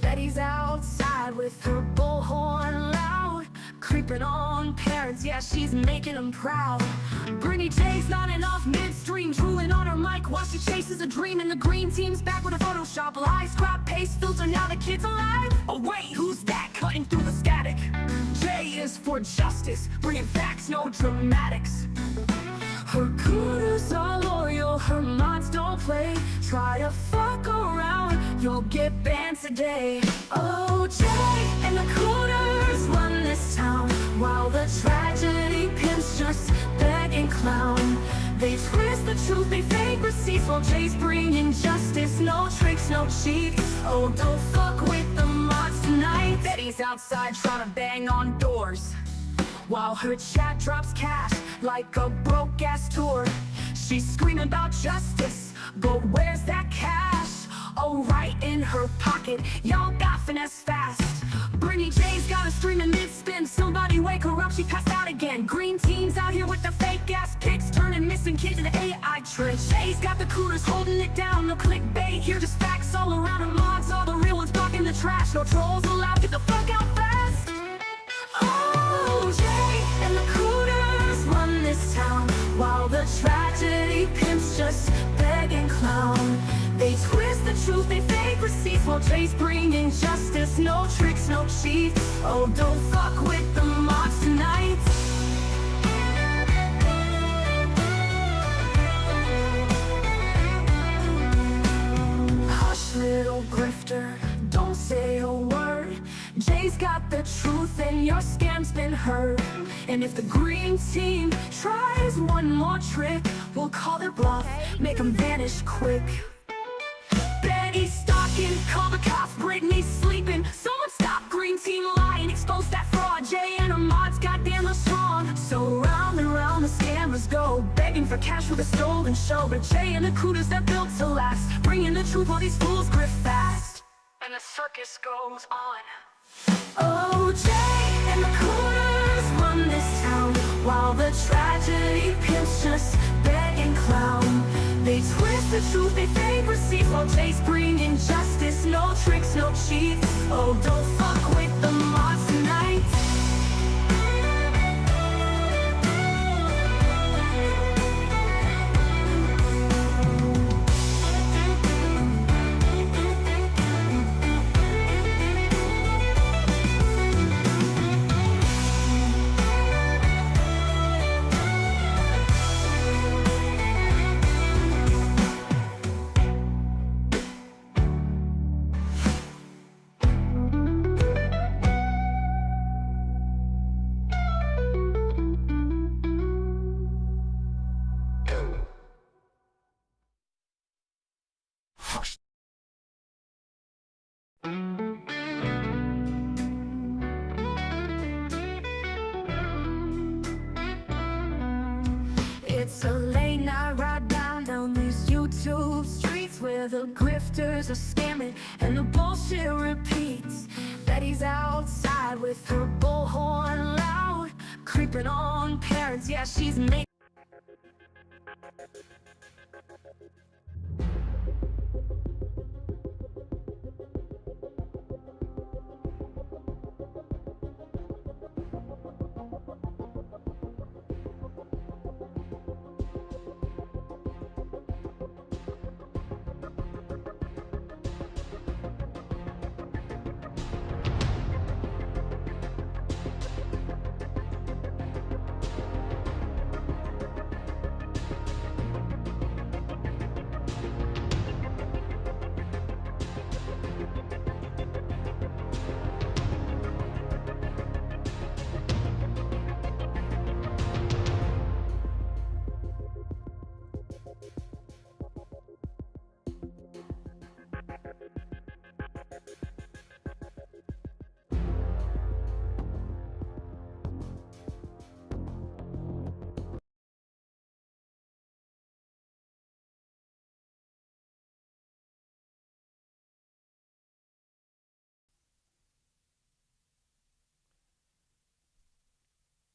Betty's outside with her bullhorn loud, creeping on parents, yeah, she's making them proud. Brittany J's nodding off midstream, drooling on her mic while she chases a dream. And the green team's back with a Photoshop lies, crop paste filter, now the kid's alive. Oh wait, who's that cutting through the static? J is for justice, bringing facts, no dramatics. Her cooters are loyal, her mods don't play. Try to fuck around, you'll get banned today. Oh, Jay and the cooters run this town, while the tragedy pimps just beg and clown. They twist the truth, they fake receipts, while Jay's bringing justice. No tricks, no cheats, oh, don't fuck with the mods tonight. Betty's outside trying to bang on doors, while her chat drops cash like a broke-ass tour. She's screaming about justice, but where's that cash? Oh, right in her pocket, y'all got finesse fast. Brittany J's got a streaming mid-spin, somebody wake her up, she passed out again. Green team's out here with the fake-ass pics, turning missing kids into AI tricks. Jay's got the cooters holding it down, no clickbait here, just facts all around her mods. All the real ones blocking the trash, no trolls allowed, get the fuck out fast. Oh, Jay and the cooters run this town, while the tragedy pimps just beg and clown. They twist the truth, they fake receipts, while Jay's bringing justice. No tricks, no cheats, oh, don't fuck with the mods tonight. Hush, little grifter, don't say a word. Jay's got the truth and your scam's been heard. And if the green team tries one more trick, we'll call their bluff, make them vanish quick. Betty's stalking, call the cops, Brittany's sleeping. Someone stop green team lying, expose that fraud. Jay and her mods goddamn are strong. So round and round the scammers go, begging for cash for the stolen show. But Jay and the cooters, they're built to last, bringing the truth while these fools grip fast. And the circus goes on. Oh, Jay and the cooters run this town, while the tragedy pimps just beg and clown. They twist the truth, they fake receipts, while Jay's bringing justice. No tricks, no cheats, oh, don't fuck with the mods tonight. It's a late night ride down these YouTube streets, where the grifters are scamming and the bullshit repeats. Betty's outside with her bullhorn loud, creeping on parents, yeah, she's making.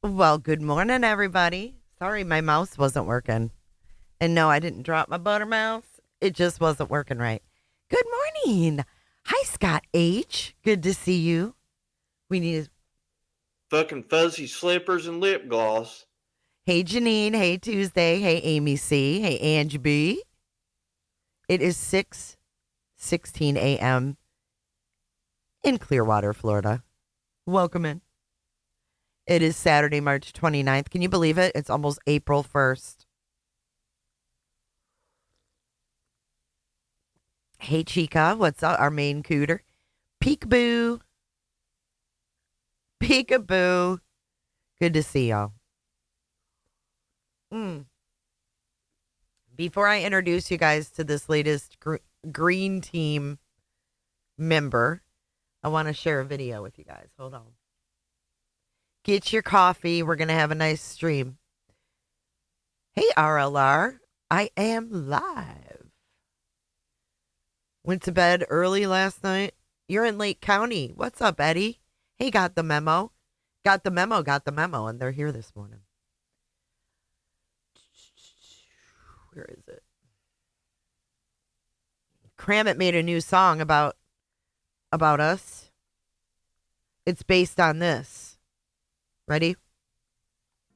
Well, good morning, everybody. Sorry, my mouse wasn't working. And no, I didn't drop my butter mouse. It just wasn't working right. Good morning. Hi, Scott H., good to see you. We need. Fucking fuzzy slippers and lip gloss. Hey, Janine. Hey, Tuesday. Hey, Amy C. Hey, Angie B. It is 6:16 a.m. in Clearwater, Florida. Welcome in. It is Saturday, March 29th. Can you believe it? It's almost April 1st. Hey, Chica. What's up? Our main cooter. Peekaboo. Peekaboo. Good to see y'all. Before I introduce you guys to this latest green team member, I want to share a video with you guys. Hold on. Get your coffee. We're going to have a nice stream. Hey, RLR. I am live. Went to bed early last night. You're in Lake County. What's up, Eddie? Hey, got the memo. Got the memo, and they're here this morning. Where is it? Kramit made a new song about us. It's based on this. Ready?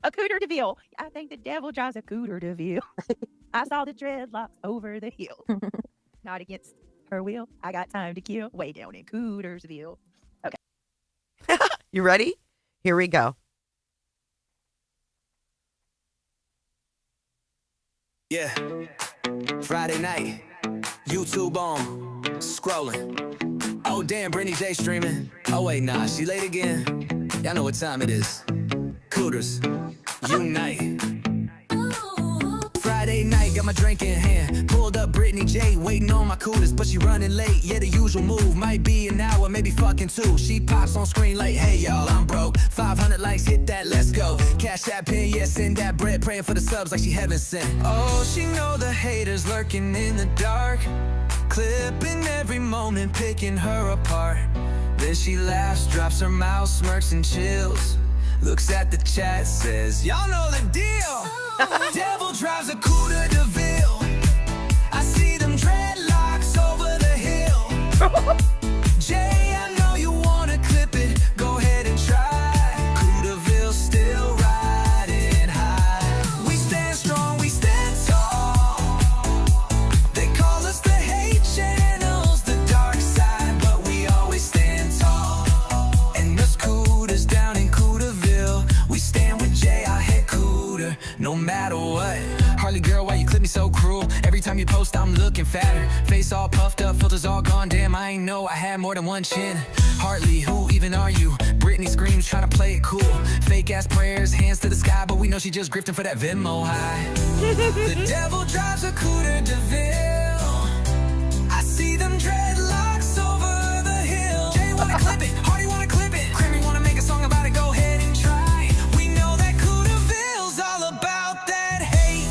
A cooter de ville. I think the devil drives a cooter de ville. I saw the dreadlocks over the hill. Not against her will. I got time to kill. Way down in Cootersville. Okay. You ready? Here we go. Yeah, Friday night, YouTube on, scrolling. Oh damn, Brittany J streaming. Oh wait, nah, she late again. Y'all know what time it is. Cooters, unite. Friday night, got my drink in hand. Pulled up Brittany J, waiting on my cooters, but she running late. Yeah, the usual move, might be an hour, maybe fucking two. She pops on screen like, hey y'all, I'm broke. 500 likes, hit that, let's go. Cash that pin, yeah, send that bread. Praying for the subs like she heaven sent. Oh, she know the haters lurking in the dark, clipping every moment, picking her apart. Then she laughs, drops her mouth, smirks and chills. Looks at the chat, says, y'all know the deal. Devil drives a cooter de ville. I see them dreadlocks over the hill. Jay, I know you wanna clip it. Go ahead and try. Cooterville still riding high. We stand strong, we stand tall. They call us the hate channels, the dark side, but we always stand tall. And us cooters down in Cooterville, we stand with Jay, our head cooter, no matter what. Harley girl, why you clip me so cruel? Every time you post, I'm looking fatter. Face all puffed up, filters all gone. Damn, I ain't know I had more than one chin. Hartley, who even are you? Brittany screams, trying to play it cool. Fake ass prayers, hands to the sky, but we know she just grifting for that Venmo high. The devil drives a cooter de ville. I see them dreadlocks over the hill. Jay wanna clip it, Hardy wanna clip it. Creamy wanna make a song about it, go ahead and try. We know that Cooterville's all about that hate.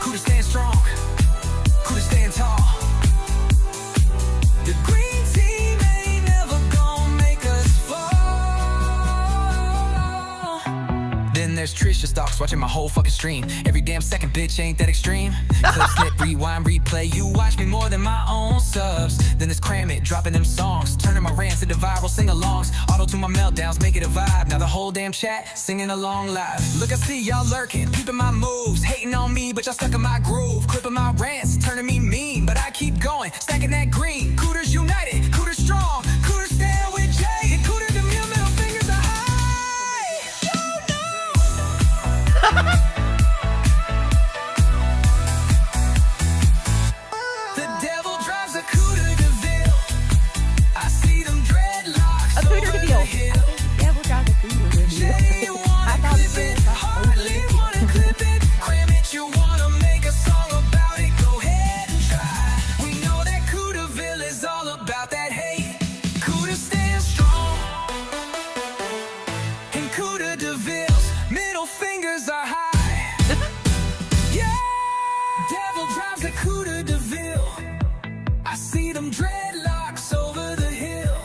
Cooter stand strong, Cooter stand tall. The green team ain't never gonna make us fall. Then there's Trisha Stalks watching my whole fucking stream. Every damn second, bitch, ain't that extreme? Clip, snip, rewind, replay. You watch me more than my own subs. Then there's Kramit dropping them songs, turning my rants into viral sing-alongs. Auto to my meltdowns, make it a vibe. Now the whole damn chat singing along live. Look, I see y'all lurking, peeping my moves, hating on me, but y'all stuck in my groove. Clipping my rants, turning me mean, but I keep going, stacking that green. Cooters united, Cooters strong, Cooters stand with Jay, and Cooter the middle fingers are high. Oh no! The devil drives a cooter de ville. I see them dreadlocks A cooter de over ville. the hill. The devil drives a cooter de Jay, you ville. wanna I thought clip it, Harley wanna clip it. Kramit, you wanna make a song about it, go ahead and try. We know that Cooterville is all about that hate. Cooter stands strong, and Cooter de Ville's middle fingers are high. Yeah, devil drives a Cooter de Ville. I see them dreadlocks over the hill.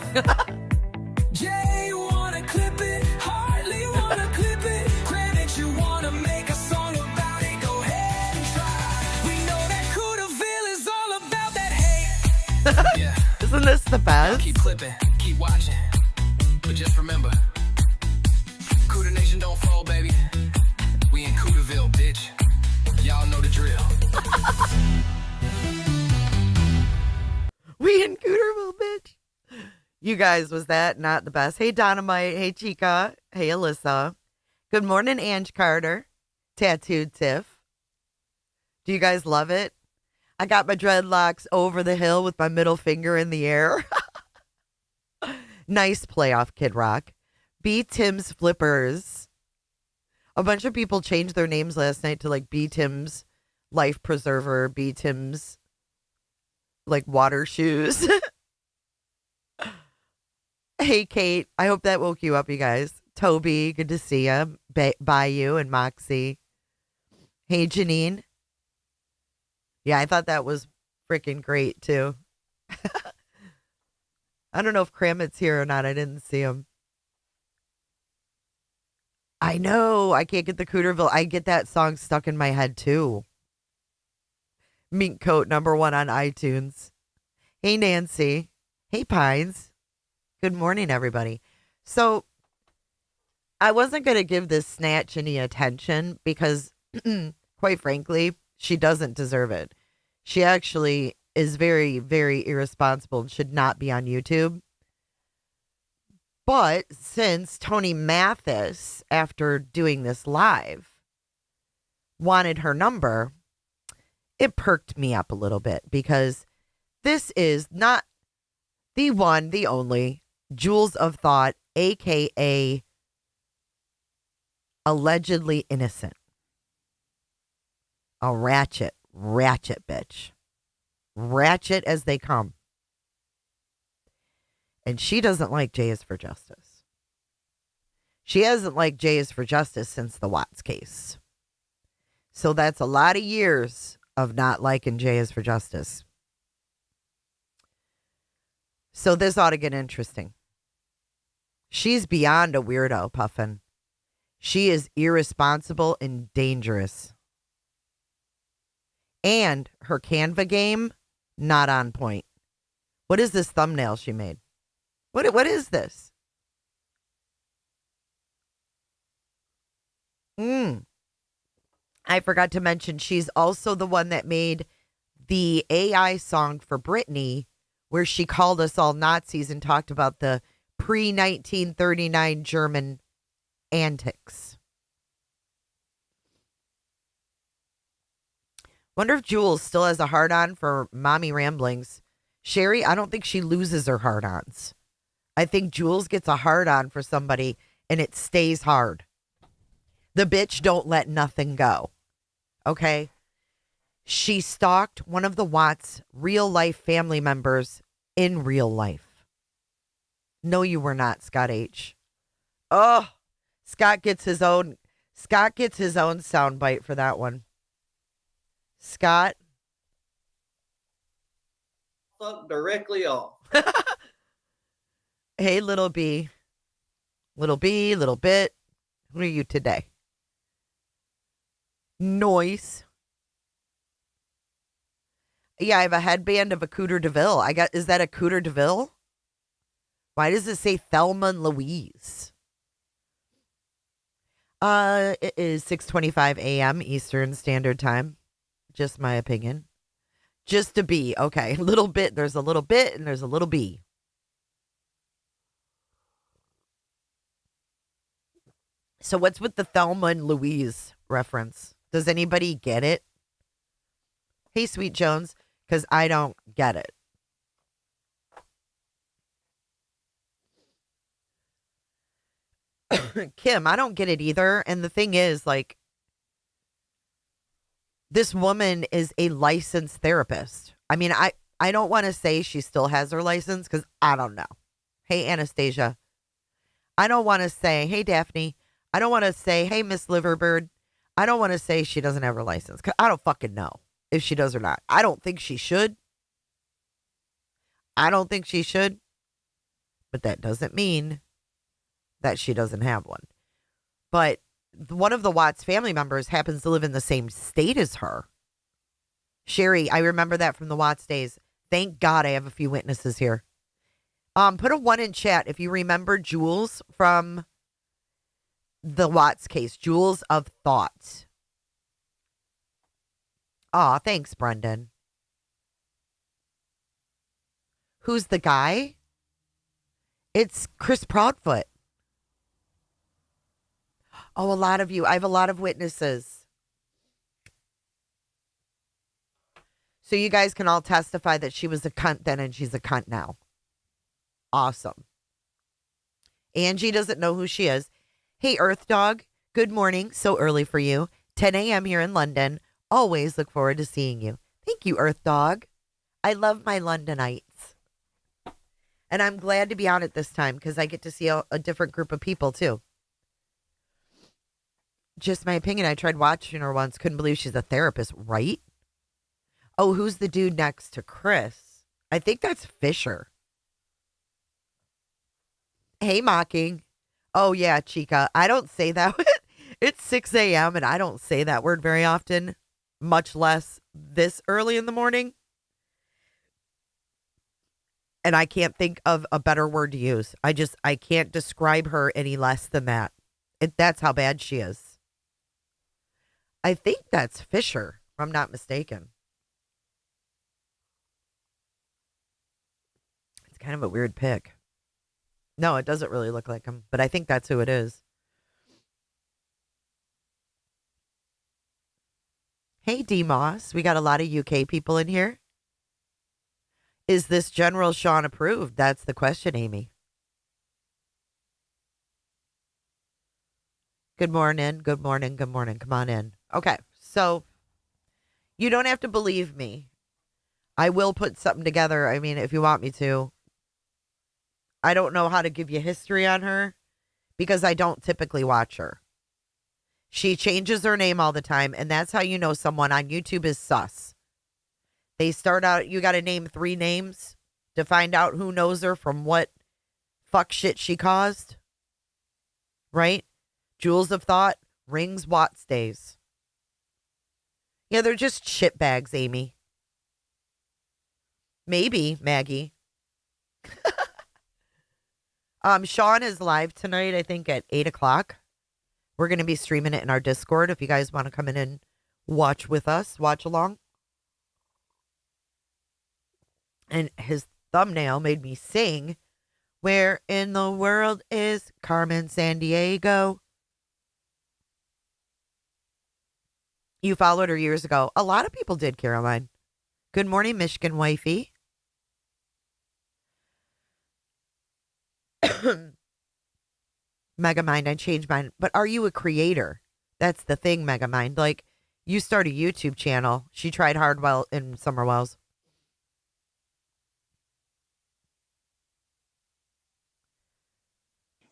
Jay, you wanna clip it, Harley wanna clip it. Kramit, you wanna make a song about it, go ahead and try. We know that Cooterville is all about that hate. Yeah. Isn't this the Now best? keep clipping, keep watching. But just remember, Cooter Nation don't fall, baby. We in Cooterville, bitch. Y'all know the drill. We in Cooterville, bitch. You guys, was that not the best? Hey, Dynamite. Hey, Chica. Hey, Alyssa. Good morning, Ange Carter. Tattooed Tiff. Do you guys love it? I got my dreadlocks over the hill with my middle finger in the air. Nice playoff, Kid Rock. B. Tim's Flippers. A bunch of people changed their names last night to like B. Tim's Life Preserver, B. Tim's like water shoes. Hey, Kate. I hope that woke you up, you guys. Toby, good to see you. Bayou and Moxie. Hey, Janine. Yeah, I thought that was freaking great, too. I don't know if Kramit's here or not. I didn't see him. I know. I can't get the Cooterville. I get that song stuck in my head, too. Mink Coat, #1 on iTunes. Hey, Nancy. Hey, Pines. Good morning, everybody. So, I wasn't going to give this snatch any attention because, quite frankly, she doesn't deserve it. She actually is very, very irresponsible and should not be on YouTube. But since Tony Mathis, after doing this live, wanted her number, it perked me up a little bit because this is not the one, the only Jewels of Thought, a.k.a. allegedly innocent. A ratchet bitch. Ratchet as they come. And she doesn't like Jay is for Justice. She hasn't liked Jay is for Justice since the Watts case. So that's a lot of years of not liking Jay is for Justice. So this ought to get interesting. She's beyond a weirdo, Puffin. She is irresponsible and dangerous. And her Canva game, not on point. What is this thumbnail she made? What is this? I forgot to mention she's also the one that made the AI song for Britney where she called us all Nazis and talked about the pre-1939 German antics. Wonder if Jules still has a hard-on for Mommy Ramblings. Sherry, I don't think she loses her hard-ons. I think Jules gets a hard-on for somebody and it stays hard. The bitch don't let nothing go. Okay? She stalked one of the Watts' real-life family members in real life. No, you were not, Scott H. Oh, Scott gets his own soundbite for that one. Scott. Fuck directly off. Hey, little B. Little B, little bit. Who are you today? Noise. Yeah, I have a headband of a Cooter DeVille. Is that a Cooter DeVille? Why does it say Thelma and Louise? It is 6:25 a.m. Eastern Standard Time. Just my opinion. Just a B. Okay. Little bit. There's a little bit and there's a little B. So what's with the Thelma and Louise reference? Does anybody get it? Hey, Sweet Jones, because I don't get it. Kim, I don't get it either. And the thing is, like, this woman is a licensed therapist. I mean, I don't want to say she still has her license because I don't know. Hey, Anastasia. I don't want to say, hey, Daphne. I don't want to say, hey, Miss Liverbird. I don't want to say she doesn't have her license because I don't fucking know if she does or not. I don't think she should. I don't think she should. But that doesn't mean that she doesn't have one. But one of the Watts family members happens to live in the same state as her. Sherry, I remember that from the Watts days. Thank God I have a few witnesses here. Put a 1 in chat if you remember Jules from the Watts case. Jules of Thought. Aw, thanks, Brendan. Who's the guy? It's Chris Proudfoot. Oh, a lot of you. I have a lot of witnesses. So you guys can all testify that she was a cunt then and she's a cunt now. Awesome. Angie doesn't know who she is. Hey, Earth Dog. Good morning. So early for you. 10 a.m. here in London. Always look forward to seeing you. Thank you, Earth Dog. I love my Londonites. And I'm glad to be on it this time because I get to see a different group of people too. Just my opinion. I tried watching her once. Couldn't believe she's a therapist, right? Oh, who's the dude next to Chris? I think that's Fisher. Hey, Mocking. Oh, yeah, Chica. I don't say that. It's 6 a.m. and I don't say that word very often, much less this early in the morning. And I can't think of a better word to use. I can't describe her any less than that. That's how bad she is. I think that's Fisher, if I'm not mistaken. It's kind of a weird pick. No, it doesn't really look like him, but I think that's who it is. Hey, D-Moss. We got a lot of UK people in here. Is this General Sean approved? That's the question, Amy. Good morning. Good morning. Good morning. Come on in. Okay, so you don't have to believe me. I will put something together. I mean, if you want me to. I don't know how to give you history on her because I don't typically watch her. She changes her name all the time, and that's how you know someone on YouTube is sus. They start out, you got to name 3 names to find out who knows her from what fuck shit she caused. Right? Jewels of Thought, Rings, Watts Days. Yeah, they're just shitbags, Amy. Maybe, Maggie. Sean is live tonight, I think at 8 o'clock. We're going to be streaming it in our Discord. If you guys want to come in and watch with us, watch along. And his thumbnail made me sing, "Where in the world is Carmen Sandiego?" You followed her years ago. A lot of people did, Caroline. Good morning, Michigan wifey. Megamind, I changed mine. But are you a creator? That's the thing, Megamind. Like, you start a YouTube channel. She tried Hardwell in Summer Wells.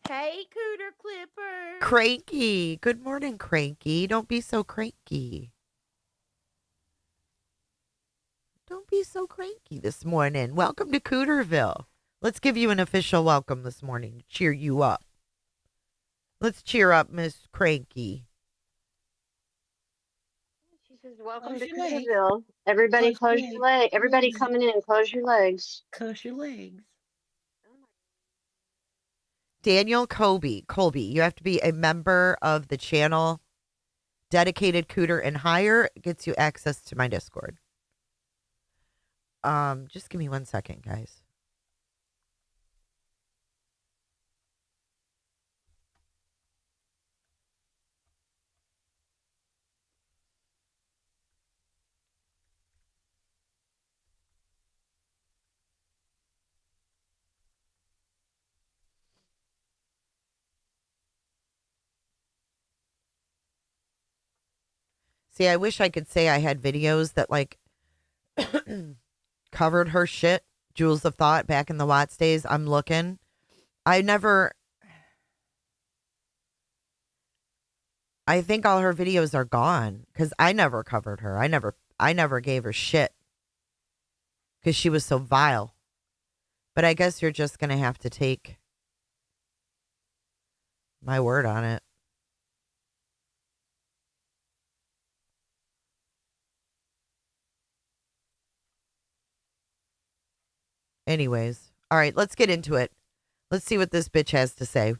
Hey, Cooter Clipper. Cranky. Good morning, Cranky. Don't be so cranky. Don't be so cranky this morning. Welcome to Cooterville. Let's give you an official welcome this morning to cheer you up. Let's cheer up Miss Cranky. She says, "Welcome Close to your legs. Cooterville. Everybody, Close close your your legs. leg. Everybody coming in, close your legs." Close your legs. Daniel Colby, you have to be a member of the channel. Dedicated Cooter and higher gets you access to my Discord. Just give me 1 second, guys. See, I wish I could say I had videos that like covered her shit, Jewels of Thought back in the Watts days. I'm looking. I think all her videos are gone because I never covered her. I never gave her shit because she was so vile. But I guess you're just going to have to take my word on it. Anyways, all right, let's get into it. Let's see what this bitch has to say.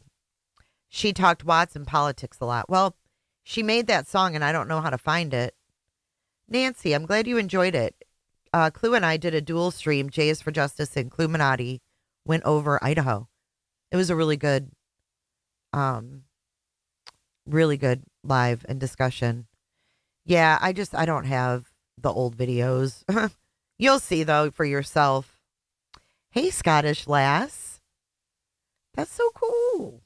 She talked Watson politics a lot. Well, she made that song and I don't know how to find it. Nancy, I'm glad you enjoyed it. Clue and I did a dual stream. J is for Justice and Clue Minotti went over Idaho. It was a really good live and discussion. Yeah, I don't have the old videos. You'll see though for yourself. Hey, Scottish lass. That's so cool.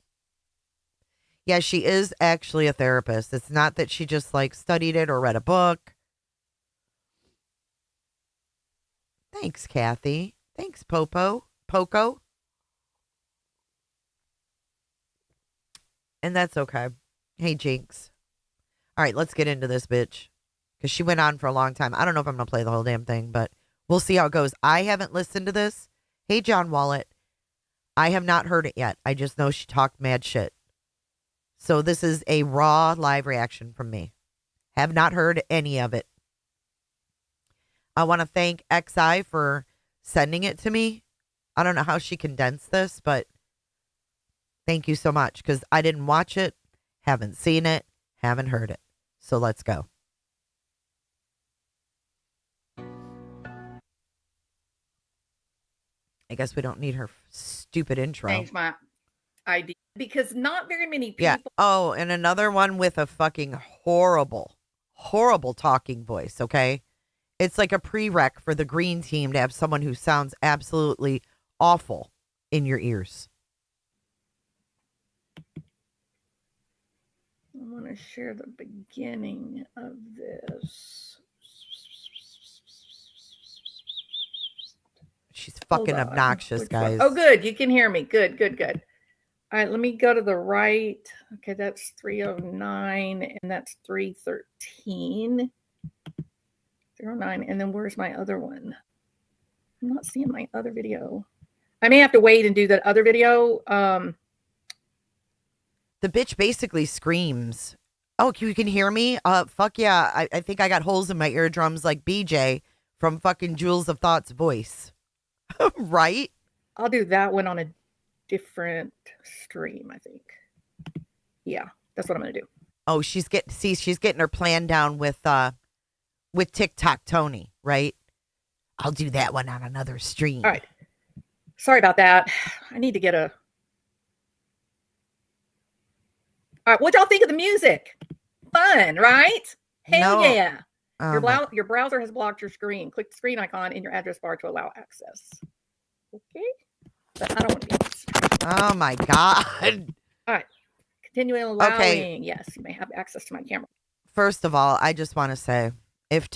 Yeah, she is actually a therapist. It's not that she just like studied it or read a book. Thanks, Kathy. Thanks, Poco. And that's okay. Hey, Jinx. All right, let's get into this bitch. Because she went on for a long time. I don't know if I'm going to play the whole damn thing, but we'll see how it goes. I haven't listened to this. Hey, John Wallet. I have not heard it yet. I just know she talked mad shit. So this is a raw live reaction from me. Have not heard any of it. I want to thank XI for sending it to me. I don't know how she condensed this, but thank you so much because I didn't watch it, haven't seen it, haven't heard it. So let's go. I guess we don't need her stupid intro. Change my ID because not very many people. Yeah. Oh, and another one with a fucking horrible talking voice, okay? It's like a prereq for the green team to have someone who sounds absolutely awful in your ears. I want to share the beginning of this. She's fucking Hold on. obnoxious, Which one? guys. Oh, good. You can hear me. Good. All right, let me go to the right. Okay, that's 309 and that's 313. 09. And then where's my other one? I'm not seeing my other video. I may have to wait and do that other video. The bitch basically screams. Oh, you can hear me? Fuck yeah. I think I got holes in my eardrums like BJ from fucking Jewels of Thought's voice. Right? I'll do that one on a different stream, I think. Yeah, that's what I'm going to do. Oh, she's getting her plan down with TikTok Tony, right? I'll do that one on another stream. All right. Sorry about that. I need to get a... All right, what y'all think of the music? Fun, right? Hell No. yeah. Your browser has blocked your screen. Click the screen icon in your address bar to allow access. Okay. But I don't want to be on this. Oh my God. All right. Continuing allowing. Okay. Yes, you may have access to my camera. First of all, I just want to say, if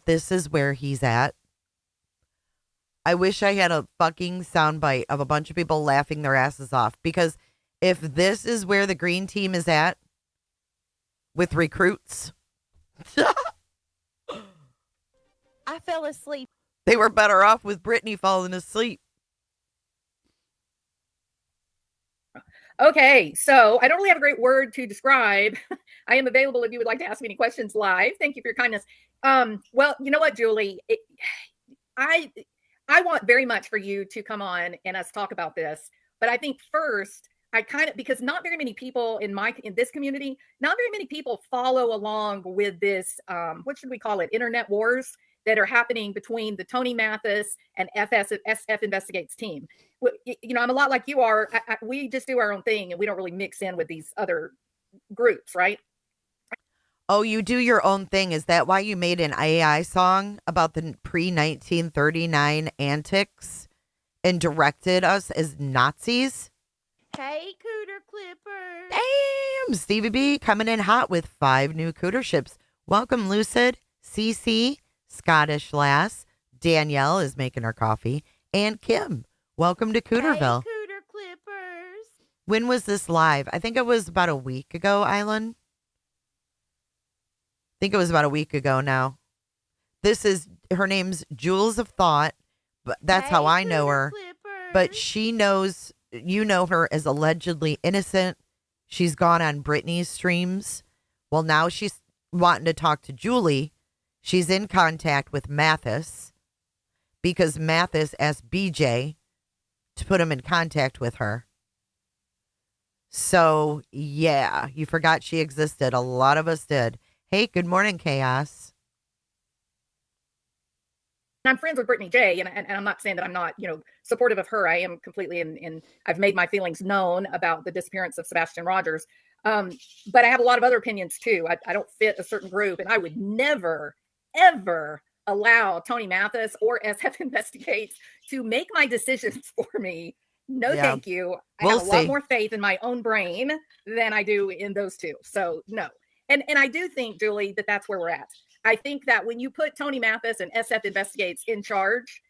this is where he's at, I wish I had a fucking soundbite of a bunch of people laughing their asses off. Because if this is where the green team is at with recruits, I fell asleep. they were better off with Brittany falling asleep. Okay, so I don't really have a great word to describe. I am available if you would like to ask me any questions live. Thank you for your kindness. Well, you know what, Julie? I want very much for you to come on and us talk about this. But I think first, because not very many people in this community, not very many people follow along with this, what should we call it? Internet wars that are happening between the Tony Mathis and SF Investigates team. You know, I'm a lot like you are. We just do our own thing and we don't really mix in with these other groups, right? Oh, you do your own thing. Is that why you made an AI song about the pre-1939 antics and directed us as Nazis? Hey, Cooter Clippers. Damn, Stevie B coming in hot with 5 new cooter ships. Welcome, Lucid, CC, Scottish Lass, Danielle is making her coffee, and Kim. Welcome to Cooterville. Hey, Cooter Clippers. When was this live? I think it was about a week ago, Island. I think it was about a week ago now. Her name's Jewels of Thought, but that's how I know her. But she knows, you know her as allegedly innocent. She's gone on Britney's streams. Well, now she's wanting to talk to Julie. She's in contact with Mathis. because Mathis asked BJ to put him in contact with her. So, yeah, you forgot she existed. A lot of us did. Hey, good morning, Chaos. I'm friends with Brittany J, and I'm not saying that I'm not, supportive of her. I am completely, and I've made my feelings known about the disappearance of Sebastian Rogers. But I have a lot of other opinions too. I don't fit a certain group, and I would never, ever allow Tony Mathis or SF Investigates to make my decisions for me. No, Yeah. thank you. I We'll have a lot see. more faith in my own brain than I do in those two. So no. And I do think, Julie, that that's where we're at. I think that when you put Tony Mathis and SF Investigates in charge,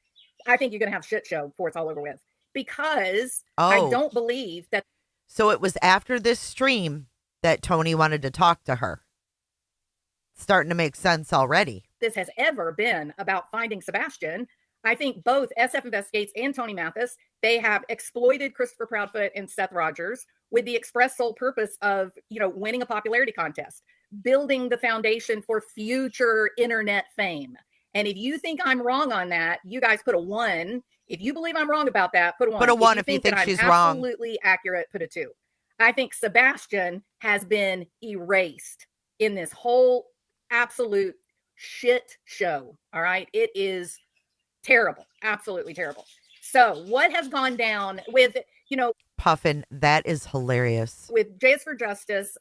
I think you're going to have a shit show before it's all over with. Because I Oh. don't believe that So it was after this stream that Tony wanted to talk to her. Starting to make sense already. this has ever been about finding Sebastian. I think both SF Investigates and Tony Mathis, they have exploited Christopher Proudfoot and Seth Rogers with the express sole purpose of, winning a popularity contest, building the foundation for future internet fame. And if you think I'm wrong on that, you guys put a 1. If you believe I'm wrong about that, put a 1. Put a 1 if you think that she's I'm wrong. absolutely accurate, put a 2. I think Sebastian has been erased in this whole absolute shit show. All right. It is terrible. Absolutely terrible. So what has gone down with, Puffin, that is hilarious. with Jays for Justice?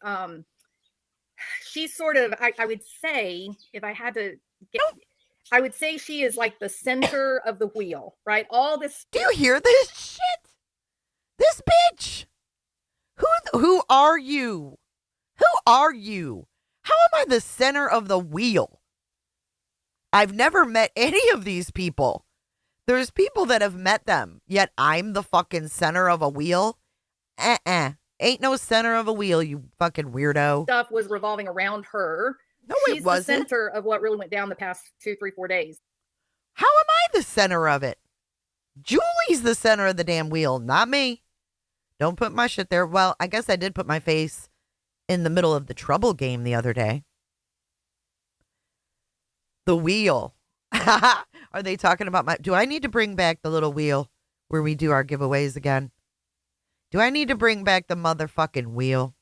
She's sort of, I would say, if I had to get, I would say she is like the center of the wheel, right? All this. Do you hear this shit? This bitch. Who are you? Who are you? How am I the center of the wheel? I've never met any of these people. There's people that have met them, yet I'm the fucking center of a wheel. Ain't no center of a wheel, you fucking weirdo. Stuff was revolving around her. No, She's it wasn't. the center of what really went down the past 2, 3, 4 days. How am I the center of it? Julie's the center of the damn wheel, not me. Don't put my shit there. Well, I guess I did put my face in the middle of the trouble game the other day. The wheel. Are they talking about my... Do I need to bring back the little wheel where we do our giveaways again? Do I need to bring back the motherfucking wheel?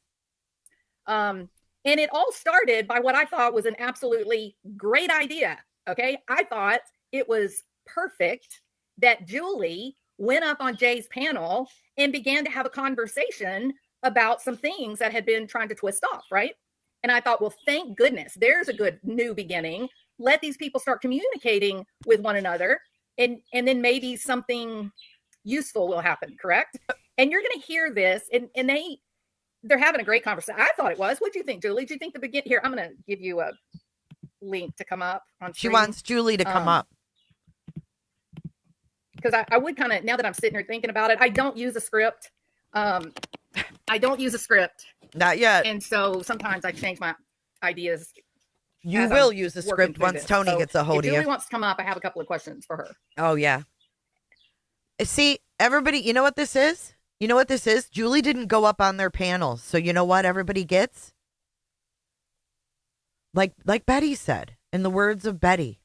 And it all started by what I thought was an absolutely great idea. Okay. I thought it was perfect that Julie went up on Jay's panel and began to have a conversation about some things that had been trying to twist off. Right. And I thought, well, thank goodness there's a good new beginning. Let these people start communicating with one another. And then maybe something useful will happen. Correct. And you're going to hear this and they're having a great conversation. I thought it was. What do you think, Julie? Do you think the begin here? I'm going to give you a link to come up on She stream. wants Julie to come up. Because I would kind of, now that I'm sitting here thinking about it, I don't use a script. I don't use a script. Not yet. And so sometimes I change my ideas. You as will I'm use a working script through once this. Tony So gets a hold if of Julie you. wants to come up, I have a couple of questions for her. Oh, yeah. See, everybody, you know what this is? You know what this is? Julie didn't go up on their panel. So you know what everybody gets? Like Betty said, in the words of Betty.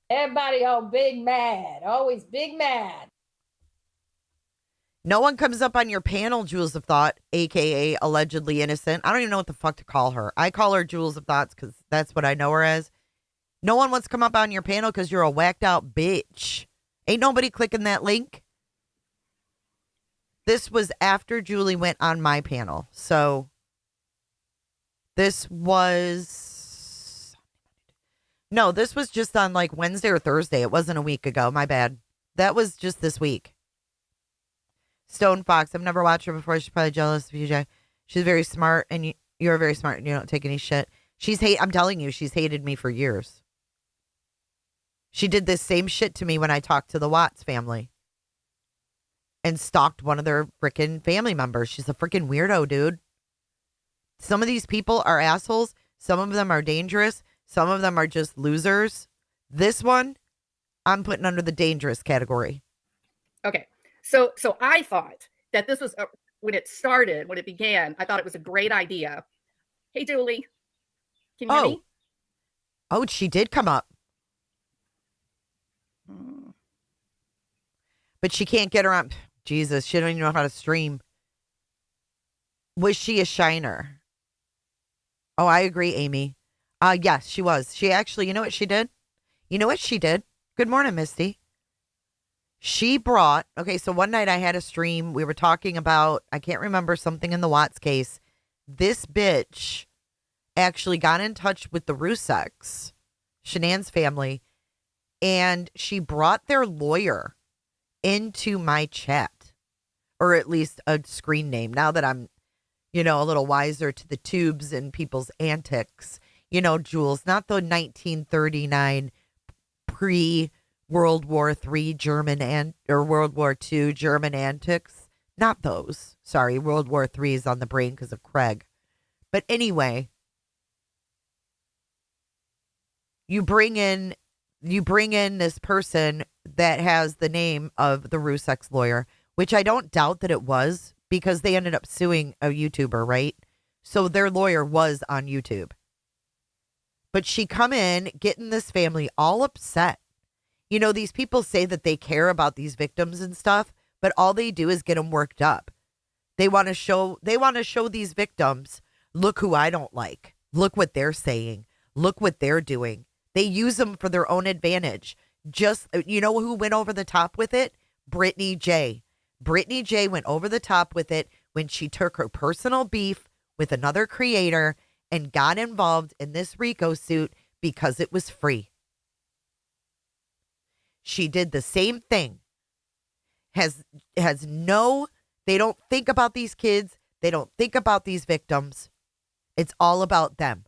Everybody all big mad. Always big mad. No one comes up on your panel, Jules of Thought, a.k.a. allegedly innocent. I don't even know what the fuck to call her. I call her Jules of Thoughts because that's what I know her as. No one wants to come up on your panel because you're a whacked out bitch. Ain't nobody clicking that link. This was after Julie went on my panel. So this was... No, this was just on like Wednesday or Thursday. It wasn't a week ago. My bad. That was just this week. Stone Fox. I've never watched her before. She's probably jealous of you, Jay. She's very smart, and you're very smart, and you don't take any shit. I'm telling you, she's hated me for years. She did this same shit to me when I talked to the Watts family and stalked one of their freaking family members. She's a freaking weirdo, dude. Some of these people are assholes. Some of them are dangerous. Some of them are just losers. This one, I'm putting under the dangerous category. Okay. So I thought that this was, when it began, I thought it was a great idea. Hey, Julie, can you hear me? Oh, she did come up. but she can't get her on. Jesus, she don't even know how to stream. Was she a shiner? Oh, I agree, Amy. Yes, she was. She actually, you know what she did? Good morning, Misty. She brought, okay, so one night I had a stream. We were talking about, I can't remember, something in the Watts case. This bitch actually got in touch with the Ruseks, Shanann's family, and she brought their lawyer into my chat, or at least a screen name. Now that I'm, a little wiser to the tubes and people's antics, Jules, not the 1939 pre-World War III German or World War II German antics. Not those. Sorry, World War III is on the brain because of Craig. But anyway, you bring in this person that has the name of the Ruseks lawyer, which I don't doubt that it was, because they ended up suing a YouTuber, right? So their lawyer was on YouTube. But she come in, getting this family all upset. These people say that they care about these victims and stuff, but all they do is get them worked up. They want to show these victims, look who I don't like. Look what they're saying. Look what they're doing. They use them for their own advantage. Just, who went over the top with it? Brittany J. Brittany J went over the top with it when she took her personal beef with another creator and got involved in this RICO suit because it was free. She did the same thing. They don't think about these kids. They don't think about these victims. It's all about them.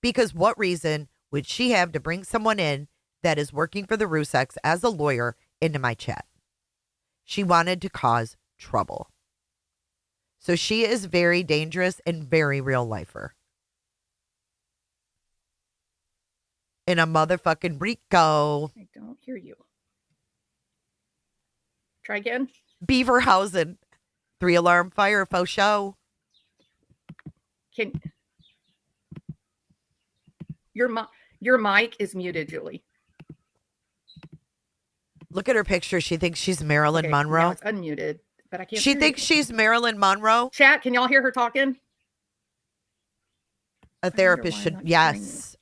Because what reason would she have to bring someone in that is working for the Ruseks as a lawyer into my chat? She wanted to cause trouble. So she is very dangerous and very real lifer. In a motherfucking RICO. I don't hear you. Try again. Beaverhausen. 3-alarm fire faux show. Your mic is muted, Julie. Look at her picture. She thinks she's Marilyn Monroe. Now it's unmuted, but I can't. She thinks she's Marilyn Monroe. Chat, can y'all hear her talking? A therapist should, yes.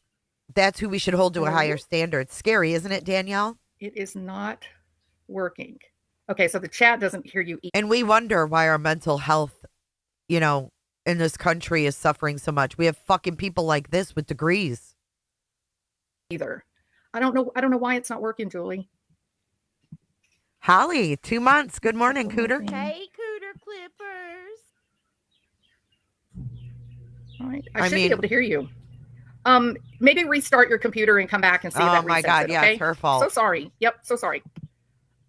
That's who we should hold to a higher standard. Scary, isn't it, Danielle? It is not working. Okay, so the chat doesn't hear you. And we wonder why our mental health, in this country is suffering so much. We have fucking people like this with degrees. Either. I don't know why it's not working, Julie. Holly, 2 months. Good morning, Cooter. Hey, Cooter Clippers. All right. I should be able to hear you. Maybe restart your computer and come back and see that. Oh my God, yeah, it's her fault. So sorry. Yep, so sorry.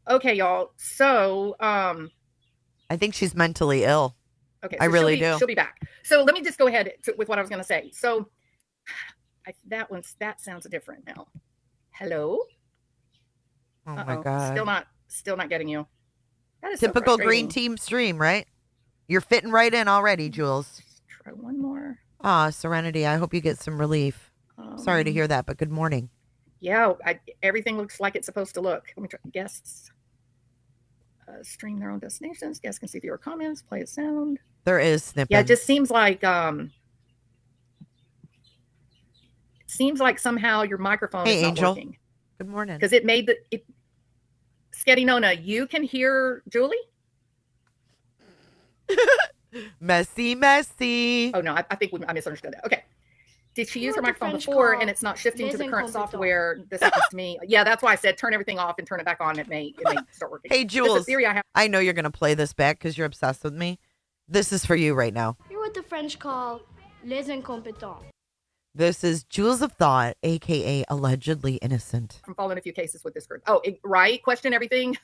Okay, y'all. So I think she's mentally ill. Okay, so I really do. She'll be back. So let me just go ahead with what I was going to say. So that sounds different now. Hello. Oh my God. Still not getting you. That is typical so green team stream, right? You're fitting right in already, Jules. Try one more. Serenity, I hope you get some relief. Sorry to hear that, but good morning. Yeah, everything looks like it's supposed to look. Let me try. Guests stream their own destinations. Guests can see viewer comments, play a sound. There is snippets. Yeah, it just seems like somehow your microphone is not Angel. working. Good morning. Because it made Sketty Nona, you can hear Julie? Messy. Oh, no, I think I misunderstood that. Okay. Did she use her microphone before and it's not shifting to the current software? This happens to me. Yeah, that's why I said turn everything off and turn it back on. It may start working. Hey, Jules, theory I know you're going to play this back because you're obsessed with me. This is for you right now. You're what the French call les incompetents. This is Jules of Thought, a.k.a. allegedly innocent. I'm following a few cases with this group. Oh, right. Question everything.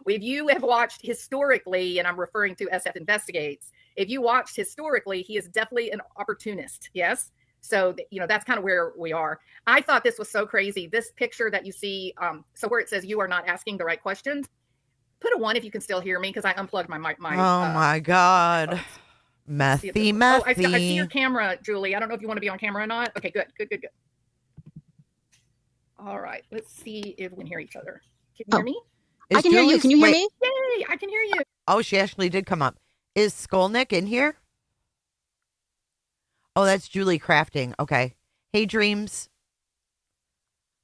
If you have watched historically, and I'm referring to SF Investigates, if you watched historically, he is definitely an opportunist. Yes. So, that's kind of where we are. I thought this was so crazy. This picture that you see, so where it says you are not asking the right questions, put a 1 if you can still hear me because I unplugged my mic. Oh, my God. Methy. Oh, I see your camera, Julie. I don't know if you want to be on camera or not. Okay, good. All right. Let's see if we can hear each other. Can you hear me? I can hear you. Can you hear me? Hey, I can hear you. Oh, she actually did come up. Is Skolnick in here? Oh, that's Julie Crafting. Okay. Hey, Dreams.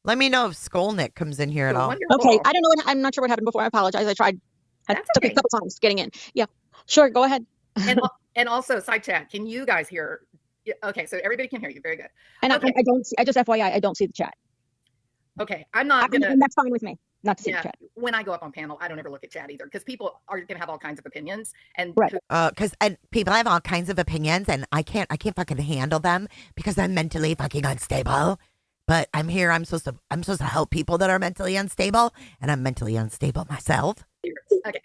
Let me know if Skolnick comes in here at all. Wonderful. Okay, I don't know. I'm not sure what happened before. I apologize. I tried. It That's took me okay. a couple times getting in. Yeah, sure. Go ahead. And also side chat. Can you guys hear? Yeah, okay, so everybody can hear you. Very good. And Okay. I don't see. I just FYI, I don't see the chat. Okay, I'm not gonna. And that's fine with me. Not to see the Yeah, chat. when I go up on panel, I don't ever look at chat either because people are gonna have all kinds of opinions and Right. Because people have all kinds of opinions, and I can't fucking handle them because I'm mentally fucking unstable. But I'm here. I'm supposed to help people that are mentally unstable, and I'm mentally unstable myself. Okay.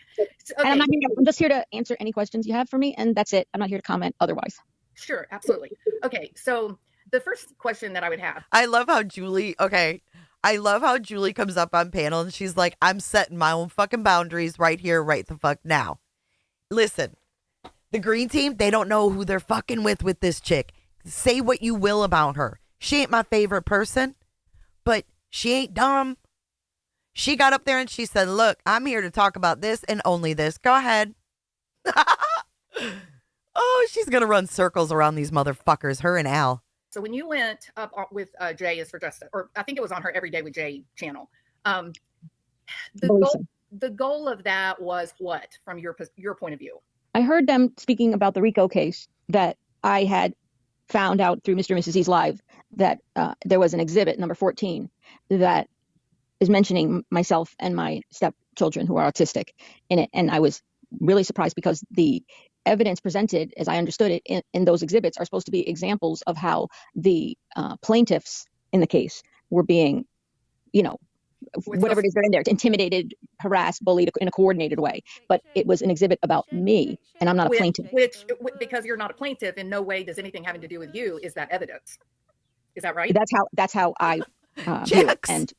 And I'm not here. I'm just here to answer any questions you have for me, and that's it. I'm not here to comment otherwise. Sure, absolutely. Okay, so the first question that I would have. I love how Julie. Okay, I love how Julie comes up on panel and she's like, "I'm setting my own fucking boundaries right here, right the fuck now." Listen, the green team, they don't know who they're fucking with this chick. Say what you will about her. She ain't my favorite person, but she ain't dumb. She got up there and she said, "Look, I'm here to talk about this and only this. Go ahead." Oh, she's going to run circles around these motherfuckers, her and Al. So when you went up with Jay is for Justice, or I think it was on her Every Day with Jay channel, the goal of that was what, from your point of view? I heard them speaking about the RICO case that I had found out through Mr. and Mrs. E's Live that there was an exhibit, number 14, that is mentioning myself and my stepchildren who are autistic in it. And I was really surprised because the evidence presented, as I understood it, in those exhibits are supposed to be examples of how the plaintiffs in the case were being, whatever it is they're in there, intimidated, harassed, bullied in a coordinated way. But it was an exhibit about me, and I'm not a plaintiff. Which, because you're not a plaintiff, in no way does anything having to do with you is that evidence. Is that right? That's how I view it. And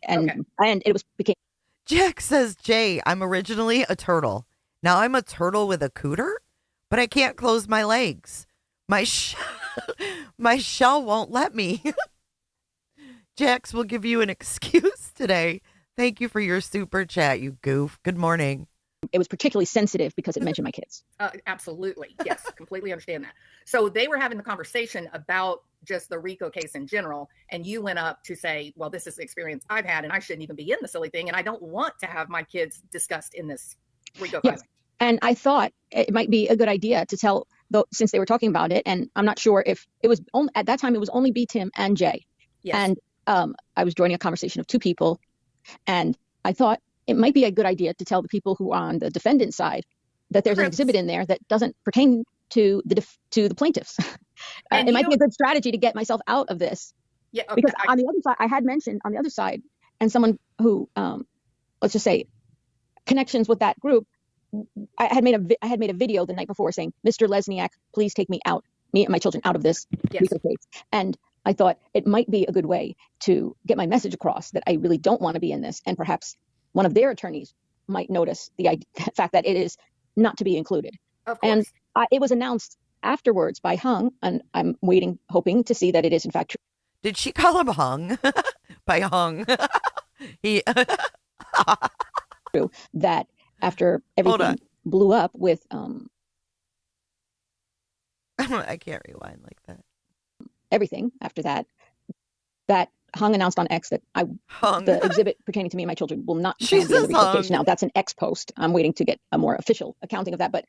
it became. Jack says, "Jay, I'm originally a turtle. Now I'm a turtle with a cooter, but I can't close my legs. My shell won't let me." Jax will give you an excuse today. Thank you for your super chat, you goof. Good morning. It was particularly sensitive because it mentioned my kids. Absolutely. Yes, completely understand that. So they were having the conversation about just the RICO case in general, and you went up to say, well, this is the experience I've had, and I shouldn't even be in the silly thing, and I don't want to have my kids discussed in this RICO filing. And I thought it might be a good idea to tell, since they were talking about it, and I'm not sure if it was only, at that time, it was only B. Tim and Jay. Yes. And I was joining a conversation of two people, and I thought it might be a good idea to tell the people who are on the defendant side that there's an exhibit in there that doesn't pertain to the plaintiffs. It might be a good strategy to get myself out of this. Yeah. Okay. Because on the other side, I had mentioned on the other side, and someone who, let's just say, connections with that group, I had made a video the night before saying, "Mr. Lesniak, please take me out, me and my children out of this case." And I thought it might be a good way to get my message across that I really don't want to be in this, and perhaps one of their attorneys might notice the fact that it is not to be included. Of course. And it was announced afterwards by Hung, and I'm hoping to see that it is in fact true. Did she call him Hung? By Hung. He true that after everything blew up with I can't rewind like that. Everything after that Hung announced on X that the exhibit pertaining to me and my children will not be in the RICO case. Now that's an X post. I'm waiting to get a more official accounting of that. But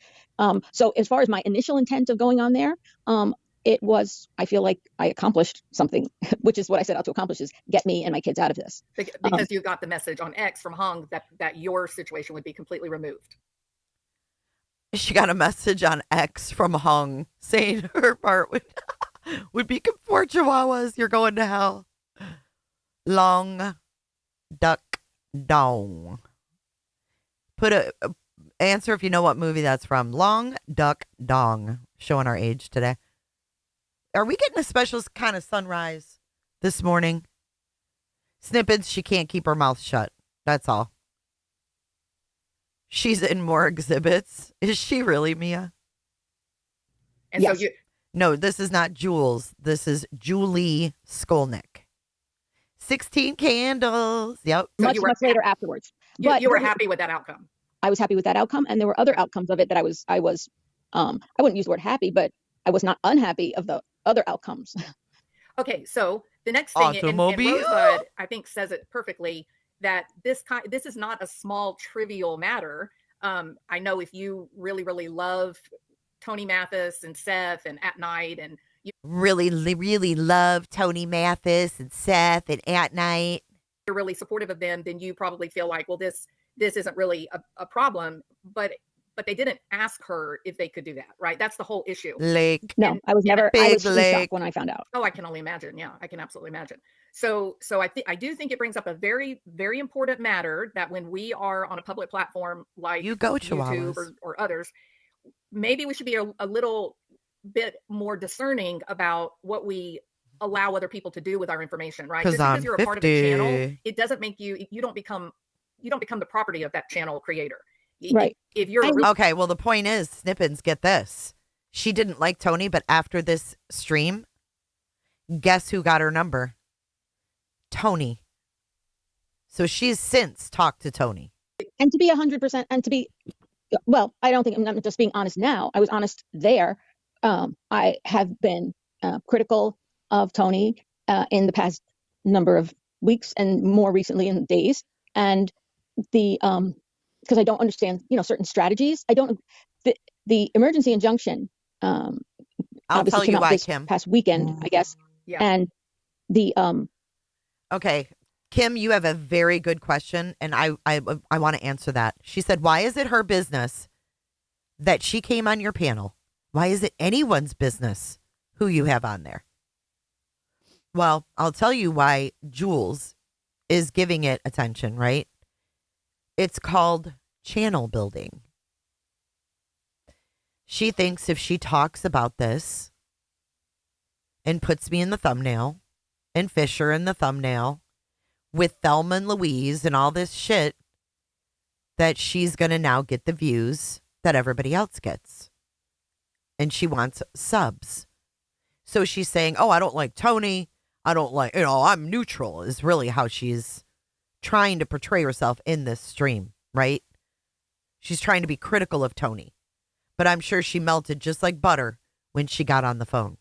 so as far as my initial intent of going on there, I feel like I accomplished something, which is what I set out to accomplish, is get me and my kids out of this. Because you got the message on X from Hung that your situation would be completely removed. She got a message on X from Hung saying her part would be 4 chihuahuas. You're going to hell. Long duck dong. Put a answer if you know what movie that's from. Long duck dong. Showing our age today. Are we getting a special kind of sunrise this morning? Snippets, she can't keep her mouth shut. That's all. She's in more exhibits. Is she really, Mia? And yes. So No, this is not Jules. This is Julie Skolnick. 16 candles. Yep. Much later afterwards. But you were happy with that outcome. I was happy with that outcome. And there were other outcomes of it that I wouldn't use the word happy, but I was not unhappy of the other outcomes. Okay, so the next thing, and Automobile. Rosebud, I think, says it perfectly, that this is not a small, trivial matter. I know if you really, really love Tony Mathis and Seth and At Night, and you really, really love Tony Mathis and Seth and At Night, you're really supportive of them, then you probably feel like, well, this isn't really a problem. But they didn't ask her if they could do that, right? That's the whole issue. Lake. No, I was never. I was in shock when I found out. Oh, I can only imagine. Yeah, I can absolutely imagine. So I do think it brings up a very, very important matter, that when we are on a public platform like YouTube or others, maybe we should be a little bit more discerning about what we allow other people to do with our information, right? Just because you're a part of a channel, it doesn't make you don't become the property of that channel creator. Right. If you're okay, well, the point is, Snippins, get this. She didn't like Tony, but after this stream, guess who got her number? Tony. So she's since talked to Tony. And to be 100%, and to be, well, I don't think I'm just being honest now. I was honest there. I have been critical of Tony in the past number of weeks, and more recently in days. And because I don't understand, certain strategies. I don't. The emergency injunction. I'll tell you why, Kim. Past weekend, I guess. Yeah. And the Okay, Kim, you have a very good question, and I want to answer that. She said, "Why is it her business that she came on your panel? Why is it anyone's business who you have on there?" Well, I'll tell you why Jules is giving it attention, right? It's called channel building. She thinks if she talks about this and puts me in the thumbnail and Fisher in the thumbnail with Thelma and Louise and all this shit, that she's going to now get the views that everybody else gets. And she wants subs. So she's saying, oh, I don't like Tony. I don't like, I'm neutral, is really how she's trying to portray herself in this stream, right? She's trying to be critical of Tony. But I'm sure she melted just like butter when she got on the phone.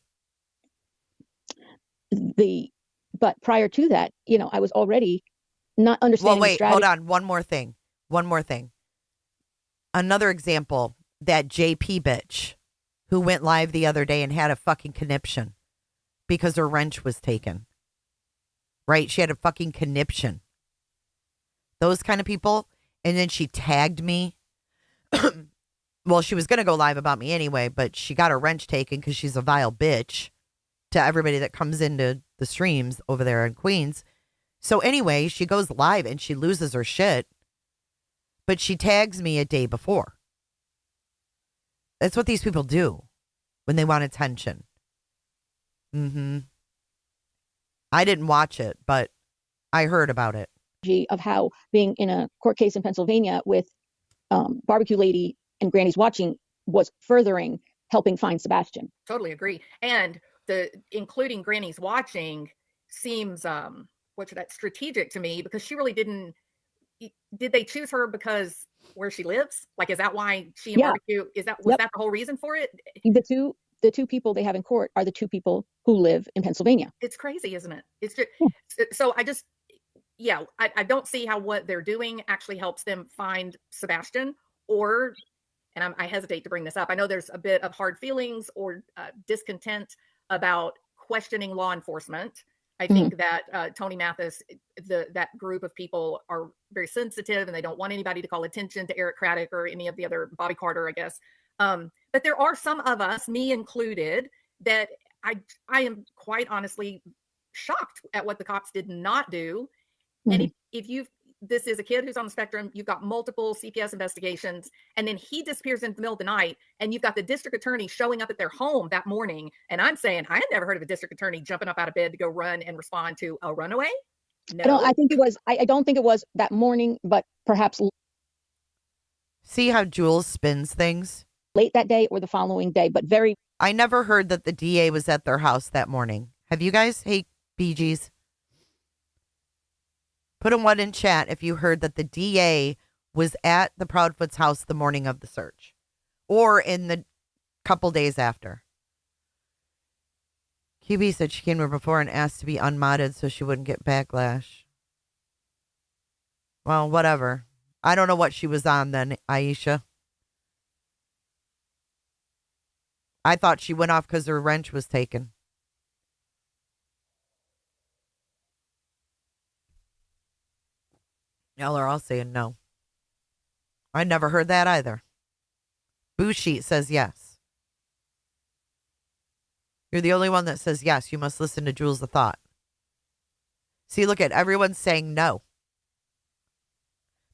But prior to that, I was already not understanding. Well, wait, hold on. One more thing. Another example, that JP bitch who went live the other day and had a fucking conniption because her wrench was taken. Right? She had a fucking conniption. Those kind of people. And then she tagged me. Well, she was going to go live about me anyway, but she got her wrench taken because she's a vile bitch to everybody that comes into the streams over there in Queens. So anyway, she goes live and she loses her shit, but she tags me a day before. That's what these people do when they want attention. I didn't watch it, but I heard about it. Of how being in a court case in Pennsylvania with Barbecue Lady and Granny's Watching was furthering helping find Sebastian. Totally agree. And including Granny's Watching seems strategic to me, because she really did they choose her because where she lives? Like, is that why she and Barbecue, was that the whole reason for it? The two people they have in court are the two people who live in Pennsylvania. It's crazy, isn't it? It's just, so I don't see how what they're doing actually helps them find Sebastian, and I hesitate to bring this up. I know there's a bit of hard feelings or discontent about questioning law enforcement. I think that Tony Mathis, that group of people, are very sensitive and they don't want anybody to call attention to Eric Craddock or any of the other, Bobby Carter, I guess. But there are some of us, me included, that I am quite honestly shocked at what the cops did not do. And if this is a kid who's on the spectrum, you've got multiple CPS investigations, and then he disappears in the middle of the night, and you've got the district attorney showing up at their home that morning. And I'm saying, I had never heard of a district attorney jumping up out of bed to go run and respond to a runaway. No, I don't think it was that morning, but perhaps. See how Jules spins things? Late that day or the following day, but I never heard that the DA was at their house that morning. Have you guys? Hey, BGs. Put a 1 in chat if you heard that the DA was at the Proudfoot's house the morning of the search or in the couple days after. QB said she came to her before and asked to be unmodded so she wouldn't get backlash. Well, whatever. I don't know what she was on then, Aisha. I thought she went off because her wrench was taken. Y'all are all saying no. I never heard that either. Boo Sheet says yes. You're the only one that says yes. You must listen to Jules the Thought. See, look at everyone's saying no.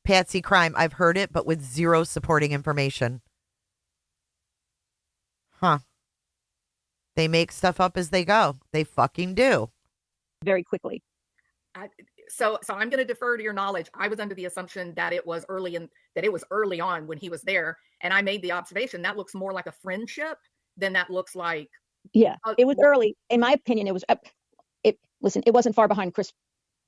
Patsy Crime, I've heard it, but with zero supporting information. Huh. They make stuff up as they go. They fucking do. Very quickly. So I'm going to defer to your knowledge. I was under the assumption that it was early on when he was there, and I made the observation that looks more like a friendship than that looks like. Yeah, it was early. In my opinion, it was. It wasn't far behind Chris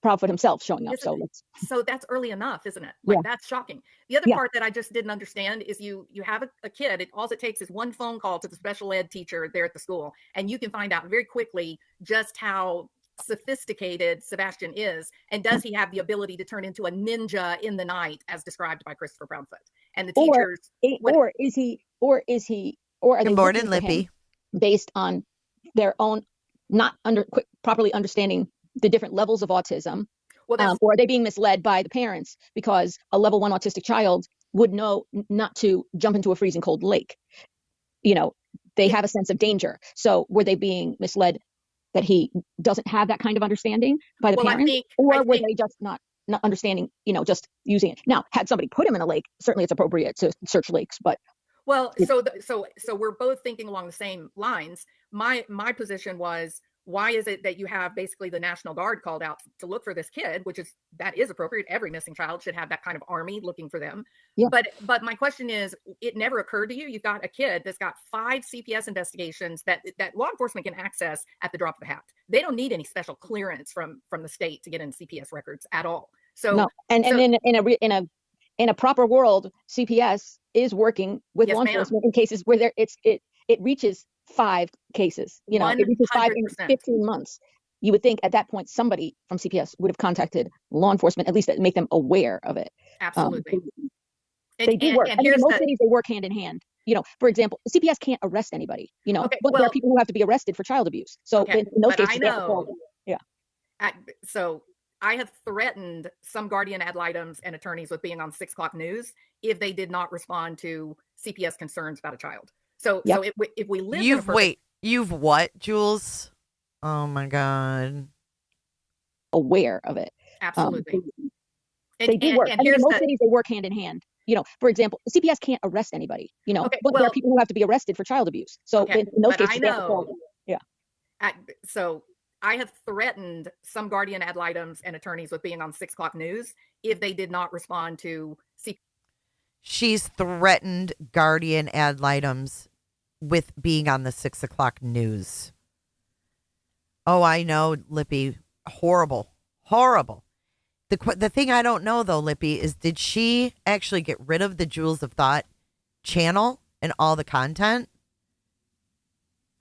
Proudfoot himself showing up. So that's early enough, isn't it? Like, that's shocking. The other part that I just didn't understand is you have a kid. All it takes is one phone call to the special ed teacher there at the school, and you can find out very quickly just how sophisticated Sebastian is, and does he have the ability to turn into a ninja in the night as described by Christopher Proudfoot? And the teachers, or is he, or are they Bored and lippy based on their own not properly understanding the different levels of autism, or are they being misled by the parents because a level 1 autistic child would know not to jump into a freezing cold lake? They have a sense of danger. So were they being misled that he doesn't have that kind of understanding by the parents? Were they just not understanding, just using it? Now, had somebody put him in a lake, certainly it's appropriate to search lakes, but. Well, so we're both thinking along the same lines. My position was, why is it that you have basically the National Guard called out to look for this kid, that is appropriate. Every missing child should have that kind of army looking for them. Yeah. But my question is, it never occurred to you, you've got a kid that's got 5 CPS investigations that law enforcement can access at the drop of a hat. They don't need any special clearance from the state to get in CPS records at all. So no, and in a proper world, CPS is working with law enforcement in cases where it reaches 5 cases. It reaches 5 in 15 months. You would think at that point somebody from CPS would have contacted law enforcement, at least to make them aware of it. Absolutely. They do work. In most cities, they work hand in hand. For example, CPS can't arrest anybody. But there are people who have to be arrested for child abuse. So in those cases, so I have threatened some guardian ad litems and attorneys with being on 6 o'clock news if they did not respond to CPS concerns about a child. So if we live you've what, Jules? Oh my God. Aware of it. Absolutely. They do work. In most cities, they work hand in hand. For example, CPS can't arrest anybody. But there are people who have to be arrested for child abuse. So in those cases, so I have threatened some guardian ad litems and attorneys with being on 6 o'clock news if they did not respond to CPS. She's threatened guardian ad litems with being on the 6 o'clock news. Oh, I know, Lippy. Horrible. The thing I don't know, though, Lippy, is did she actually get rid of the Jewels of Thought channel and all the content?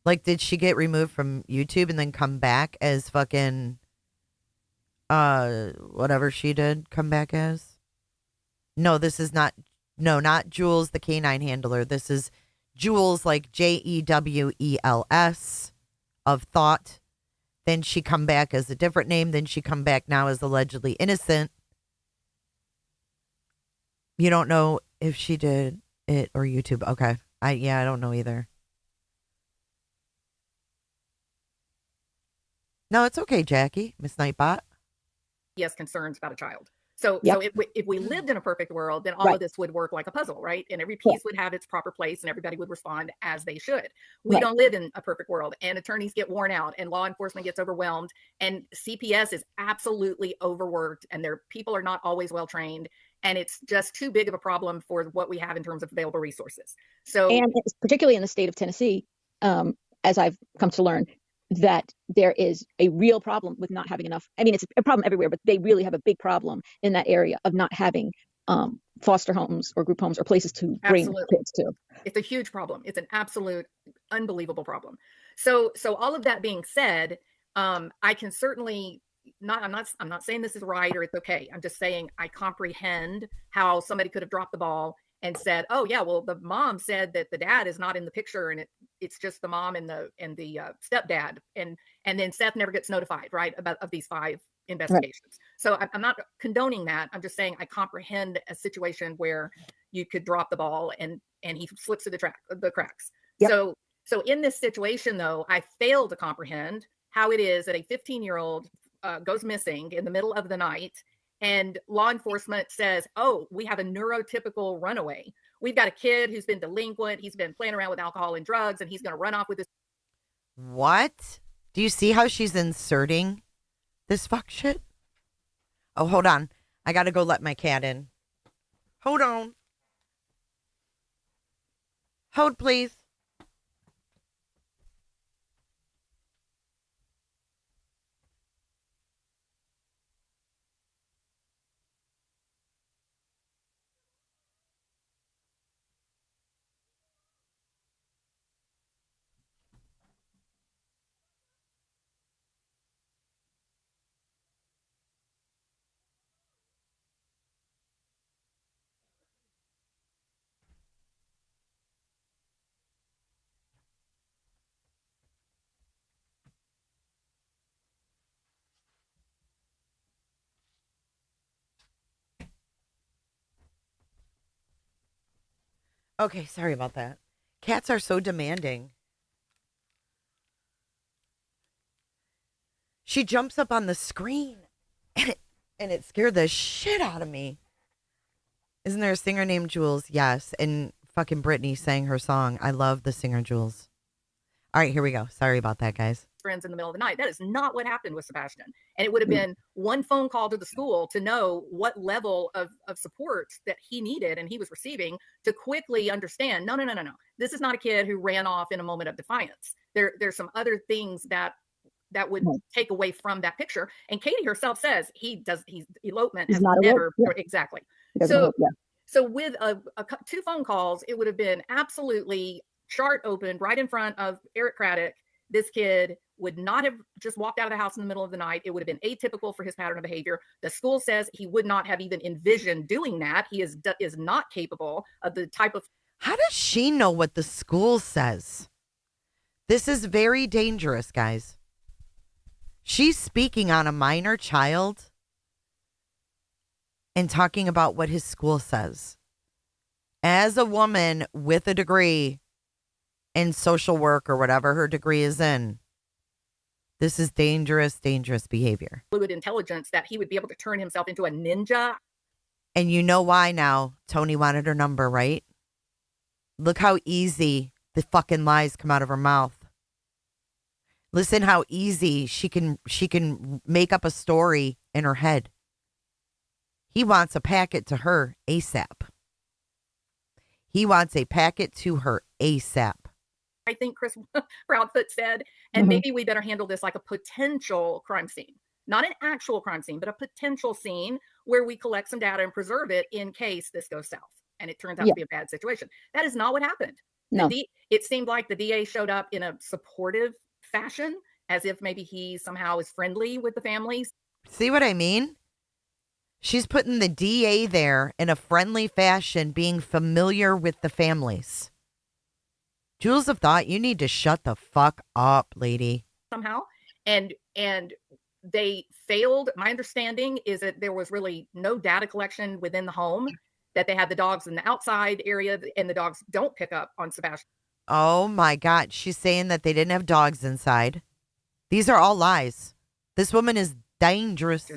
Like, did she get removed from YouTube and then come back as fucking, whatever she did come back as? No, this is not, not Jules, the canine handler. This is Jules, like Jewels of Thought. Then she come back as a different name. Then she come back now as allegedly innocent. You don't know if she did it or YouTube. Okay. I don't know either. No, it's okay, Jackie, Miss Nightbot. Yes, concerns about a child. So if we lived in a perfect world, then all of this would work like a puzzle, right? And every piece would have its proper place and everybody would respond as they should. We don't live in a perfect world, and attorneys get worn out and law enforcement gets overwhelmed, and CPS is absolutely overworked, and their people are not always well trained, and it's just too big of a problem for what we have in terms of available resources. So, and particularly in the state of Tennessee, as I've come to learn, that there is a real problem with not having enough. I mean, it's a problem everywhere, but they really have a big problem in that area of not having foster homes or group homes or places to bring Absolutely. kids to. It's a huge problem. It's an absolute unbelievable problem. So all of that being said, I can certainly I'm not saying this is right or it's okay. I'm just saying I comprehend how somebody could have dropped the ball and said, "Oh yeah, well the mom said that the dad is not in the picture and it's just the mom and the stepdad." And then Seth never gets notified, right, of these 5 investigations. Right. So I'm not condoning that. I'm just saying I comprehend a situation where you could drop the ball and he slips through the cracks. Yep. So in this situation though, I fail to comprehend how it is that a 15-year-old goes missing in the middle of the night and law enforcement says, "Oh, we have a neurotypical runaway. We've got a kid who's been delinquent. He's been playing around with alcohol and drugs and he's going to run off with this." What? Do you see how she's inserting this fuck shit? Oh, hold on. I got to go let my cat in. Hold on. Hold, please. Okay, sorry about that. Cats are so demanding. She jumps up on the screen and it scared the shit out of me. Isn't there a singer named Jules? Yes. And fucking Britney sang her song. I love the singer Jules. All right, here we go. Sorry about that, guys. Friends in the middle of the night. That is not what happened with Sebastian. And it would have been one phone call to the school to know what level of support that he needed and he was receiving to quickly understand, no. This is not a kid who ran off in a moment of defiance. There's some other things that would take away from that picture. And Katie herself says his elopement has never exactly. So with 2 phone calls, it would have been absolutely chart opened right in front of Eric Craddock. This kid would not have just walked out of the house in the middle of the night. It would have been atypical for his pattern of behavior. The school says he would not have even envisioned doing that. He is not capable of the type of. How does she know what the school says? This is very dangerous, guys. She's speaking on a minor child and talking about what his school says. As a woman with a degree in social work or whatever her degree is in, this is dangerous, dangerous behavior. Fluid intelligence that he would be able to turn himself into a ninja. And you know why now? Tony wanted her number, right? Look how easy the fucking lies come out of her mouth. Listen how easy she can make up a story in her head. He wants a packet to her ASAP. He wants a packet to her ASAP. I think Chris Proudfoot said, and maybe we better handle this like a potential crime scene. Not an actual crime scene, but a potential scene where we collect some data and preserve it in case this goes south. And it turns out to be a bad situation. That is not what happened. No. It seemed like the DA showed up in a supportive fashion, as if maybe he somehow is friendly with the families. See what I mean? She's putting the DA there in a friendly fashion, being familiar with the families. Jules of Thought, you need to shut the fuck up, lady. Somehow. And they failed. My understanding is that there was really no data collection within the home, that they had the dogs in the outside area and the dogs don't pick up on Sebastian. Oh my God. She's saying that they didn't have dogs inside. These are all lies. This woman is dangerous.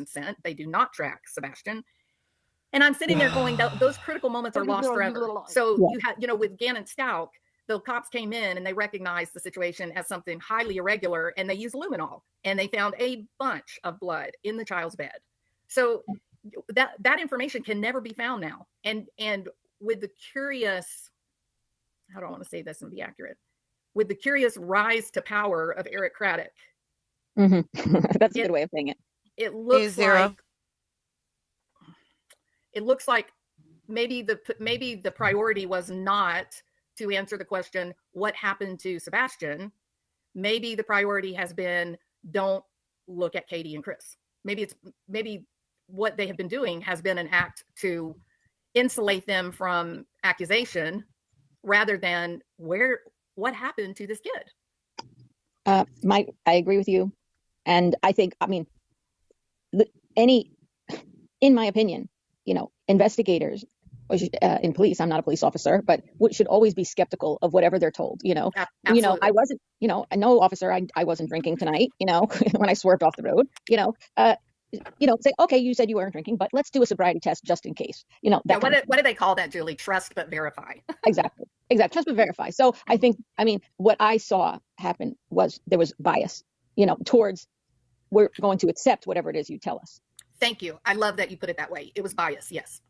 They do not track Sebastian. And I'm sitting there going, those critical moments are lost forever. So you had, with Gannon Stout, the cops came in and they recognized the situation as something highly irregular and they used luminol and they found a bunch of blood in the child's bed. So that information can never be found now. And with the curious, how do I want to say this and be accurate? With the curious rise to power of Eric Craddock. Mm-hmm. That's a good way of saying it. It looks like maybe the priority was not to answer the question, what happened to Sebastian? Maybe the priority has been, don't look at Katie and Chris. Maybe what they have been doing has been an act to insulate them from accusation rather than what happened to this kid. I agree with you. And I think, I mean, in my opinion, investigators in police, I'm not a police officer, but should always be skeptical of whatever they're told. Absolutely. I wasn't, no officer, I wasn't drinking tonight, when I swerved off the road, say, okay, you said you weren't drinking, but let's do a sobriety test just in case, what do they call that, Julie? Trust but verify. Exactly. Trust but verify. So I think, what I saw happen was there was bias, towards we're going to accept whatever it is you tell us. Thank you. I love that you put it that way. It was bias. Yes.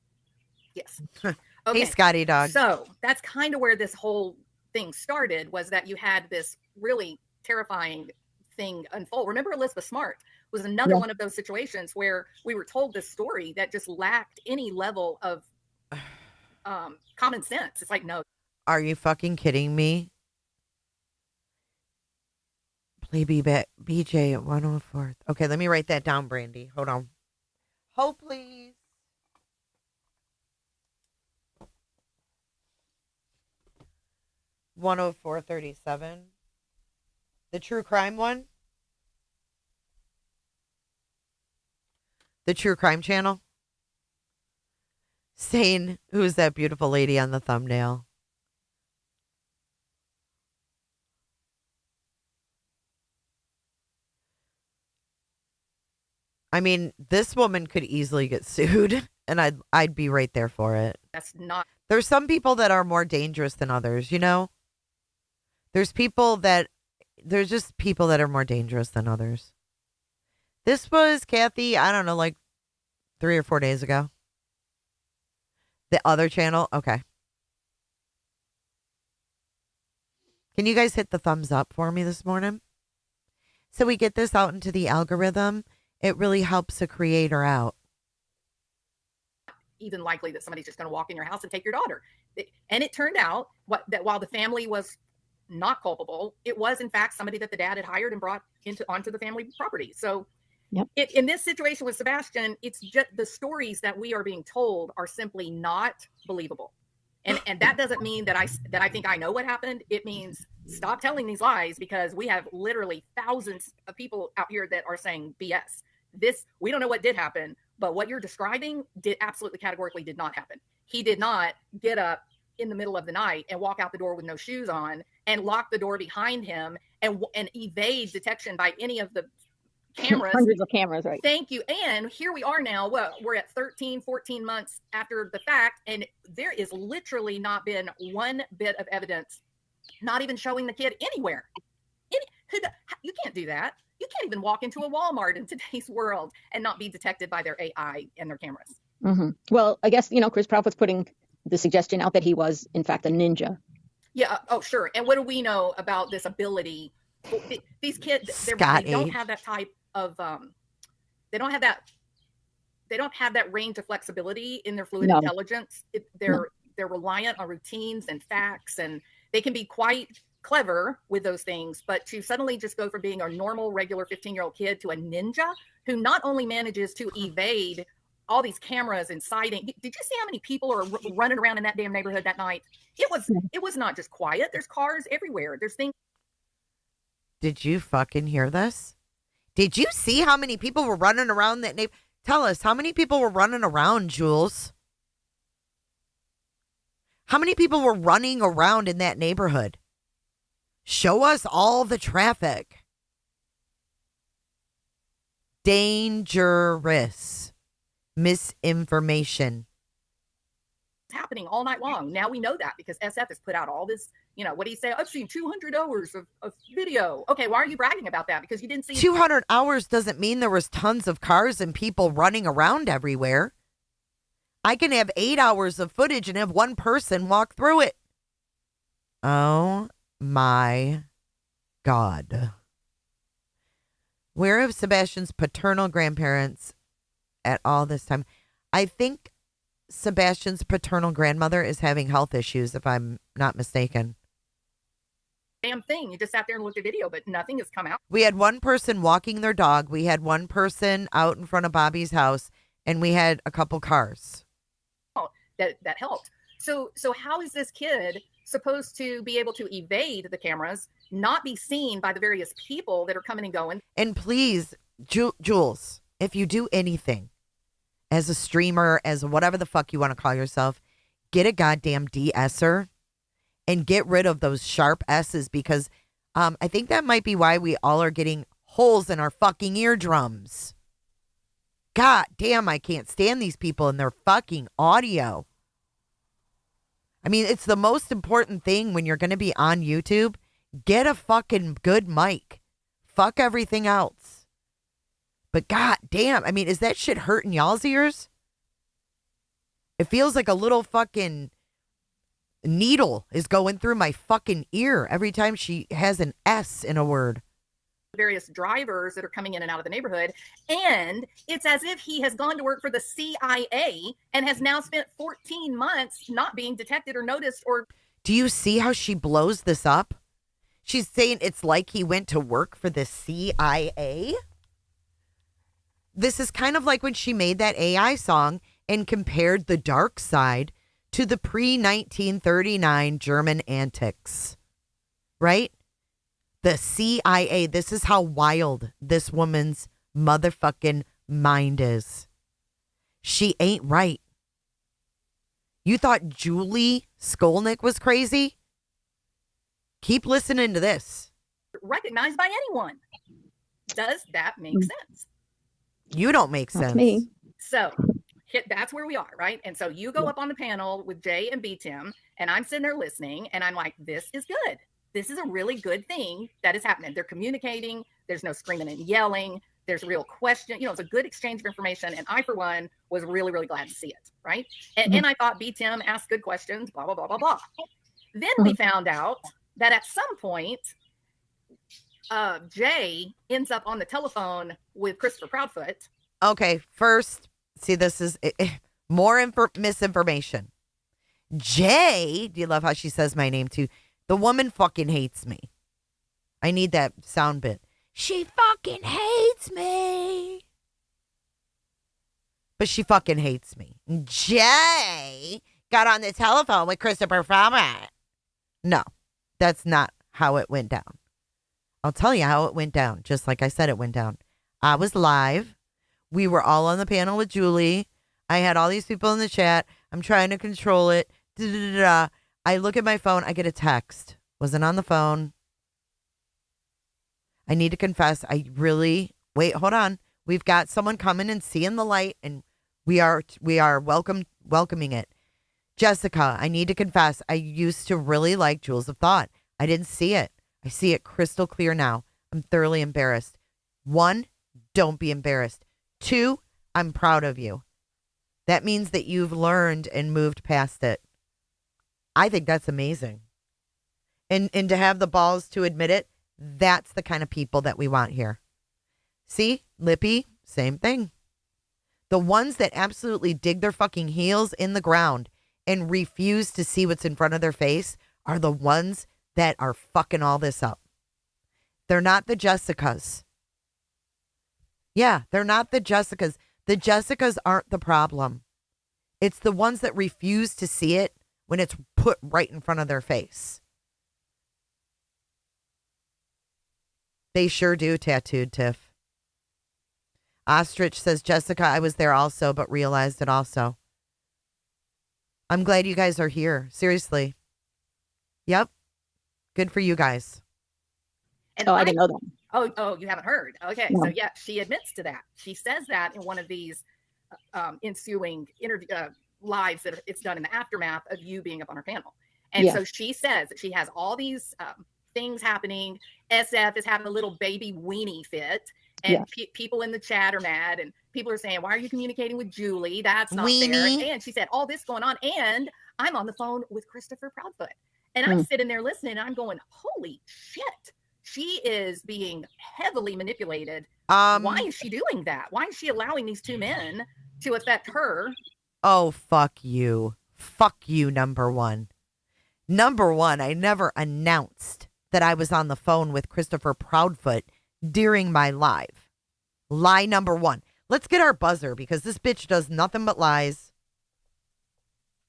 Okay. Hey, Scotty dog. So that's kind of where this whole thing started, was that you had this really terrifying thing unfold. Remember, Elizabeth Smart was another one of those situations where we were told this story that just lacked any level of common sense. It's like, no. Are you fucking kidding me? Play BJ at 104th. Okay, let me write that down, Brandy. Hold on. Hold, please. $104.37. The true crime one? The true crime channel? Saying, who's that beautiful lady on the thumbnail? I mean, this woman could easily get sued, and I'd be right there for it. That's not. There's some people that are more dangerous than others, There's just people that are more dangerous than others. This was, Kathy, I don't know, like 3 or 4 days ago. The other channel? Okay. Can you guys hit the thumbs up for me this morning? So we get this out into the algorithm. It really helps a creator out. Even likely that somebody's just going to walk in your house and take your daughter. And it turned out that while the family was not culpable, it was in fact somebody that the dad had hired and brought onto the family property. So in this situation with Sebastian, it's just the stories that we are being told are simply not believable. And that doesn't mean that I think I know what happened. It means stop telling these lies, because we have literally thousands of people out here that are saying BS. We don't know what did happen, but what you're describing absolutely categorically did not happen. He did not get up in the middle of the night and walk out the door with no shoes on and lock the door behind him and evade detection by any of the cameras. Hundreds of cameras, right? Thank you. And here we are now. Well, we're at 13, 14 months after the fact, and there is literally not been one bit of evidence, not even showing the kid anywhere. You can't do that. You can't even walk into a Walmart in today's world and not be detected by their AI and their cameras. Mm-hmm. Well, I guess, Chris Prout was putting the suggestion out that he was, in fact, a ninja. Yeah. Oh, sure. And what do we know about this ability? These kids, they don't have that type of, they don't have that range of flexibility in their fluid intelligence. They're reliant on routines and facts, and they can be quite clever with those things, but to suddenly just go from being a normal, regular 15-year-old kid to a ninja who not only manages to evade all these cameras and sighting. Did you see how many people are running around in that damn neighborhood that night? It was not just quiet. There's cars everywhere. There's things. Did you fucking hear this? Did you see how many people were running around that neighborhood? Tell us, how many people were running around, Jules? How many people were running around in that neighborhood? Show us all the traffic. Dangerous. Misinformation. Happening all night long. Now we know that because SF has put out all this, what do you say? I've seen 200 hours of video. Okay, why are you bragging about that? Because you didn't see 200 hours doesn't mean there was tons of cars and people running around everywhere. I can have 8 hours of footage and have one person walk through it. Oh my God. Where have Sebastian's paternal grandparents at all this time? I think Sebastian's paternal grandmother is having health issues, if I'm not mistaken. Damn thing. You just sat there and looked at video, but nothing has come out. We had one person walking their dog. We had one person out in front of Bobby's house, and we had a couple cars. That helped. So how is this kid supposed to be able to evade the cameras, not be seen by the various people that are coming and going? And please, Jules, if you do anything as a streamer, as whatever the fuck you want to call yourself, get a goddamn de-esser and get rid of those sharp S's, because I think that might be why we all are getting holes in our fucking eardrums. God damn, I can't stand these people and their fucking audio. I mean, it's the most important thing when you're going to be on YouTube. Get a fucking good mic. Fuck everything else. But god damn, I mean, is that shit hurting y'all's ears? It feels like a little fucking needle is going through my fucking ear every time she has an S in a word. Various drivers that are coming in and out of the neighborhood, and it's as if he has gone to work for the CIA and has now spent 14 months not being detected or noticed. Or do you see how she blows this up? She's saying it's like he went to work for the CIA. This is kind of like when she made that AI song and compared the dark side to the pre-1939 German antics, right? The CIA, this is how wild this woman's motherfucking mind is. She ain't right. You thought Julie Skolnick was crazy? Keep listening to this. recognized by anyone. Does that make sense? You don't make sense. Me. So that's where we are, right? And so you go up on the panel with Jay and B Tim, and I'm sitting there listening, and I'm like, this is good. This is a really good thing that is happening. They're communicating. There's no screaming and yelling. There's real question. You know, it's a good exchange of information. And I, for one, was really, really glad to see it, right? And I thought B Tim asked good questions, blah, blah, blah, blah, blah. Then we found out that at some point, Jay ends up on the telephone with Christopher Proudfoot. Okay, first, see, this is more misinformation. Jay, do you love how she says my name too? The woman fucking hates me. I need that sound bit. She fucking hates me. But she fucking hates me. Jay got on the telephone with Christopher Proudfoot. No, that's not how it went down. I'll tell you how it went down, just like I said it went down. I was live. We were all on the panel with Julie. I had all these people in the chat. I'm trying to control it. Da-da-da-da. I look at my phone. I get a text. Wasn't on the phone. I need to confess. Wait, hold on. We've got someone coming and seeing the light, and we are welcoming it. Jessica, I need to confess. I used to really like Jewels of Thought. I didn't see it. I see it crystal clear now. I'm thoroughly embarrassed. 1, don't be embarrassed. 2, I'm proud of you. That means that you've learned and moved past it. I think that's amazing. And to have the balls to admit it, that's the kind of people that we want here. See, Lippy, same thing. The ones that absolutely dig their fucking heels in the ground and refuse to see what's in front of their face are the ones that are fucking all this up. They're not the Jessicas. Yeah, they're not the Jessicas. The Jessicas aren't the problem. It's the ones that refuse to see it when it's put right in front of their face. They sure do, Tattooed Tiff. Ostrich says, Jessica, I was there also, but realized it also. I'm glad you guys are here. Seriously. Yep. Good for you guys. And I didn't know that. Oh, you haven't heard. Okay. No. So yeah, she admits to that. She says that in one of these ensuing lives that it's done in the aftermath of you being up on her panel. And so she says that she has all these things happening. SF is having a little baby weenie fit. And people in the chat are mad. And people are saying, why are you communicating with Julie? That's not Weenie. fair. And she said, all this going on. And I'm on the phone with Christopher Proudfoot. And I'm sitting there listening. And I'm going, holy shit. She is being heavily manipulated. Why is she doing that? Why is she allowing these two men to affect her Oh, fuck you. Fuck you, number one. Number one, I never announced that I was on the phone with Christopher Proudfoot during my live. Lie number one. Let's get our buzzer because this bitch does nothing but lies.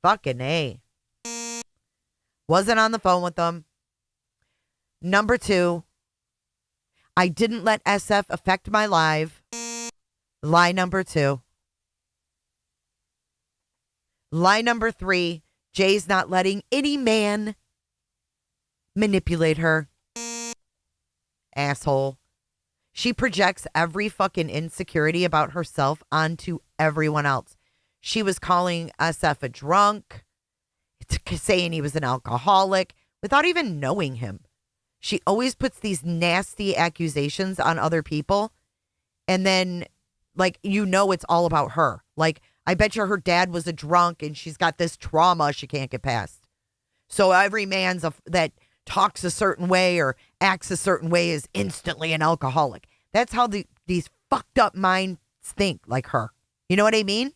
Fucking A. Wasn't on the phone with them. Number two, I didn't let SF affect my live. Lie number two. Lie number three, Jay's not letting any man manipulate her. Asshole. She projects every fucking insecurity about herself onto everyone else. She was calling SF a drunk, saying he was an alcoholic without even knowing him. She always puts these nasty accusations on other people. And then, like, it's all about her. Like, I bet you her dad was a drunk and she's got this trauma she can't get past. So every man's that talks a certain way or acts a certain way is instantly an alcoholic. That's how these fucked up minds think, like her. You know what I mean?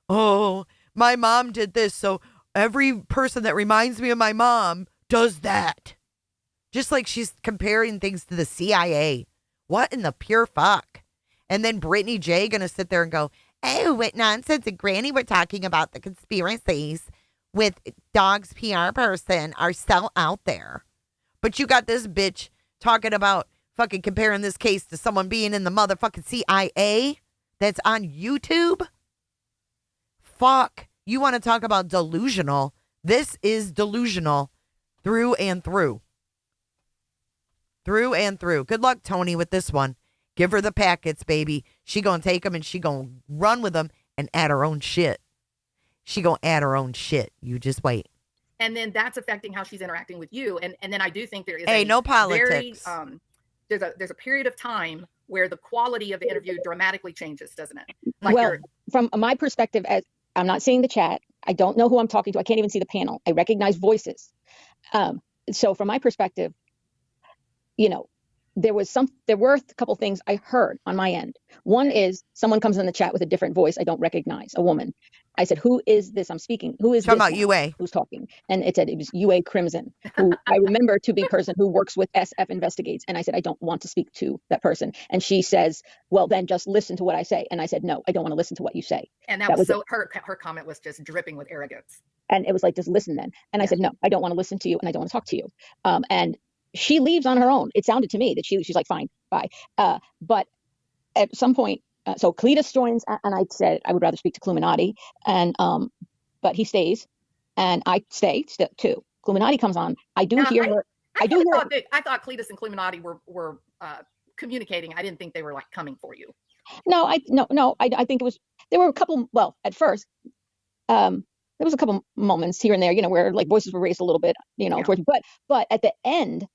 Oh, my mom did this, so every person that reminds me of my mom does that. Just like she's comparing things to the CIA. What in the pure fuck? And then Brittany J gonna sit there and go, oh, what nonsense and Granny were talking about the conspiracies with Dog's PR person are so out there. But you got this bitch talking about fucking comparing this case to someone being in the motherfucking CIA that's on YouTube? Fuck. You want to talk about delusional? This is delusional through and through. Through and through. Good luck, Tony, with this one. Give her the packets, baby. She gonna take them and she gonna run with them and add her own shit. She gonna add her own shit. You just wait. And then that's affecting how she's interacting with you. And then I do think there is no politics. There's a period of time where the quality of the interview dramatically changes, doesn't it? Like well, from my perspective, as I'm not seeing the chat, I don't know who I'm talking to. I can't even see the panel. I recognize voices. So from my perspective, there were a couple things I heard on my end. One is someone comes in the chat with a different voice I don't recognize, a woman. I said, who is this I'm speaking? Who is talking this about UA? Who's talking? And it said it was UA Crimson, who I remember to be a person who works with SF Investigates. And I said, I don't want to speak to that person. And she says, well, then just listen to what I say. And I said, no, I don't want to listen to what you say. And that was so her comment was just dripping with arrogance. And it was like, just listen then. And I said, no, I don't want to listen to you and I don't want to talk to you. And she leaves on her own. It sounded to me that she's like, fine, bye. But at some point, so Cletus joins, and I said I would rather speak to Cluminati, and but he stays, and I stay too. Cluminati comes on. I do hear her. I thought Cletus and Cluminati were communicating. I didn't think they were like coming for you. No. I think it was. There were a couple. Well, at first, there was a couple moments here and there, where like voices were raised a little bit, towards, but at the end,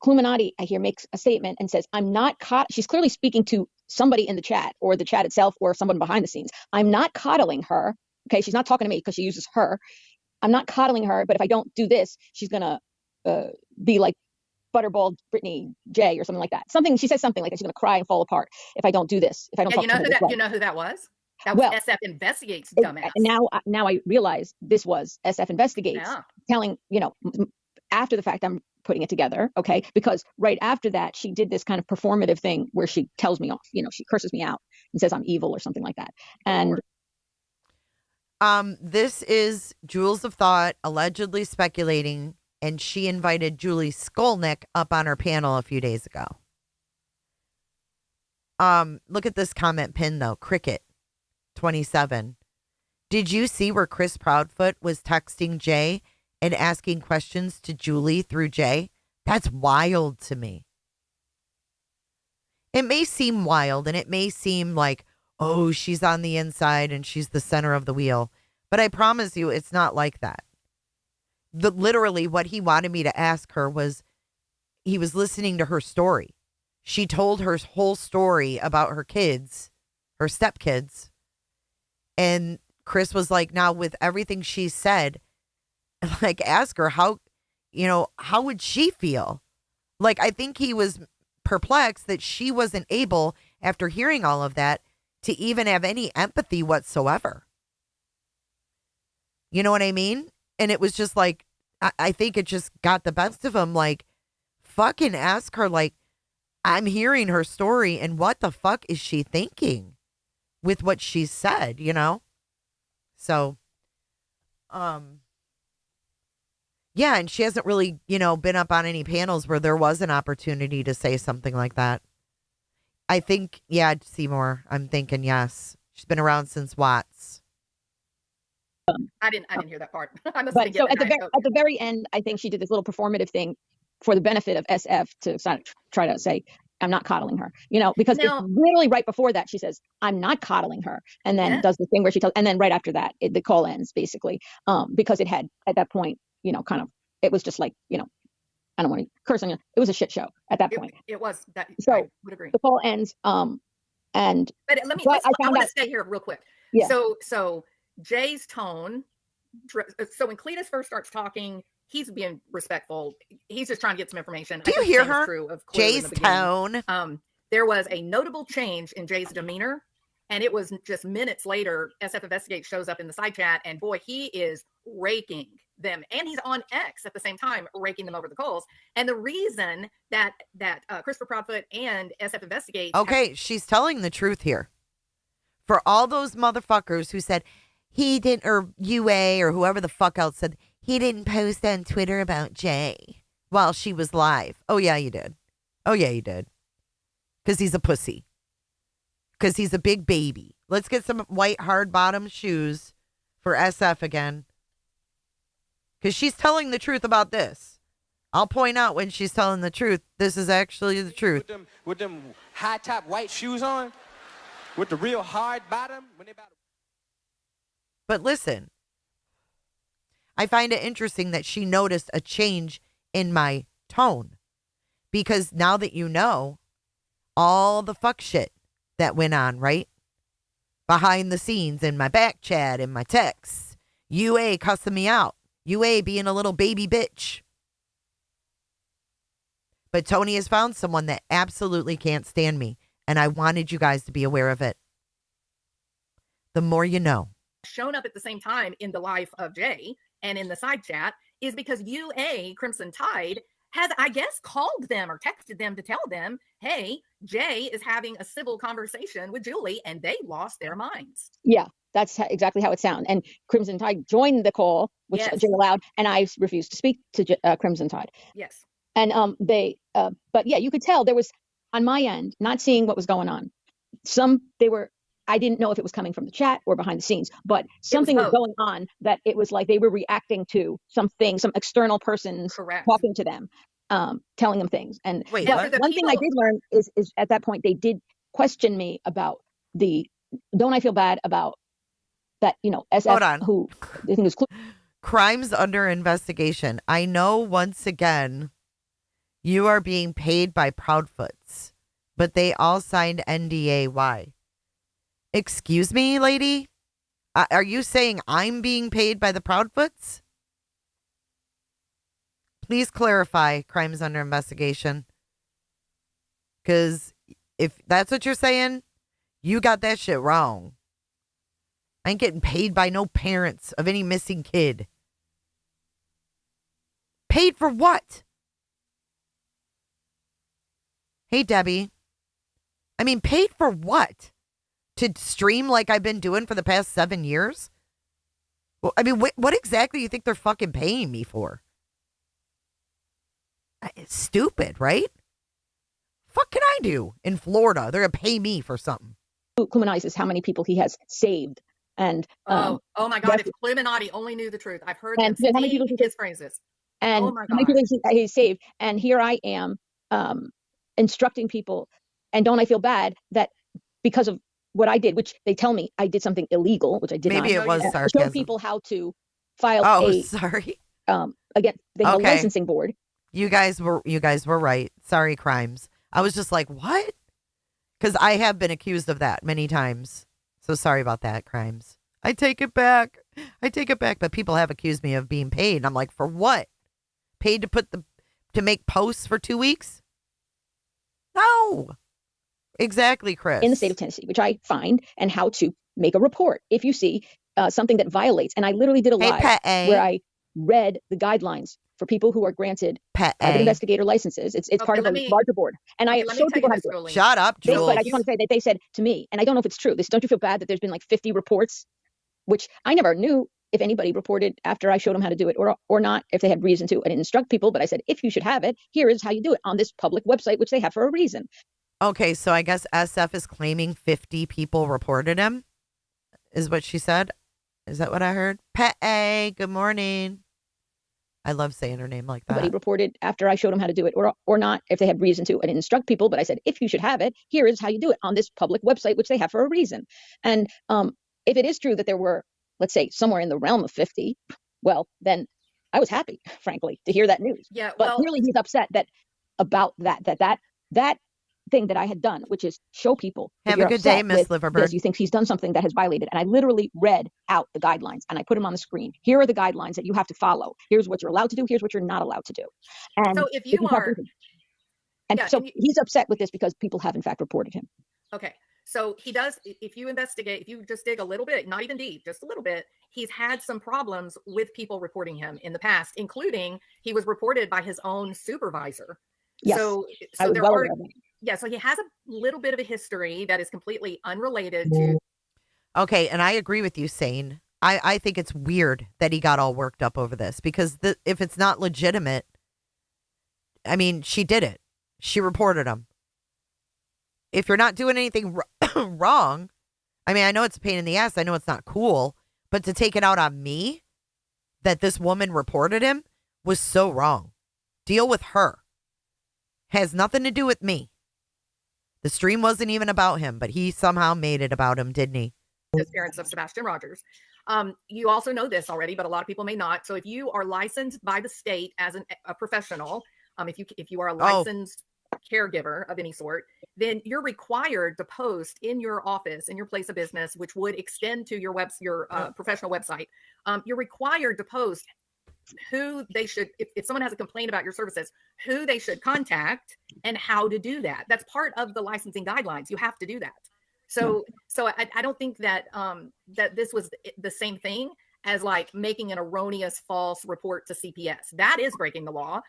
Cluminati, I hear, makes a statement and says, I'm not caught. She's clearly speaking to somebody in the chat or the chat itself or someone behind the scenes. I'm not coddling her. Okay. She's not talking to me because she uses her. I'm not coddling her, but if I don't do this, she's going to be like Butterball Brittany J or something like that. She says something like that. She's going to cry and fall apart if I don't do this. If I don't talk to her. You know who that was? That was SF Investigates, dumbass. Now I realize this was SF Investigates telling, after the fact, I'm putting it together. Okay. Because right after that, she did this kind of performative thing where she tells me off, she curses me out and says I'm evil or something like that. And this is Jules of Thought allegedly speculating, and she invited Julie Skolnick up on her panel a few days ago. Look at this comment pin though. Cricket 27. Did you see where Chris Proudfoot was texting Jay and asking questions to Julie through Jay? That's wild to me. It may seem wild and it may seem like, oh, she's on the inside and she's the center of the wheel. But I promise you, it's not like that. Literally what he wanted me to ask her was, he was listening to her story. She told her whole story about her kids, her stepkids. And Chris was like, now with everything she said, like, ask her how would she feel? Like, I think he was perplexed that she wasn't able, after hearing all of that, to even have any empathy whatsoever. You know what I mean? And it was just like, I think it just got the best of him. Like, fucking ask her, like, I'm hearing her story, and what the fuck is she thinking with what she said, you know? So, yeah, and she hasn't really, been up on any panels where there was an opportunity to say something like that. I think, yeah, Seymour, I'm thinking, yes. She's been around since Watts. I didn't hear that part. I must But so at the very end, I think she did this little performative thing for the benefit of SF to try to say, I'm not coddling her, because it's literally right before that she says, I'm not coddling her, and then does the thing where she tells, and then right after that the call ends basically, because it had at that point, kind of, it was just like, I don't want to curse on you. It was a shit show at that point. It was that. So I would agree. The call ends, and but I want to stay here real quick. Yeah. So Jay's tone. So when Cletus first starts talking, he's being respectful. He's just trying to get some information. Do you hear her? True of Jay's tone. There was a notable change in Jay's demeanor, and it was just minutes later. SF Investigate shows up in the side chat, and boy, he is raking them, and he's on X at the same time, raking them over the coals. And the reason that Christopher Proudfoot and SF Investigate, okay, she's telling the truth here. For all those motherfuckers who said he didn't, or UA or whoever the fuck else said he didn't post on Twitter about Jay while she was live. Oh yeah, you did. Oh yeah, you did. Because he's a pussy. Because he's a big baby. Let's get some white hard bottom shoes for SF again. Because she's telling the truth about this. I'll point out when she's telling the truth. This is actually the truth. With them high top white shoes on, with the real hard bottom. But listen, I find it interesting that she noticed a change in my tone. Because now that you know all the fuck shit that went on, right? Behind the scenes, in my back chat, in my texts. UA cussing me out. UA being a little baby bitch. But Tony has found someone that absolutely can't stand me. And I wanted you guys to be aware of it. The more you know. Shown up at the same time in the life of Jay and in the side chat is because UA Crimson Tide has, I guess, called them or texted them to tell them, hey, Jay is having a civil conversation with Julie, and they lost their minds. Yeah, that's exactly how it sounds. And Crimson Tide joined the call, which Jay allowed, and I refused to speak to Crimson Tide. Yes. And but yeah, you could tell there was, on my end, not seeing what was going on. I didn't know if it was coming from the chat or behind the scenes, but something was going on that it was like they were reacting to something, some external persons talking to them, telling them things. And wait, one thing I did learn is at that point they did question me about don't I feel bad about that, SF, hold on. who I think was crimes under investigation. I know once again you are being paid by Proudfoots, but they all signed NDA. Why? Excuse me, lady? Are you saying I'm being paid by the Proudfoots? Please clarify crimes under investigation. Because if that's what you're saying, you got that shit wrong. I ain't getting paid by no parents of any missing kid. Paid for what? Hey, Debbie. I mean, paid for what? To stream like I've been doing for the past 7 years? Well, I mean, what exactly do you think they're fucking paying me for? It's stupid, right? Fuck can I do in Florida? They're going to pay me for something. Cluminizes how many people he has saved. And oh my God, if Illuminati only knew the truth. I've heard them how many people his phrases. And oh my God. How many people he's saved. And here I am instructing people. And don't I feel bad that because of what I did, which they tell me I did something illegal, which I did not. Maybe it was sarcasm. Show people how to file sorry. Again, they have a licensing board. You guys were right. Sorry, crimes. I was just like, what? Because I have been accused of that many times. So sorry about that, crimes. I take it back. But people have accused me of being paid. And I'm like, for what? Paid to make posts for 2 weeks? No. Exactly, Chris. in the state of Tennessee, which I find, and how to make a report if you see something that violates. And I literally did a Hey, live Pet A. where I read the guidelines for people who are granted Pet private A. investigator licenses. It's Okay, part of let a me- larger board. And Okay, I let me showed tell you people how to this, do it. Julie. Shut up, But Jules. I just want to say that they said to me, and I don't know if it's true, don't you feel bad that there's been like 50 reports, which I never knew if anybody reported after I showed them how to do it or not, if they had reason to. I didn't instruct people, but I said, if you should have it, here is how you do it on this public website, which they have for a reason. Okay, so I guess SF is claiming 50 people reported him, is what she said. Is that what I heard? Pet A, good morning. I love saying her name like Somebody that. reported after I showed them how to do it or not, if they had reason to. I didn't instruct people, but I said, if you should have it, here is how you do it on this public website, which they have for a reason. And if it is true that there were, let's say, somewhere in the realm of 50, well, then I was happy, frankly, to hear that news. Yeah, But well, clearly he's upset about that thing that I had done, which is show people. if Have you're a good day, upset Miss with Liverbird. this, you think he's done something that has violated. And I literally read out the guidelines and I put them on the screen. Here are the guidelines that you have to follow. Here's what you're allowed to do. Here's what you're not allowed to do. And so if you are, yeah, so and you- he's upset with this because people have in fact reported him. okay, so he does, if you investigate, if you just dig a little bit, not even deep, just a little bit, he's had some problems with people reporting him in the past, including he was reported by his own supervisor. Yes, So I was there well are, aware of that. yeah, so he has a little bit of a history that is completely unrelated to. Okay, and I agree with you, Sane. I think it's weird that he got all worked up over this because if it's not legitimate, I mean, she did it. She reported him. If you're not doing anything wrong, I mean, I know it's a pain in the ass. I know it's not cool, but to take it out on me that this woman reported him was so wrong. Deal with her. Has nothing to do with me. The stream wasn't even about him, but he somehow made it about him, didn't he? Disappearance of Sebastian Rogers. You also know this already, but a lot of people may not. So if you are licensed by the state as a professional, if you are a licensed caregiver of any sort, then you're required to post in your office, in your place of business, which would extend to your professional website. You're required to post who they should, if someone has a complaint about your services, who they should contact and how to do that. That's part of the licensing guidelines. You have to do that. So I don't think that that this was the same thing as like making an erroneous false report to CPS. That is breaking the law.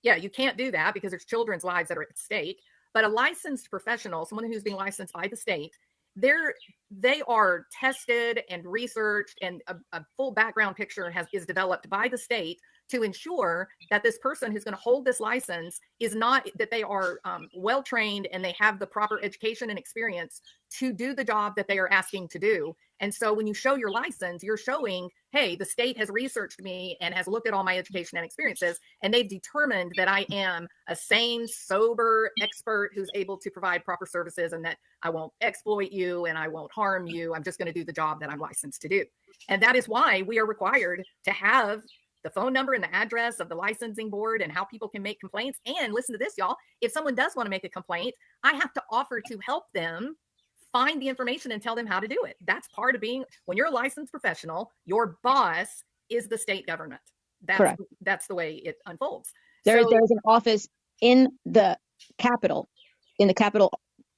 Yeah, you can't do that because there's children's lives that are at stake. But a licensed professional, someone who's being licensed by the state, they are tested and researched, and a full background picture is developed by the state to ensure that this person who's going to hold this license is not, that they are well trained and they have the proper education and experience to do the job that they are asking to do. And so when you show your license, you're showing, hey, the state has researched me and has looked at all my education and experiences, and they've determined that I am a sane, sober expert who's able to provide proper services, and that I won't exploit you and I won't harm you. I'm just going to do the job that I'm licensed to do. And that is why we are required to have the phone number and the address of the licensing board and how people can make complaints. And listen to this, y'all. If someone does want to make a complaint, I have to offer to help them find the information and tell them how to do it. That's part of being, when you're a licensed professional, your boss is the state government. That's the way it unfolds. There's an office in the Capitol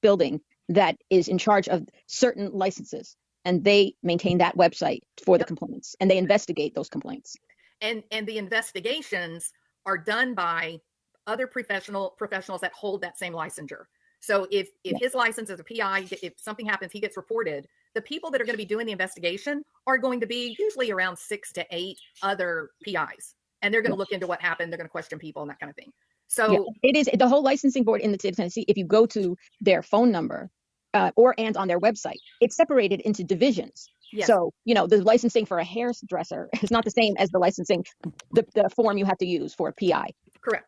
building that is in charge of certain licenses, and they maintain that website for the complaints, and they investigate those complaints. And the investigations are done by other professionals that hold that same licensure. So if his license as a PI, if something happens, he gets reported, the people that are going to be doing the investigation are going to be usually around 6 to 8 other PIs. And they're going to look into what happened. They're going to question people and that kind of thing. So it is the whole licensing board in the state of Tennessee. If you go to their phone number and on their website, it's separated into divisions. Yes. So, the licensing for a hairdresser is not the same as the licensing, the form you have to use for a PI. Correct.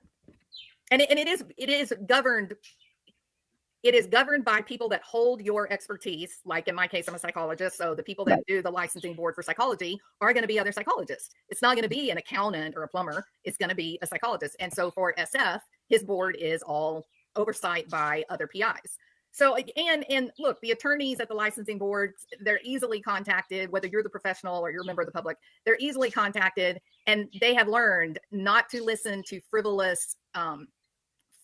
And it is governed. It is governed by people that hold your expertise. Like in my case, I'm a psychologist. So the people that do the licensing board for psychology are going to be other psychologists. It's not going to be an accountant or a plumber. It's going to be a psychologist. And so for SF, his board is all oversight by other PIs. So, and look, the attorneys at the licensing board, they're easily contacted, whether you're the professional or you're a member of the public, they're easily contacted, and they have learned not to listen to frivolous,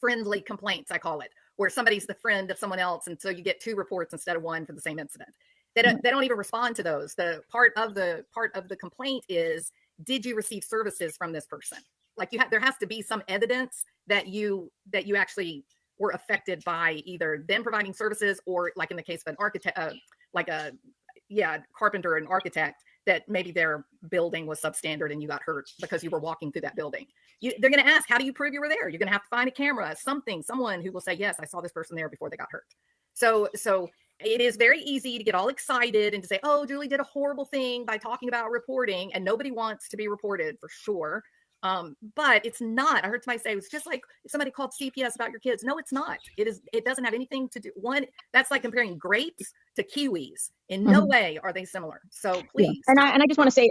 friendly complaints, I call it. where somebody's the friend of someone else, and so you get 2 reports instead of 1 for the same incident. They don't even respond to those. The part of the complaint is, did you receive services from this person? Like there has to be some evidence that you actually were affected by either them providing services, or like in the case of an architect, carpenter and architect, that maybe their building was substandard and you got hurt because you were walking through that building. They're going to ask, how do you prove you were there? You're going to have to find a camera, someone who will say, yes, I saw this person there before they got hurt. So it is very easy to get all excited and to say, oh, Julie did a horrible thing by talking about reporting, and nobody wants to be reported, for sure. But it's not. I heard somebody say, it's just like if somebody called CPS about your kids. No, it's not. It doesn't have anything to do. That's like comparing grapes to kiwis. In no way are they similar. So please. Yeah. And I just want to say,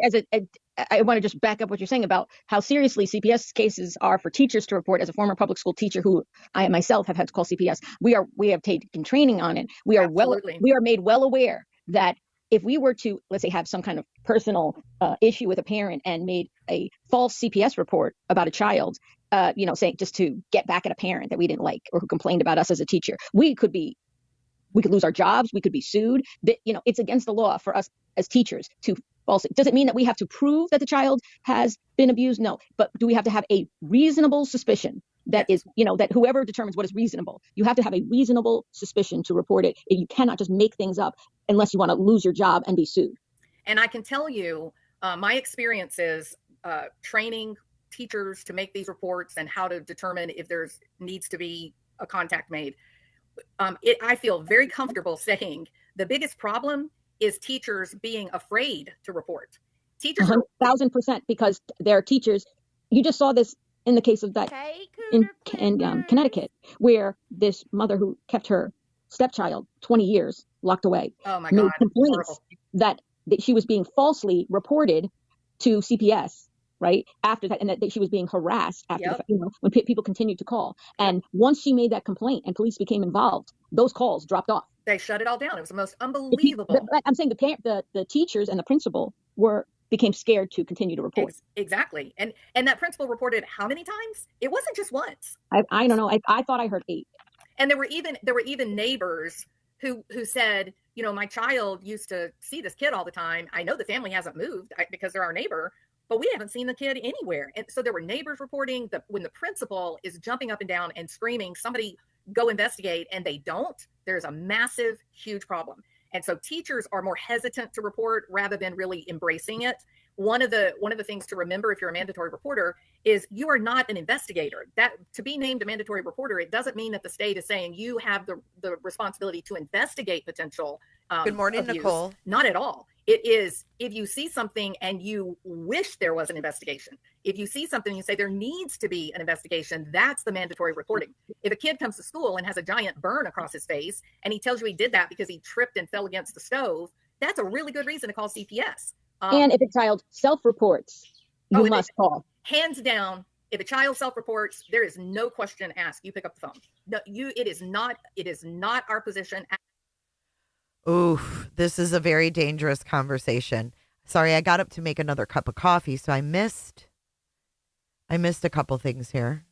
I want to just back up what you're saying about how seriously CPS cases are for teachers to report. As a former public school teacher who I myself have had to call CPS, we have taken training on it. We are made well aware that if we were to, let's say, have some kind of personal issue with a parent and made a false CPS report about a child, saying just to get back at a parent that we didn't like or who complained about us as a teacher, we could lose our jobs. We could be sued. It's against the law for us as teachers to falsely. Does it mean that we have to prove that the child has been abused? No. But do we have to have a reasonable suspicion that is, that whoever determines what is reasonable, you have to have a reasonable suspicion to report it. You cannot just make things up unless you want to lose your job and be sued. And I can tell you, my experience is training teachers to make these reports and how to determine if there's needs to be a contact made. I feel very comfortable saying the biggest problem is teachers being afraid to report. Teachers 1,000%, because there are teachers. You just saw this in the case of that in Connecticut, where this mother who kept her stepchild 20 years locked away made complaints that she was being falsely reported to CPS right after that, and that she was being harassed after the fact, when people continued to call. And once she made that complaint and police became involved, those calls dropped off. They shut it all down. It was the most unbelievable. I'm saying the teachers and the principal became scared to continue to report. Exactly. And that principal reported how many times? It wasn't just once. I don't know. I thought I heard 8. And there were even neighbors who said, my child used to see this kid all the time. I know the family hasn't moved because they're our neighbor, but we haven't seen the kid anywhere. And so there were neighbors reporting that when the principal is jumping up and down and screaming, somebody go investigate, and they don't, there's a massive, huge problem. And so teachers are more hesitant to report rather than really embracing it. One of the things to remember if you're a mandatory reporter is you are not an investigator. That to be named a mandatory reporter, it doesn't mean that the state is saying you have the responsibility to investigate potential Good morning, abuse. Nicole. Not at all. It is if you see something and you wish there was an investigation. If you see something and you say there needs to be an investigation, that's the mandatory reporting. If a kid comes to school and has a giant burn across his face and he tells you he did that because he tripped and fell against the stove, that's a really good reason to call CPS. And if a child self-reports, you must call. Hands down, if a child self-reports, there is no question asked. You pick up the phone. No, it is not our position. Oof, this is a very dangerous conversation. Sorry, I got up to make another cup of coffee, so I missed a couple things here.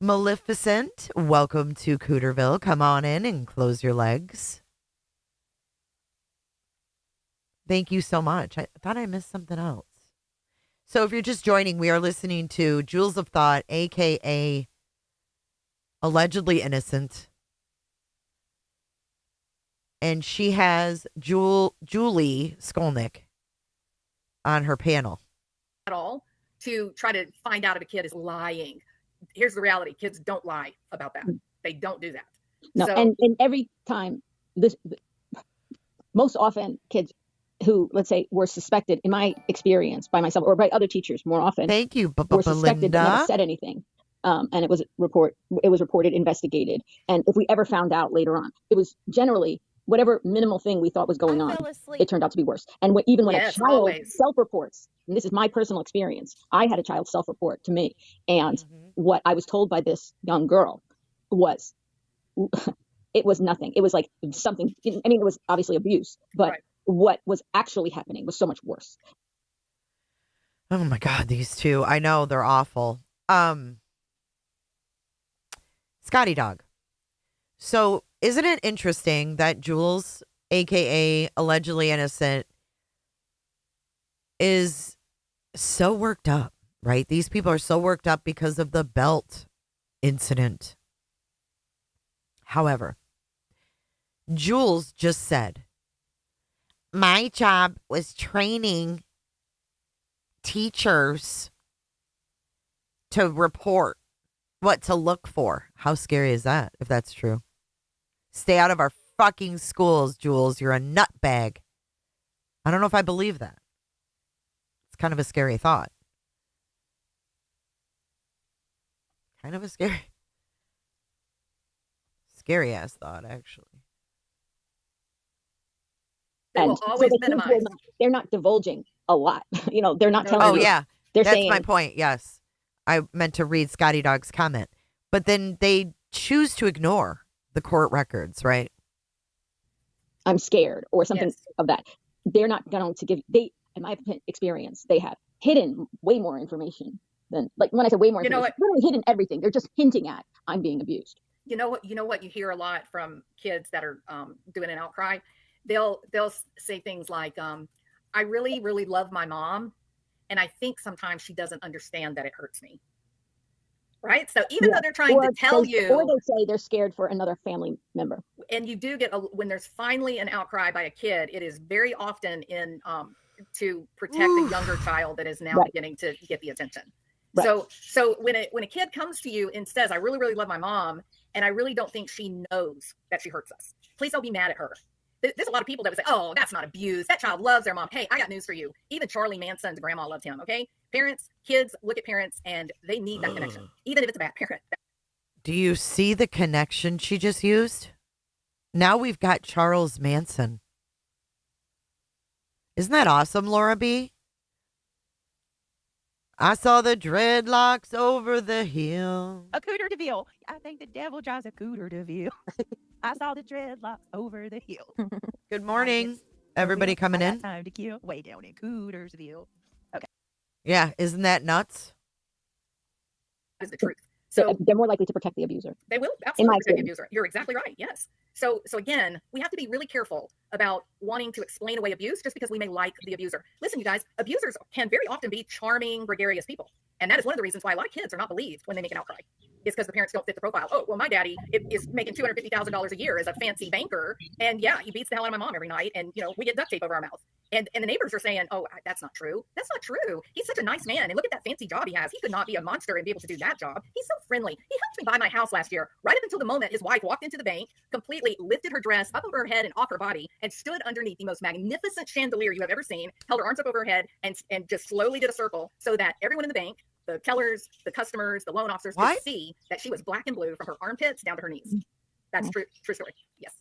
Maleficent, welcome to Cooterville. Come on in and close your legs. Thank you so much. I thought I missed something else. So if you're just joining, we are listening to Jewels of Thought, a.k.a. Allegedly Innocent. And she has Julie Skolnick on her panel. At all to try to find out if a kid is lying. Here's the reality. Kids don't lie about that. They don't do that. No, and every time, most often kids who, let's say, were suspected, in my experience, by myself or by other teachers more often. Thank you, were suspected but never said anything. And it was reported, investigated. And if we ever found out later on, it was generally whatever minimal thing we thought was going on, it turned out to be worse. And even when a child self-reports, and this is my personal experience, I had a child self-report to me. And what I was told by this young girl was, it was nothing. It was like something, I mean, it was obviously abuse, but what was actually happening was so much worse. Oh my God, these two. I know they're awful. Scotty Dog. So isn't it interesting that Jules, aka allegedly innocent, is so worked up, right? These people are so worked up because of the belt incident. However, Jules just said, my job was training teachers to report what to look for. How scary is that, if that's true? Stay out of our fucking schools, Jules. You're a nutbag. I don't know if I believe that. It's kind of a scary thought. Kind of a scary ass thought, actually. They will always minimize. They're not divulging a lot. They're not telling Oh, you. yeah. They're That's saying, my point. Yes. I meant to read Scotty Dog's comment. But then they choose to ignore the court records, right? I'm scared or something Yes. of that. They're not going to give, in my experience, they have hidden way more information than, like when I say way more You know information, what? literally hidden everything. They're just hinting at, I'm being abused. You know what you hear a lot from kids that are doing an outcry. They'll say things like, I really, really love my mom, and I think sometimes she doesn't understand that it hurts me. Right? So even though they're trying to tell you, or they say they're scared for another family member. and you do get when there's finally an outcry by a kid, it is very often in to protect the younger child that is now beginning to get the attention. Right. So when a kid comes to you and says, I really, really love my mom, and I really don't think she knows that she hurts us, please don't be mad at her. There's a lot of people that would say, oh, that's not abuse. That child loves their mom. Hey, I got news for you. Even Charlie Manson's grandma loved him, okay? Parents, kids look at parents, and they need that connection, even if it's a bad parent. Do you see the connection she just used? Now we've got Charles Manson. Isn't that awesome, Laura B? I saw the dreadlocks over the hill. A cooter de ville. I think the devil drives a cooter de ville. I saw the dreadlocks over the hill. Good morning, everybody coming in. Time to kill. Way down in Cootersville. Okay. Yeah, isn't that nuts? That is the truth. So they're more likely to protect the abuser. They will absolutely protect the abuser. You're exactly right. Yes. So again, we have to be really careful about wanting to explain away abuse just because we may like the abuser. Listen, you guys, abusers can very often be charming, gregarious people. And that is one of the reasons why a lot of kids are not believed when they make an outcry. It's because the parents don't fit the profile. Oh, well, my daddy is making $250,000 a year as a fancy banker. And yeah, he beats the hell out of my mom every night. And, we get duct tape over our mouth. And the neighbors are saying, oh, that's not true. That's not true. He's such a nice man. And look at that fancy job he has. He could not be a monster and be able to do that job. He's so friendly. He helped me buy my house last year, right up until the moment his wife walked into the bank, completely lifted her dress up over her head and off her body, and stood underneath the most magnificent chandelier you have ever seen, held her arms up over her head, and just slowly did a circle so that everyone in the bank, the tellers, the customers, the loan officers could see that she was black and blue from her armpits down to her knees. That's true story. Yes.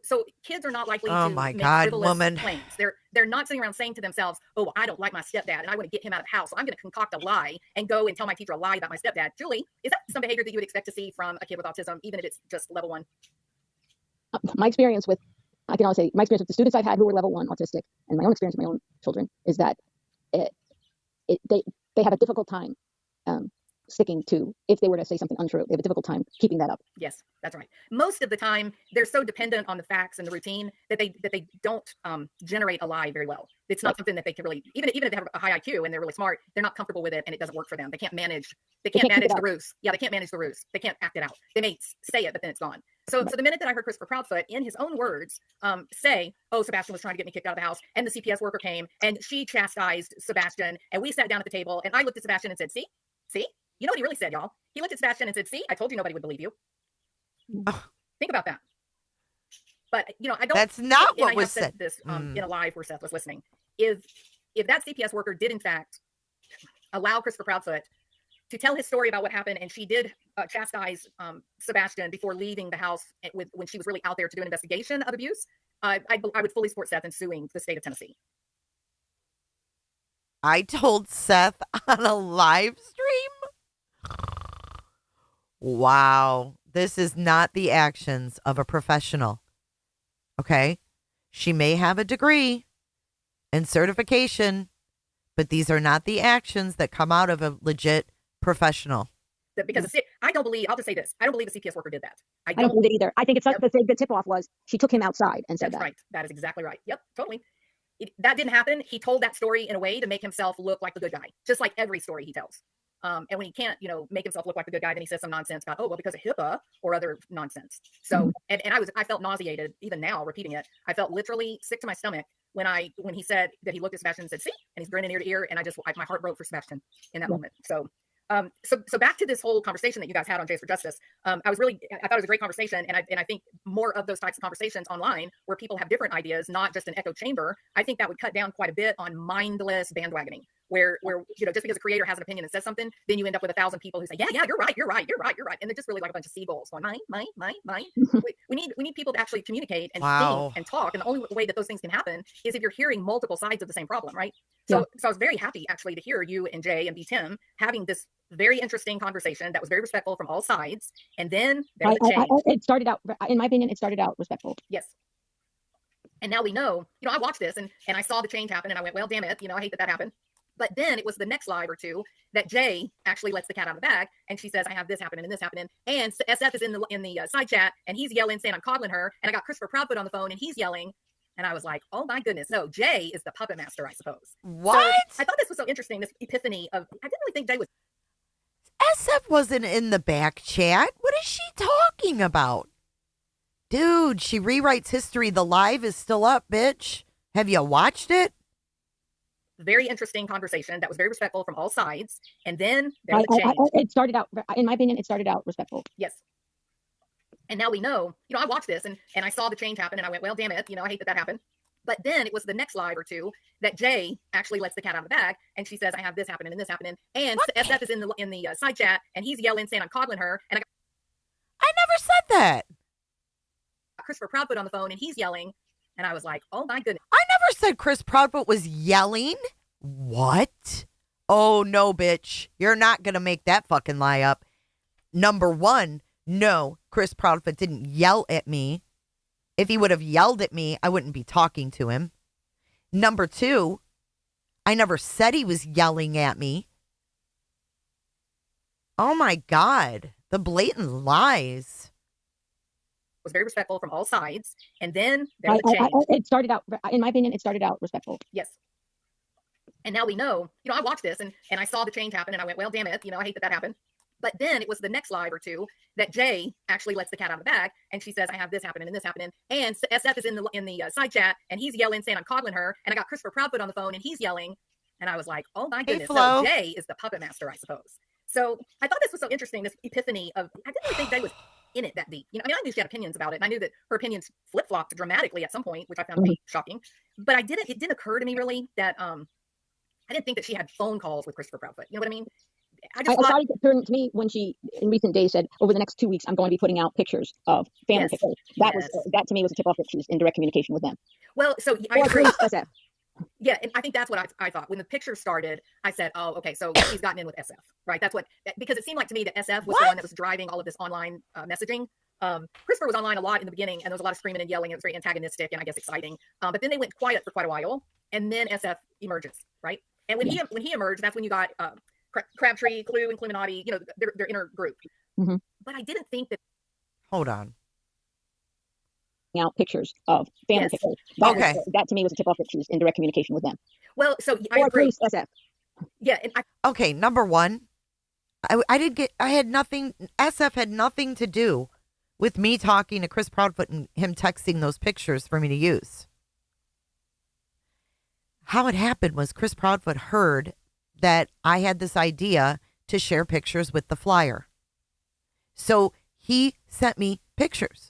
So kids are not likely to make frivolous claims. They're not sitting around saying to themselves, oh, I don't like my stepdad and I want to get him out of the house. So I'm going to concoct a lie and go and tell my teacher a lie about my stepdad. Julie, is that some behavior that you would expect to see from a kid with autism, even if it's just level 1? My experience with the students I've had who were level 1 autistic, and my own experience with my own children, is that they have a difficult time sticking to, if they were to say something untrue, they have a difficult time keeping that up. Yes, that's right. Most of the time, they're so dependent on the facts and the routine that they don't generate a lie very well. It's not something that they can really, even if they have a high IQ and they're really smart, they're not comfortable with it and it doesn't work for them. They can't manage the ruse. Yeah, they can't manage the ruse. They can't act it out. They may say it, but then it's gone. So the minute that I heard Christopher Proudfoot, in his own words, say, oh, Sebastian was trying to get me kicked out of the house, and the CPS worker came and she chastised Sebastian, and we sat down at the table, and I looked at Sebastian and said, see? You know what he really said, y'all? He looked at Sebastian and said, see, I told you nobody would believe you. Think about that. But, I don't. That's not what I was have said. This in a live where Seth was listening. If that CPS worker did, in fact, allow Christopher Proudfoot to tell his story about what happened, and she did chastise Sebastian before leaving the house when she was really out there to do an investigation of abuse, I would fully support Seth in suing the state of Tennessee. I told Seth on a live stream. Wow. This is not the actions of a professional. Okay? She may have a degree and certification, but these are not the actions that come out of a legit professional. Because I don't believe. I'll just say this: I don't believe a CPS worker did that. I don't believe it either. I think it's the tip off was she took him outside and said That's that. right. That is exactly right. Yep, totally. That didn't happen. He told that story in a way to make himself look like the good guy, just like every story he tells. And when he can't, make himself look like the good guy, then he says some nonsense about, oh, well, because of HIPAA or other nonsense. So, and I felt nauseated even now repeating it. I felt literally sick to my stomach when he said that he looked at Sebastian and said, see, and he's grinning ear to ear. And my heart broke for Sebastian in that moment. So, so back to this whole conversation that you guys had on Jays for Justice. I thought it was a great conversation. And I think more of those types of conversations online where people have different ideas, not just an echo chamber, I think that would cut down quite a bit on mindless bandwagoning. Where just because a creator has an opinion and says something, then you end up with 1,000 people who say, yeah, you're right, and they're just really like a bunch of seagulls going, mine. we need people to actually communicate and think and talk, and the only way that those things can happen is if you're hearing multiple sides of the same problem, right? So I was very happy actually to hear you and Jay and B Tim having this very interesting conversation that was very respectful from all sides, and then there was a change. It started out, in my opinion, respectful. Yes. And now we know, I watched this and I saw the change happen, and I went, well, damn it, I hate that happened. But then it was the next live or two that Jay actually lets the cat out of the bag, and she says, I have this happening and this happening. And SF is in the side chat, and he's yelling, saying I'm coddling her. And I got Christopher Proudfoot on the phone, and he's yelling. And I was like, oh my goodness. No, Jay is the puppet master, I suppose. What? So I thought this was so interesting, this epiphany of, I didn't really think Jay was. SF wasn't in the back chat. What is she talking about? Dude, she rewrites history. The live is still up, bitch. Have you watched it? Very interesting conversation that was very respectful from all sides, and then there was a change. It started out, in my opinion, respectful. Yes. And now we know, I watched this and I saw the change happen, and I went, well, damn it, I hate that happened. But then it was the next live or two that Jay actually lets the cat out of the bag, and she says, I have this happening and this happening. And SF is in the side chat, and he's yelling, saying I'm coddling her. And I never said that. Christopher Proudfoot on the phone, and he's yelling. And I was like, oh my goodness. I never said Chris Proudfoot was yelling. What? Oh, no, bitch. You're not going to make that fucking lie up. Number one, no, Chris Proudfoot didn't yell at me. If he would have yelled at me, I wouldn't be talking to him. Number two, I never said he was yelling at me. Oh, my God. The blatant lies. Was very respectful from all sides, and then there was a change. It started out, in my opinion, respectful. Yes. And now we know, I watched this and I saw the change happen, and I went, well, damn it, I hate that happened. But then it was the next live or two that Jay actually lets the cat out of the bag, and she says, I have this happening and this happening. And SF is in the side chat, and he's yelling, saying I'm coddling her. And I got Christopher Proudfoot on the phone, and he's yelling. And I was like, oh my goodness. So Jay is the puppet master, I suppose. So I thought this was so interesting, this epiphany of, I didn't really think Jay was in it that deep. I knew she had opinions about it, and I knew that her opinions flip-flopped dramatically at some point, which I found to be shocking. But it didn't occur to me really that I didn't think that she had phone calls with Christopher Proudfoot. You know what I mean? I thought it occurred to me when she in recent days said, over the next 2 weeks, I'm going to be putting out pictures of family pictures. That to me was a tip off that she was in direct communication with them. Well, so I agree. Yeah, and I think that's what I thought. When the picture started, I said, oh, okay, so she's gotten in with SF, right? Because it seemed like to me that SF was the one that was driving all of this online messaging. Christopher was online a lot in the beginning, and there was a lot of screaming and yelling. It was very antagonistic and I guess exciting. But then they went quiet for quite a while, and then SF emerges, right? And when he emerged, that's when you got Crabtree, Clue, and Illuminati, their inner group. Mm-hmm. But I didn't think that. Hold on. Out pictures of family pictures. That to me was a tip off that she was in direct communication with them. Well, so I agree. SF. Yeah. Okay, number one, I had nothing, SF had nothing to do with me talking to Chris Proudfoot and him texting those pictures for me to use. How it happened was Chris Proudfoot heard that I had this idea to share pictures with the flyer. So he sent me pictures.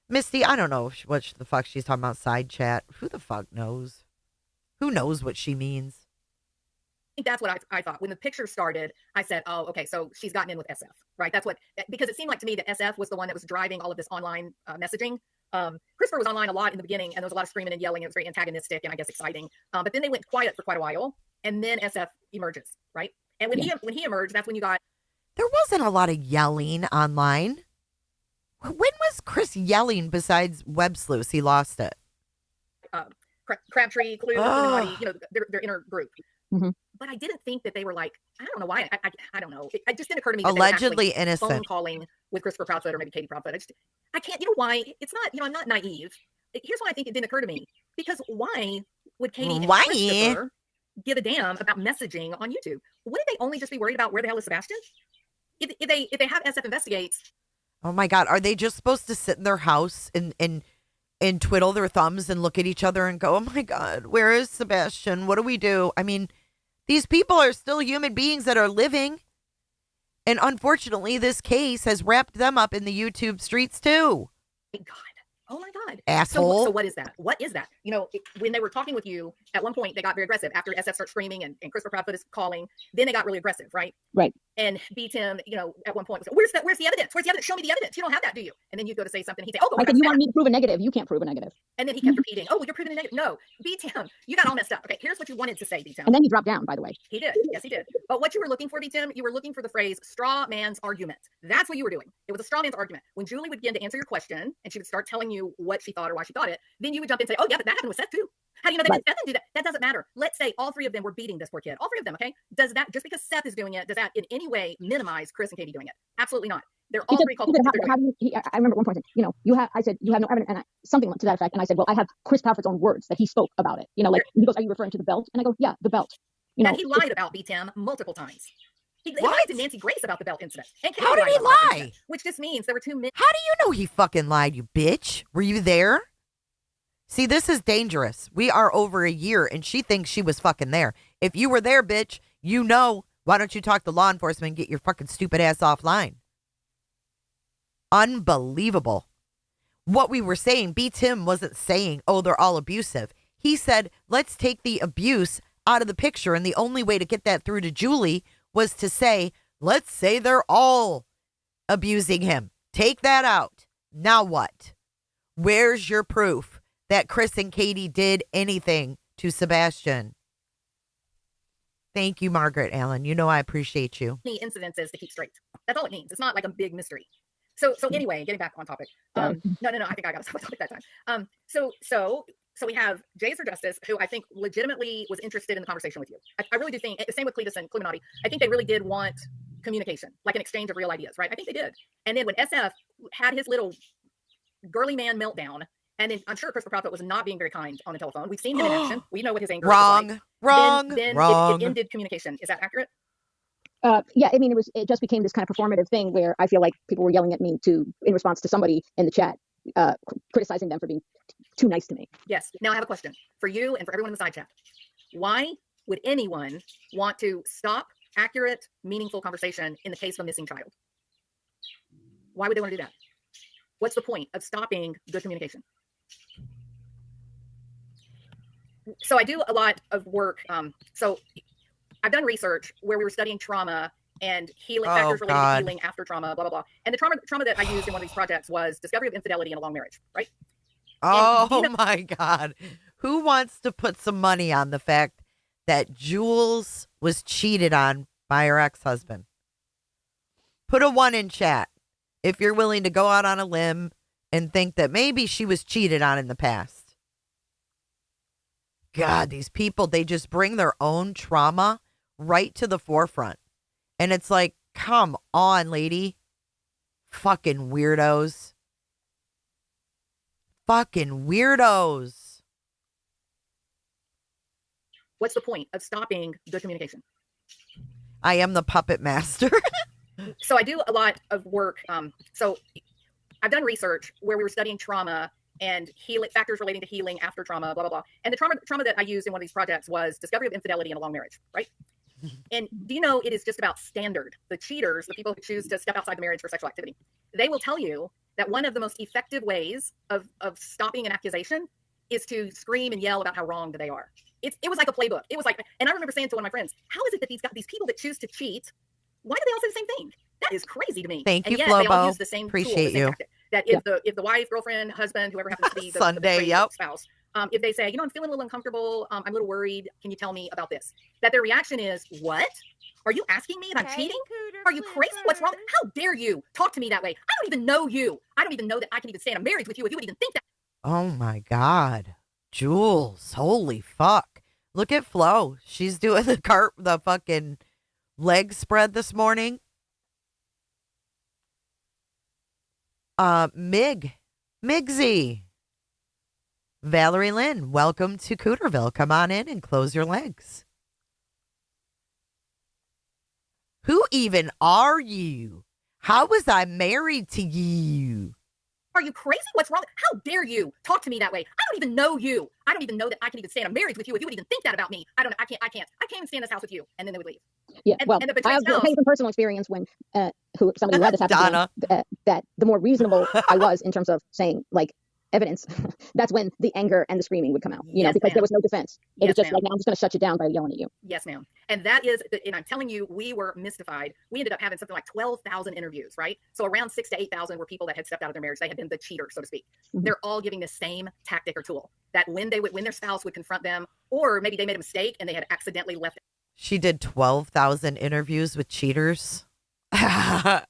Misty, I don't know what the fuck she's talking about, side chat. Who the fuck knows? Who knows what she means? I think that's what I thought. When the picture started, I said, oh, okay, so she's gotten in with SF, right? Because it seemed like to me that SF was the one that was driving all of this online messaging. Christopher was online a lot in the beginning, and there was a lot of screaming and yelling. It was very antagonistic and I guess exciting. But then they went quiet for quite a while, and then SF emerges, right? And when he emerged, that's when you got. There wasn't a lot of yelling online. When was Chris yelling besides Web Sleuths? He lost it. Crabtree, Clue, Illuminati, their inner group. Mm-hmm. but I didn't think that they were like, I don't know why. I don't know. It just didn't occur to me that they were Allegedly actually innocent. phone calling with Christopher Proudfoot or maybe Katie Proudfoot. I can't, you know why? It's not, you know, I'm not naive. Here's why I think it didn't occur to me. Because why would Katie and Christopher give a damn about messaging on YouTube? Wouldn't they only just be worried about where the hell is Sebastian? If they have SF investigates. Oh my God. Are they just supposed to sit in their house and twiddle their thumbs and look at each other and go, oh my God, where is Sebastian? What do we do? I mean, these people are still human beings that are living. And unfortunately, this case has wrapped them up in the YouTube streets too. God. Oh my God. Asshole. So what is that? What is that? You know, when they were talking with you, at one point, they got very aggressive. After SF starts screaming and Christopher Proudfoot is calling, then they got really aggressive, right? Right. And B. Tim, you know, at one point was, where's the evidence? Where's the evidence? Show me the evidence. You don't have that, do you? And then you go to say something. He'd say, oh, I said, you want me to prove a negative. You can't prove a negative. And then he kept repeating, oh, well, you're proving a negative. No, B. Tim, you got all messed up. Okay, here's what you wanted to say, B. Tim. And then he dropped down, by the way. He did. Yes, he did. But what you were looking for, B. Tim, you were looking for the phrase straw man's argument. That's what you were doing. It was a straw man's argument. When Julie would begin to answer your question and she would start telling you what she thought or why she thought it, then you would jump in and say, oh, yeah, but that happened with Seth too. How do you know that Seth didn't do that? That doesn't matter. Let's say all three of them were beating this poor kid. All three of them, okay? Does that, just because Seth is doing it, does that in any way minimize Chris and Katie doing it? Absolutely not. They're all three culpable. I remember at one point, you know, I said, you have no evidence, and something to that effect. And I said, well, I have Chris Proudfoot's own words that he spoke about it. You know, like, he goes, are you referring to the belt? And I go, yeah, the belt. You know, and he lied about B-Tim multiple times. He lied to Nancy Grace about the belt incident. And how did he lie? Which just means there were two men. How do you know he fucking lied, you bitch? Were you there? See, this is dangerous. We are over a year and she thinks she was fucking there. If you were there, bitch, you know, why don't you talk to law enforcement and get your fucking stupid ass offline? Unbelievable. What we were saying, B. Tim wasn't saying, oh, they're all abusive. He said, let's take the abuse out of the picture. And the only way to get that through to Julie was to say, let's say they're all abusing him. Take that out. Now what? Where's your proof that Chris and Katie did anything to Sebastian? Thank you, Margaret Allen. You know I appreciate you. The incidences to keep straight. That's all it means. It's not like a big mystery. So anyway, getting back on topic. No. I think I got us off topic that time. So we have Jays for Justice, who I think legitimately was interested in the conversation with you. I really do think, the same with Cletus and Illuminati, I think they really did want communication, like an exchange of real ideas, right? I think they did. And then when SF had his little girly man meltdown, and then I'm sure Christopher Proudfoot was not being very kind on the telephone. We've seen him in action. We know what his anger was like. Wrong. Then it ended communication. Is that accurate? Yeah, I mean, it just became this kind of performative thing where I feel like people were yelling at me in response to somebody in the chat, criticizing them for being too nice to me. Yes. Now I have a question for you and for everyone in the side chat. Why would anyone want to stop accurate, meaningful conversation in the case of a missing child? Why would they want to do that? What's the point of stopping good communication? So I do a lot of work. So I've done research where we were studying trauma and healing factors related to healing after trauma, blah, blah, blah. And the trauma that I used in one of these projects was discovery of infidelity in a long marriage, right? Oh, my God. Who wants to put some money on the fact that Jules was cheated on by her ex-husband? Put a 1 in chat if you're willing to go out on a limb and think that maybe she was cheated on in the past. God, these people, they just bring their own trauma right to the forefront. And it's like, come on, lady. Fucking weirdos. Fucking weirdos. What's the point of stopping good communication? I am the puppet master. So I do a lot of work. So I've done research where we were studying trauma and healing factors relating to healing after trauma, blah, blah, blah. And the trauma that I used in one of these projects was discovery of infidelity in a long marriage, right? And do you know it is just about standard? The cheaters, the people who choose to step outside the marriage for sexual activity, they will tell you that one of the most effective ways of stopping an accusation is to scream and yell about how wrong they are. It was like a playbook. It was like, and I remember saying to one of my friends, how is it that these people that choose to cheat, why do they all say the same thing? That is crazy to me. Thank you, and yet Flobo. They all use the same Appreciate tool, the same you. tactic. That if the wife, girlfriend, husband, whoever happens to be the Sunday, the spouse, if they say, I'm feeling a little uncomfortable, I'm a little worried, can you tell me about this? That their reaction is, what? Are you asking me if I'm cheating? Are you crazy? What's wrong? How dare you talk to me that way? I don't even know you. I don't even know that I can even stay in a marriage with you if you would even think that. Oh my God. Jules, holy fuck. Look at Flo. She's doing the fucking leg spread this morning. Migsy. Valerie Lynn, welcome to Cooterville. Come on in and close your legs. Who even are you? How was I married to you? Are you crazy? What's wrong? How dare you talk to me that way? I don't even know you. I don't even know that I can even stand a marriage with you if you would even think that about me. I can't even stand this house with you. And then they would leave. Yeah, and, well, and the I have house, some personal experience when somebody who had this happen Donna. to me, that the more reasonable I was in terms of saying like evidence, that's when the anger and the screaming would come out. You know, because there was no defense. It was just like, now I'm just going to shut you down by yelling at you. Yes, ma'am. And that is, and I'm telling you, we were mystified. We ended up having something like 12,000 interviews, right? So around 6,000 to 8,000 were people that had stepped out of their marriage. They had been the cheater, so to speak. Mm-hmm. They're all giving the same tactic or tool, that when their spouse would confront them, or maybe they made a mistake and they had accidentally left. She did 12,000 interviews with cheaters. Out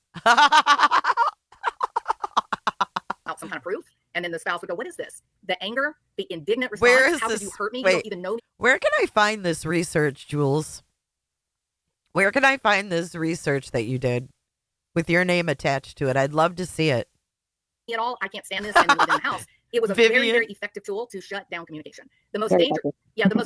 some kind of proof. And then the spouse would go, what is this? The anger, the indignant response. Where is How this? could you hurt me? Wait, You don't even know me. Where can I find this research, Jules? Where can I find this research that you did with your name attached to it? I'd love to see it. At all. I can't stand this and live in the house. It was a very, very effective tool to shut down communication. The most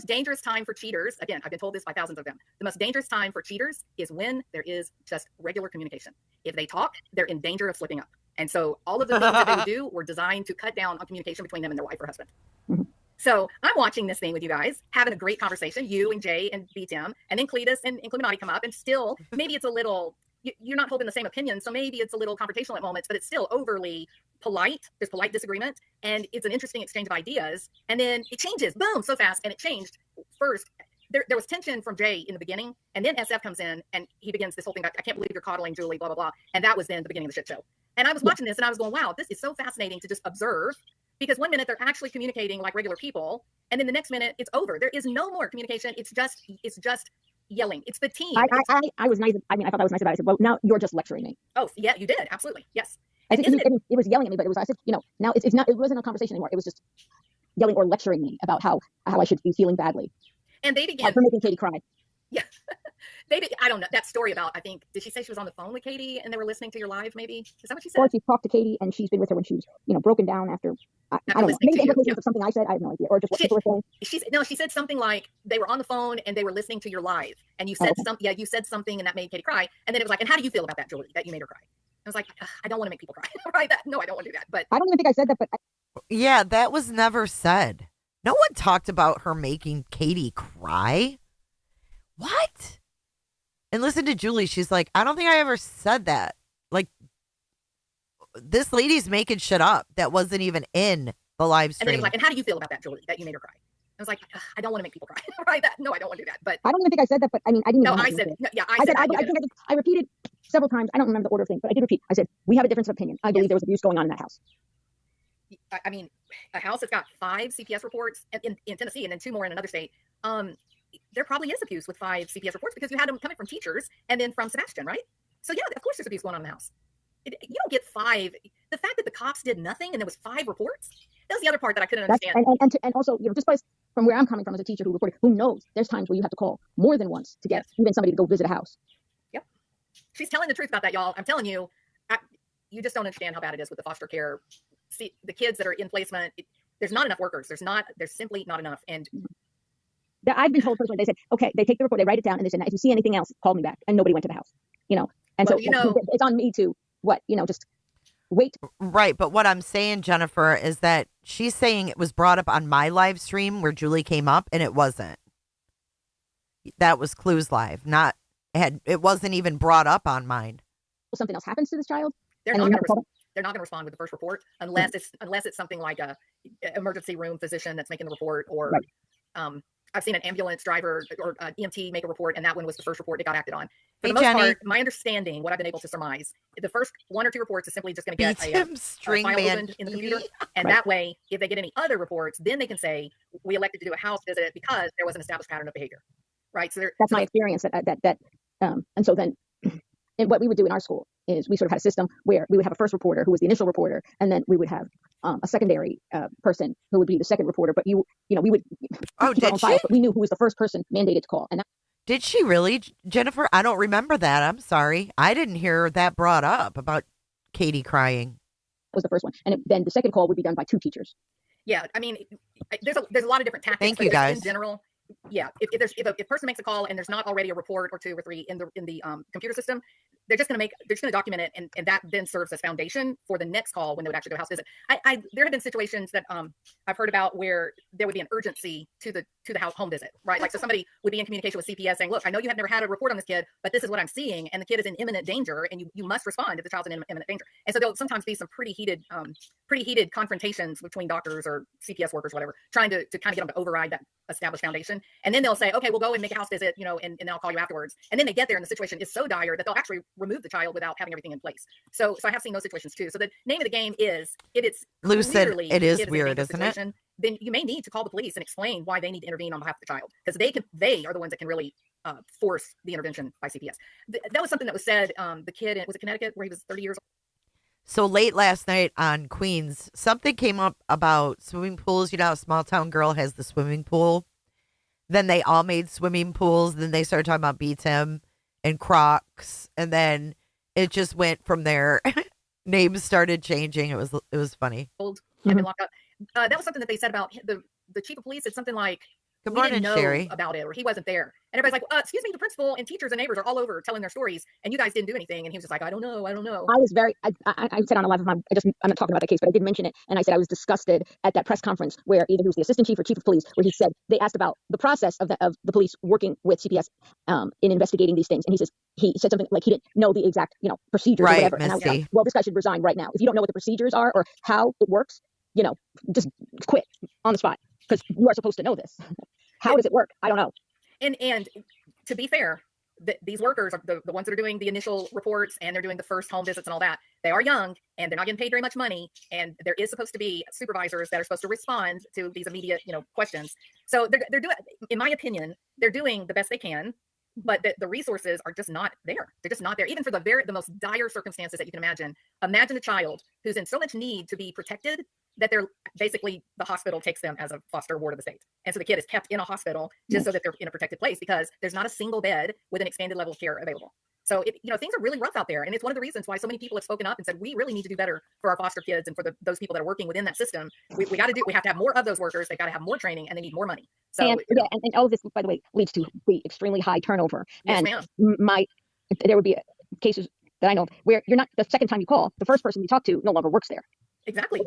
dangerous time for cheaters, again, I've been told this by thousands of them. The most dangerous time for cheaters is when there is just regular communication. If they talk, they're in danger of slipping up. And so all of the things that they would do were designed to cut down on communication between them and their wife or husband. Mm-hmm. So I'm watching this thing with you guys, having a great conversation, you and Jay and B-Tim, and then Cletus and Maddie come up, and still, maybe it's a little, you're not holding the same opinion, so maybe it's a little confrontational at moments, but it's still overly polite. There's polite disagreement, and it's an interesting exchange of ideas. And then it changes, boom, so fast, and it changed. First, there was tension from Jay in the beginning, and then SF comes in, and he begins this whole thing, I can't believe you're coddling Julie, blah, blah, blah. And that was then the beginning of the shit show. And I was watching this, and I was going, wow, this is so fascinating to just observe, because one minute they're actually communicating like regular people, and then the next minute it's over. There is no more communication. It's just yelling. It's the team. I was nice. I mean, I thought that was nice about it. I said, well, now you're just lecturing me. Oh, yeah, you did. Absolutely. Yes. I said, it was yelling at me, but I said, now it's not, it wasn't a conversation anymore. It was just yelling or lecturing me about how I should be feeling badly. And they began for making Katie cry. Yeah. I don't know that story about, I think, did she say she was on the phone with Katie and they were listening to your live, maybe? Is that what she said? Or she talked to Katie and she's been with her when she was, broken down after, I don't know, maybe the implications of something I said, I have no idea, or just what people were saying. She said something like they were on the phone and they were listening to your live, and you said you said something and that made Katie cry, and then it was like, and how do you feel about that, Julie, that you made her cry? I was like, I don't want to make people cry. Right? No, I don't want to do that. But I don't even think I said that, but yeah, that was never said. No one talked about her making Katie cry. What? And listen to Julie. She's like, I don't think I ever said that. Like, this lady's making shit up that wasn't even in the live stream. And then it was like, and how do you feel about that, Julie, that you made her cry? I was like, I don't want to make people cry. Right? No, I don't want to do that. But I don't even think I said that, but I mean, I didn't. No, I said, I repeated several times. I don't remember the order of things, but I did repeat. I said, we have a difference of opinion. I believe there was abuse going on in that house. I mean, a house that's got 5 CPS reports in Tennessee and then 2 more in another state. There probably is abuse with 5 CPS reports, because you had them coming from teachers and then from Sebastian, right? So yeah, of course there's abuse going on in the house. You don't get 5. The fact that the cops did nothing and there was 5 reports, that was the other part that I couldn't understand. And also, just from where I'm coming from as a teacher who reported, who knows, there's times where you have to call more than once to get even somebody to go visit a house. Yep. She's telling the truth about that, y'all. I'm telling you, you just don't understand how bad it is with the foster care. See, the kids that are in placement, there's not enough workers. There's simply not enough. And I've been told personally, they said, okay, they take the report, they write it down, and they said, now, if you see anything else, call me back. And nobody went to the house, And so it's on me to just wait. Right. But what I'm saying, Jennifer, is that she's saying it was brought up on my live stream where Julie came up, and it wasn't. That was Clues Live. It wasn't even brought up on mine. Something else happens to this child. They're not going to respond with the first report unless it's something like a emergency room physician that's making the report, or I've seen an ambulance driver or EMT make a report, and that one was the first report that got acted on. For the most part, my understanding, what I've been able to surmise, the first 1 or 2 reports is simply just going to get a file opened in the computer, and that way, if they get any other reports, then they can say, we elected to do a house visit because there was an established pattern of behavior, right? So that's my experience. And so then, what we would do in our school is we sort of had a system where we would have a first reporter who was the initial reporter, and then we would have a secondary person who would be the second reporter. But we would Oh, keep our own did she? files, but we knew who was the first person mandated to call, and that Did she really, Jennifer? I don't remember that. I'm sorry. I didn't hear that brought up about Katie crying. was the first one. And then the second call would be done by 2 teachers. Yeah, I mean, there's a lot of different tactics. Thank but you, just guys. In general, yeah, if a person makes a call and there's not already a report or 2 or 3 in the computer system, they're just going to document it, and that then serves as foundation for the next call when they would actually go house visit. There have been situations that I've heard about where there would be an urgency to the home visit, right? Like, so somebody would be in communication with CPS saying, look, I know you have never had a report on this kid, but this is what I'm seeing, and the kid is in imminent danger, and you must respond if the child's in imminent danger. And so there'll sometimes be some pretty heated confrontations between doctors or CPS workers, whatever, trying to kind of get them to override that established foundation. And then they'll say, okay, we'll go and make a house visit, and then I'll call you afterwards. And then they get there and the situation is so dire that they'll actually remove the child without having everything in place. So I have seen those situations too. So the name of the game is, if it's Lou said clearly it is the kid weird, in a dangerous isn't it? situation, then you may need to call the police and explain why they need to intervene on behalf of the child, because they are the ones that can really force the intervention by CPS. That was something that was said. The kid, was it Connecticut, where he was 30 years old? So late last night on Queens, something came up about swimming pools. You know how a small town girl has the swimming pool? Then they all made swimming pools. Then they started talking about BTM and Crocs. And then it just went from there. Names started changing. It was funny. Old and been locked up. That was something that they said about the chief of police. It's something like, Good we morning, didn't know Sherry. about it, or he wasn't there. And everybody's like, excuse me, the principal and teachers and neighbors are all over telling their stories, and you guys didn't do anything. And he was just like, I don't know. I was I said on a live of mine, I'm not talking about that case, but I did mention it. And I said I was disgusted at that press conference where either he was the assistant chief or chief of police, where he said, they asked about the process of the police working with CPS in investigating these things. And he said something like he didn't know the exact, procedures or whatever. And I was like, well, this guy should resign right now. If you don't know what the procedures are or how it works, just quit on the spot, because you are supposed to know this. How does it work? I don't know. And to be fair, these workers are the ones that are doing the initial reports, and they're doing the first home visits and all that. They are young, and they're not getting paid very much money. And there is supposed to be supervisors that are supposed to respond to these immediate, questions. So they're doing, in my opinion, they're doing the best they can, but the resources are just not there. They're just not there, even for the most dire circumstances that you can imagine. Imagine a child who's in so much need to be protected that they're basically, the hospital takes them as a foster ward of the state. And so the kid is kept in a hospital just so that they're in a protected place, because there's not a single bed with an expanded level of care available. So things are really rough out there. And it's one of the reasons why so many people have spoken up and said, we really need to do better for our foster kids and for those people that are working within that system. We have to have more of those workers. They've got to have more training, and they need more money. So and all of this, by the way, leads to the extremely high turnover. Yes, and there would be cases that I know of where you're not, the second time you call, the first person you talk to no longer works there. Exactly.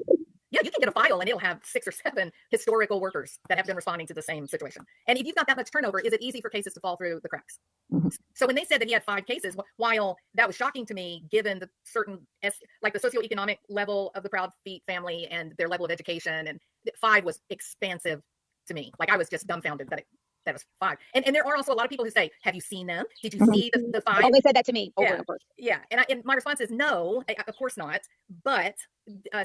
Yeah, you can get a file and it'll have 6 or 7 historical workers that have been responding to the same situation. And if you've got that much turnover, is it easy for cases to fall through the cracks? Mm-hmm. So when they said that he had 5 cases, while that was shocking to me, given the certain, like the socioeconomic level of the Proud Feet family and their level of education, and 5 was expansive to me. Like, I was just dumbfounded that was 5. And there are also a lot of people who say, have you seen them? Did you see the 5? Oh, they said that to me over and over. Yeah. And my response is no, of course not. But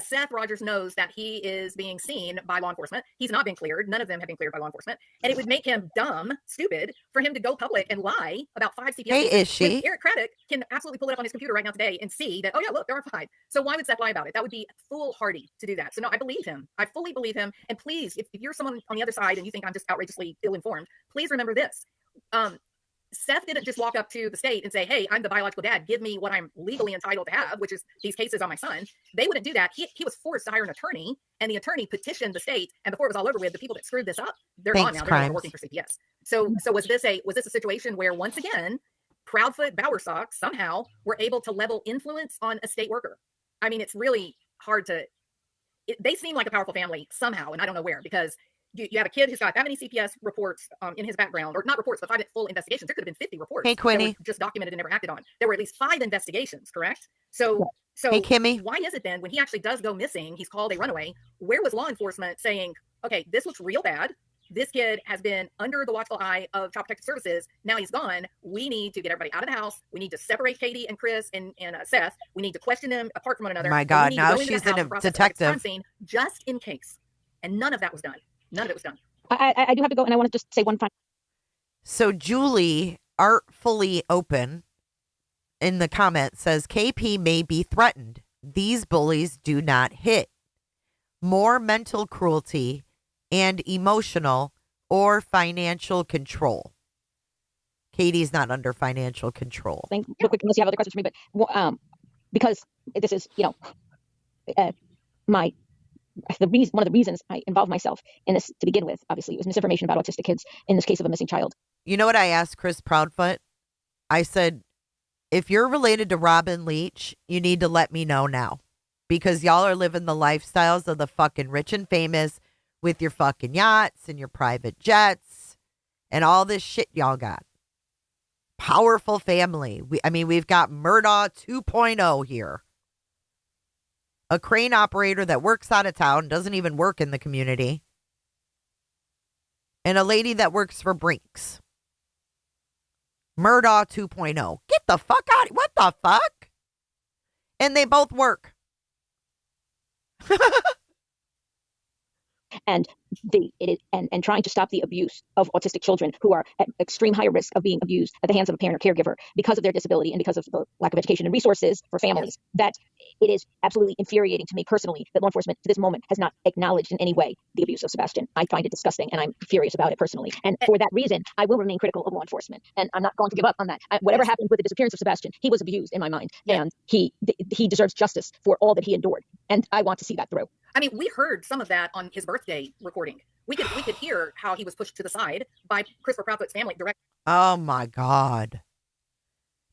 Seth Rogers knows that he is being seen by law enforcement. He's not been cleared. None of them have been cleared by law enforcement. And it would make him stupid for him to go public and lie about 5 CPS. Hey, is she? Eric Craddock can absolutely pull it up on his computer right now today and see that, oh yeah, look, there are 5. So why would Seth lie about it? That would be foolhardy to do that. So no, I believe him. I fully believe him. And please, if you're someone on the other side and you think I'm just outrageously ill-informed, please remember this. Seth didn't just walk up to the state and say, hey, I'm the biological dad. Give me what I'm legally entitled to have, which is these cases on my son. They wouldn't do that. He was forced to hire an attorney, and the attorney petitioned the state. And before it was all over with, the people that screwed this up, they're gone now. They're working for CPS. So was this a situation where, once again, Proudfoot Bowersock somehow were able to level influence on a state worker? I mean, it's really hard they seem like a powerful family somehow, and I don't know where, because you have a kid who's got that many CPS reports in his background, or not reports, but 5 full investigations. There could have been 50 reports. Hey, Quinny. That were just documented and never acted on. There were at least 5 investigations, correct? So hey, Kimmy. Why is it then, when he actually does go missing, he's called a runaway, where was law enforcement saying, okay, this looks real bad. This kid has been under the watchful eye of Child Protective Services. Now he's gone. We need to get everybody out of the house. We need to separate Katie and Chris and Seth. We need to question them apart from one another. My God, now she's a detective. Scene just in case. And none of that was done. None of it was done. I do have to go, and I want to just say one final. So Julie, artfully open, in the comment says KP may be threatened. These bullies do not hit. More mental cruelty and emotional or financial control. Katie's not under financial control. Real quick, unless you have other questions for me, but because this is, one of the reasons I involved myself in this to begin with, obviously, it was misinformation about autistic kids in this case of a missing child. You know what I asked Chris Proudfoot? I said, if you're related to Robin Leach, you need to let me know now. Because y'all are living the lifestyles of the fucking rich and famous with your fucking yachts and your private jets and all this shit y'all got. Powerful family. We've got Murdaugh 2.0 here. A crane operator that works out of town, doesn't even work in the community. And a lady that works for Brinks. Murdaugh 2.0. Get the fuck out. What the fuck? And they both work. And and trying to stop the abuse of autistic children who are at extreme higher risk of being abused at the hands of a parent or caregiver because of their disability and because of the lack of education and resources for families. That it is absolutely infuriating to me personally that law enforcement to this moment has not acknowledged in any way the abuse of Sebastian. I find it disgusting and I'm furious about it personally. And for that reason, I will remain critical of law enforcement. And I'm not going to give up on that. Whatever happened with the disappearance of Sebastian, he was abused in my mind. And he deserves justice for all that he endured. And I want to see that through. We heard some of that on his birthday recording. We could hear how he was pushed to the side by Christopher Proudfoot's family direct. Oh my God.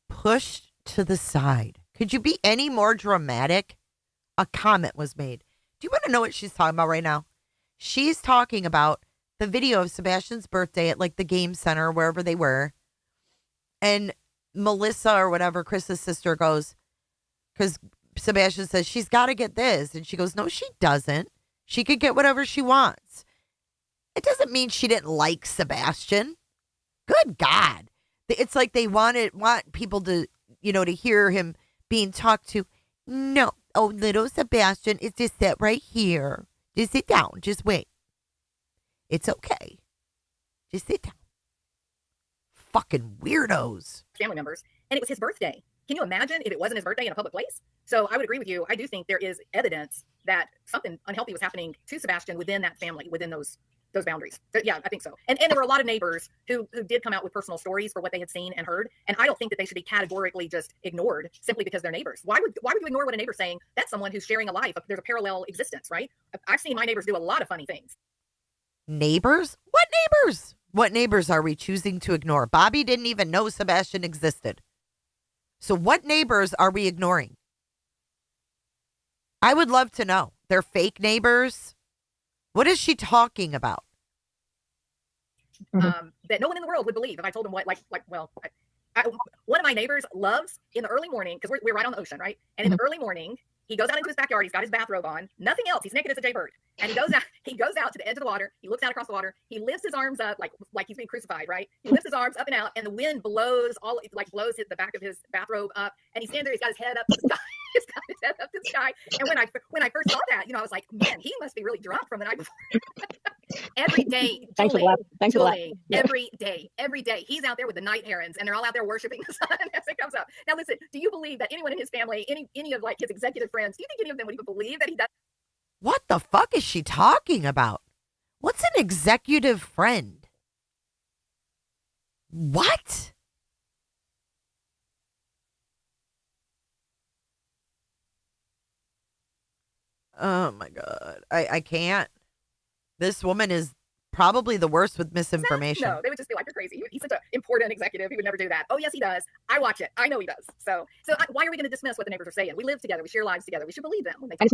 Pushed to the side. Could you be any more dramatic? A comment was made. Do you want to know what she's talking about right now? She's talking about the video of Sebastian's birthday at like the game center or wherever they were. And Melissa or whatever, Chris's sister goes, because Sebastian says, she's got to get this. And she goes, no, she doesn't. She could get whatever she wants. It doesn't mean she didn't like Sebastian. Good God. It's like they want people to, to hear him being talked to. No. Oh, little Sebastian is just sit right here. Just sit down. Just wait. It's okay. Just sit down. Fucking weirdos. Family members. And it was his birthday. Can you imagine if it wasn't his birthday in a public place? So I would agree with you. I do think there is evidence that something unhealthy was happening to Sebastian within that family, within those boundaries. So, yeah, I think so. And there were a lot of neighbors who did come out with personal stories for what they had seen and heard. And I don't think that they should be categorically just ignored simply because they're neighbors. Why would you ignore what a neighbor's saying? That's someone who's sharing a life. There's a parallel existence, right? I've seen my neighbors do a lot of funny things. Neighbors? What neighbors? What neighbors are we choosing to ignore? Bobby didn't even know Sebastian existed. So what neighbors are we ignoring? I would love to know. They're fake neighbors. What is she talking about? That no one in the world would believe if I told them what, one of my neighbors loves in the early morning, because we're right on the ocean, right? And in the early morning, he goes out into his backyard. He's got his bathrobe on, nothing else. He's naked as a jaybird. And he goes out to the edge of the water. He looks out across the water. He lifts his arms up like he's being crucified, right? He lifts his arms up and out, and the wind blows the back of his bathrobe up. And he's standing there. He's got his head up to the sky. He's got his head up to the sky. And when I first saw that, I was like, man, he must be really drunk from the night before. Every day, Julie, every day, he's out there with the night herons, and they're all out there worshiping the sun as it comes up. Now, listen, do you believe that anyone in his family, any of his executive friends, do you think any of them would even believe that he does? What the fuck is she talking about? What's an executive friend? What? Oh my God. I can't. This woman is probably the worst with misinformation. No, they would just be like, you're crazy. He's such an important executive. He would never do that. Oh, yes, he does. I watch it. I know he does. So why are we going to dismiss what the neighbors are saying? We live together. We share lives together. We should believe them. When they and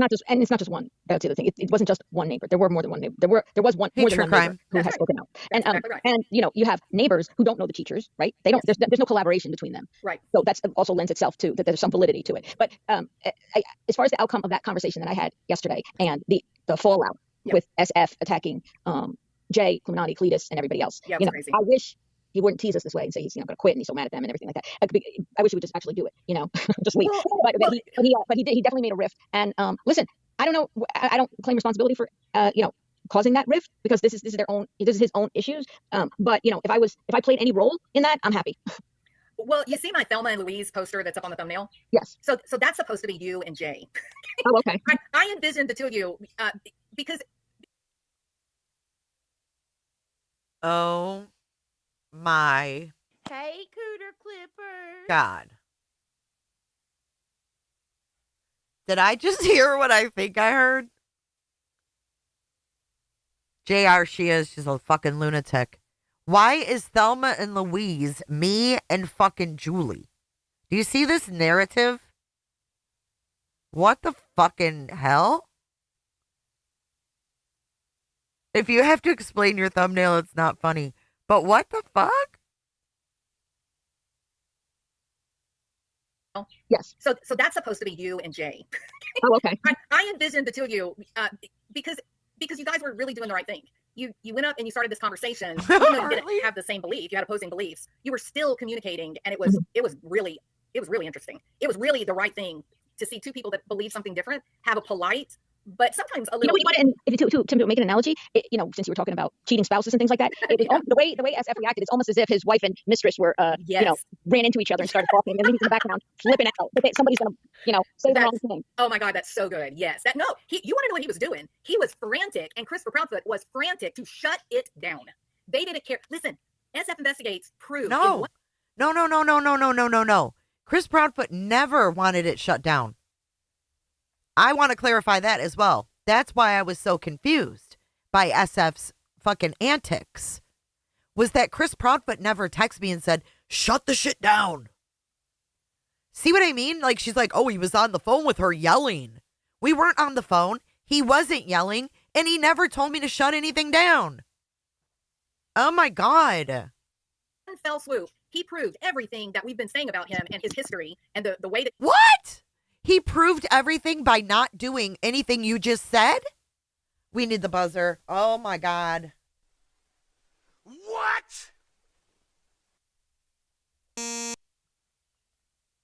it's not just one. That's the other thing. It wasn't just one neighbor. There were more than one neighbor. There was more than one neighbor who has spoken out. And exactly right. And you have neighbors who don't know the teachers, right? They don't. There's no collaboration between them. Right. So that's also lends itself to that. There's some validity to it. But as far as the outcome of that conversation that I had yesterday and the fallout with SF attacking Jay, Illuminati, Cletus, and everybody else. Yeah, crazy. I wish he wouldn't tease us this way and say he's going to quit and he's so mad at them and everything like that. I wish he would just actually do it, just leave. But he definitely made a rift. And listen, I don't know. I don't claim responsibility for causing that rift because this is his own issues. But if I played any role in that, I'm happy. Well, you see my Thelma and Louise poster that's up on the thumbnail? Yes. So that's supposed to be you and Jay. Oh, okay. I envisioned the two of you because Oh my Hey, Cooter Clippers. God. Did I just hear what I think I heard? JR, she's a fucking lunatic. Why is Thelma and Louise me and fucking Julie? Do you see this narrative? What the fucking hell? If you have to explain your thumbnail, it's not funny. But what the fuck? Yes. So that's supposed to be you and Jay. Oh, okay. I envisioned the two of you because you guys were really doing the right thing. You went up and you started this conversation. Even though you didn't have the same belief, you had opposing beliefs. You were still communicating, and it was really interesting. It was really the right thing to see two people that believe something different have a polite, but sometimes a little. And if to make an analogy, since you were talking about cheating spouses and things like that, the way SF reacted, it's almost as if his wife and mistress were, ran into each other and started talking, and he's in the background flipping out. Somebody's gonna, say the wrong thing. Oh my God, that's so good. Yes, you want to know what he was doing? He was frantic, and Christopher Proudfoot was frantic to shut it down. They didn't care. Listen, SF Investigates proved. No. Chris Proudfoot never wanted it shut down. I want to clarify that as well. That's why I was so confused by SF's fucking antics. Was that Chris Proudfoot never texted me and said, shut the shit down. See what I mean? Like, she's like, oh, he was on the phone with her yelling. We weren't on the phone. He wasn't yelling, and he never told me to shut anything down. Oh my God. One fell swoop, he proved everything that we've been saying about him and his history and the way that. What? He proved everything by not doing anything you just said? We need the buzzer. Oh my God. What?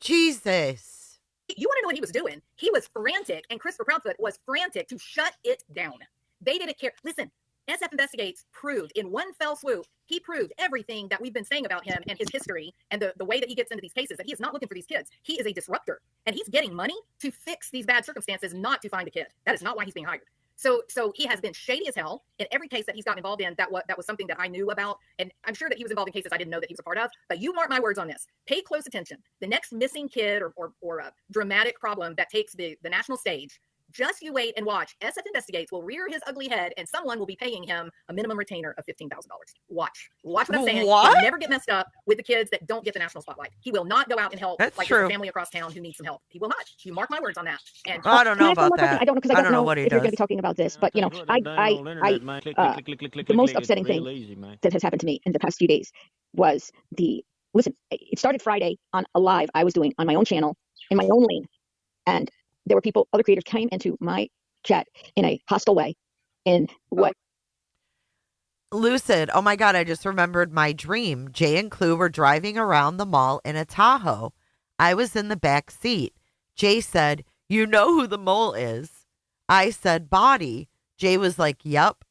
Jesus. You want to know what he was doing? He was frantic, and Christopher Proudfoot was frantic to shut it down. They didn't care. Listen, SF Investigates proved in one fell swoop, he proved everything that we've been saying about him and his history and the way that he gets into these cases, that he is not looking for these kids. He is a disruptor, and he's getting money to fix these bad circumstances, not to find a kid. That is not why he's being hired. So he has been shady as hell in every case that he's gotten involved in. That was something that I knew about, and I'm sure that he was involved in cases I didn't know that he was a part of. But you mark my words on this. Pay close attention. The next missing kid or a dramatic problem that takes the national stage, just you wait and watch. SF Investigates will rear his ugly head, and someone will be paying him a minimum retainer of $15,000. Watch what I'm saying. What? He'll never get messed up with the kids that don't get the national spotlight. He will not go out and help. That's like true. there's a family across town who needs some help. He will not. You mark my words on that. And I don't know about that. I don't know, because I don't know what he if you're does. going to be talking about this, but the most upsetting thing that has happened to me in the past few days was it started Friday on a live I was doing on my own channel in my own lane, and there were other creators came into my chat in a hostile way. In what? Lucid. Oh my God, I just remembered my dream. Jay and Clue were driving around the mall in a Tahoe. I was in the back seat. Jay said, you know who the mole is? I said, Body. Jay was like, yep.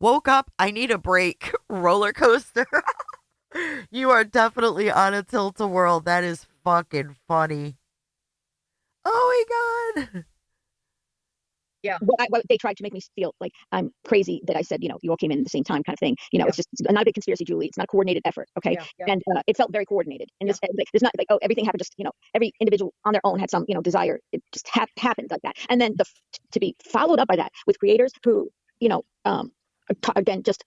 Woke up, I need a break. Roller coaster. You are definitely on a tilt-a-whirl. That is fucking funny. Oh my God. Yeah. What they tried to make me feel like I'm crazy that I said, you all came in at the same time kind of thing. It's just not a big conspiracy, Julie. It's not a coordinated effort. Okay. Yeah. And it felt very coordinated. And there's not like, oh, everything happened just, every individual on their own had some, desire. It just happened like that. And then to be followed up by that with creators who, again, just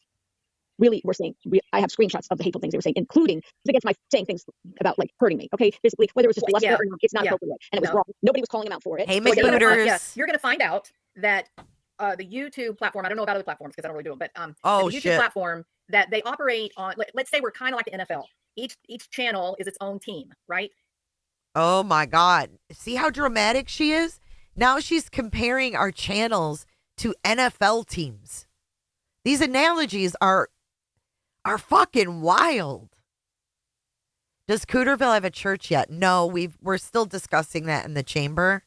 really were saying, I have screenshots of the hateful things they were saying, including against my saying things about like hurting me. Okay. Basically, whether it was just bluster or not, it's not appropriate. And it was wrong. Nobody was calling them out for it. Hey, So McBooters. You're going to find out that the YouTube platform, I don't know about other platforms because I don't really do them, but the YouTube shit. platform that they operate on, let's say we're kind of like the NFL. Each channel is its own team, right? Oh my God. See how dramatic she is? Now she's comparing our channels to NFL teams. These analogies are fucking wild. Does Cooterville have a church yet? No, we're still discussing that in the chamber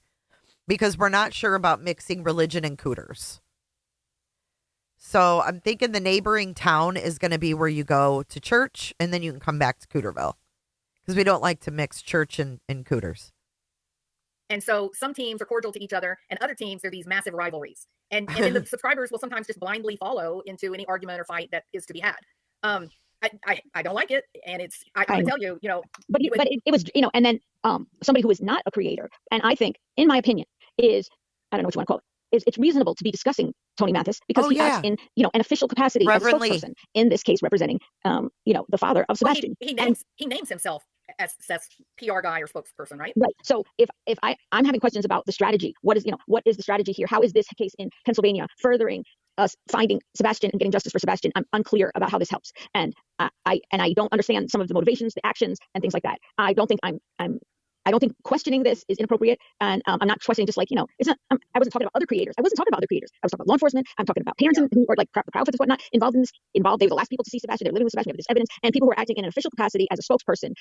because we're not sure about mixing religion and Cooters. So I'm thinking the neighboring town is going to be where you go to church and then you can come back to Cooterville. Because we don't like to mix church and cooters. And so some teams are cordial to each other, and other teams, there are these massive rivalries. And then the subscribers will sometimes just blindly follow into any argument or fight that is to be had. I don't like it, and I can tell you, But it was, and then somebody who is not a creator, and I think, in my opinion, is, I don't know what you want to call it, it's reasonable to be discussing Tony Mathis because he acts in, an official capacity as a spokesperson, in this case representing, the father of Sebastian. Well, he names himself as PR guy or spokesperson, right? Right. So if I'm having questions about the strategy, what is the strategy here? How is this case in Pennsylvania furthering us finding Sebastian and getting justice for Sebastian? I'm unclear about how this helps, and I don't understand some of the motivations, the actions, and things like that. I don't think I don't think questioning this is inappropriate, and I'm not questioning just like, it's not. I wasn't talking about other creators. I wasn't talking about other creators. I was talking about law enforcement. I'm talking about parents who are like crowdfunders and whatnot involved in this. They were the last people to see Sebastian. They're living with Sebastian. We have this evidence, and people who are acting in an official capacity as a spokesperson,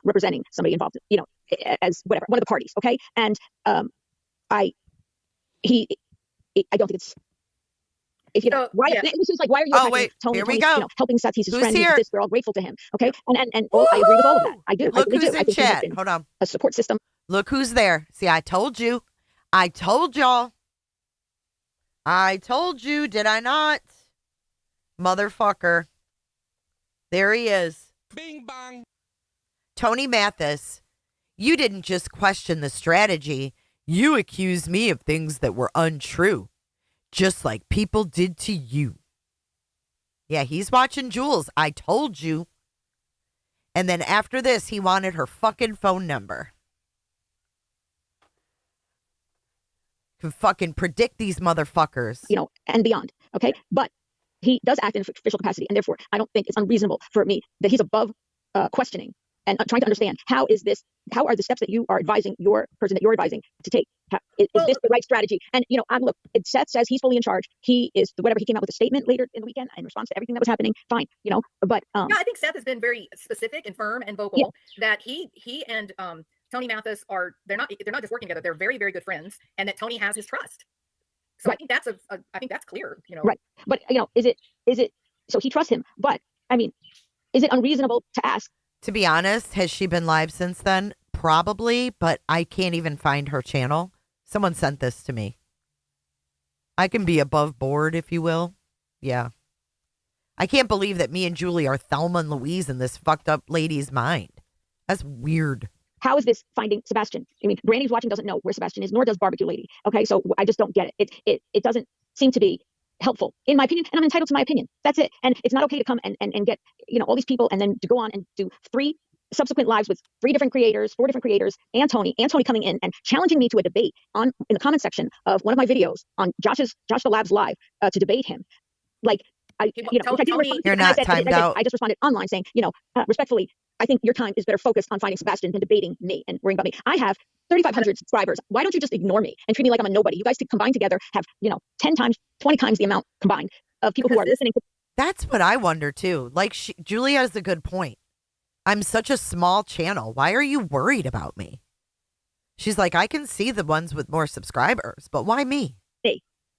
representing somebody involved, as whatever, one of the parties. Okay, and I don't think it's. If you know, why? It was just like, why are you attacking Tony? Here we Tony's, go. Helping Seth, he's his Who's friend. here? We're all grateful to him. Okay, and I agree with all of that. I do. Look I really who's do. I in think he has chat. been Hold on. a support system. Look who's there. See, I told you. I told y'all. I told you, did I not? Motherfucker. There he is. Bing bong. Tony Mathis, you didn't just question the strategy. You accused me of things that were untrue, just like people did to you. Yeah, he's watching Jules. I told you. And then after this, he wanted her fucking phone number. Can fucking predict these motherfuckers. And beyond. Okay. But he does act in official capacity. And therefore, I don't think it's unreasonable for me that he's above questioning and trying to understand how are the steps that you are advising your person that you're advising to take? Is this the right strategy? And, look, Seth says he's fully in charge. He is whatever. He came out with a statement later in the weekend in response to everything that was happening. Fine. But yeah, I think Seth has been very specific and firm and vocal that he and Tony Mathis they're not just working together. They're very, very good friends, and that Tony has his trust. So I think that's clear. Right. But is it? So he trusts him. But I mean, is it unreasonable to ask? To be honest, has she been live since then? Probably, but I can't even find her channel. Someone sent this to me. I can be above board, if you will. Yeah. I can't believe that me and Julie are Thelma and Louise in this fucked up lady's mind. That's weird. How is this finding Sebastian? I mean, Brandy who's watching doesn't know where Sebastian is, nor does Barbecue Lady. Okay, so I just don't get it. It doesn't seem to be helpful, in my opinion, and I'm entitled to my opinion. That's it. And it's not okay to come and get all these people and then to go on and do 3 subsequent lives with 4 different creators, and Tony coming in and challenging me to a debate in the comment section of one of my videos on Josh the Labs live to debate him. Like, you're not timed out. I just responded online saying, respectfully, I think your time is better focused on finding Sebastian than debating me and worrying about me. I have 3,500 subscribers. Why don't you just ignore me and treat me like I'm a nobody? You guys could combine together, have 10 times, 20 times the amount combined of people who are listening to. That's what I wonder too. Like, Julie has a good point. I'm such a small channel. Why are you worried about me? She's like, I can see the ones with more subscribers, but why me?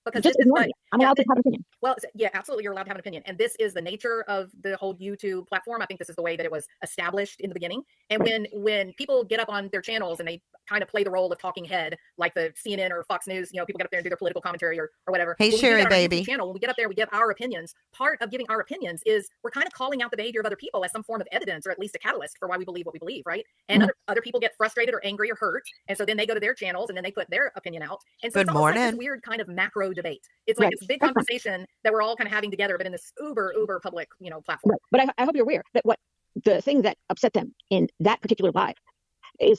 Because just ignore me. I'm allowed to have an opinion. Well, yeah, absolutely. You're allowed to have an opinion. And this is the nature of the whole YouTube platform. I think this is the way that it was established in the beginning. And when people get up on their channels and they kind of play the role of talking head, like the CNN or Fox News, people get up there and do their political commentary or whatever. Hey, Sherry, baby. Channel, when we get up there, we give our opinions. Part of giving our opinions is we're kind of calling out the behavior of other people as some form of evidence or at least a catalyst for why we believe what we believe, right? And other people get frustrated or angry or hurt. And so then they go to their channels and then they put their opinion out. And so it's almost like this weird kind of macro debate. It's like this big conversation that we're all kind of having together, but in this uber public, platform. Right. But I hope you're aware that what the thing that upset them in that particular live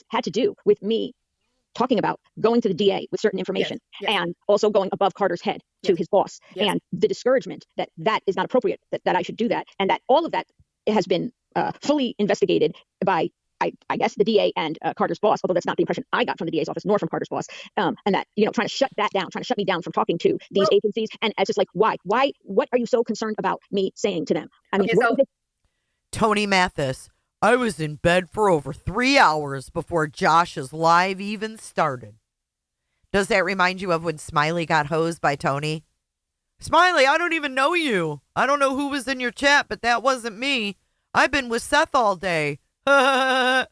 had to do with me talking about going to the DA with certain information and also going above Carter's head to his boss and the discouragement that is not appropriate, that I should do that. And that all of that has been fully investigated by, I guess, the DA and Carter's boss, although that's not the impression I got from the DA's office nor from Carter's boss. And that, trying to shut me down from talking to these agencies. And it's just like, why, what are you so concerned about me saying to them? I mean, Tony Mathis, I was in bed for over 3 hours before Josh's live even started. Does that remind you of when Smiley got hosed by Tony? Smiley, I don't even know you. I don't know who was in your chat, but that wasn't me. I've been with Seth all day. You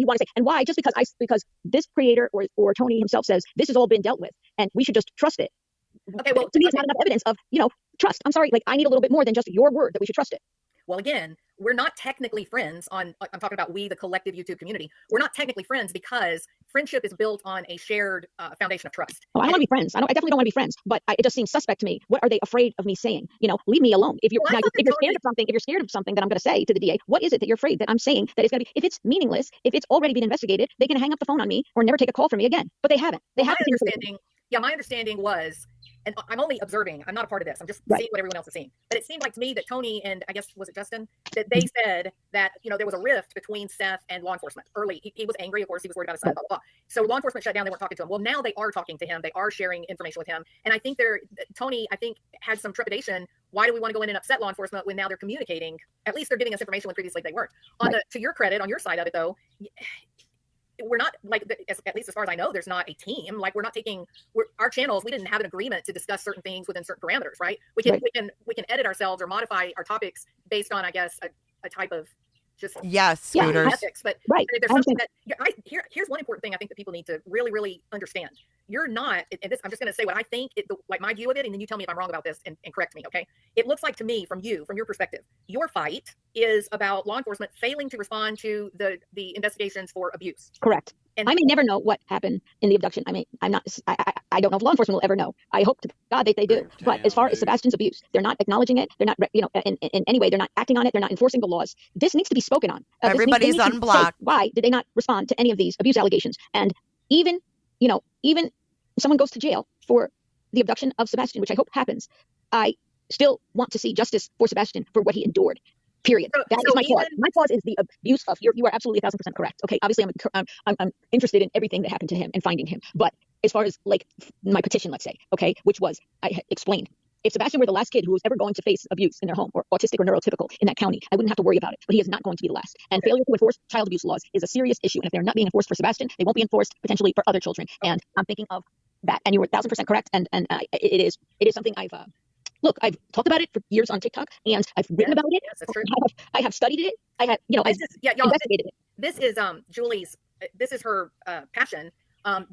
want to say, and why? Just because this creator or Tony himself says this has all been dealt with, and we should just trust it. Okay, well, to me, it's not enough evidence of trust. I'm sorry, like I need a little bit more than just your word that we should trust it. Well, again, we're not technically friends I'm talking about we, the collective YouTube community. We're not technically friends because friendship is built on a shared foundation of trust. Oh, I don't want to be friends. I definitely don't want to be friends, but it just seems suspect to me. What are they afraid of me saying? Leave me alone. If you're scared of something that I'm going to say to the DA, what is it that you're afraid that I'm saying that is going to be, if it's meaningless, if it's already been investigated, they can hang up the phone on me or never take a call from me again. But they haven't. My understanding was, and I'm only observing, I'm not a part of this, I'm just seeing what everyone else is seeing. But it seemed like to me that Tony and I guess, was it Justin, that they said that, there was a rift between Seth and law enforcement early. He was angry, of course, he was worried about his son, blah, blah, blah. So law enforcement shut down, they weren't talking to him. Well, now they are talking to him. They are sharing information with him. And I think Tony, I think, had some trepidation. Why do we want to go in and upset law enforcement when now they're communicating? At least they're giving us information when previously they weren't. To your credit, on your side of it, though, we're not like, at least as far as I know, there's not a team. Like our channels, we didn't have an agreement to discuss certain things within certain parameters, right? We can edit ourselves or modify our topics based on, I guess, a type of just scooters. ethics. But there's something that here's one important thing I think that people need to really, really understand. You're not, and this, I'm just going to say what I think, like my view of it, and then you tell me if I'm wrong about this and correct me, okay? It looks like to me, from your perspective, your fight is about law enforcement failing to respond to the investigations for abuse. Correct. And I may never know what happened in the abduction. I mean, I don't know if law enforcement will ever know. I hope to God that they do. But as far as Sebastian's abuse, they're not acknowledging it. They're not, in any way, they're not acting on it. They're not enforcing the laws. This needs to be spoken on. Everybody's unblocked. Why did they not respond to any of these abuse allegations? And even someone goes to jail for the abduction of Sebastian, which I hope happens, I still want to see justice for Sebastian for what he endured. Period. That is my cause. My cause is the abuse of. You are absolutely 1,000% correct. Okay. Obviously, I'm interested in everything that happened to him and finding him. But as far as like my petition, let's say, okay, which was I had explained. If Sebastian were the last kid who was ever going to face abuse in their home or autistic or neurotypical in that county, I wouldn't have to worry about it. But he is not going to be the last. And failure to enforce child abuse laws is a serious issue. And if they're not being enforced for Sebastian, they won't be enforced potentially for other children. And I'm thinking of that. And you were 1,000% correct. And it is something I've talked about it for years on TikTok, and I've written about it. Yes, that's true. I have studied it. I have, I've investigated it. This is Julie's. This is her passion.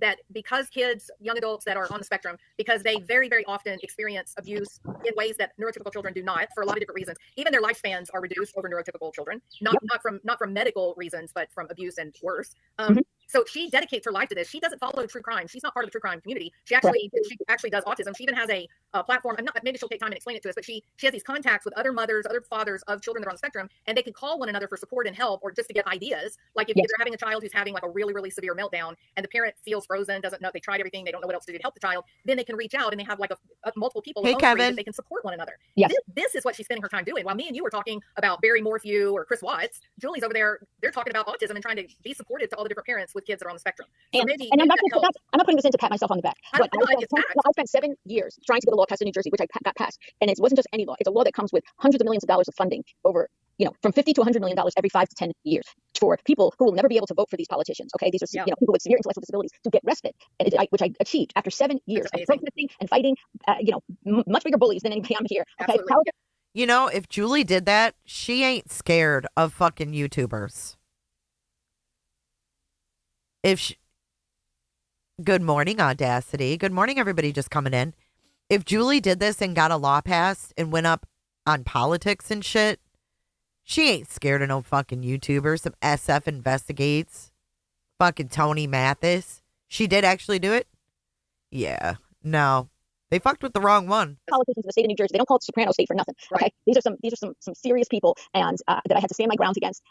That because kids, young adults that are on the spectrum, because they very, very often experience abuse in ways that neurotypical children do not, for a lot of different reasons. Even their lifespans are reduced over neurotypical children, not from medical reasons, but from abuse and worse. So she dedicates her life to this. She doesn't follow true crime. She's not part of the true crime community. She actually does autism. She even has a platform. Maybe she'll take time and explain it to us, but she has these contacts with other mothers, other fathers of children that are on the spectrum, and they can call one another for support and help, or just to get ideas. Like if they're having a child who's having like a really, really severe meltdown, and the parent feels frozen, doesn't know, they tried everything, they don't know what else to do to help the child, then they can reach out and they have like multiple people that they can support one another. Yes. This is what she's spending her time doing. While me and you were talking about Barry Morphew or Chris Watts, Julie's over there, they're talking about autism and trying to be supportive to all the different parents with kids that are on the spectrum. So I'm not putting this in to pat myself on the back. But I spent 7 years trying to get a law passed in New Jersey, which I got passed. And it wasn't just any law. It's a law that comes with hundreds of millions of dollars of funding over, from $50 to $100 million every 5 to 10 years for people who will never be able to vote for these politicians. Okay, these are people with severe intellectual disabilities to get respite, which I achieved after 7 years of protesting and fighting. Much bigger bullies than anybody I'm here. Okay, if Julie did that, she ain't scared of fucking YouTubers. Good morning, Audacity. Good morning, everybody just coming in. If Julie did this and got a law passed and went up on politics and shit, she ain't scared of no fucking YouTubers. Some SF investigates. Fucking Tony Mathis. She did actually do it? Yeah. No. They fucked with the wrong one. Politicians in the state of New Jersey, they don't call it Soprano State for nothing. Okay, Right. These are some serious people, and that I had to stand my ground against,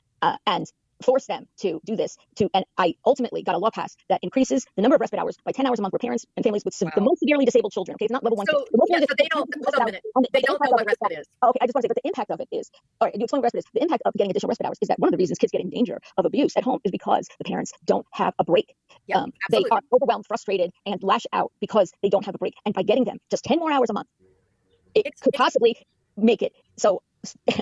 and force them to do this. And I ultimately got a law passed that increases the number of respite hours by 10 hours a month for parents and families with the most severely disabled children. Okay, it's not level 1. So, so they don't. Hold on a minute. They don't know what respite is. Okay, I just want to say, but the impact of it is, all right, you explain what respite is. The impact of getting additional respite hours is that one of the reasons kids get in danger of abuse at home is because the parents don't have a break. Yeah, they are overwhelmed, frustrated, and lash out because they don't have a break. And by getting them just 10 more hours a month, it could possibly make it so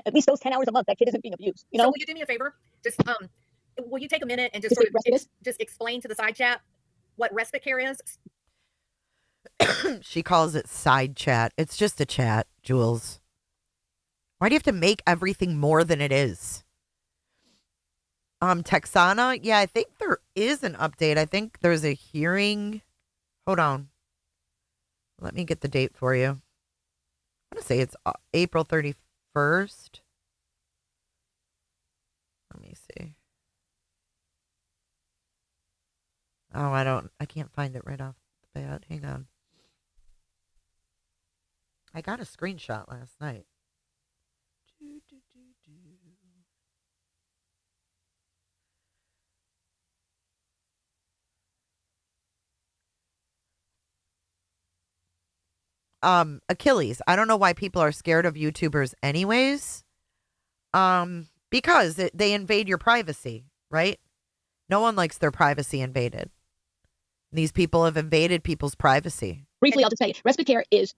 at least those 10 hours a month that kid isn't being abused. So will you do me a favor? Just will you take a minute and just just explain to the side chat what respite care is? She calls it side chat. It's just a chat, Jules. Why do you have to make everything more than it is? Texana. Yeah, I think there is an update. I think there's a hearing. Hold on. Let me get the date for you. I'm going to say it's April 31st. Let me see. Oh, I can't find it right off the bat. Hang on. I got a screenshot last night. Achilles. I don't know why people are scared of YouTubers anyways. Because they invade your privacy, right? No one likes their privacy invaded. These people have invaded people's privacy. Briefly, I'll just say respite care is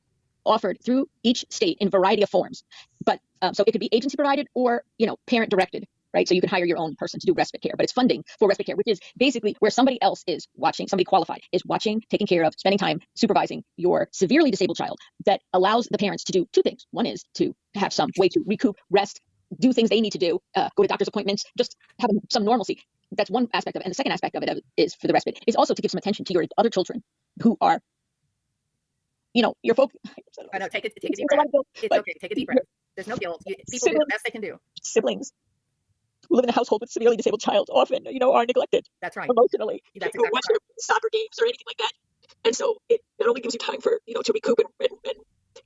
offered through each state in a variety of forms. But so it could be agency provided or, parent directed, right? So you can hire your own person to do respite care, but it's funding for respite care, which is basically where somebody else is watching, somebody qualified is watching, taking care of, spending time supervising your severely disabled child that allows the parents to do two things. One is to have some way to recoup, rest, do things they need to do, go to doctor's appointments, just have some normalcy. That's one aspect of it. And the second aspect of it is for the respite is also to give some attention to your other children who are, your folks. I know. Take a deep breath. It's okay. Take a deep breath. There's no guilt. People do the best they can do. Siblings who live in a household with severely disabled child often, are neglected. That's right. Emotionally. That's You exactly watch right. their soccer games or anything like that. And so it only gives you time for, to recoup and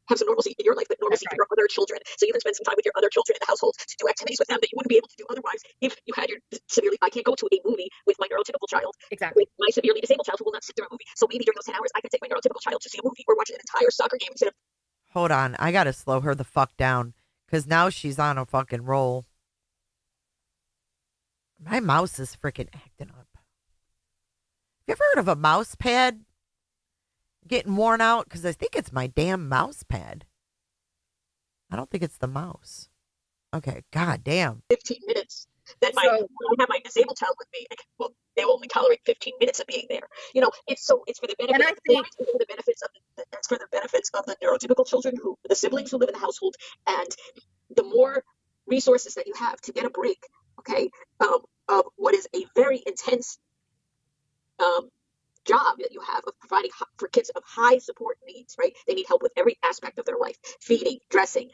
have some normalcy in your life, but normalcy That's for your other children. So you can spend some time with your other children in the household to do activities with them that you wouldn't be able to do otherwise if you had your severely. I can't go to a movie with my neurotypical child. Exactly. With my severely disabled child who will not sit through a movie. So maybe during those 10 hours, I can take my neurotypical child to see a movie or watch an entire soccer game instead of. Hold on. I got to slow her the fuck down because now she's on a fucking roll. My mouse is freaking acting up. You ever heard of a mouse pad getting worn out? Because I think it's my damn mouse pad. I don't think it's the mouse. Okay, god damn. 15 minutes. That when I have my disabled child with me, they will only tolerate 15 minutes of being there. It's for the benefit. And I think it's for the benefits of the neurotypical children the siblings who live in the household, and the more resources that you have to get a break, okay, of what is a very intense job that you have of providing for kids of high support needs, right? They need help with every aspect of their life, feeding, dressing,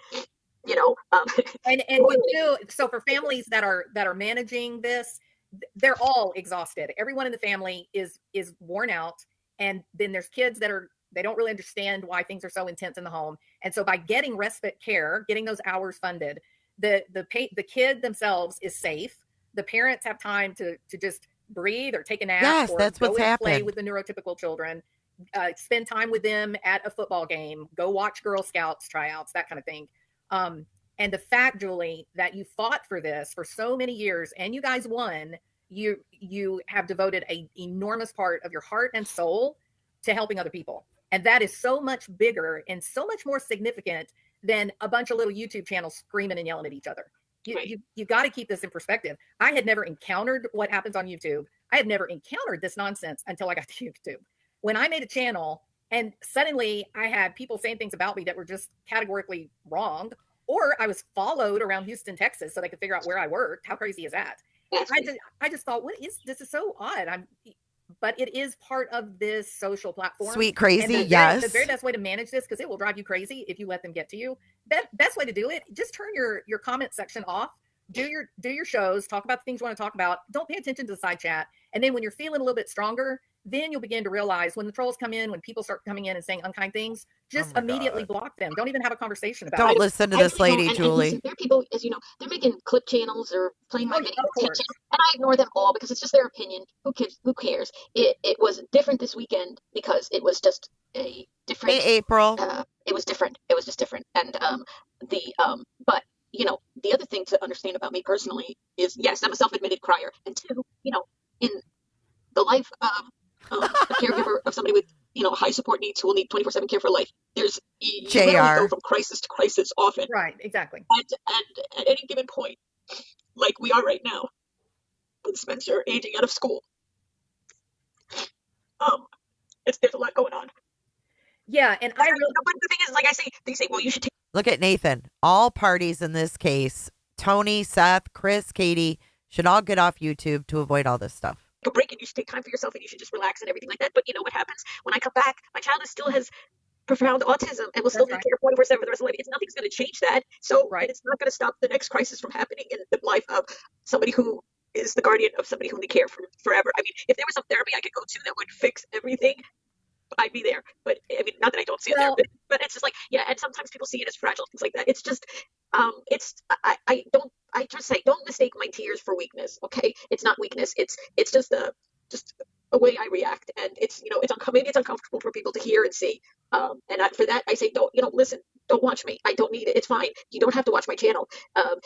and we do. So for families that are managing this, they're all exhausted. Everyone in the family is worn out, and then there's kids that they don't really understand why things are so intense in the home. And so by getting respite care, getting those hours funded, the kid themselves is safe. The parents have time to just breathe or take a nap. Yes, or that's what's go and happened. play with the neurotypical children. Spend time with them at a football game. Go watch Girl Scouts tryouts, that kind of thing. And the fact, Julie, that you fought for this for so many years and you guys won, you have devoted an enormous part of your heart and soul to helping other people. And that is so much bigger and so much more significant than a bunch of little YouTube channels screaming and yelling at each other. You got to keep this in perspective. I had never encountered what happens on YouTube. I had never encountered this nonsense until I got to YouTube. When I made a channel and suddenly I had people saying things about me that were just categorically wrong, or I was followed around Houston, Texas, so they could figure out where I worked. How crazy is that? I just thought, this is so odd. But it is part of this social platform. Sweet crazy, and yes. The very best way to manage this, because it will drive you crazy if you let them get to you. Best way to do it, just turn your comment section off. Do your shows, talk about the things you want to talk about. Don't pay attention to the side chat. And then when you're feeling a little bit stronger, then you'll begin to realize when the trolls come in, when people start coming in and saying unkind things, just immediately block them. Don't even have a conversation about it. Don't listen to this lady, Julie. There are people, as you know, they're making clip channels or playing my videos, and I ignore them all because it's just their opinion. Who cares? It was different this weekend because it was just a different. Hey, April. It was different. It was just different, and but the other thing to understand about me personally is, yes, I'm a self-admitted crier, and two, in the life of a caregiver of somebody with high support needs who will need 24/7 care for life, you literally go from crisis to crisis often. Right, exactly. And at any given point, like we are right now, with Spencer aging out of school, there's a lot going on. Yeah, and but the thing is, like they say, well, you should take. Look at Nathan. All parties in this case, Tony, Seth, Chris, Katie, should all get off YouTube to avoid all this stuff. A break and you should take time for yourself and you should just relax and everything like that. But you know what happens when I come back? My child still has profound autism and will still need care 24/7 for the rest of life. Nothing's going to change that. So and it's not going to stop the next crisis from happening in the life of somebody who is the guardian of somebody who they care for forever. I mean, if there was some therapy I could go to that would fix everything, I'd be there. But I mean, not that I don't see a therapist, but it's just like, yeah. And sometimes people see it as fragile, things like that. It's just, I just say, don't mistake my tears for weakness. Okay, it's not weakness. It's just a way I react, and it's maybe it's uncomfortable for people to hear and see. For that, I say, don't listen. Don't watch me. I don't need it. It's fine. You don't have to watch my channel. And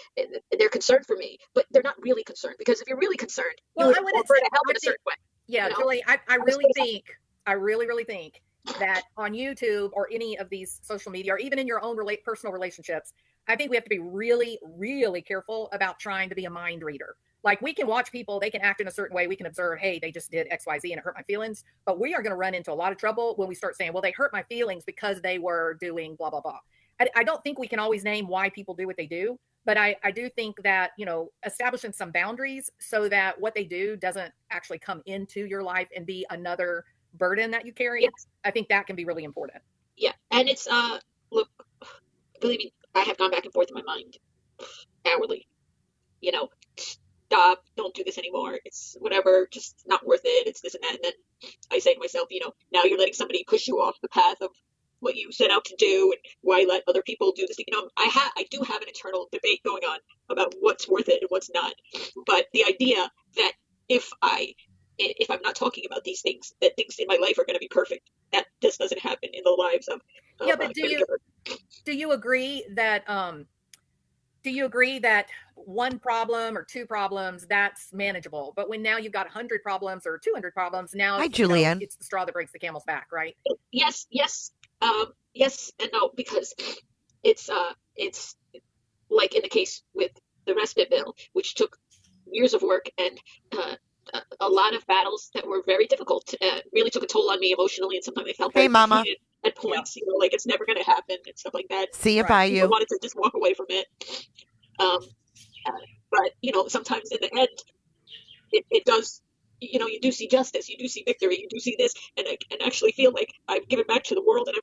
they're concerned for me, but they're not really concerned, because if you're really concerned, you would offer to help in a certain way. Yeah, Julie, I really think that on YouTube or any of these social media, or even in your own personal relationships, I think we have to be really, really careful about trying to be a mind reader. Like, we can watch people, they can act in a certain way. We can observe, hey, they just did X, Y, Z and it hurt my feelings. But we are going to run into a lot of trouble when we start saying, well, they hurt my feelings because they were doing blah, blah, blah. I don't think we can always name why people do what they do. But I do think that, establishing some boundaries so that what they do doesn't actually come into your life and be another burden that you carry. Yes. I think that can be really important. Yeah. And it's, look, believe me, I have gone back and forth in my mind hourly, stop, don't do this anymore. It's whatever, just not worth it. It's this and that. And then I say to myself, now you're letting somebody push you off the path of what you set out to do, and why let other people do this. I do have an internal debate going on about what's worth it and what's not. But the idea that if I'm not talking about these things, that things in my life are going to be perfect, that just doesn't happen in the lives of but do you agree that one problem or two problems, that's manageable? But when now you've got 100 problems or 200 problems, now Hi, Julianne. It's the straw that breaks the camel's back, right? Yes and no, because it's like in the case with the respite bill, which took years of work and a lot of battles that were very difficult, really took a toll on me emotionally, and sometimes I felt very defeated at points, like it's never going to happen and stuff like that. See if I wanted to just walk away from it. But sometimes in the end, it does. You do see justice, you do see victory, you do see this, and actually feel like I've given back to the world. And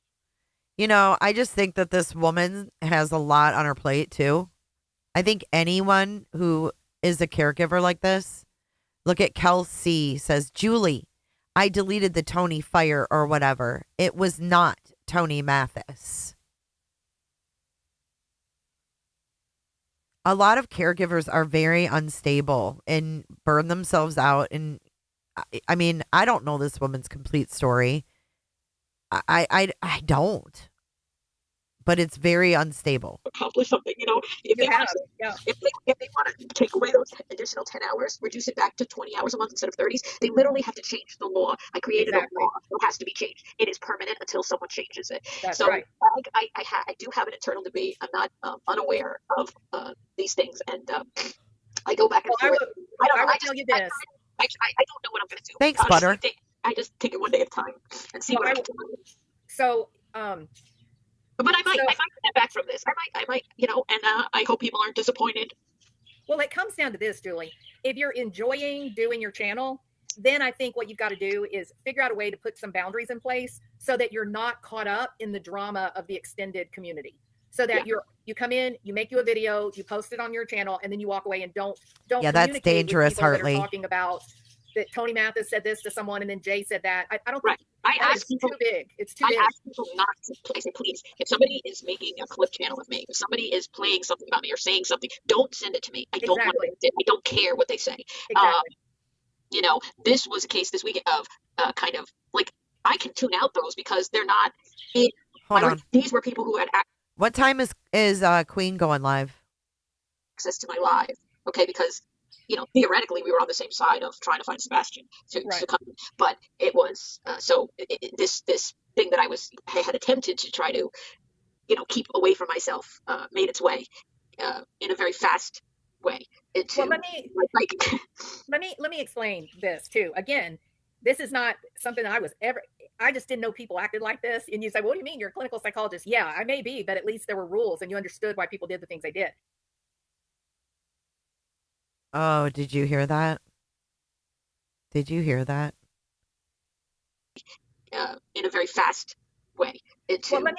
I just think that this woman has a lot on her plate too. I think anyone who is a caregiver like this, look at Kelsey, says, Julie, I deleted the Tony Fire or whatever. It was not Tony Mathis. A lot of caregivers are very unstable and burn themselves out. And I mean, I don't know this woman's complete story. I don't. But it's very unstable. Accomplish something, if they want to take away those additional 10 hours, reduce it back to 20 hours a month instead of 30s, they literally have to change the law. I created a law that has to be changed. It is permanent until someone changes it. That's so right. I do have an internal debate. I'm not unaware of these things, and I go back and forth. I will tell you this. I don't know what I'm going to do. Thanks, Butter. I just take it one day at a time and see what I can do. So, but I might step back from this. I might, and I hope people aren't disappointed. Well, it comes down to this, Julie. If you're enjoying doing your channel, then I think what you've got to do is figure out a way to put some boundaries in place so that you're not caught up in the drama of the extended community. So that you come in, you make you a video, you post it on your channel, and then you walk away and don't. Yeah, that's dangerous, Hartley. Talking about that Tony Mathis said this to someone and then Jay said that. I don't think it's too big. It's too big. I ask people not to. I say, please, if somebody is making a clip channel of me, if somebody is playing something about me or saying something, don't send it to me. I don't want it. I don't care what they say. Exactly. This was a case this week of kind of like, I can tune out those because they're not. Hold on. These were people who had What time is Queen going live? Access to my live. Okay, because theoretically we were on the same side of trying to find Sebastian to come, but it was this thing that I had attempted to try to keep away from myself made its way in a very fast way into. Well, let me explain this too. Again, this is not something that I just didn't know people acted like this. And you say, well, what do you mean? You're a clinical psychologist? Yeah, I may be, but at least there were rules and you understood why people did the things they did. Oh, did you hear that? Did you hear that? In a very fast way. Well, let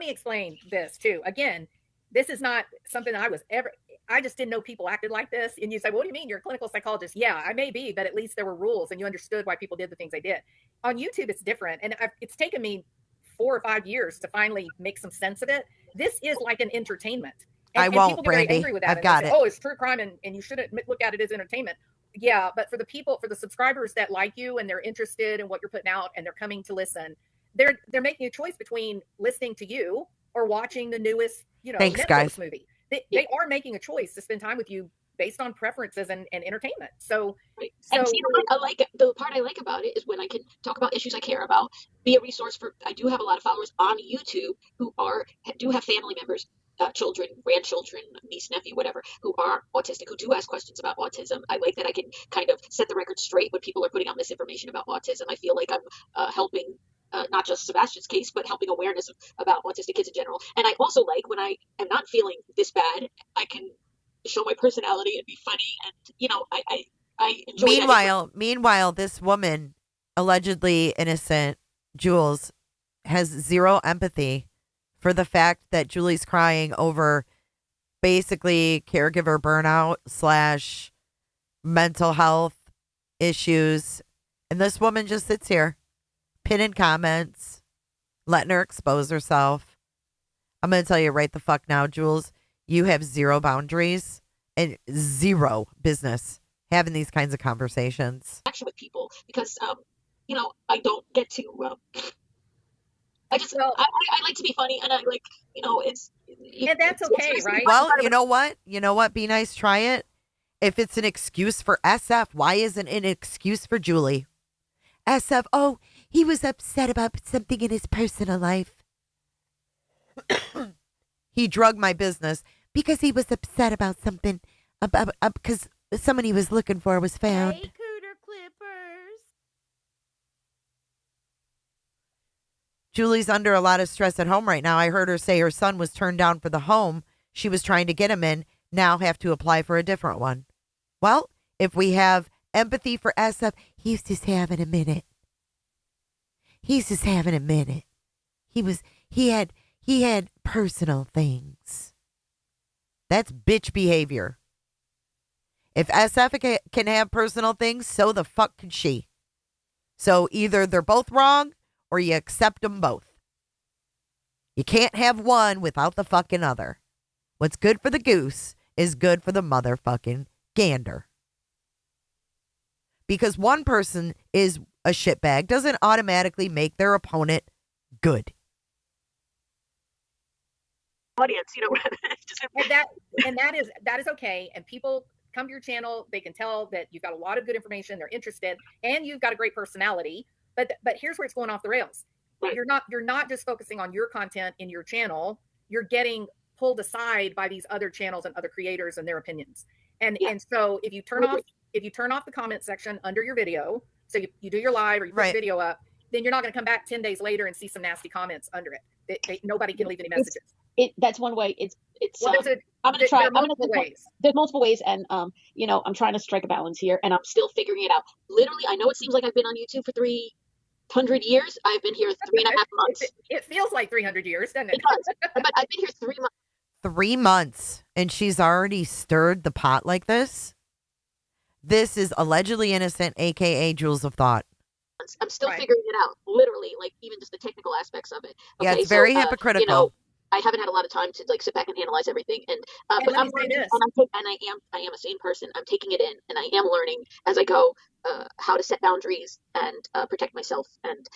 me explain this too. Again, this is not something I just didn't know people acted like this. And you say, well, what do you mean? You're a clinical psychologist. Yeah, I may be, but at least there were rules and you understood why people did the things they did. On YouTube, it's different. And it's taken me 4 or 5 years to finally make some sense of it. This is like an entertainment. I won't, people get very Brandy. angry with that. I've and got they it. say, oh, it's true crime and you shouldn't look at it as entertainment. Yeah, but for the subscribers that like you and they're interested in what you're putting out and they're coming to listen, they're making a choice between listening to you or watching the newest, Thanks, Netflix guys. movie. They are making a choice to spend time with you based on preferences and entertainment. So, and see, the part I like about it is when I can talk about issues I care about, be a resource for. I do have a lot of followers on YouTube who do have family members, children, grandchildren, niece, nephew, whatever, who are autistic, who do ask questions about autism. I like that I can kind of set the record straight when people are putting out misinformation about autism. I feel like I'm helping. Not just Sebastian's case, but helping awareness about autistic kids in general. And I also like when I am not feeling this bad, I can show my personality and be funny. And, I enjoy Meanwhile, this woman, allegedly innocent, Jules, has zero empathy for the fact that Julie's crying over basically caregiver burnout / mental health issues. And this woman just sits here, pinning comments, letting her expose herself. I'm going to tell you right the fuck now, Jules, you have zero boundaries and zero business having these kinds of conversations. Action with people because, I don't get to, I like to be funny and I like, and that's okay, right? Well, you know what? Be nice. Try it. If it's an excuse for SF, why isn't it an excuse for Julie? SF, oh, he was upset about something in his personal life. He drugged my business because he was upset about something because someone he was looking for was found. Hey, Cooter Clippers. Julie's under a lot of stress at home right now. I heard her say her son was turned down for the home she was trying to get him in, now have to apply for a different one. Well, if we have empathy for SF, he's just having a minute. He's just having a minute. He had personal things. That's bitch behavior. If SF can have personal things, so the fuck can she. So either they're both wrong or you accept them both. You can't have one without the fucking other. What's good for the goose is good for the motherfucking gander. Because one person is a shitbag doesn't automatically make their opponent good. Audience, and that is okay. And people come to your channel, they can tell that you've got a lot of good information, they're interested, and you've got a great personality. But here's where it's going off the rails. Right. You're not just focusing on your content in your channel, you're getting pulled aside by these other channels and other creators and their opinions. And so if you turn off the comment section under your video, so you do your live or you put your video up, then you're not going to come back 10 days later and see some nasty comments under it. Nobody can leave any messages. That's one way. I'm going to try. There's multiple ways, and I'm trying to strike a balance here, and I'm still figuring it out. Literally, I know it seems like I've been on YouTube for 300 years. I've been here 3.5 months. It feels like 300 years, doesn't it? It does. But I've been here 3 months. 3 months, and she's already stirred the pot like this. This is allegedly innocent, aka Jules of Thought. I'm still figuring it out. Literally, like even just the technical aspects of it. Okay, yeah, it's very hypocritical. I haven't had a lot of time to sit back and analyze everything, but I'm learning, and I am a sane person. I'm taking it in, and I am learning as I go how to set boundaries and protect myself. And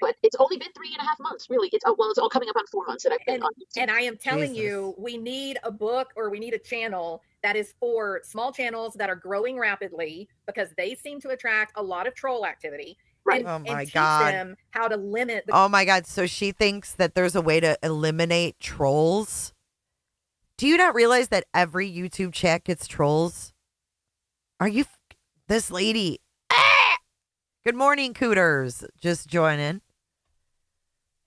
but it's only been 3.5 months, really. It's all coming up on 4 months that I've been on YouTube. And I am telling you, we need a book or we need a channel that is for small channels that are growing rapidly because they seem to attract a lot of troll activity. Right. Oh my teach God. them how to limit. Oh my God. So she thinks that there's a way to eliminate trolls. Do you not realize that every YouTube chat gets trolls? Are you this lady? Ah! Good morning, Cooters. Just joining.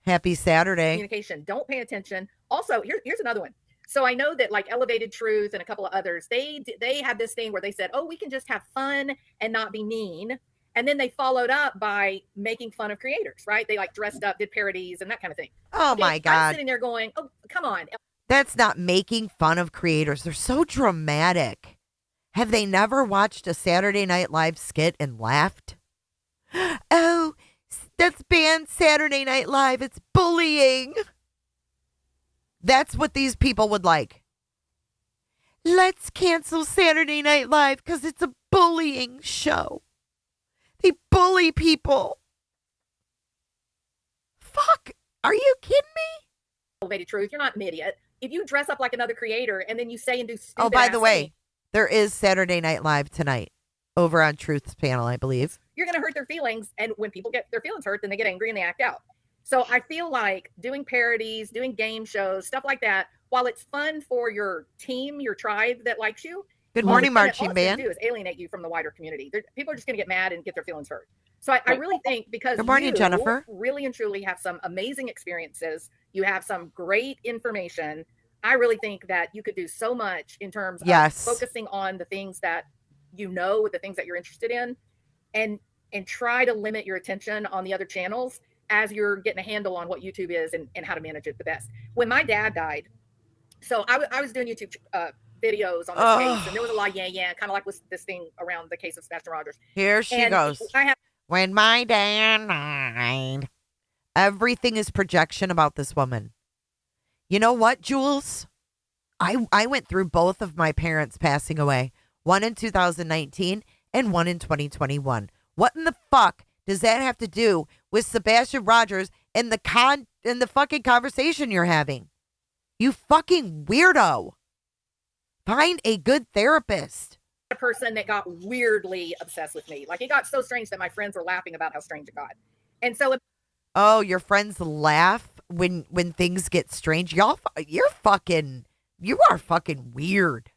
Happy Saturday. Communication. Don't pay attention. Also, here's another one. So I know that like Elevated Truth and a couple of others, they had this thing where they said, oh, we can just have fun and not be mean. And then they followed up by making fun of creators, right? They like dressed up, did parodies and that kind of thing. Oh Okay, my God. I'm sitting there going, oh, come on. That's not making fun of creators. They're so dramatic. Have they never watched a Saturday Night Live skit and laughed? Oh, that's banned Saturday Night Live. It's bullying. That's what these people would like. Let's cancel Saturday Night Live because it's a bullying show. They bully people. Fuck. Are you kidding me? Elevated Truth, you're not an idiot. If you dress up like another creator and then you say and do stupid Oh, by the ass way, things, there is Saturday Night Live tonight over on Truth's panel, I believe. you're going to hurt their feelings. And when people get their feelings hurt, then they get angry and they act out. So I feel like doing parodies, doing game shows, stuff like that, while it's fun for your team, your tribe that likes you. Good morning, all it's marching gonna band. do is alienate you from the wider community. People are just going to get mad and get their feelings hurt. So I really think because Good morning, you Jennifer. really and truly have some amazing experiences, you have some great information. I really think that you could do so much in terms of focusing on the things that you know, the things that you're interested in, and try to limit your attention on the other channels as you're getting a handle on what YouTube is and how to manage it the best. When my dad died, so I was doing YouTube videos on this case, and there was a lot of yeah, kind of like with this thing around the case of Sebastian Rogers. Here she goes. When my dad died. Everything is projection about this woman. You know what, Jules? I went through both of my parents passing away. One in 2019 and one in 2021. What in the fuck does that have to do with Sebastian Rogers and the fucking conversation you're having? You fucking weirdo. Find a good therapist. A person that got weirdly obsessed with me. Like, it got so strange that my friends were laughing about how strange it got. And so oh, your friends laugh when things get strange. You are fucking weird.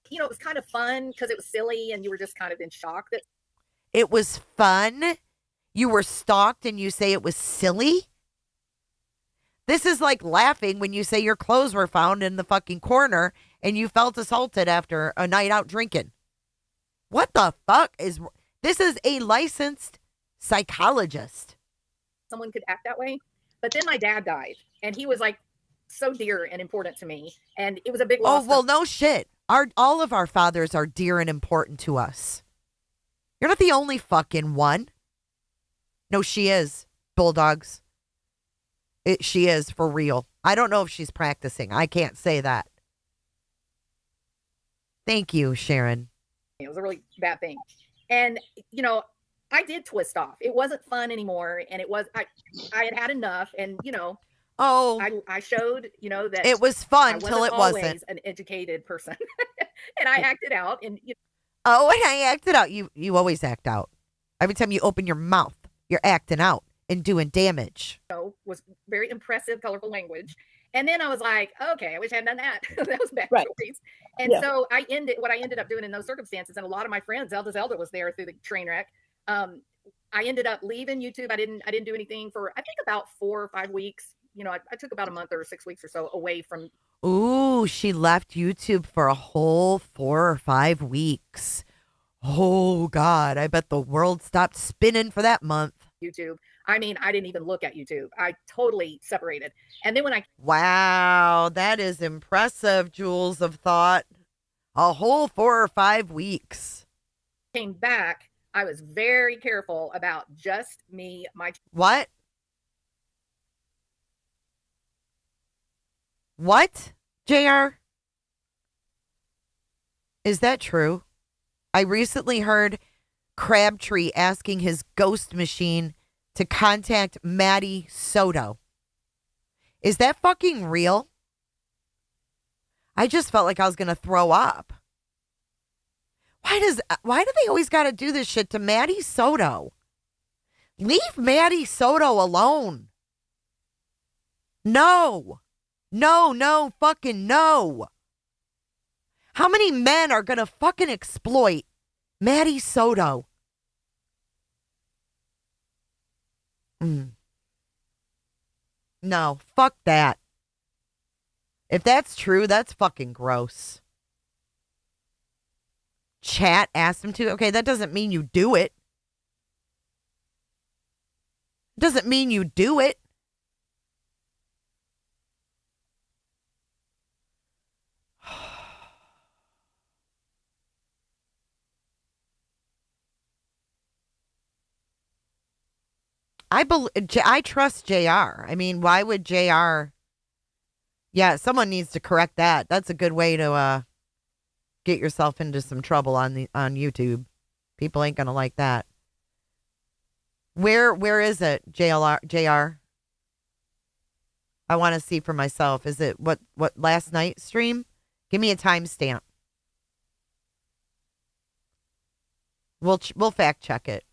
You know, it was kind of fun because it was silly and you were just kind of in shock that it was fun. You were stalked and you say it was silly. This is like laughing when you say your clothes were found in the fucking corner and you felt assaulted after a night out drinking. What the fuck is this? Is a licensed psychologist. Someone could act that way. But then my dad died and he was like so dear and important to me. And it was a big loss. Oh, well, no shit. All of our fathers are dear and important to us. You're not the only fucking one. No, she is. Bulldogs. She is for real. I don't know if she's practicing. I can't say that. Thank you, Sharon. It was a really bad thing. And, you know, I did twist off. It wasn't fun anymore. And it was, I had had enough. And, you know, I showed, you know, that it was fun till it wasn't. An educated person. And I acted out. And and I acted out. You always act out. Every time you open your mouth, you're acting out and doing damage. Was very impressive, colorful language. And then I was like, okay, I wish I had done that. That was bad choice. And so what I ended up doing in those circumstances, and a lot of my friends, Zelda was there through the train wreck. I ended up leaving YouTube. I didn't do anything for, I think, about 4 or 5 weeks. You know, I took about a month or 6 weeks or so away from. Ooh, she left YouTube for a whole 4 or 5 weeks. Oh, God. I bet the world stopped spinning for that month. YouTube. I mean, I didn't even look at YouTube. I totally separated. And then when wow, that is impressive, Jules of Thought. A whole 4 or 5 weeks. Came back, I was very careful about just me, What? What, JR? Is that true? I recently heard Crabtree asking his ghost machine to contact Maddie Soto. Is that fucking real? I just felt like I was going to throw up. Why do they always got to do this shit to Maddie Soto? Leave Maddie Soto alone. No, fucking no. How many men are going to fucking exploit Maddie Soto? No, fuck that. If that's true, that's fucking gross. Chat asked him to. Okay, that doesn't mean you do it. Doesn't mean you do it. I trust JR. I mean, why would JR? Yeah, someone needs to correct that. That's a good way to get yourself into some trouble on YouTube. People ain't gonna like that. Where is it, JR? I want to see for myself. Is it what last night stream? Give me a timestamp. We'll fact check it.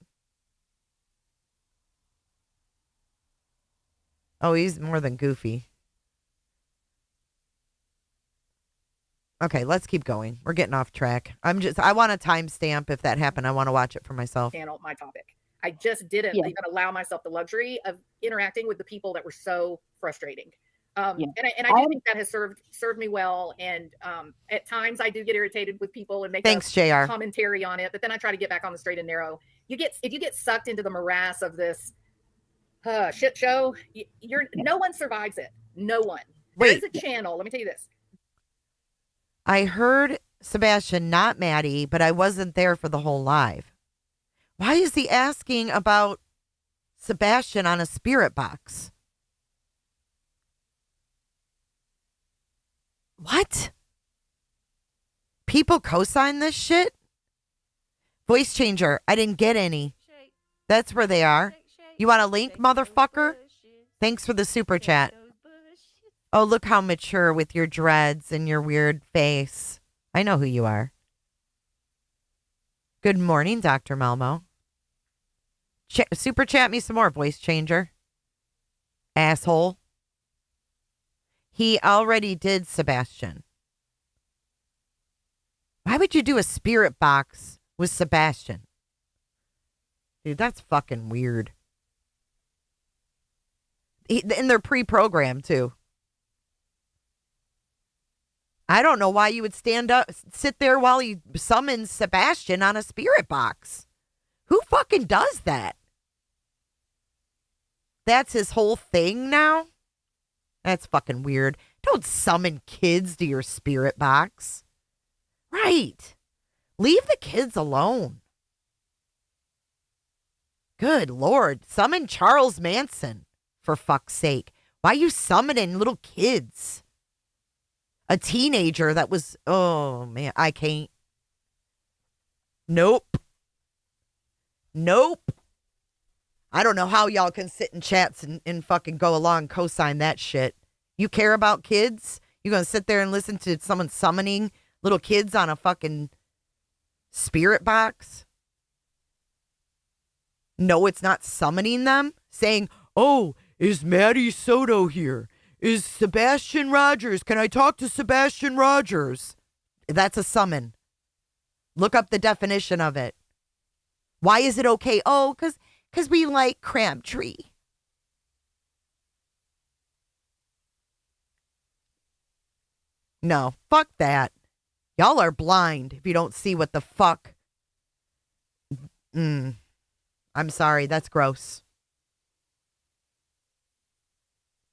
Oh, he's more than goofy. Okay, let's keep going. We're getting off track. I want a timestamp if that happened. I want to watch it for myself. Channel, my topic. I just didn't even allow myself the luxury of interacting with the people that were so frustrating. And I do think that has served me well. And at times I do get irritated with people and make JR. commentary on it, but then I try to get back on the straight and narrow. If you get sucked into the morass of this shit show, no one survives it. No one. There's a channel. Let me tell you this. I heard Sebastian, not Maddie, but I wasn't there for the whole live. Why is he asking about Sebastian on a spirit box? What? People co-sign this shit? Voice changer. I didn't get any. That's where they are. You want a link, motherfucker? Thanks for the super chat. Oh, look how mature with your dreads and your weird face. I know who you are. Good morning, Dr. Malmo. Super chat me some more, voice changer. Asshole. He already did Sebastian. Why would you do a spirit box with Sebastian? Dude, that's fucking weird. And they're pre-programmed, too. I don't know why you would sit there while he summons Sebastian on a spirit box. Who fucking does that? That's his whole thing now? That's fucking weird. Don't summon kids to your spirit box. Right. Leave the kids alone. Good Lord. Summon Charles Manson, for fuck's sake. Why are you summoning little kids? A teenager that was, oh man, I can't. Nope. I don't know how y'all can sit in chats and fucking go along, co-sign that shit. You care about kids? You gonna sit there and listen to someone summoning little kids on a fucking spirit box? No, it's not summoning them. Saying, oh, is Maddie Soto here? Is Sebastian Rogers? Can I talk to Sebastian Rogers? That's a summon. Look up the definition of it. Why is it okay? Oh, because we like Crabtree. No, fuck that. Y'all are blind if you don't see what the fuck. I'm sorry, that's gross.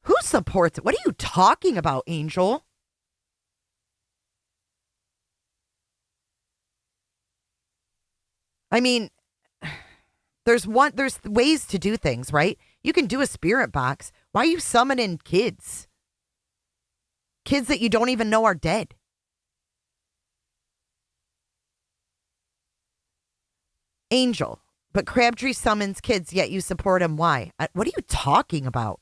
Who supports it? What are you talking about, Angel? I mean, there's ways to do things, right? You can do a spirit box. Why are you summoning kids? Kids that you don't even know are dead. Angel, but Crabtree summons kids, yet you support him. Why? What are you talking about?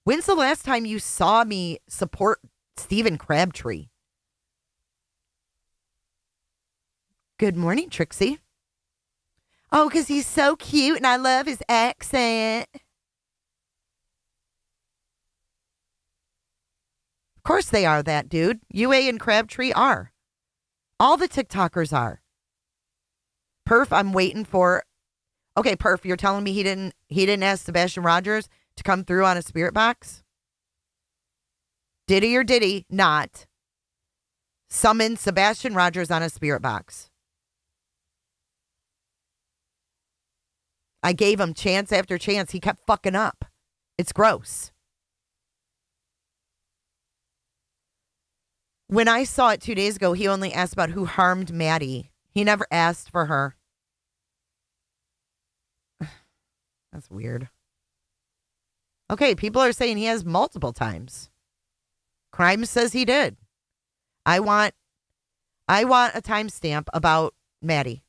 When's the last time you saw me support Stephen Crabtree? Good morning, Trixie. Oh, because he's so cute and I love his accent. Of course they are that, dude. UA and Crabtree are. All the TikTokers are. Perf, I'm waiting for... Okay, Perf, you're telling me he didn't ask Sebastian Rogers to come through on a spirit box? Diddy or diddy not summon Sebastian Rogers on a spirit box? I gave him chance after chance. He kept fucking up. It's gross. When I saw it 2 days ago, he only asked about who harmed Maddie. He never asked for her. That's weird. Okay, people are saying he has multiple times. Crime says he did. I want a timestamp about Maddie.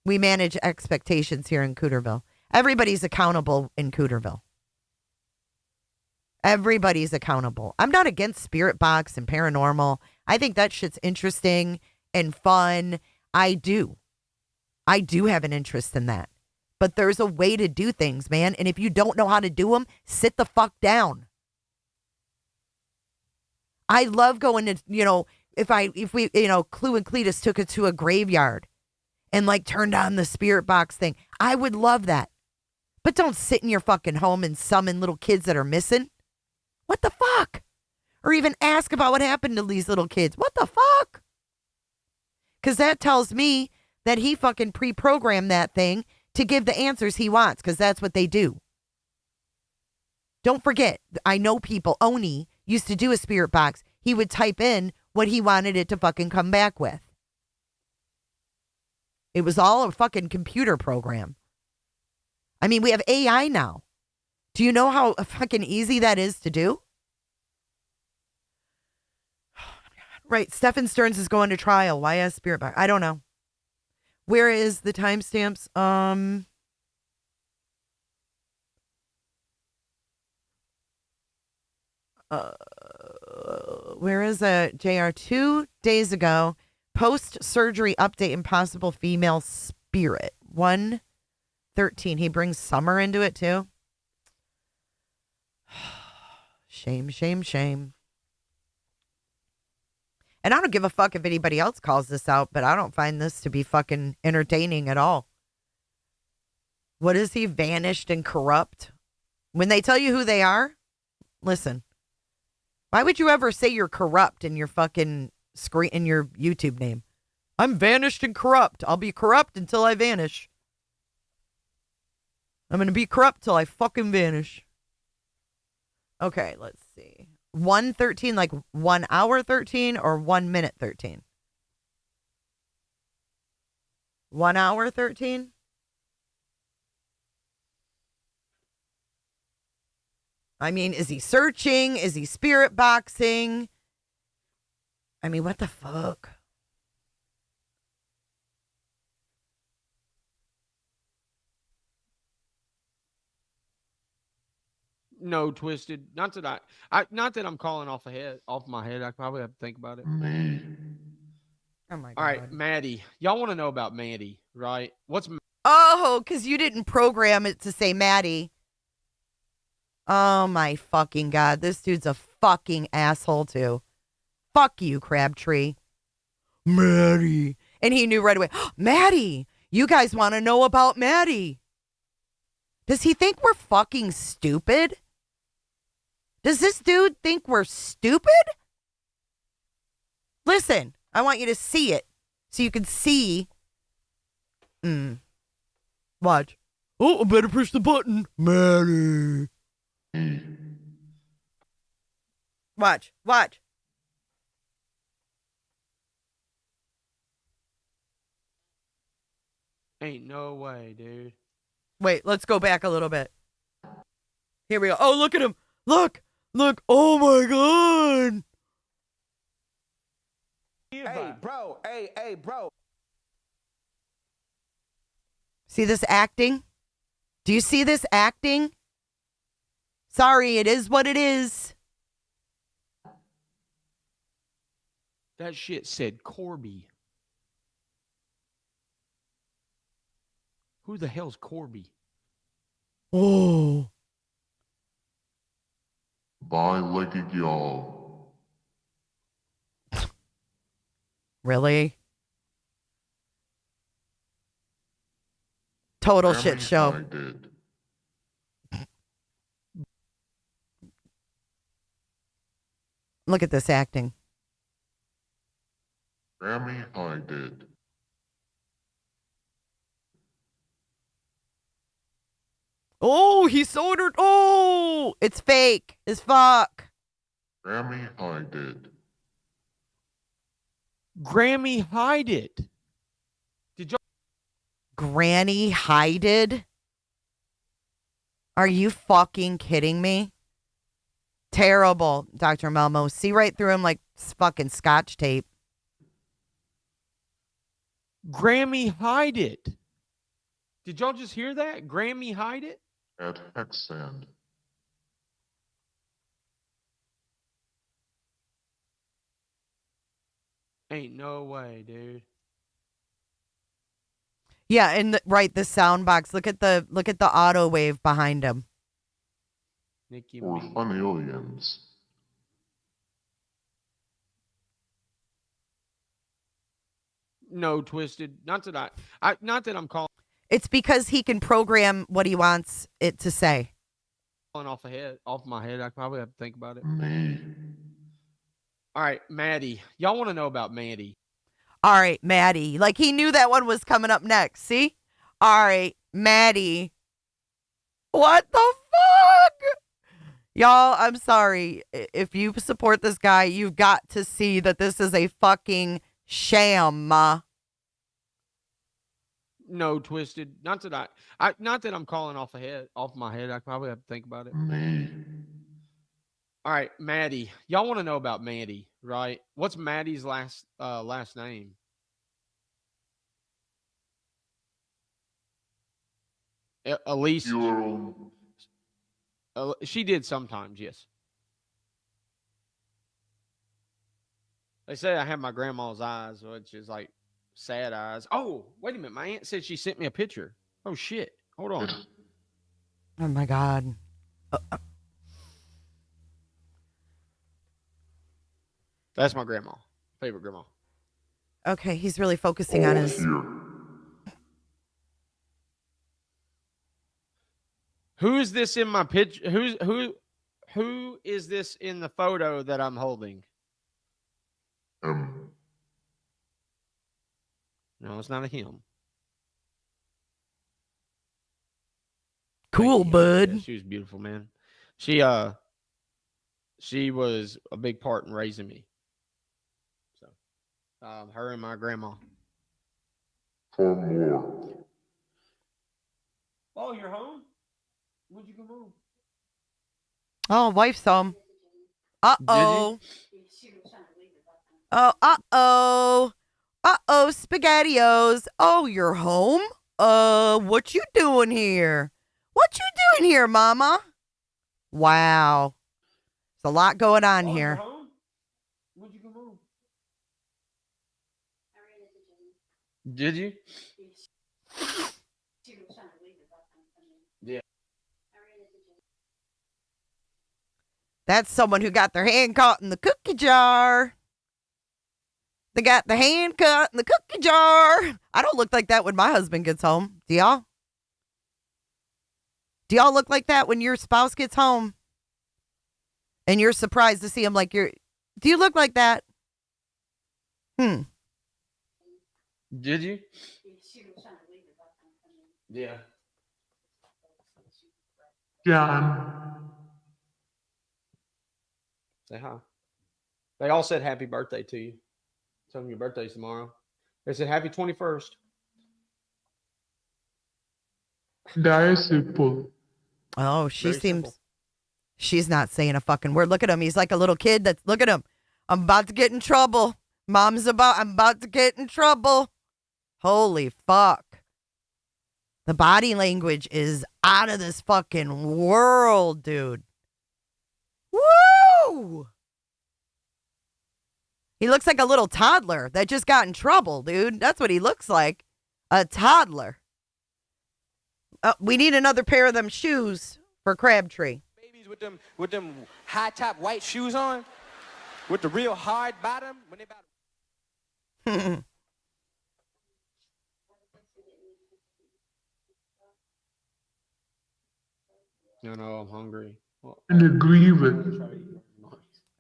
We manage expectations here in Cooterville. Everybody's accountable in Cooterville. Everybody's accountable. I'm not against spirit box and paranormal. I think that shit's interesting and fun. I do have an interest in that. But there's a way to do things, man. And if you don't know how to do them, sit the fuck down. I love going to, if we, Clue and Cletus took it to a graveyard and like turned on the spirit box thing. I would love that. But don't sit in your fucking home and summon little kids that are missing. What the fuck? Or even ask about what happened to these little kids. What the fuck? Because that tells me that he fucking pre-programmed that thing to give the answers he wants, because that's what they do. Don't forget, I know people, Oni used to do a spirit box. He would type in what he wanted it to fucking come back with. It was all a fucking computer program. I mean, we have AI now. Do you know how fucking easy that is to do? Right, Stephen Stearns is going to trial. Why has spirit box? I don't know. Where is the timestamps? Where is it? JR 2 days ago. Post-surgery update, impossible female spirit. 113. He brings Summer into it too. Shame, shame, shame. And I don't give a fuck if anybody else calls this out, but I don't find this to be fucking entertaining at all. What is he, vanished and corrupt? When they tell you who they are, listen. Why would you ever say you're corrupt in your fucking screen, in your YouTube name? I'm vanished and corrupt. I'll be corrupt until I vanish. I'm going to be corrupt till I fucking vanish. Okay, let's see. 113, like 1 hour 13 or 1 minute 13? 1 hour 13? I mean, is he searching? Is he spirit boxing? I mean, what the fuck? No, Twisted. Not that not that I'm calling off my head. I probably have to think about it. Oh my God. All right, Maddie. Y'all want to know about Maddie, right? Oh, because you didn't program it to say Maddie. Oh my fucking God. This dude's a fucking asshole too. Fuck you, Crabtree. Maddie. And he knew right away. Maddie. You guys want to know about Maddie. Does he think we're fucking stupid? Does this dude think we're stupid? Listen, I want you to see it so you can see. Watch. Oh, I better push the button. Maddie. Watch. Ain't no way, dude. Wait, let's go back a little bit. Here we go. Oh, look at him. Look. Oh my God. Hey, bro. See this acting? Do you see this acting? Sorry, it is what it is. That shit said Corby. Who the hell's Corby? Oh. Bye-legged y'all. Really? Total How shit many show. I did. Look at this acting. Grammy, I did. Oh, he soldered. Oh, it's fake as fuck. Grammy, I did. Grammy, hide it. Did y'all? Granny hided? Are you fucking kidding me? Terrible, Dr. Melmo. See right through him like fucking scotch tape. Grammy, hide it. Did y'all just hear that? Grammy, hide it? At Hexand. Ain't no way, dude. Yeah, and the sound box. Look at the auto wave behind him. Nicki Or Minaj. Fun Aliens. No, Twisted. Not that not that I'm calling It's because he can program what he wants it to say. off my head. I probably have to think about it. Me. All right, Maddie. Y'all want to know about Maddie? All right, Maddie. Like he knew that one was coming up next. See? All right, Maddie. What the fuck? Y'all, I'm sorry. If you support this guy, you've got to see that this is a fucking sham. No, Twisted. Not that not that I'm calling off my head. I probably have to think about it. Me. All right, Maddie. Y'all want to know about Maddie, right? What's Maddie's last name? Elise. She did sometimes, yes. They say I have my grandma's eyes, which is like sad eyes. Oh, wait a minute. My aunt said she sent me a picture. Oh, shit. Hold on. Oh, my God. That's my grandma. Favorite grandma. Okay, he's really focusing on his... Who is this in my picture? Who is this in the photo that I'm holding? No, it's not a him. Cool, bud. Yeah, she was beautiful, man. She was a big part in raising me. So, her and my grandma. For more. Oh, you're home? When'd you come home? Oh, wife's home. Uh-oh. Oh, uh-oh. Uh-oh, SpaghettiOs. Oh, you're home? What you doing here? What you doing here, Mama? Wow. There's a lot going on here. You're home? When'd you come home? Did you? Yeah. That's someone who got their hand caught in the cookie jar. They got the hand cut in the cookie jar. I don't look like that when my husband gets home. Do y'all? Do y'all look like that when your spouse gets home? And you're surprised to see him like you're... Do you look like that? Did you? Yeah. John. Say hi. They all said happy birthday to you. Tell them your birthday's tomorrow. They said happy 21st. That is simple. Oh, she Very seems... simple. She's not saying a fucking word. Look at him. He's like a little kid that's... Look at him. I'm about to get in trouble. I'm about to get in trouble. Holy fuck. The body language is out of this fucking world, dude. Woo! He looks like a little toddler that just got in trouble, dude. That's what he looks like. A toddler. We need another pair of them shoes for Crabtree. Babies with them high top white shoes on, with the real hard bottom when they about. No, I'm hungry. Well, And agree with.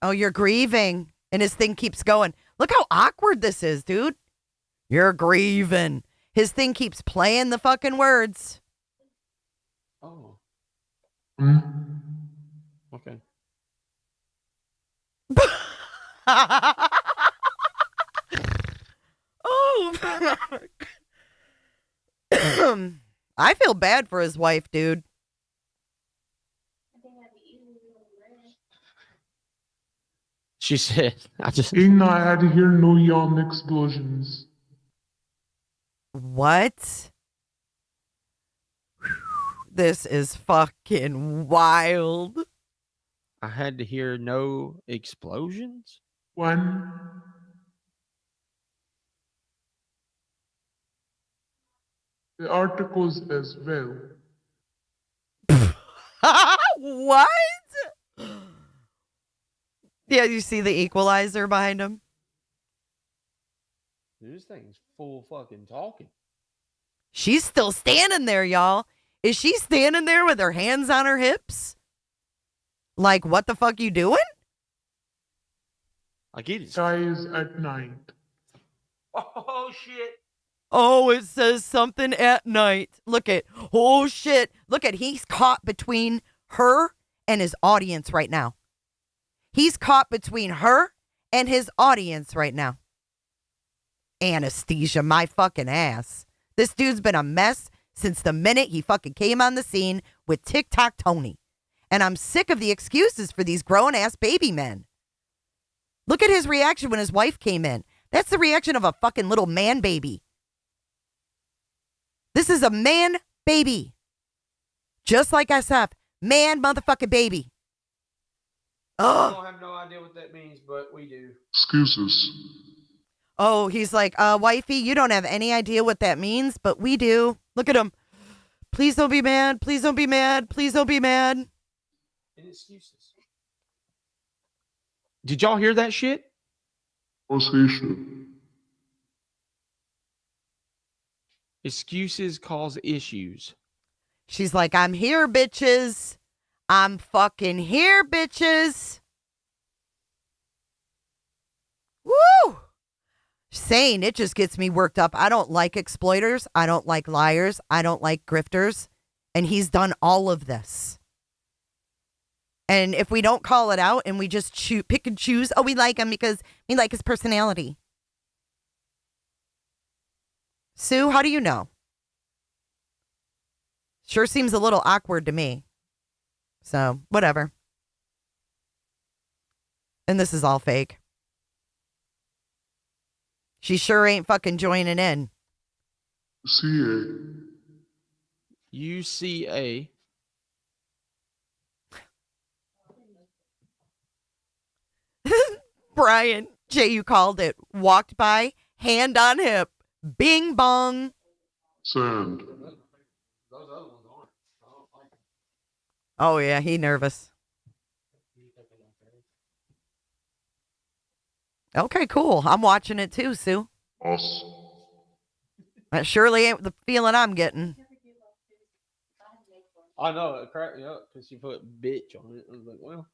Oh, you're grieving. And his thing keeps going. Look how awkward this is, dude. You're grieving. His thing keeps playing the fucking words. Oh. Hmm? Okay. Oh. I feel bad for his wife, dude. She said, I just. Ing, I had to hear no yawn explosions. What? This is fucking wild. I had to hear no explosions. One. The articles as well. What? Yeah, you see the equalizer behind him? Dude, this thing's full fucking talking. She's still standing there, y'all. Is she standing there with her hands on her hips? Like, what the fuck you doing? I get it. Skies at night. Oh, shit. Oh, it says something at night. Look at, oh shit. Look at, he's caught between her and his audience right now. He's caught between her and his audience right now. Anesthesia, my fucking ass. This dude's been a mess since the minute he fucking came on the scene with TikTok Tony. And I'm sick of the excuses for these grown-ass baby men. Look at his reaction when his wife came in. That's the reaction of a fucking little man baby. This is a man baby. Just like SF. Man motherfucking baby. I don't have no idea what that means, but we do. Excuses. Oh, he's like, wifey, you don't have any idea what that means, but we do. Look at him. Please don't be mad. Please don't be mad. Please don't be mad. And excuses. Did y'all hear that shit? Association. Excuses cause issues. She's like, I'm here, bitches. I'm fucking here, bitches. Woo! Saying it just gets me worked up. I don't like exploiters. I don't like liars. I don't like grifters. And he's done all of this. And if we don't call it out and we just pick and choose, oh, we like him because we like his personality. Sue, how do you know? Sure seems a little awkward to me. So, whatever. And this is all fake. She sure ain't fucking joining in. UCA. Brian, Jay, you called it. Walked by, hand on hip. Bing bong. Sand. Oh, yeah, he nervous. Okay, cool. I'm watching it too, Sue. Awesome. That surely ain't the feeling I'm getting. I know, it cracked me up because you put bitch on it. I was like, well.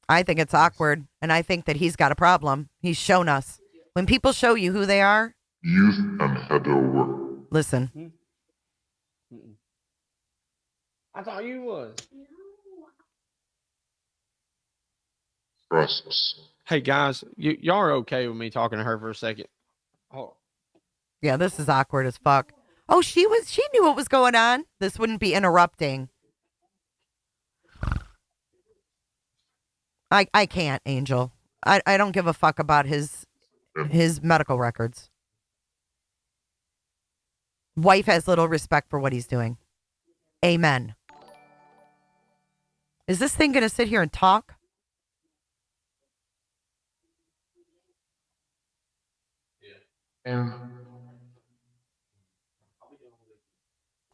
I think it's awkward, and I think that he's got a problem. He's shown us. When people show you who they are, Youth and hetero. listen. Mm-mm. I thought you was. Process. Hey guys, y'all are okay with me talking to her for a second? Oh, Yeah, this is awkward as fuck. Oh, she knew what was going on. This wouldn't be interrupting. I can't, Angel. I don't give a fuck about his medical records. Wife has little respect for what he's doing. Amen. Is this thing going to sit here and talk? And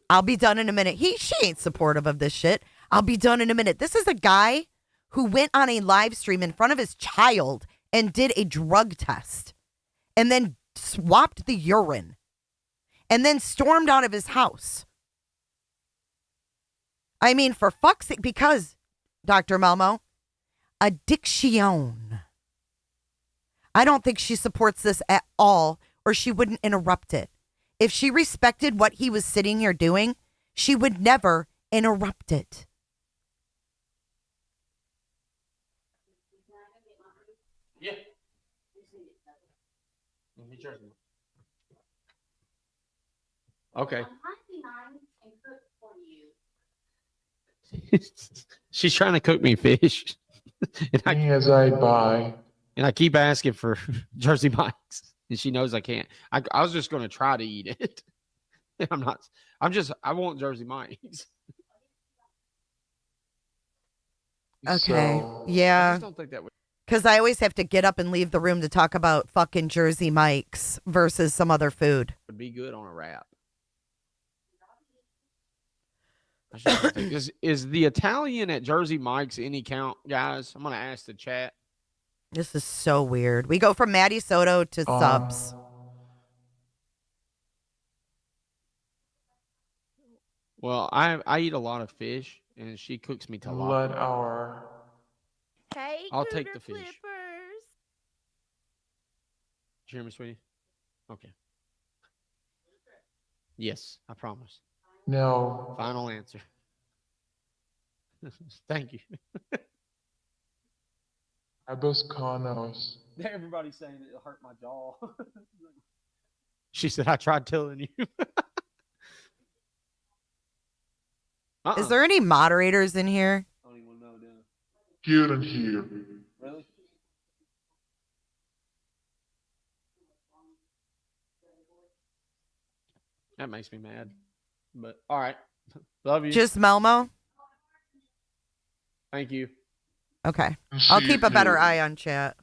I'll be done in a minute. She ain't supportive of this shit. I'll be done in a minute. This is a guy who went on a live stream in front of his child and did a drug test and then swapped the urine and then stormed out of his house. I mean, for fuck's sake, because, Dr. Malmo, addiction. I don't think she supports this at all, or she wouldn't interrupt it. If she respected what he was sitting here doing, she would never interrupt it. Yeah. Okay. She's trying to cook me fish. As I buy. And I keep asking for Jersey Mike's. And she knows I can't. I was just going to try to eat it. I want Jersey Mike's. Okay. So, I Yeah. just don't think that would. Because I always have to get up and leave the room to talk about fucking Jersey Mike's versus some other food. Would be good on a wrap. I just don't think- is the Italian at Jersey Mike's any count, guys? I'm going to ask the chat. This is so weird. We go from Maddie Soto to subs. Well, I eat a lot of fish, and she cooks me tilapia. let our Hey, I'll take Cooter the fish. Flippers. Did you hear me, sweetie? Okay. Yes, I promise. no. Final answer. Thank you. Abuscanos. Everybody's saying it'll hurt my jaw. She said, I tried telling you. Is there any moderators in here? I don't even want to know, dude. Here and here. Really? That makes me mad. But all right. Love you. Just Melmo? Thank you. Okay. I'll keep a better eye on chat.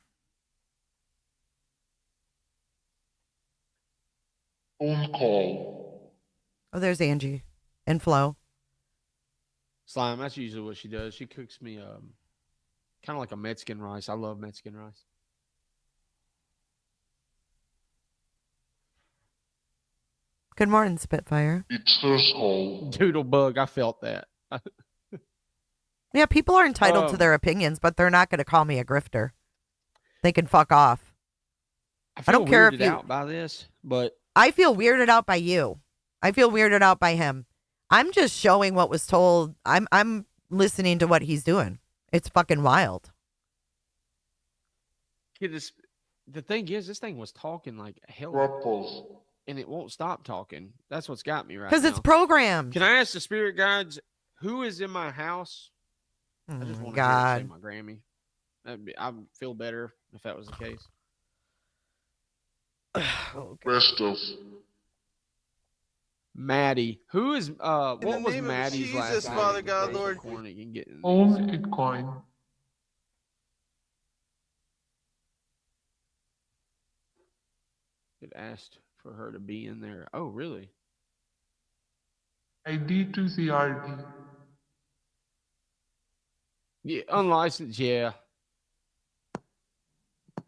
On call. Oh, there's Angie and Flo. Slime, that's usually what she does. She cooks me kind of like a Mexican rice. I love Mexican rice. Good morning, Spitfire. It's her soul. Doodle bug, I felt that. Yeah, people are entitled to Um, their opinions, but they're not going to call me a grifter. They can fuck off. I don't care if weirded you- out by this, but I feel weirded out by you. I feel weirded out by him. I'm just showing what was told. I'm listening to what he's doing. It's fucking wild. the thing is, this thing was talking like hell, Rapples. and it won't stop talking. That's what's got me right now. Because it's programmed. Can I ask the spirit guides who is in my house? Oh I just my want to God. say my Grammy. I'd feel better if that was the case. Rest of. Maddie, who is what the was name of Maddie's last Jesus, name? Father God, Raise the Lord. corner, you can get in Own there. Bitcoin. It asked for her to be in there. Oh, really? ID to CRD. Yeah, unlicensed. Yeah.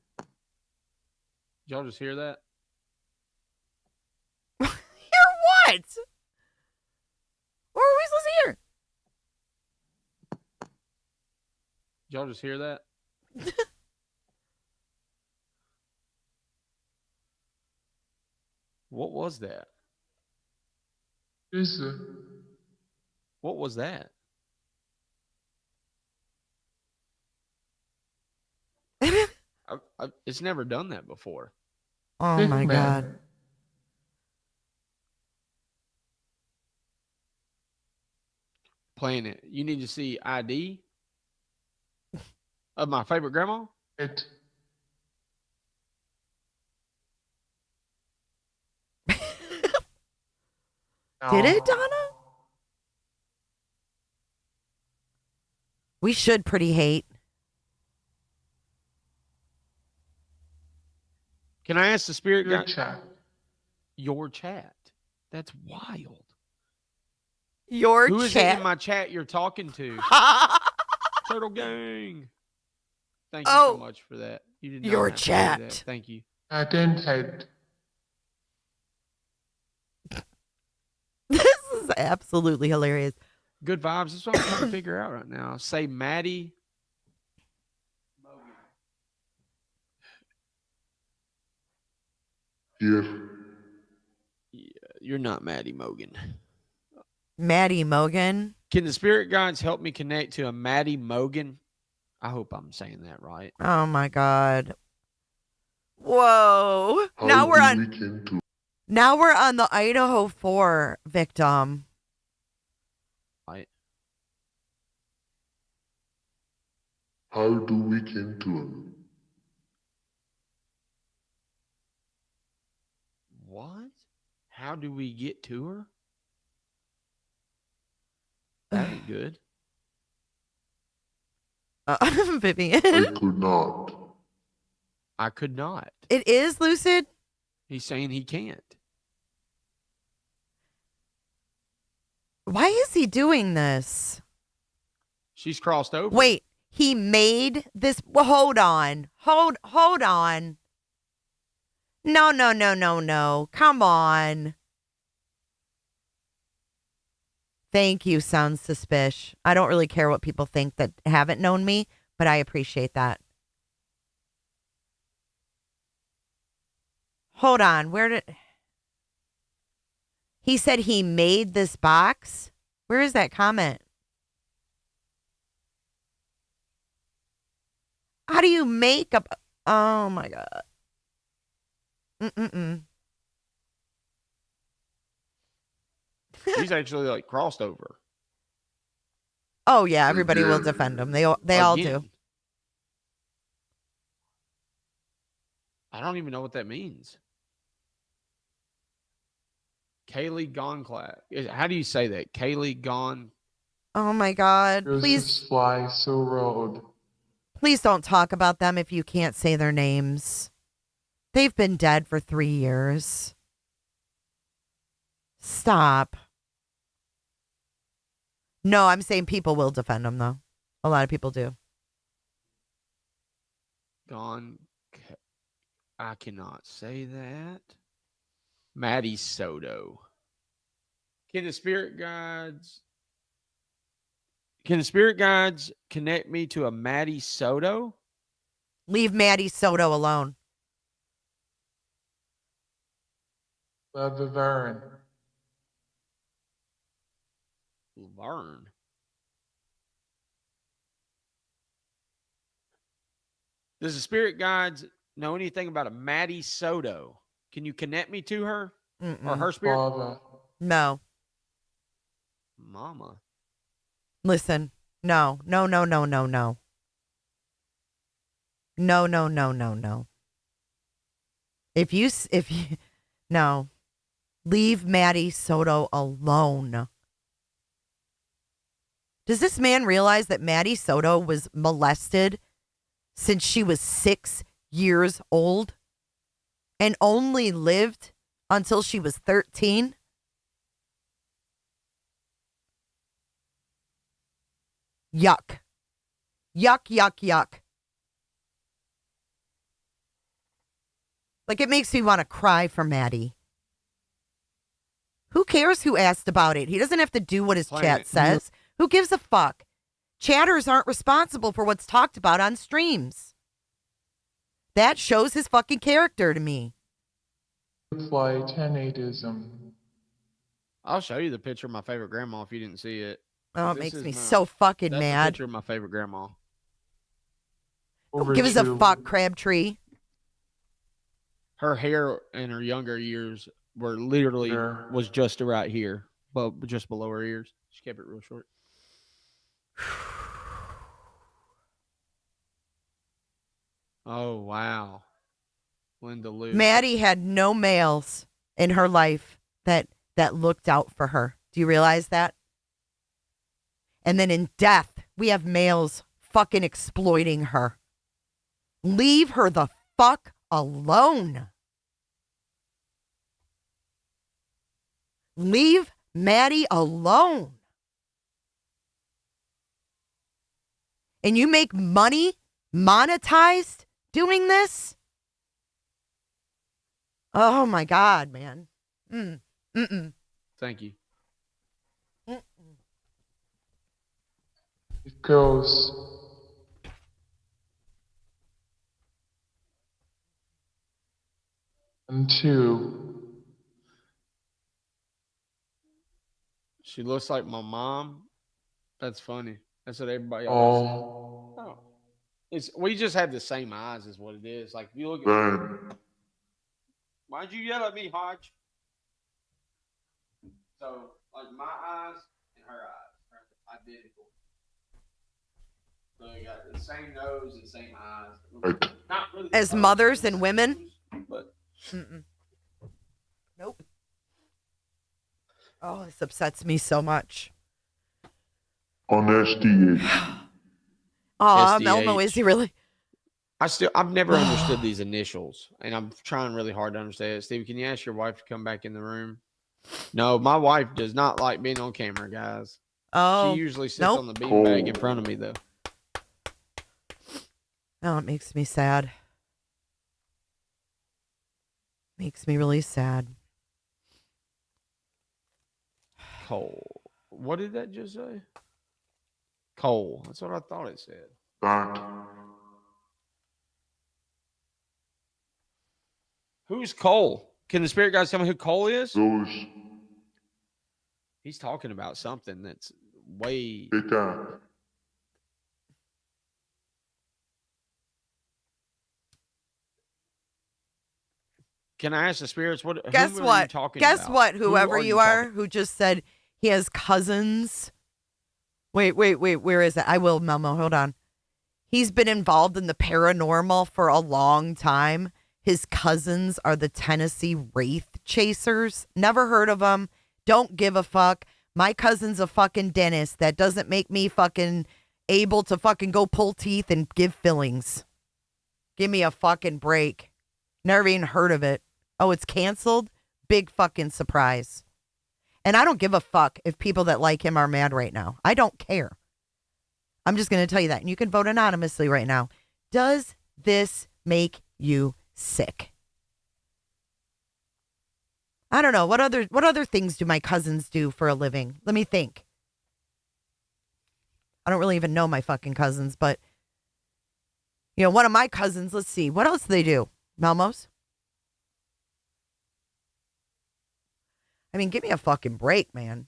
Did y'all just hear that? Hear what? What are we supposed to hear? Did y'all just hear that? What was that? Is What was that? It's never done that before. Oh my God. Playing it. You need to see ID of my favorite grandma. it. Did it, Donna? We should pretty hate. Can I ask the spirit Your guy? chat. Your chat. That's wild. Your Who is it chat. in my chat you're talking to? Turtle Gang. Thank you Oh, so much for that. You did not your have to do chat. that. Thank you. Attend head. This is absolutely hilarious. Good vibes. That's what I'm trying to figure out right now. Say Maddie Here. You're not Maddie Mogan. Maddie Mogan. Can the spirit guides help me connect to a Maddie Mogan? I hope I'm saying that right. Oh my God. Whoa. Now we're on the Idaho 4 victim. Right. How do we get to him? What? How do we get to her? That ain't good. Vivian. I could not. I could not. It is Lucid? He's saying he can't. Why is he doing this? She's crossed over. Wait, he made this. Well, hold on. Hold on. No. Come on. Thank you, sounds suspicious. I don't really care what people think that haven't known me, but I appreciate that. Hold on. Where did... He said he made this box? Where is that comment? How do you make a... Oh, my God. She's actually like crossed over. Oh, yeah. Everybody will defend him. They all do. I don't even know what that means. Kaylee Gonclack. How do you say that? Kaylee Gon. Oh, my God. Please. Fly so road. Please don't talk about them if you can't say their names. They've been dead for 3 years. Stop. No, I'm saying people will defend them, though. A lot of people do. I cannot say that. Maddie Soto. Can the spirit guides connect me to a Maddie Soto? Leave Maddie Soto alone. Laverne. Laverne. Does the spirit guides know anything about a Maddie Soto? Can you connect me to her? Or her spirit? Father. No. Mama. Listen. No. No. If you no. Leave Maddie Soto alone. Does this man realize that Maddie Soto was molested since she was 6 years old and only lived until she was 13? Yuck. Yuck. Like, it makes me want to cry for Maddie. Who cares who asked about it? He doesn't have to do what his chat says. Who gives a fuck? Chatters aren't responsible for what's talked about on streams. That shows his fucking character to me. Fly 10-8ism. I'll show you the picture of my favorite grandma if you didn't see it. Oh, it makes me so fucking That's mad. The picture of my favorite grandma. Who gives a fuck, Crabtree? Her hair in her younger years were literally was just right here, but just below her ears. She kept it real short. Oh, wow. Linda Lou. Maddie had no males in her life that looked out for her. Do you realize that? And then in death, we have males fucking exploiting her. Leave her the fuck alone. Leave Maddie alone. And you make money monetized doing this? Oh my God, man. Thank you. It goes. And 2. She looks like my mom. That's funny. That's what everybody always says. Oh. Oh. We just have the same eyes, is what it is. Like, if you look at Then. why'd you yell at me, Hodge? So, like, my eyes and her eyes are identical. So you got the same nose and same eyes. Not really As close, mothers but and same women? nose, but Nope. Oh, this upsets me so much. On SDH. Aw, SDH. Melmo, is he really? I've never understood these initials, and I'm trying really hard to understand it. Steve, can you ask your wife to come back in the room? No, my wife does not like being on camera, guys. Oh, She usually sits nope. on the beanbag in front of me, though. Oh, it makes me sad. Makes me really sad. Cole. What did that just say? Cole. That's what I thought it said. That. Who's Cole? Can the spirit guys tell me who Cole is? Those. He's talking about something that's way. Pick up. Can I ask the spirits what? Guess whom are what? you talking Guess about? what? Who Whoever you are, talking- who just said he has cousins. Wait. Where is it? I will, Melmo. Hold on. He's been involved in the paranormal for a long time. His cousins are the Tennessee Wraith Chasers. Never heard of them. Don't give a fuck. My cousin's a fucking dentist. That doesn't make me fucking able to fucking go pull teeth and give fillings. Give me a fucking break. Never even heard of it. Oh, it's canceled? Big fucking surprise. And I don't give a fuck if people that like him are mad right now. I don't care. I'm just going to tell you that. And you can vote anonymously right now. Does this make you sick? I don't know. What other things do my cousins do for a living? Let me think. I don't really even know my fucking cousins, but you know, one of my cousins, let's see. What else do they do? Melmos? I mean, give me a fucking break, man.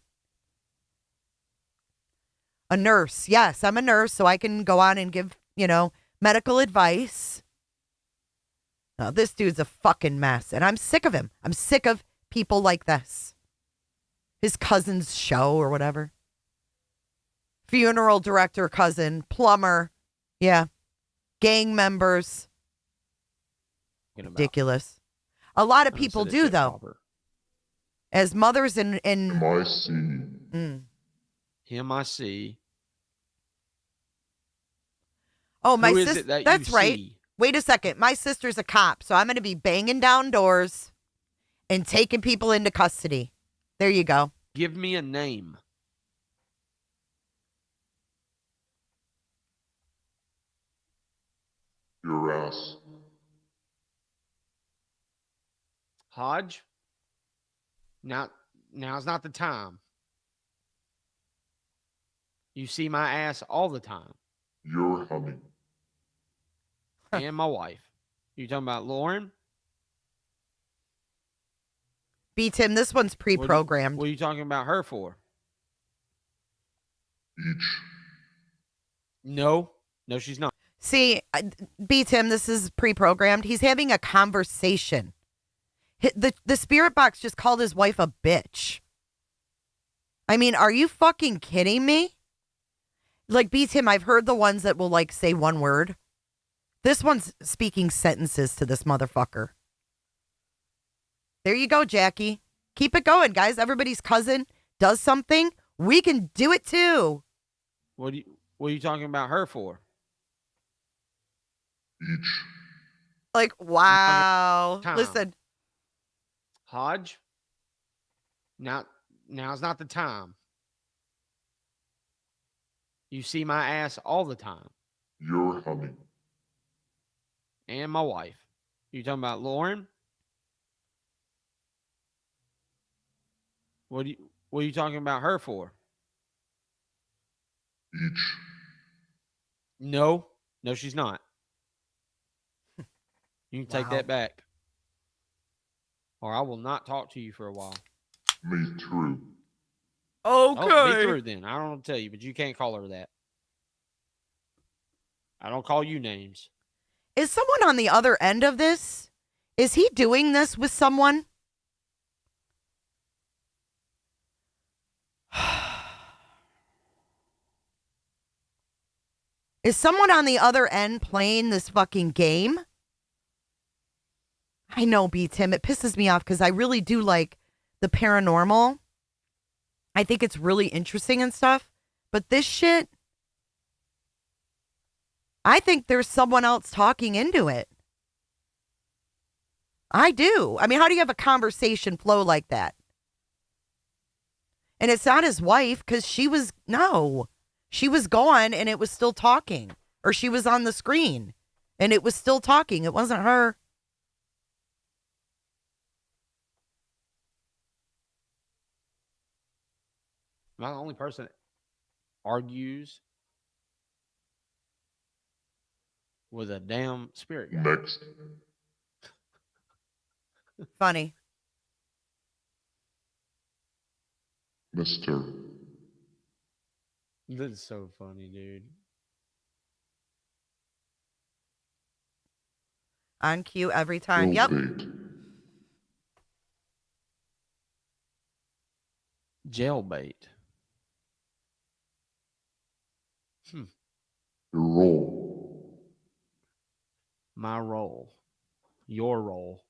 A nurse. Yes, I'm a nurse, so I can go on and give, medical advice. No, this dude's a fucking mess, and I'm sick of him. I'm sick of people like this. His cousin's show or whatever. Funeral director cousin, plumber. Yeah. Gang members. Ridiculous. A lot of people do, though. As mothers and MIC. MIC. Oh, my Who is sister. it that That's you right. see? Wait a second. My sister's a cop, so I'm going to be banging down doors and taking people into custody. There you go. Give me a name. Your ass. Hodge. Now's not the time. You see my ass all the time. You're humming. And my wife. You talking about Lauren? B. Tim, this one's pre-programmed. What are you talking about her for? Each. No, she's not. See, B. Tim, this is pre-programmed. He's having a conversation. The spirit box just called his wife a bitch. I mean, are you fucking kidding me? Like, B. Tim, I've heard the ones that will, like, say one word. This one's speaking sentences to this motherfucker. There you go, Jackie. Keep it going, guys. Everybody's cousin does something. We can do it, too. What are you talking about her for? Each. Like, wow. Time. Listen. Hodge. Now's not the time. You see my ass all the time. You're humming. And my wife. You talking about Lauren? What are you talking about her for? Each. No, she's not. You can take Wow. that back. or I will not talk to you for a while. Me too. Oh, me Okay. through then. I don't know what to tell you, but you can't call her that. I don't call you names. Is someone on the other end of this? Is he doing this with someone? Is someone on the other end playing this fucking game? I know, B. Tim. It pisses me off because I really do like the paranormal. I think it's really interesting and stuff. But this shit, I think there's someone else talking into it. I do. I mean, how do you have a conversation flow like that? And it's not his wife because she was gone and it was still talking. Or she was on the screen and it was still talking. It wasn't her. Am I the only person that argues with a damn spirit guy? Next. Funny. Mr. That's so funny, dude. On cue every time. Yep. Jailbait. Your role. My role. Your role.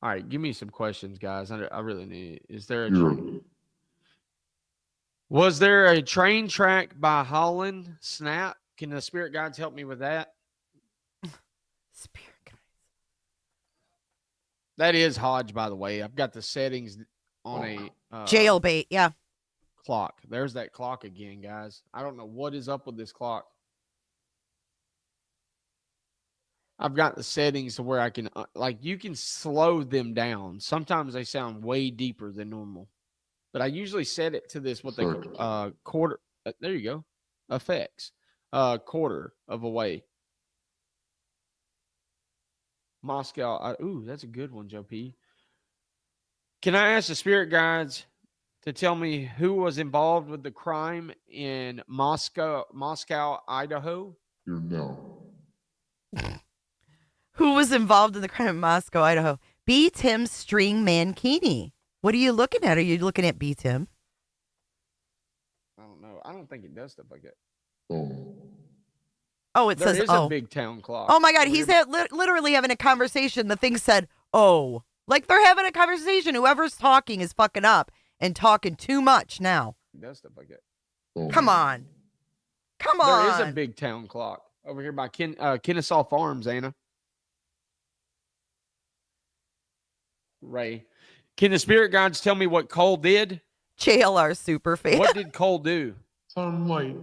All right, give me some questions, guys. I really need. Is there was there a train track by Holland Snap? Can the spirit guides help me with that? Spirit guides. That is Hodge, by the way. I've got the settings on a Jailbait, yeah. Clock. There's that clock again, guys. I don't know what is up with this clock. I've got the settings to where I can, you can slow them down. Sometimes they sound way deeper than normal. But I usually set it to this, what they call quarter. There you go. Effects. Quarter of a way. Moscow. Ooh, that's a good one, Joe P. Can I ask the spirit guides to tell me who was involved with the crime in Moscow, Idaho? You know. Who was involved in the crime in Moscow, Idaho? B. Tim String Mankini. What are you looking at? Are you looking at B. Tim? I don't know. I don't think it does stuff like that. Oh, it says, there is a big town clock. Oh my God, he's literally having a conversation. The thing said, oh. Like they're having a conversation. Whoever's talking is fucking up and talking too much now. It does stuff like that. Come on. Come on. There is a big town clock over here by Kennesaw Farms, Anna. Ray. Can the spirit guides tell me what Cole did? JLR super fan. What did Cole do? Sunlight.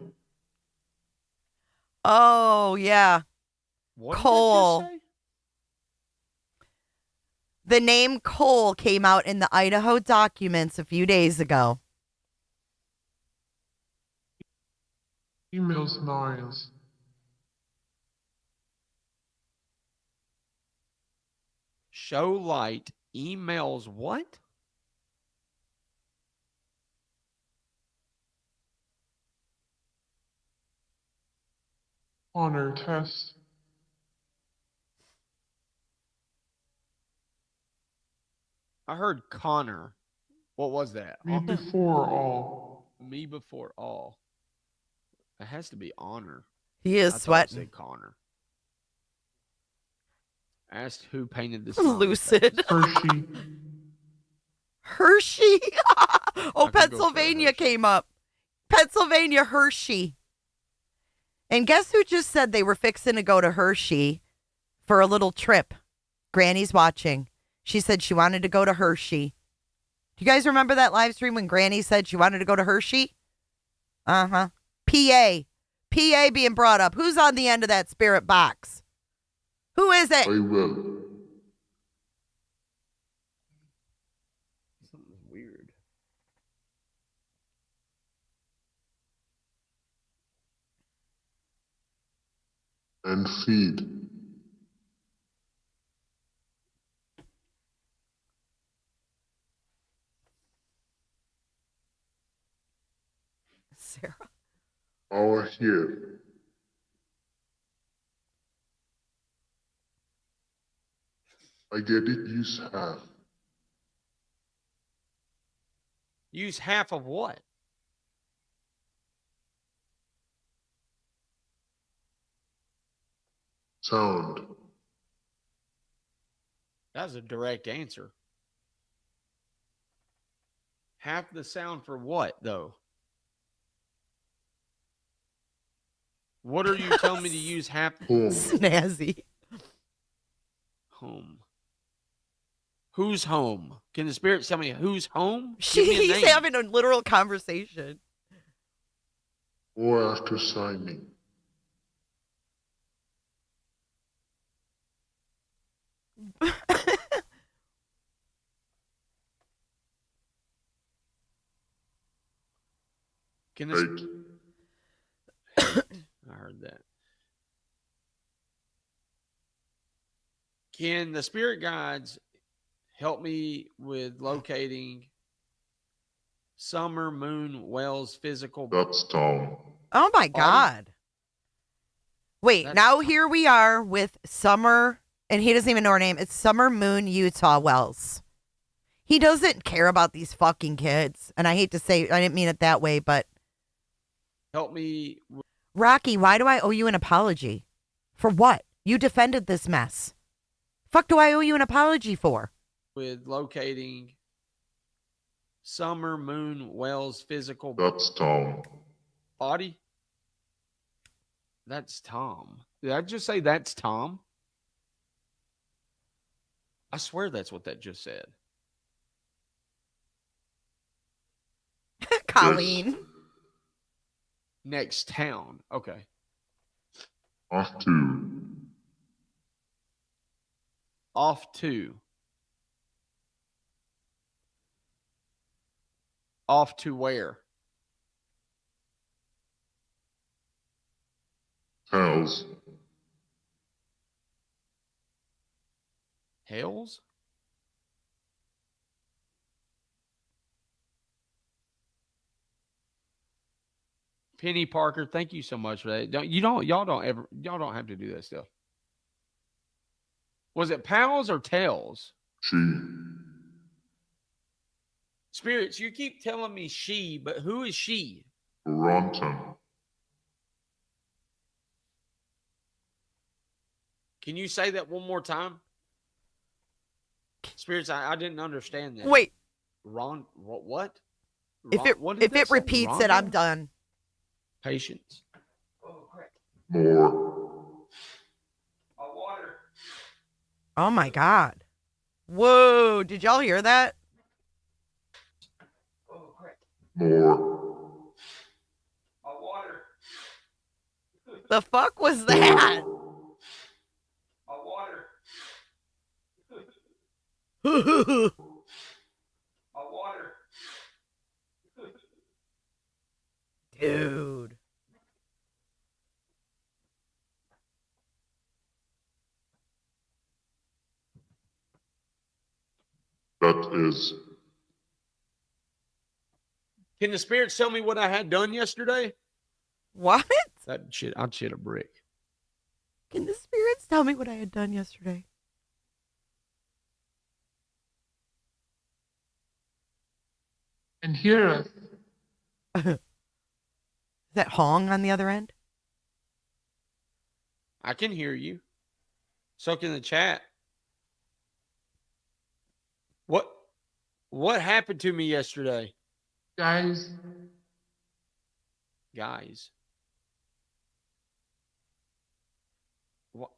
Oh, yeah. What Cole. did that just say? The name Cole came out in the Idaho documents a few days ago. Emails nice. Show light emails what? Honor test. I heard Connor. What was that? Me before all. Me before all. It has to be honor. He is sweating. I said Connor. Asked who painted this. Lucid. Hershey. Hershey. Oh, Pennsylvania came up. Pennsylvania Hershey. And guess who just said they were fixing to go to Hershey for a little trip? Granny's watching. She said she wanted to go to Hershey. Do you guys remember that live stream when Granny said she wanted to go to Hershey? Uh-huh. PA. PA being brought up. Who's on the end of that spirit box? Who is it? I will. Something's weird. And feed. here. I get it, use half. Use half of what? Sound. That's a direct answer. Half the sound for what, though? What are you telling me to use half? Home. Snazzy. Home. Who's home? Can the spirits tell me who's home? Give me a He's name. having a literal conversation. Or after signing. Can Right. I heard that. Can the spirit guides help me with locating Summer Moon Wells physical? That's Tom. Oh my God. Wait, now here we are with Summer, and he doesn't even know her name. It's Summer Moon Utah Wells. He doesn't care about these fucking kids. And I hate to say, I didn't mean it that way, but Help me. Rocky, why do I owe you an apology? For what? You defended this mess. Fuck do I owe you an apology for? With locating Summer Moon Wells physical That's Tom. body. That's Tom. Did I just say that's Tom? I swear that's what that just said. Colleen. Next town. Okay. Off to. Off to. Off to where? Hells. Hells? Penny Parker, thank you so much for that. Y'all don't have to do that stuff. Was it pals or tails? She. Spirits, you keep telling me she, but who is she? Ronton. Can you say that one more time? Spirits, I didn't understand that. Wait. What? If it repeats it, I'm done. Patience. More. Water. Oh my God. Whoa, did y'all hear that? More. Water. The fuck was that? Water. Water. Dude. That is. Can the spirits tell me what I had done yesterday? What? I'd shit a brick. Can the spirits tell me what I had done yesterday? And hear us. Is that Hong on the other end? I can hear you. So can the chat. What happened to me yesterday? Guys. What?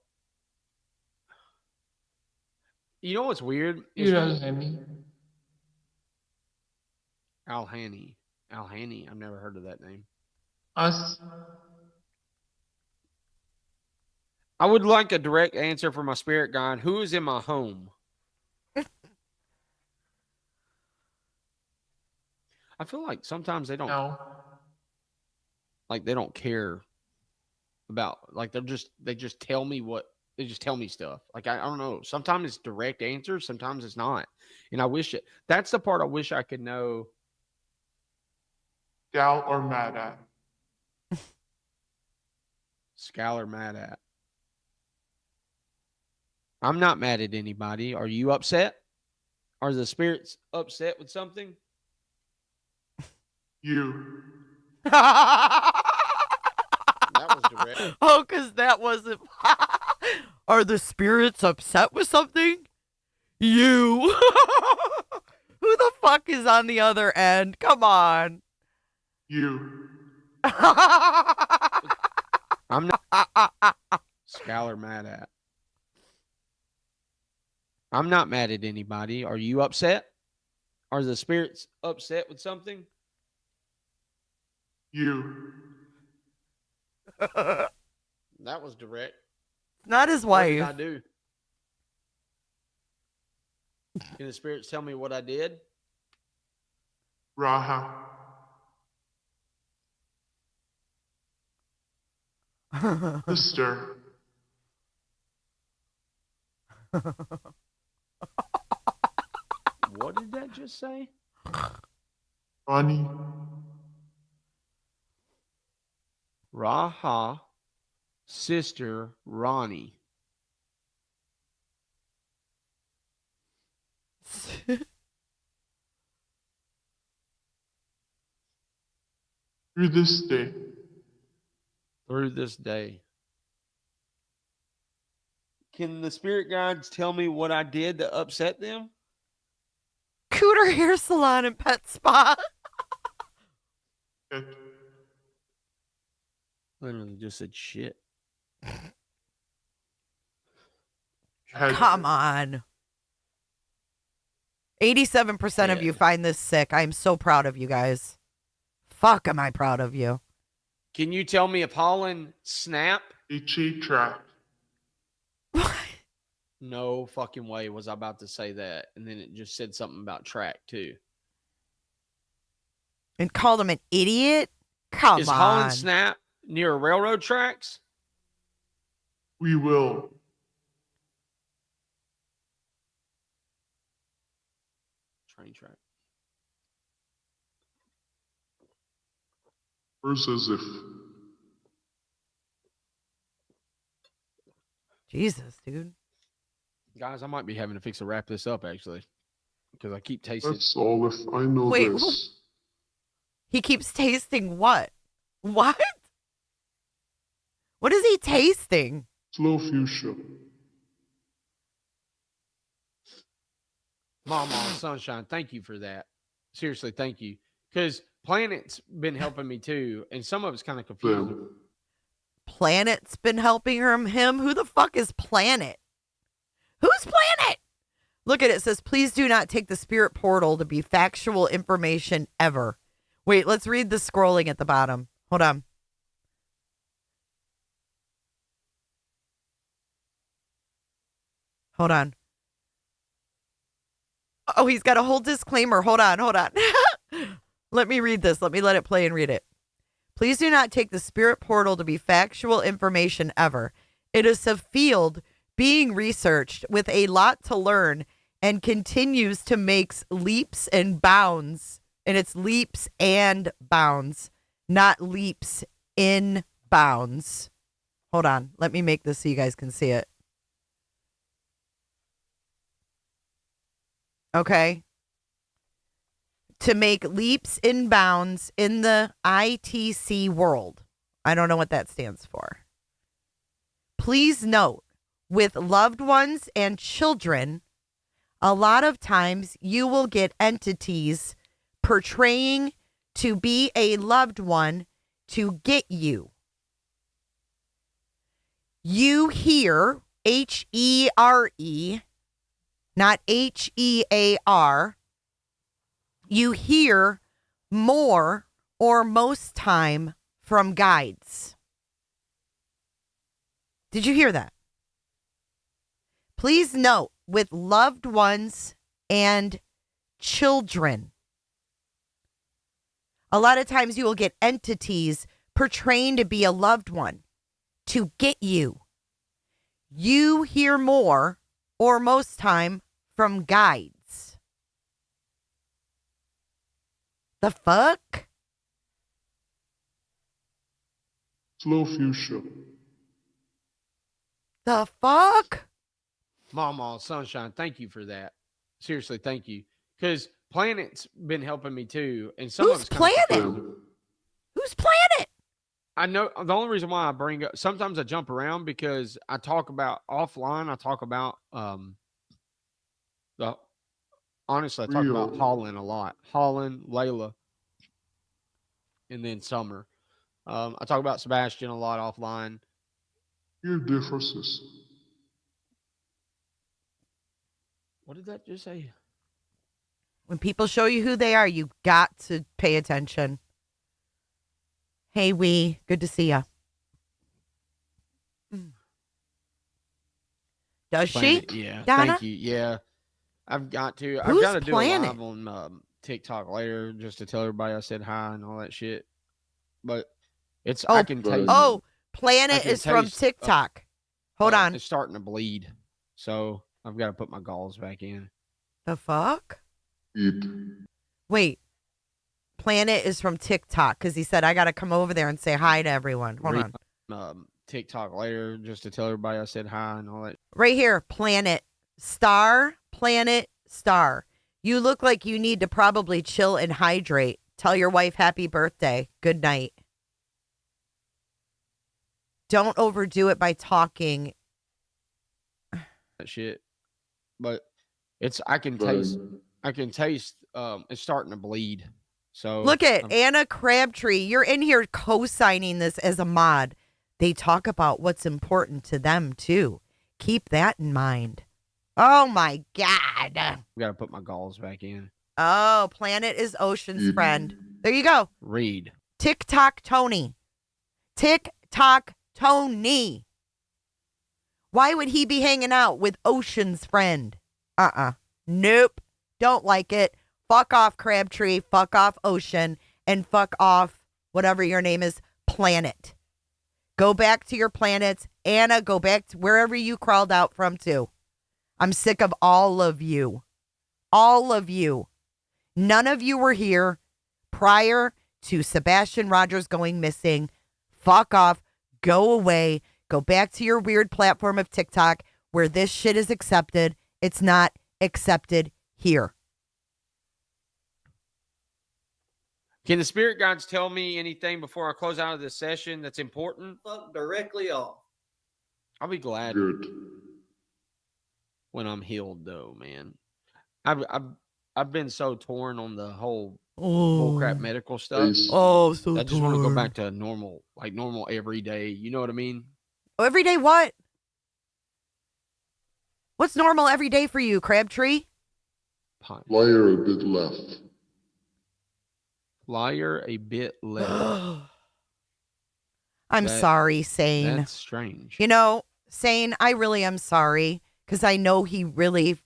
You know what's weird? Alhani. I've never heard of that name. Us. I would like a direct answer from my spirit guide. Who is in my home? I feel like sometimes they don't. No. Like they don't care about. Like they just tell me what. They just tell me stuff. Like I don't know. Sometimes it's direct answers. Sometimes it's not. And I wish it. That's the part I wish I could know. Gal or mad at? Skylar mad at. I'm not mad at anybody. Are you upset? Are the spirits upset with something? You. That was direct. Oh, because that wasn't. Are the spirits upset with something? You. Who the fuck is on the other end? Come on. You. I'm not. Skylar mad at. I'm not mad at anybody. Are you upset? Are the spirits upset with something? You. That was direct. Not his What did wife. I do? Can the spirits tell me what I did? Raha. Sister. What did that just say? Ronnie. Raha, sister Ronnie. Through this day. Through this day. Can the spirit guides tell me what I did to upset them? Cooter hair salon and pet spa. Literally just said shit. Come on. 87% of you find this sick. I am so proud of you guys. Fuck, am I proud of you. Can you tell me a pollen snap? HA trap. No fucking way was I about to say that. And then it just said something about track too. And called him an idiot? Come Is on. Holland Snap near railroad tracks? We will. Train track. First as if. Jesus, dude. Guys, I might be having to fix to wrap this up actually. Because I keep tasting. That's all if I know Wait, this. He keeps tasting what? What? What is he tasting? Slow fuchsia. Mama Sunshine, thank you for that. Seriously, thank you. Because Planet's been helping me too, and some of it's kind of confusing. Planet's been helping him? Who the fuck is Planet? Who's Planet? Look at it. It says, please do not take the spirit portal to be factual information ever. Wait, let's read the scrolling at the bottom. Hold on. Hold on. Oh, he's got a whole disclaimer. Hold on. Let me read this. Let me let it play and read it. Please do not take the spirit portal to be factual information ever. It is a field being researched with a lot to learn and continues to make leaps and bounds. And it's leaps and bounds, not leaps in bounds. Hold on. Let me make this so you guys can see it. Okay. To make leaps in bounds in the ITC world. I don't know what that stands for. Please note, with loved ones and children, a lot of times you will get entities portraying to be a loved one to get you. You hear H-E-R-E, not H-E-A-R. You hear more or most time from guides. Did you hear that? Please note, with loved ones and children, a lot of times you will get entities portraying to be a loved one to get you. You hear more or most time from guides. The fuck? Slow fuchsia. The fuck? Mama Sunshine, thank you for that. Seriously, thank you. Because Planet's been helping me too. And some of Who's it's kind of Planet? Who's Planet? I know the only reason why I bring up sometimes I jump around because I talk about offline, I talk about the honestly I talk about Holland a lot. Holland, Layla, and then Summer. I talk about Sebastian a lot offline. Your differences. What did that just say? When people show you who they are, you got to pay attention. Hey, good to see ya. Does Planet, she? yeah. Donna? Thank you. Yeah. I've got to. I've Who's got to do a Planet? live on TikTok later just to tell everybody I said hi and all that shit. But it's I can taste. Oh, Planet is from TikTok. Hold on. It's starting to bleed, so I've got to put my galls back in. The fuck? Eat. Wait. Planet is from TikTok because he said I got to come over there and say hi to everyone. Hold on. TikTok later just to tell everybody I said hi and all that. Right here, Planet Star. You look like you need to probably chill and hydrate. Tell your wife happy birthday. Good night. Don't overdo it by talking. That shit. But I can taste it's starting to bleed. So look at Anna Crabtree. You're in here co-signing this as a mod. They talk about what's important to them too. Keep that in mind. Oh my God. I've got to put my galls back in. Oh, Planet is Ocean's friend. There you go. Read. TikTok Tony. TikTok Tony. Why would he be hanging out with Ocean's friend? Nope. Don't like it. Fuck off, Crabtree. Fuck off, Ocean. And fuck off, whatever your name is, Planet. Go back to your planets. Anna, go back to wherever you crawled out from, too. I'm sick of all of you. All of you. None of you were here prior to Sebastian Rogers going missing. Fuck off. Go away. Go back to your weird platform of TikTok where this shit is accepted. It's not accepted here. Can the spirit guides tell me anything before I close out of this session that's important? Fuck directly off. I'll be glad Good. when I'm healed, though, man. I've been so torn on the whole bullcrap medical stuff. Oh, so I just want to go back to normal every day. You know what I mean? Oh, every day what? What's normal every day for you, Crabtree? Liar a bit left. Liar a bit left. I'm sorry, Sane. That's strange. You know, Sane, I really am sorry because I know he really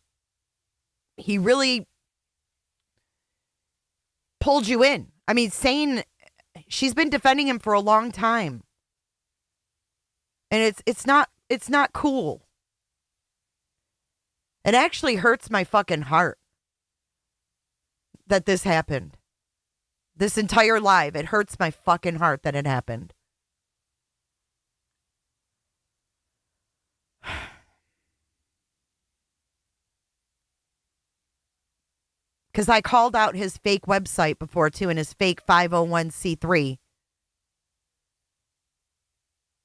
pulled you in. I mean, Sane, she's been defending him for a long time. And it's not cool. It actually hurts my fucking heart that this happened. This entire live, it hurts my fucking heart that it happened. Because I called out his fake website before, too, and his fake 501c3.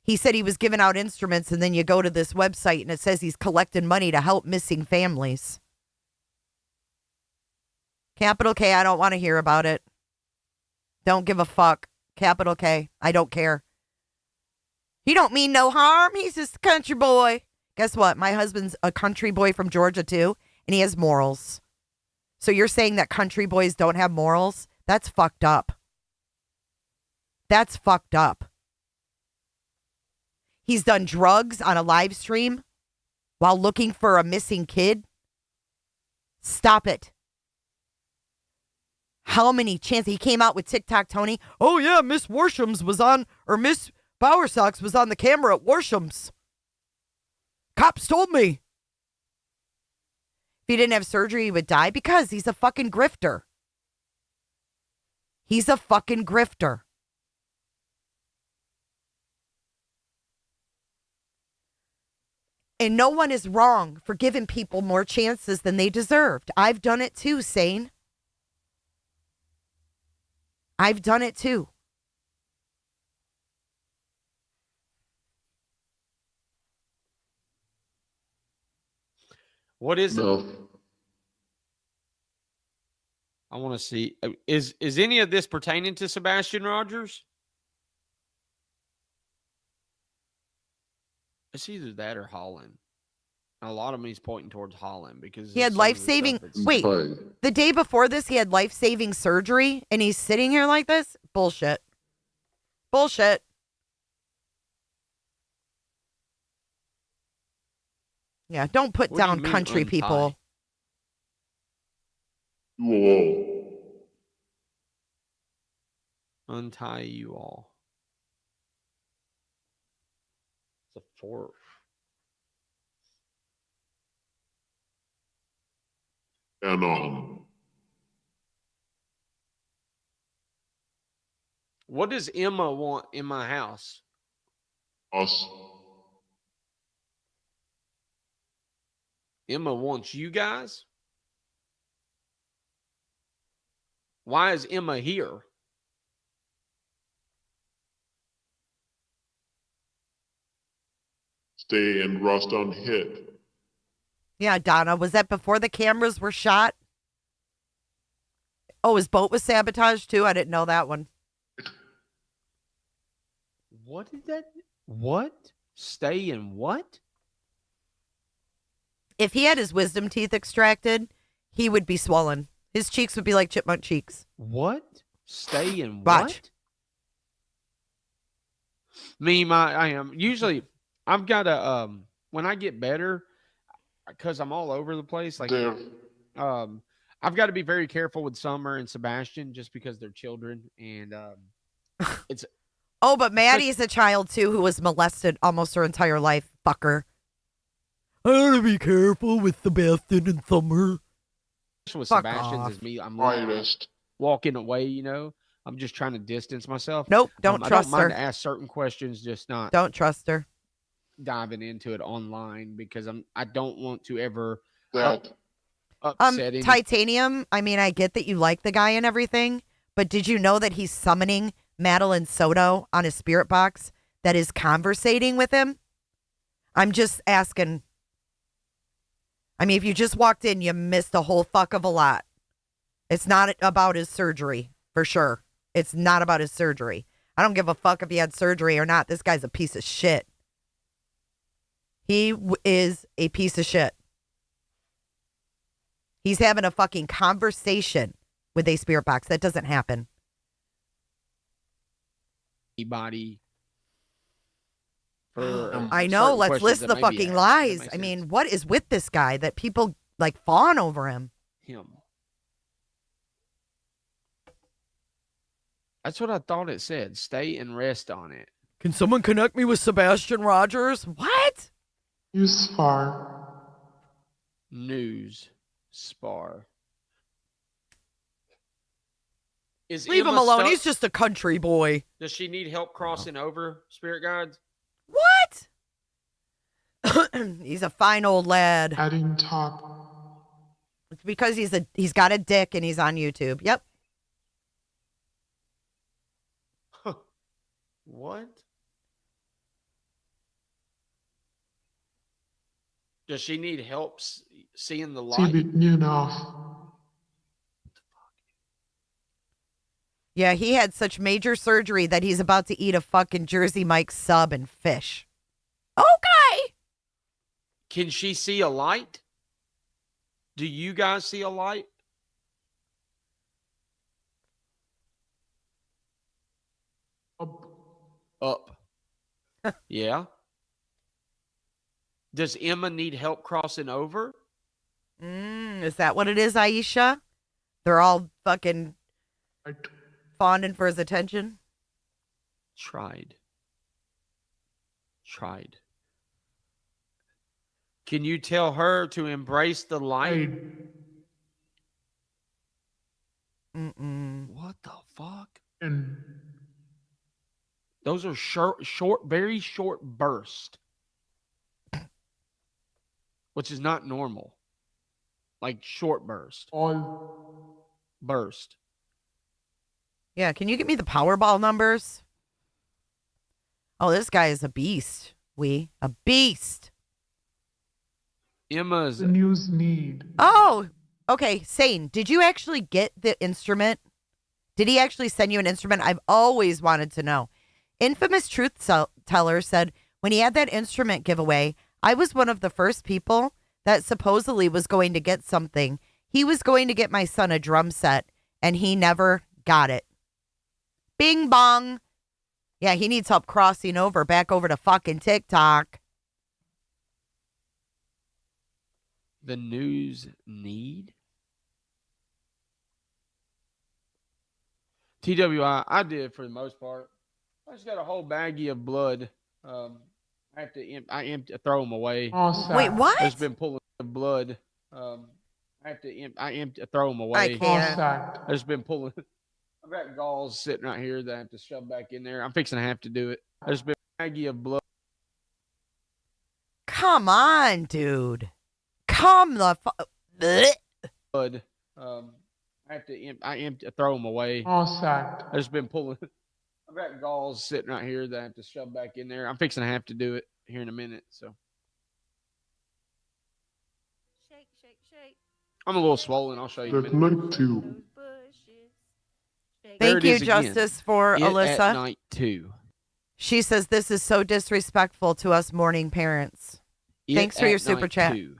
He said he was giving out instruments, and then you go to this website, and it says he's collecting money to help missing families. Capital K, I don't want to hear about it. Don't give a fuck. Capital K, I don't care. He don't mean no harm. He's just a country boy. Guess what? My husband's a country boy from Georgia, too, and he has morals. So you're saying that country boys don't have morals? That's fucked up. That's fucked up. He's done drugs on a live stream while looking for a missing kid. Stop it. How many chances? He came out with TikTok Tony. Oh, yeah, Miss Worshams was on, or Miss Bowersox was on the camera at Worshams. Cops told me. If he didn't have surgery, he would die because he's a fucking grifter. He's a fucking grifter. And no one is wrong for giving people more chances than they deserved. I've done it too, Sane. I've done it too. What is it? No. I want to see. Is any of this pertaining to Sebastian Rogers? It's either that or Holland. A lot of them he's pointing towards Holland because He had some of the life-saving. stuff that's- Wait, the day before this, he had life-saving surgery, and he's sitting here like this? Bullshit. Bullshit. Yeah, don't put What do you down mean country untie? people. You all. Untie you all. It's a fourth. And What does Emma want in my house? us. Emma wants you guys? Why is Emma here? Stay and rust unhit. Yeah, Donna, was that before the cameras were shot? Oh, his boat was sabotaged too? I didn't know that one. What did that? What? Stay in what? If he had his wisdom teeth extracted, he would be swollen. His cheeks would be like chipmunk cheeks. What? Stay in Watch. what? I am usually. I've got a when I get better, because I'm all over the place. Like, There. I've got to be very careful with Summer and Sebastian just because they're children, and it's. Oh, but Maddie's a child too who was molested almost her entire life. Fucker. I gotta be careful with Sebastian and Summer. With Fuck Sebastian's off. is me. I'm Finest. walking away. You know, I'm just trying to distance myself. Nope, don't I trust don't mind her. to ask certain questions, just not Don't trust her. diving into it online because I don't want to ever That. upset any. Titanium, I mean, I get that you like the guy and everything, but did you know that he's summoning Madeline Soto on his spirit box that is conversating with him? I'm just asking. I mean, if you just walked in, you missed a whole fuck of a lot. It's not about his surgery, for sure. It's not about his surgery. I don't give a fuck if he had surgery or not. This guy's a piece of shit. He is a piece of shit. He's having a fucking conversation with a spirit box. That doesn't happen. Anybody. For I know. certain Let's questions list that the may be fucking asked. That lies. makes I mean, sense. what is with this guy that people like fawn over him? Him. That's what I thought it said. Stay and rest on it. Can someone connect me with Sebastian Rogers? What? Use far. News spar. Is Leave Emma him alone. stuck? He's just a country boy. Does she need help crossing over, spirit guides? What? He's a fine old lad. Adding top. It's because he's got a dick and he's on YouTube. Yep. What? Does she need help seeing the light? New enough. Yeah, he had such major surgery that he's about to eat a fucking Jersey Mike sub and fish. Okay. Can she see a light? Do you guys see a light? Up. Yeah. Does Emma need help crossing over? Is that what it is, Aisha? They're all fucking fawning for his attention. Tried. Can you tell her to embrace the light? What the fuck? Those are short, very short bursts. which is not normal. Like short burst. All. Burst. Yeah, can you give me the Powerball numbers? Oh, this guy is a beast. A beast. Emma's. The news need. Oh, okay. Sane, did you actually get the instrument? Did he actually send you an instrument? I've always wanted to know. Infamous Truth Teller said when he had that instrument giveaway, I was one of the first people that supposedly was going to get something. He was going to get my son a drum set, and he never got it. Bing bong. Yeah, he needs help crossing back over to fucking TikTok. The news need? TWI, I did for the most part. I just got a whole baggie of blood. I have to throw them away. Awesome. Wait, what? I've just been pulling the blood. I have to throw them away. I can't. Awesome. I've just been pulling. I've got galls sitting right here that I have to shove back in there. I'm fixing to have to do it. I've just been a baggie of blood. Come on, dude. Come the Blech. Blood. I have to throw them away. Awesome. I've just been pulling. I've got galls sitting right here that I have to shove back in there. I'm fixing to have to do it here in a minute. So Shake, shake, shake. I'm a little swollen. I'll show you in a That minute. night too. There Thank it you, is again. Justice, for It Alyssa. At night too. She says this is so disrespectful to us mourning parents. It Thanks for at your super night chat. too.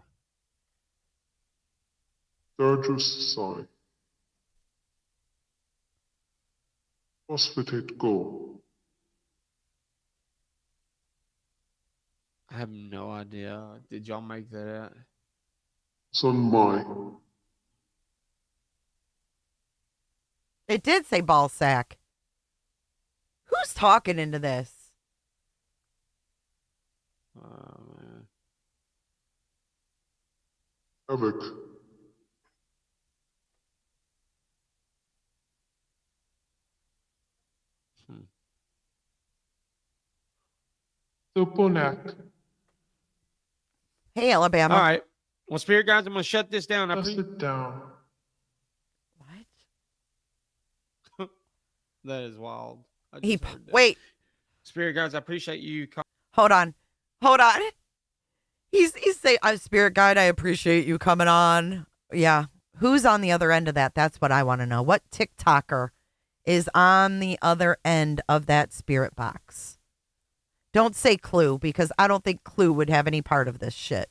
Sturgis sign. Hospitate go. I have no idea. Did y'all make that out? Son my. It did say ball sack. Who's talking into this? Man. Havoc. Tupunak. Hey, Alabama. All right. Well, Spirit Guys, I'm going to shut this down. Just sit down. What? That is wild. Wait. Spirit Guys, I appreciate you. Hold on. He's saying, I'm Spirit Guide. I appreciate you coming on. Yeah. Who's on the other end of that? That's what I want to know. What TikToker is on the other end of that spirit box? Don't say Clue, because I don't think Clue would have any part of this shit.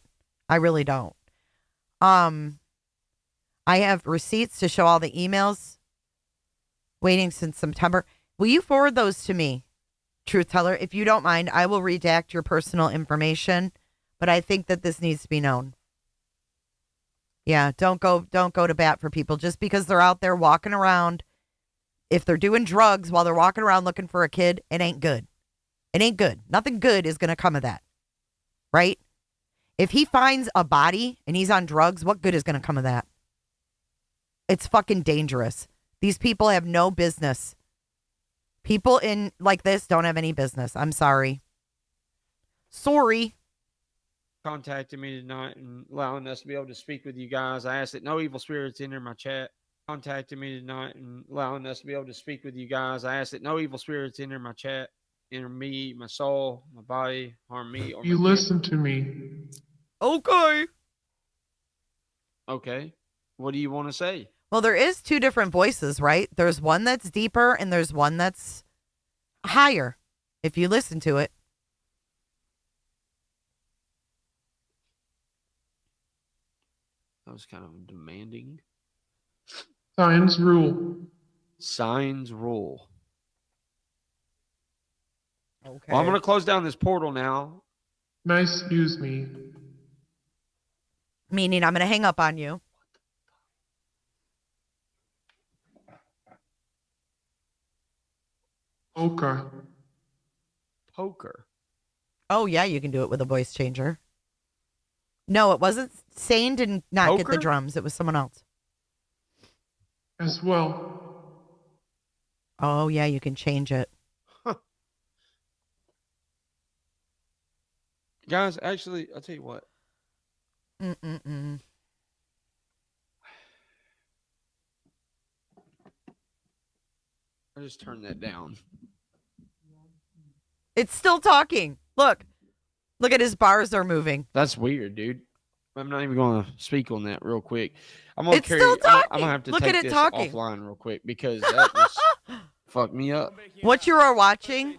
I really don't. I have receipts to show all the emails waiting since September. Will you forward those to me, Truth Teller? If you don't mind, I will redact your personal information, but I think that this needs to be known. Yeah, don't go to bat for people just because they're out there walking around. If they're doing drugs while they're walking around looking for a kid, it ain't good. It ain't good. Nothing good is going to come of that. Right? If he finds a body and he's on drugs, what good is going to come of that? It's fucking dangerous. These people have no business. People in like this don't have any business. I'm sorry. Sorry. Contacted me tonight and allowing us to be able to speak with you guys. I ask that no evil spirits enter my chat. Contacted me tonight and allowing us to be able to speak with you guys. I ask that no evil spirits enter my chat, enter me, my soul, my body, harm me. Or You listen to me. Okay. Okay. What do you want to say? Well, there is two different voices, right? There's one that's deeper and there's one that's higher, if you listen to it. That was kind of demanding. Signs rule. Signs rule. Okay. Well, I'm going to close down this portal now. Nice excuse me. Meaning I'm going to hang up on you. Poker. Poker. Oh, yeah, you can do it with a voice changer. No, it wasn't. Sane did not get the Poker? drums. It was someone else. As well. Oh, yeah, you can change it. Guys, actually, I'll tell you what. Mm-mm-mm. I just turned that down. It's still talking. Look at his bars are moving. That's weird, dude. I'm not even going to speak on that real quick. I'm gonna It's still I'm talking. gonna have to Look take at it this talking. offline real quick because that just fucked me up. What you are watching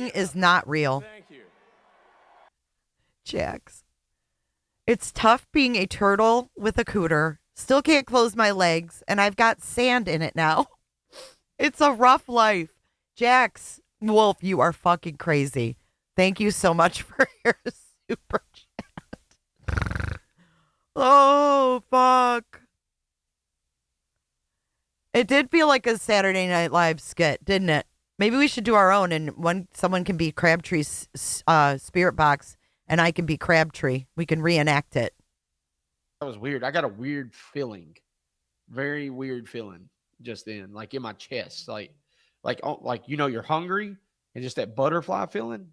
is not real. Jax. It's tough being a turtle with a cooter. Still can't close my legs, and I've got sand in it now. It's a rough life. Jax, Wolf, you are fucking crazy. Thank you so much for your super chat. Oh, fuck. It did feel like a Saturday Night Live skit, didn't it? Maybe we should do our own, and someone can be Crabtree's spirit box, and I can be Crabtree. We can reenact it. That was weird. I got a weird feeling, very weird feeling just then, like in my chest, like you're hungry and just that butterfly feeling.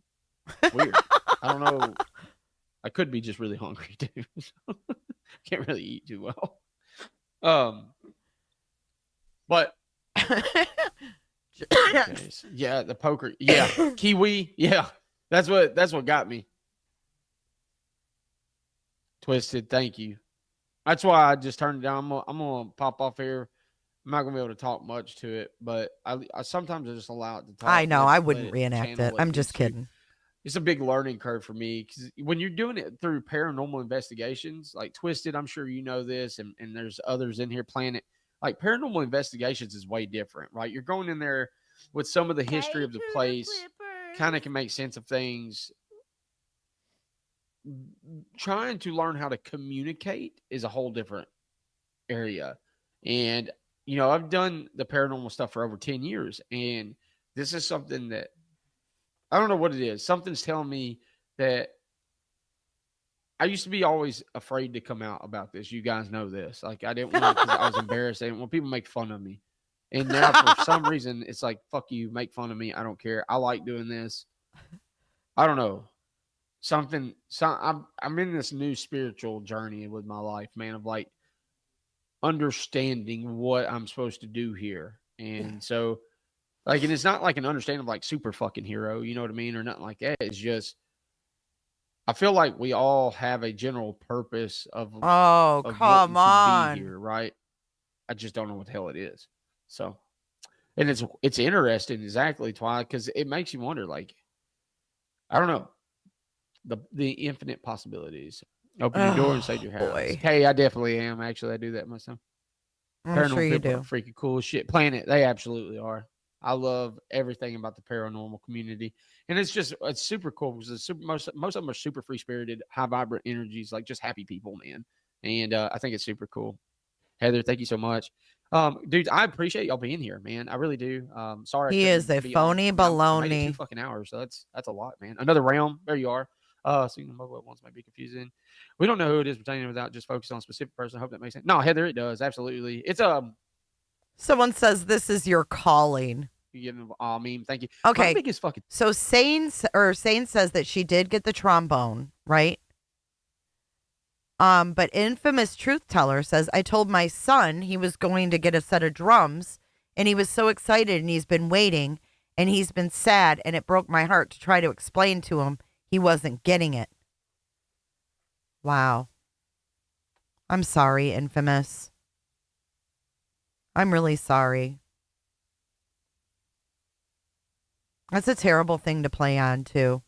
It's weird. I don't know. I could be just really hungry too. Can't really eat too well. But yeah, the poker. Yeah, kiwi. Yeah, that's what got me. Twisted. Thank you. That's why I just turned it down. I'm gonna pop off here. I'm not gonna be able to talk much to it, but I sometimes I just allow it to talk. I know. I wouldn't reenact it. I'm just kidding. It's a big learning curve for me because when you're doing it through paranormal investigations, like Twisted, I'm sure you know this, and there's others in here playing it. Like paranormal investigations is way different, right? You're going in there with some of the history of the place, kind of can make sense of things. Trying to learn how to communicate is a whole different area. And, I've done the paranormal stuff for over 10 years. And this is something that I don't know what it is. Something's telling me that I used to be always afraid to come out about this. You guys know this. Like, I didn't want because I was embarrassed. I didn't want people to make fun of me. And now, for some reason, it's like, fuck you, make fun of me. I don't care. I like doing this. I don't know. I'm in this new spiritual journey with my life, man, of like understanding what I'm supposed to do here. And so, like, and it's not like an understanding of like super fucking hero, you know what I mean? Or nothing like that. It's just, I feel like we all have a general purpose of come on, be here, right? I just don't know what the hell it is. So, and it's interesting, exactly, Twilight, because it makes you wonder, like, I don't know, the infinite possibilities. Open your door inside your house. Boy. Hey, I definitely am. Actually, I do that myself. I'm sure you do. Freaking cool shit. Planet, they absolutely are. I love everything about the paranormal community, and it's super cool because most of them are super free spirited, high vibrant energies, like just happy people, man. And I think it's super cool. Heather, thank you so much, dude. I appreciate y'all being here, man. I really do. Sorry, He is a phony baloney. 2 fucking hours, so that's a lot, man. Another realm. There you are. Seeing them both at once might be confusing. We don't know who it is pertaining without just focusing on a specific person. I hope that makes sense. No, Heather, it does absolutely. It's Someone says this is your calling. You get an meme. Thank you. Okay. My biggest fucking. So Sane says that she did get the trombone, right? But Infamous Truth Teller says, I told my son he was going to get a set of drums, and he was so excited, and he's been waiting, and he's been sad, and it broke my heart to try to explain to him he wasn't getting it. Wow. I'm sorry, Infamous. I'm really sorry. That's a terrible thing to play on, too.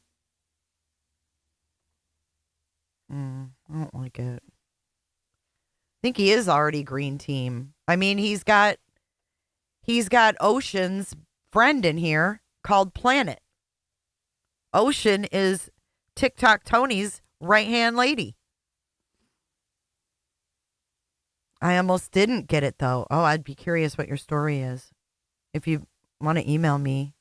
I don't like it. I think he is already green team. I mean, he's got Ocean's friend in here called Planet. Ocean is TikTok Tony's right-hand lady. I almost didn't get it, though. Oh, I'd be curious what your story is. If you want to email me,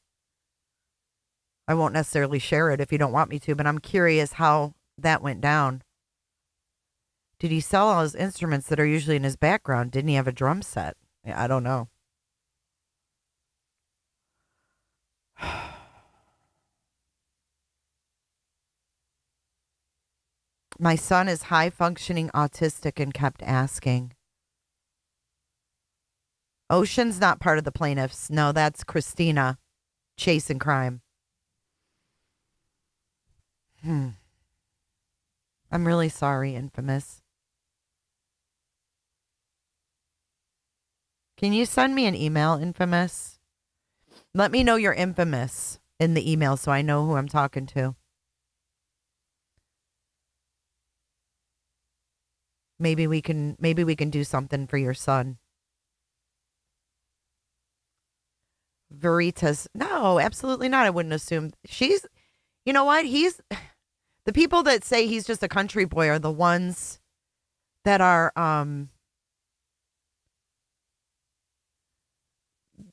I won't necessarily share it if you don't want me to, but I'm curious how that went down. Did he sell all his instruments that are usually in his background? Didn't he have a drum set? I don't know. My son is high functioning autistic and kept asking. Ocean's not part of the plaintiffs. No, that's Christina chasing crime. I'm really sorry, Infamous. Can you send me an email, Infamous? Let me know you're Infamous in the email so I know who I'm talking to. Maybe we can do something for your son. Veritas. No, absolutely not. I wouldn't assume. She's, you know what? The people that say he's just a country boy are the ones that are,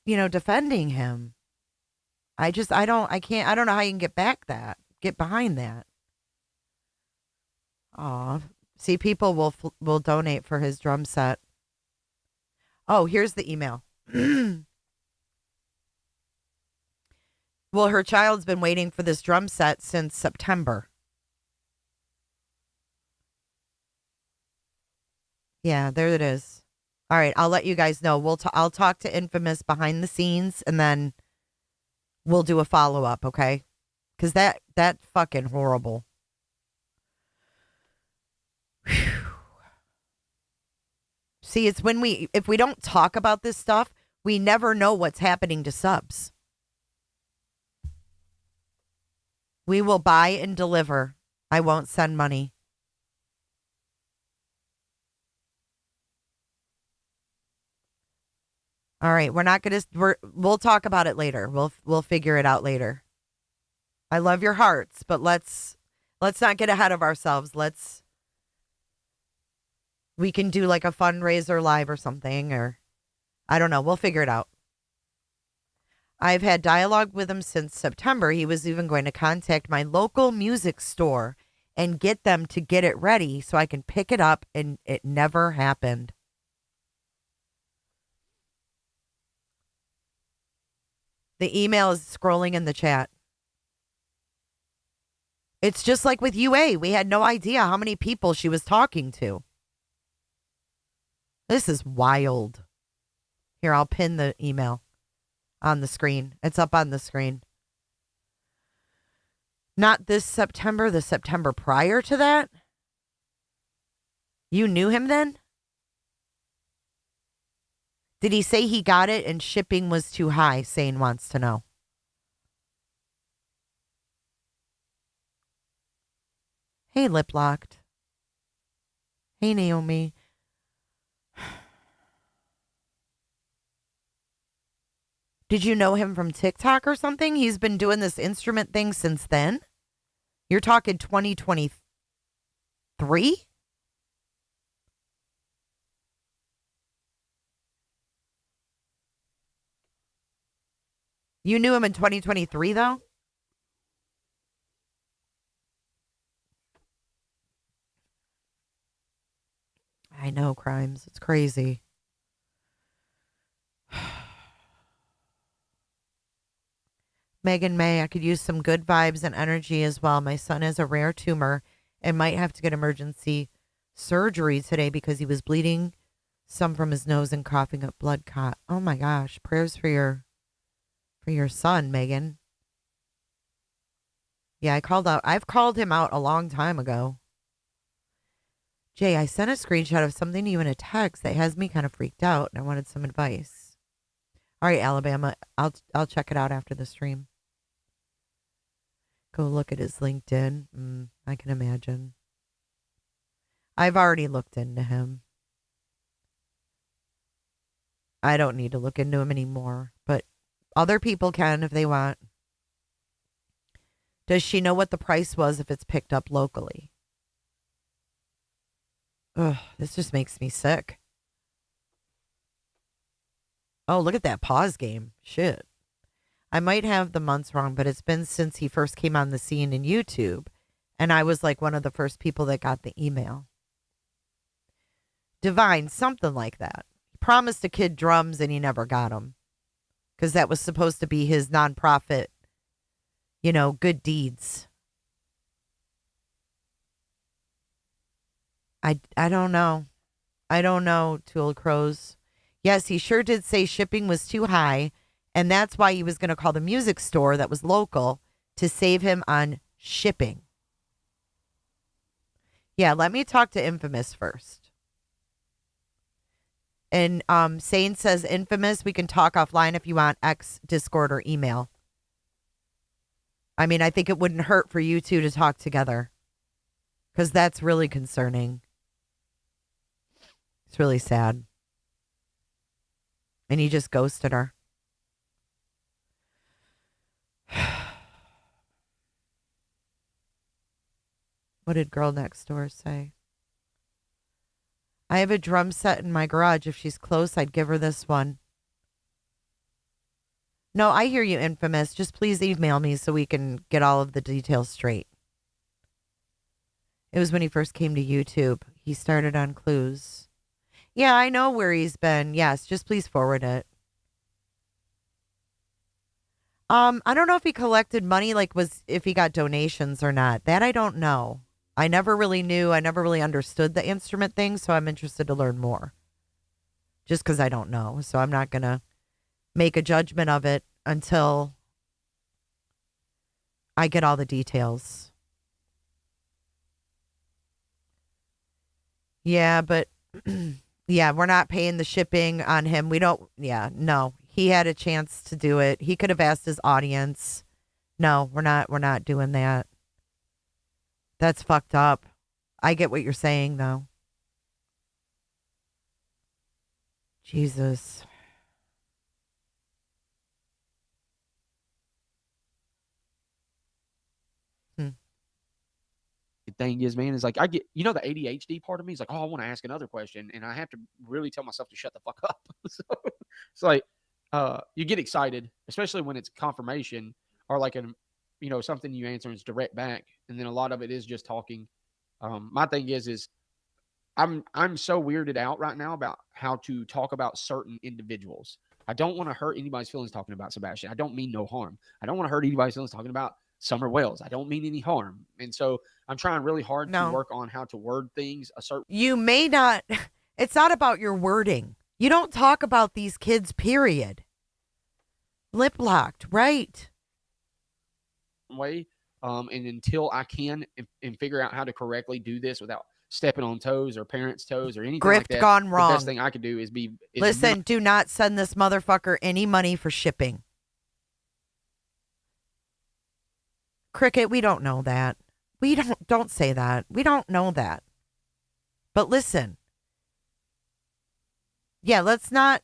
defending him. I don't know how you can get behind that. Aw. See, people will donate for his drum set. Oh, here's the email. Well, her child's been waiting for this drum set since September. Yeah, there it is. All right, I'll let you guys know. I'll talk to Infamous behind the scenes, and then we'll do a follow-up, okay? Because that fucking horrible. Whew. See, it's if we don't talk about this stuff, we never know what's happening to subs. We will buy and deliver. I won't send money. All right, we'll talk about it later. We'll figure it out later. I love your hearts, but let's not get ahead of ourselves. We can do like a fundraiser live or something, or I don't know. We'll figure it out. I've had dialogue with him since September. He was even going to contact my local music store and get them to get it ready so I can pick it up, and it never happened. The email is scrolling in the chat. It's just like with UA. We had no idea how many people she was talking to. This is wild. Here, I'll pin the email on the screen. It's up on the screen. Not this September, the September prior to that? You knew him then? Did he say he got it and shipping was too high? Sane wants to know. Hey, Lip Locked. Hey, Naomi. Did you know him from TikTok or something? He's been doing this instrument thing since then? You're talking 2023? You knew him in 2023, though? I know, Crimes. It's crazy. Megan May, I could use some good vibes and energy as well. My son has a rare tumor and might have to get emergency surgery today because he was bleeding some from his nose and coughing up blood clot. Oh my gosh. Prayers for your son, Megan. Yeah, I've called him out a long time ago. Jay, I sent a screenshot of something to you in a text that has me kind of freaked out, and I wanted some advice. All right, Alabama, I'll check it out after the stream. Go look at his LinkedIn. I can imagine. I've already looked into him. I don't need to look into him anymore, but other people can if they want. Does she know what the price was if it's picked up locally? Ugh, this just makes me sick. Oh, look at that pause game. Shit. I might have the months wrong, but it's been since he first came on the scene in YouTube. And I was like one of the first people that got the email. Divine, something like that. He promised a kid drums and he never got them. Because that was supposed to be his nonprofit, good deeds. I don't know. I don't know, Tool Crows. Yes, he sure did say shipping was too high, and that's why he was going to call the music store that was local to save him on shipping. Yeah, let me talk to Infamous first. And Sane says, Infamous, we can talk offline if you want, X, Discord, or email. I mean, I think it wouldn't hurt for you two to talk together. Because that's really concerning. It's really sad. And he just ghosted her. What did Girl Next Door say? I have a drum set in my garage. If she's close, I'd give her this one. No, I hear you, Infamous. Just please email me so we can get all of the details straight. It was when he first came to YouTube. He started on Clues. Yeah, I know where he's been. Yes, just please forward it. I don't know if he collected money, like if he got donations or not. That I don't know. I never really knew. I never really understood the instrument thing, so I'm interested to learn more. Just because I don't know. So I'm not going to make a judgment of it until I get all the details. Yeah, but yeah, we're not paying the shipping on him. We don't, no. He had a chance to do it. He could have asked his audience. No, we're not doing that. That's fucked up. I get what you're saying, though. Jesus. The thing is, man, is like I get, the ADHD part of me is like, oh, I want to ask another question, and I have to really tell myself to shut the fuck up. So it's like you get excited, especially when it's confirmation or like something you answer is direct back, and then a lot of it is just talking. My thing is I'm so weirded out right now about how to talk about certain individuals. I don't want to hurt anybody's feelings talking about Sebastian. I don't mean no harm. I don't want to hurt anybody's feelings talking about Summer Wells. I don't mean any harm. And so I'm trying really hard to work on how to word things a certain. You may not. It's not about your wording. You don't talk about these kids, period. Lip locked, right? Way. And until I can and figure out how to correctly do this without stepping on toes or parents' toes or anything like that, gone wrong. The best thing I could do is listen, do not send this motherfucker any money for shipping. Cricket, we don't know that. We don't say that. We don't know that. But listen. Yeah, let's not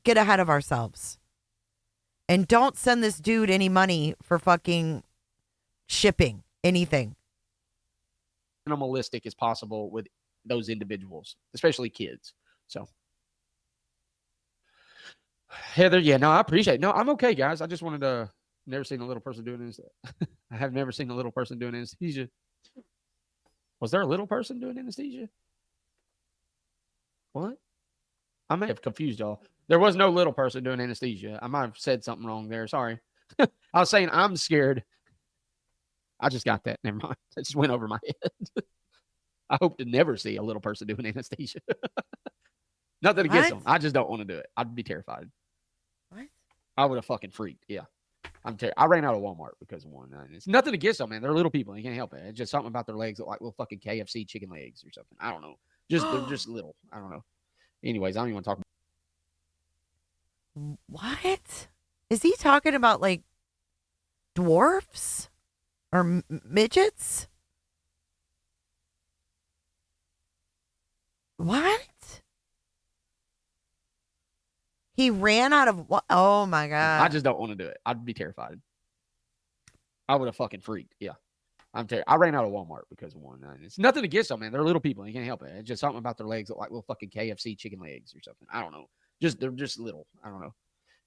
get ahead of ourselves. And don't send this dude any money for fucking shipping anything. Minimalistic as possible with those individuals, especially kids. So Heather, I appreciate it. No, I'm okay, guys. I just wanted to never seen a little person doing this. I have never seen a little person doing anesthesia. Was there a little person doing anesthesia? What? I may have confused y'all. There was no little person doing anesthesia. I might have said something wrong there. Sorry. I was saying I'm scared. I just got that. Never mind. It just went over my head. I hope to never see a little person doing anesthesia. Nothing against them. I just don't want to do it. I'd be terrified. What? I would have fucking freaked. Yeah. I ran out of Walmart because of one. It's nothing against them, man. They're little people. You can't help it. It's just something about their legs look like little fucking KFC chicken legs or something. I don't know. They're just little. I don't know. Anyways, I don't even want to talk about. What? Is he talking about like dwarfs or midgets? What? He ran out of what? Oh my God. I just don't want to do it. I'd be terrified. I would have fucking freaked. Yeah. I ran out of Walmart because of one. It's nothing against them, man. They're little people. You can't help it. It's just something about their legs look like little fucking KFC chicken legs or something. I don't know. They're just little. I don't know.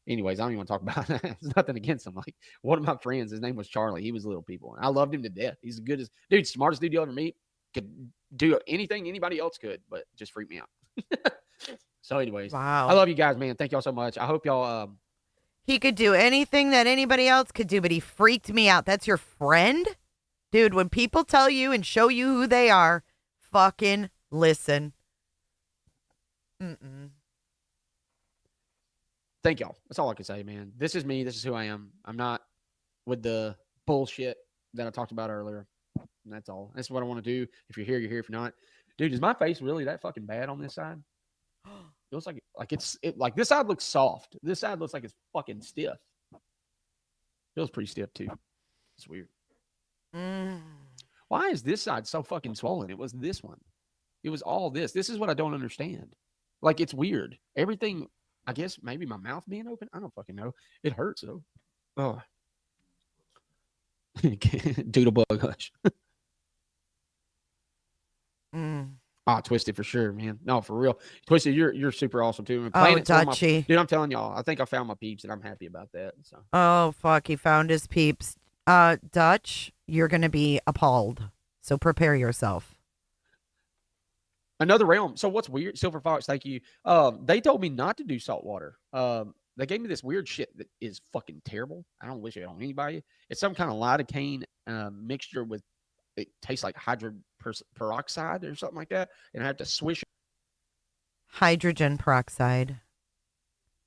Anyways, I don't even want to talk about that. It's nothing against him. Like one of my friends, his name was Charlie. He was little people. And I loved him to death. He's the goodest dude, smartest dude you'll ever meet. Could do anything anybody else could, but just freaked me out. So anyways, wow. I love you guys, man. Thank y'all so much. I hope y'all he could do anything that anybody else could do, but he freaked me out. That's your friend? Dude, when people tell you and show you who they are, fucking listen. Mm-mm. Thank y'all. That's all I can say, man. This is me. This is who I am. I'm not with the bullshit that I talked about earlier. And that's all. That's what I want to do. If you're here, you're here. If you're not, dude, is my face really that fucking bad on this side? It looks like this side looks soft. This side looks like it's fucking stiff. Feels pretty stiff too. It's weird. Why is this side so fucking swollen? It was this one. It was all this. This is what I don't understand. Like, it's weird. Everything, I guess maybe my mouth being open. I don't fucking know. It hurts though. Oh. Doodlebug hush. Twisted for sure, man. No, for real. Twisted, you're super awesome too. Dutchy. Dude, I'm telling y'all, I think I found my peeps and I'm happy about that. So. Oh, fuck. He found his peeps. Dutch, you're going to be appalled. So prepare yourself. Another realm. So what's weird? Silver Fox, thank you. They told me not to do salt water. They gave me this weird shit that is fucking terrible. I don't wish it on anybody. It's some kind of lidocaine mixture with, it tastes like hydrogen peroxide or something like that. And I have to swish Hydrogen peroxide.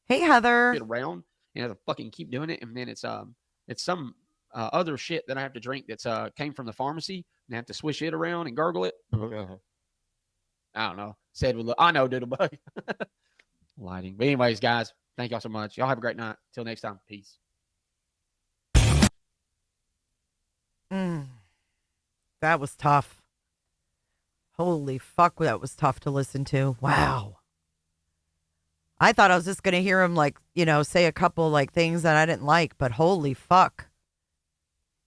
Hey, Heather. it around and I have to fucking keep doing it. And then it's some other shit that I have to drink that's came from the pharmacy and I have to swish it around and gargle it. I don't know. Said with I know, Doodlebug. Lighting. But anyways, guys, thank y'all so much. Y'all have a great night. Till next time. Peace. That was tough. Holy fuck, that was tough to listen to. Wow. I thought I was just going to hear him, like, say a couple, like, things that I didn't like, but holy fuck.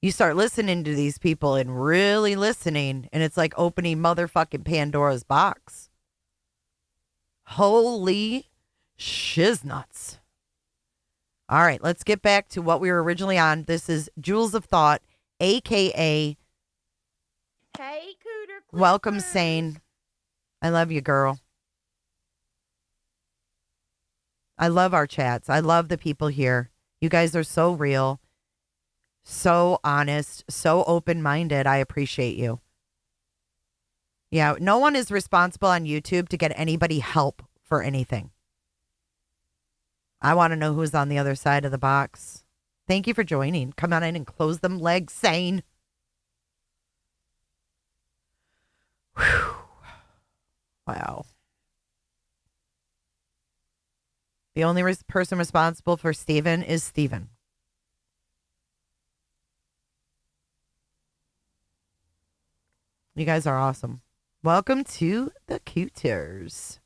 You start listening to these people and really listening, and it's like opening motherfucking Pandora's box. Holy shiznuts. All right, let's get back to what we were originally on. This is Jewels of Thought, a.k.a. Hey, Cooter. Welcome, Sane. I love you, girl. I love our chats. I love the people here. You guys are so real, so honest, so open-minded. I appreciate you. Yeah, no one is responsible on YouTube to get anybody help for anything. I want to know who's on the other side of the box. Thank you for joining. Come on in and close them legs, Sane. Whew. Wow. The only person responsible for Steven is Steven. You guys are awesome. Welcome to the Cooters.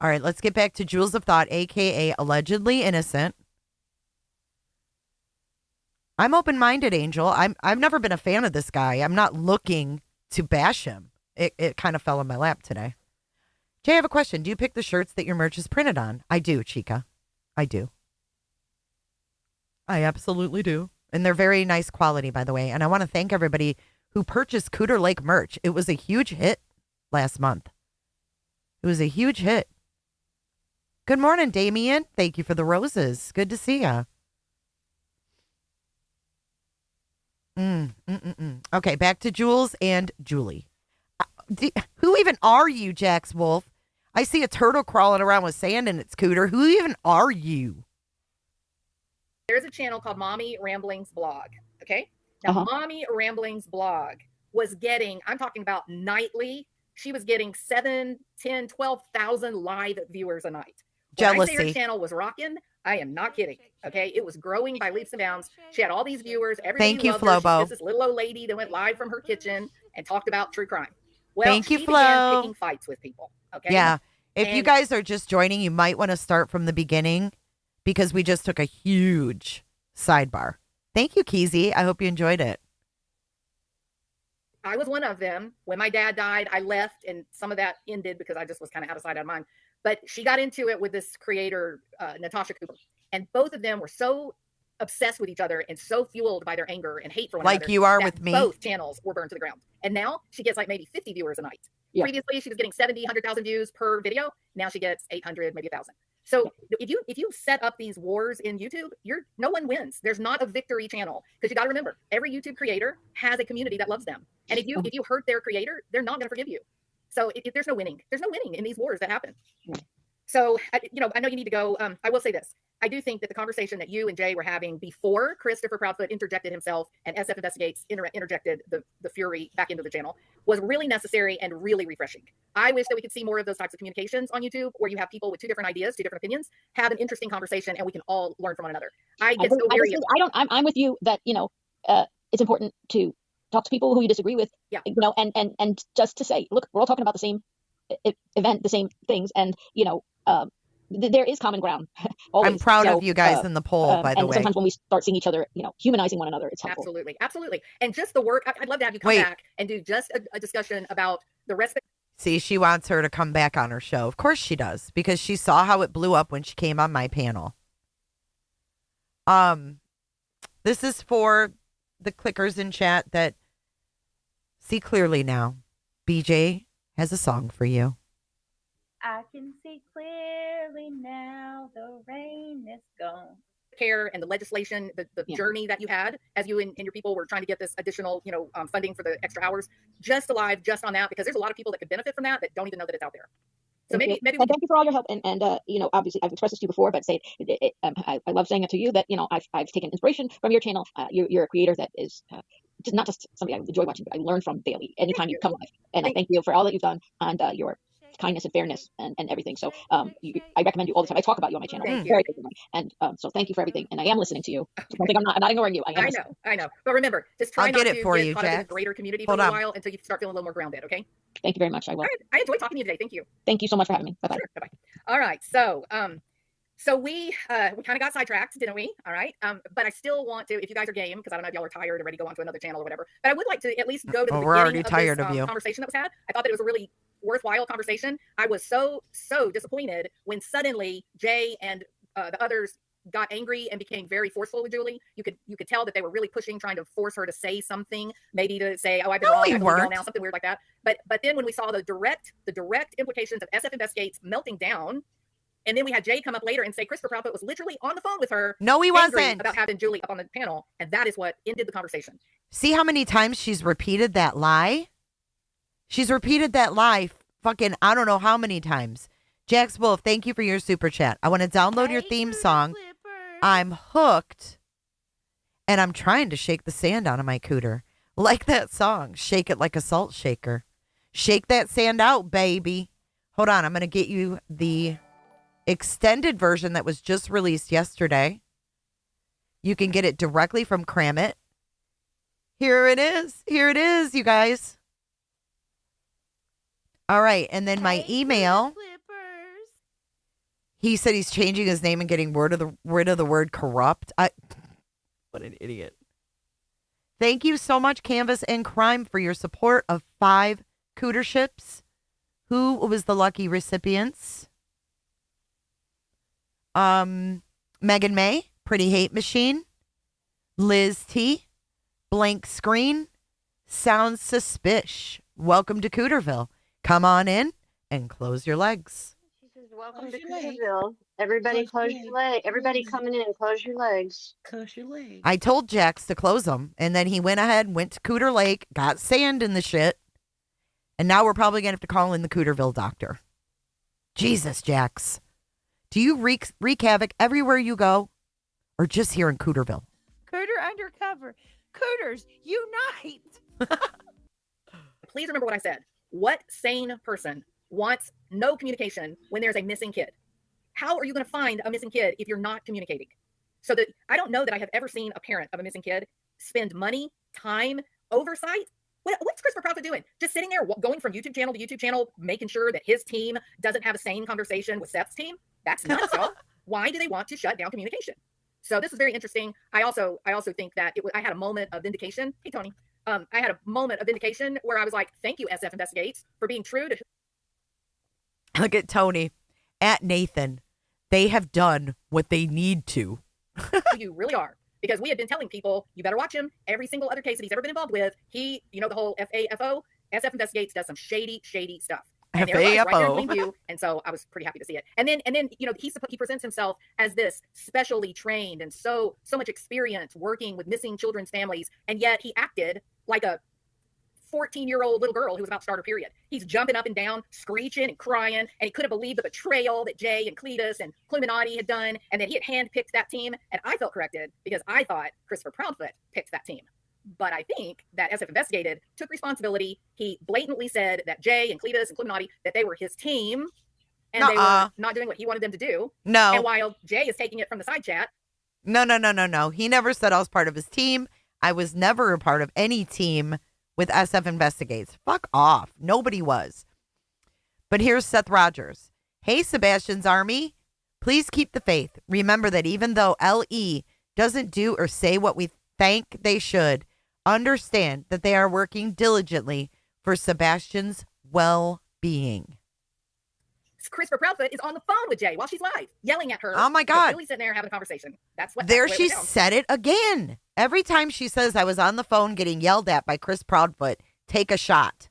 All right, let's get back to Jewels of Thought, a.k.a. allegedly innocent. I'm open-minded, Angel. I've never been a fan of this guy. I'm not looking to bash him. It kind of fell in my lap today. Jay, I have a question. Do you pick the shirts that your merch is printed on? I do, Chica. I do. I absolutely do. And they're very nice quality, by the way. And I want to thank everybody who purchased Cooter Lake merch. It was a huge hit last month. It was a huge hit. Good morning, Damien. Thank you for the roses. Good to see ya. Okay, back to Jules and Julie. Who even are you, Jax Wolf? I see a turtle crawling around with sand in its cooter. Who even are you? There's a channel called Mommy Ramblings Blog. Okay. Now, Mommy Ramblings Blog was getting, I'm talking about nightly, she was getting 7, 10, 12,000 live viewers a night. Jealousy. When I say her channel was rocking, I am not kidding. Okay. It was growing by leaps and bounds. She had all these viewers. Everybody Thank you, loved her. Flobo. She's this little old lady that went live from her kitchen and talked about true crime. Well, Thank you, she Flo. began picking fights with people. Okay. Yeah. If you guys are just joining, you might want to start from the beginning because we just took a huge sidebar. Thank you, Keezy. I hope you enjoyed it. I was one of them. When my dad died, I left, and some of that ended because I just was kind of out of sight, out of mind. But she got into it with this creator, Natasha Cooper, and both of them were so obsessed with each other and so fueled by their anger and hate for one another. Like you are that with me. Both channels were burned to the ground. And now she gets like maybe 50 viewers a night. Yeah. Previously, she was getting 70, 100,000 views per video. Now she gets 800, maybe 1,000. So if you set up these wars in YouTube, no one wins. There's not a victory channel, because you got to remember, every YouTube creator has a community that loves them, and if you hurt their creator, they're not going to forgive you. So if there's no winning in these wars that happen. So I know you need to go. I will say this. I do think that the conversation that you and Jay were having before Christopher Proudfoot interjected himself and SF Investigates interjected the fury back into the channel was really necessary and really refreshing. I wish that we could see more of those types of communications on YouTube, where you have people with two different ideas, two different opinions, have an interesting conversation, and we can all learn from one another. I'm with you that, it's important to talk to people who you disagree with, and just to say, look, we're all talking about the same event, the same things, and, there is common ground. Always. I'm proud of you guys in the poll, by the way. And sometimes when we start seeing each other, humanizing one another, it's helpful. Absolutely. And just the work, I'd love to have you come back and do just a discussion about the rest. See, she wants her to come back on her show. Of course she does, because she saw how it blew up when she came on my panel. This is for the clickers in chat that see clearly now. BJ has a song for you. I can see clearly now, the rain is gone. Care and the legislation, the journey that you had as you and your people were trying to get this additional, funding for the extra hours, just alive, just on that, because there's a lot of people that could benefit from that don't even know that it's out there. So maybe thank you for all your help, and obviously I've expressed this to you before, but I love saying it to you that I've taken inspiration from your channel. You're a creator that is not just somebody I enjoy watching, but I learn from daily anytime you come live, and I thank you for all that you've done and your kindness and fairness and everything. So I recommend you all the time. I talk about you on my channel very frequently, and so thank you for everything. And I am listening to you. So don't think I'm not ignoring you. I know. But remember, just try not to get caught up in a greater community for a while until you start feeling a little more grounded. Okay. Thank you very much. I will. I enjoyed talking to you today. Thank you. Thank you so much for having me. Bye bye. Sure. Bye bye. All right. So we kind of got sidetracked, didn't we? All right. But I still want to, if you guys are game, because I don't know if y'all are tired and ready to go on to another channel or whatever, but I would like to at least go to the beginning of this conversation that was had. I thought that it was a really worthwhile conversation. I was so disappointed when suddenly Jay and the others got angry and became very forceful with Julie. You could tell that they were really pushing, trying to force her to say something, maybe to say, "Oh, I've been wrong now," something weird like that. But then when we saw the direct implications of SF Investigates melting down, and then we had Jay come up later and say Christopher Proudfoot was literally on the phone with her. No, he wasn't. About having Julie up on the panel, and that is what ended the conversation. See how many times she's repeated that lie? She's repeated that lie fucking I don't know how many times. Jax Wolf, thank you for your super chat. I want to download your theme song. I'm hooked. And I'm trying to shake the sand out of my cooter. Like that song. Shake it like a salt shaker. Shake that sand out, baby. Hold on. I'm going to get you the extended version that was just released yesterday. You can get it directly from Cram-It. Here it is. Here it is, you guys. All right. And then my email. He said he's changing his name and getting rid of the word corrupt. What an idiot. Thank you so much, Canvas and Crime, for your support of 5 cooterships. Who was the lucky recipients? Megan May, Pretty Hate Machine, Liz T, Blank Screen, Sounds Suspicious. Welcome to Cooterville. Come on in and close your legs. Welcome to Cooterville. Everybody close your legs. Everybody coming in, close your legs. Close your legs. I told Jax to close them, and then he went ahead and went to Cooter Lake, got sand in the shit, and now we're probably going to have to call in the Cooterville doctor. Jesus, Jax. Do you wreak havoc everywhere you go, or just here in Cooterville? Cooter undercover. Cooters, unite. Please remember what I said. What sane person wants no communication when there's a missing kid? How are you going to find a missing kid if you're not communicating? So that I don't know that I have ever seen a parent of a missing kid spend money, time, oversight. What's Christopher Proudfoot doing? Just sitting there going from YouTube channel to YouTube channel, making sure that his team doesn't have a sane conversation with Seth's team? That's nuts, y'all. Why do they want to shut down communication? So this is very interesting. I also think that I had a moment of vindication. Hey, Tony. I had a moment of vindication where I was like, thank you, SF Investigates, for being true to. Look at Tony. At Nathan. They have done what they need to. You really are. Because we had been telling people, you better watch him. Every single other case that he's ever been involved with, the whole FAFO, SF Investigates does some shady stuff. And there it was, right there in FAFO. Greenview. And so I was pretty happy to see it. And then he presents himself as this specially trained and so much experience working with missing children's families, and yet he acted like a 14-year-old little girl who was about to start her period. He's jumping up and down, screeching and crying, and he couldn't believe the betrayal that Jay and Cletus and Illuminati had done, and that he had handpicked that team. And I felt corrected because I thought Christopher Proudfoot picked that team. But I think that SF Investigated took responsibility. He blatantly said that Jay and Cletus and Illuminati, that they were his team, and they were not doing what he wanted them to do. No. And while Jay is taking it from the side chat. No. He never said I was part of his team. I was never a part of any team with SF Investigates. Fuck off. Nobody was. But here's Seth Rogers. Hey, Sebastian's Army. Please keep the faith. Remember that even though LE doesn't do or say what we think they should, understand that they are working diligently for Sebastian's well-being. Christopher Proudfoot is on the phone with Jay while she's live, yelling at her. Oh my God. Really sitting there having a conversation. That's what. There that's what she said it again. Every time she says I was on the phone getting yelled at by Chris Proudfoot, take a shot.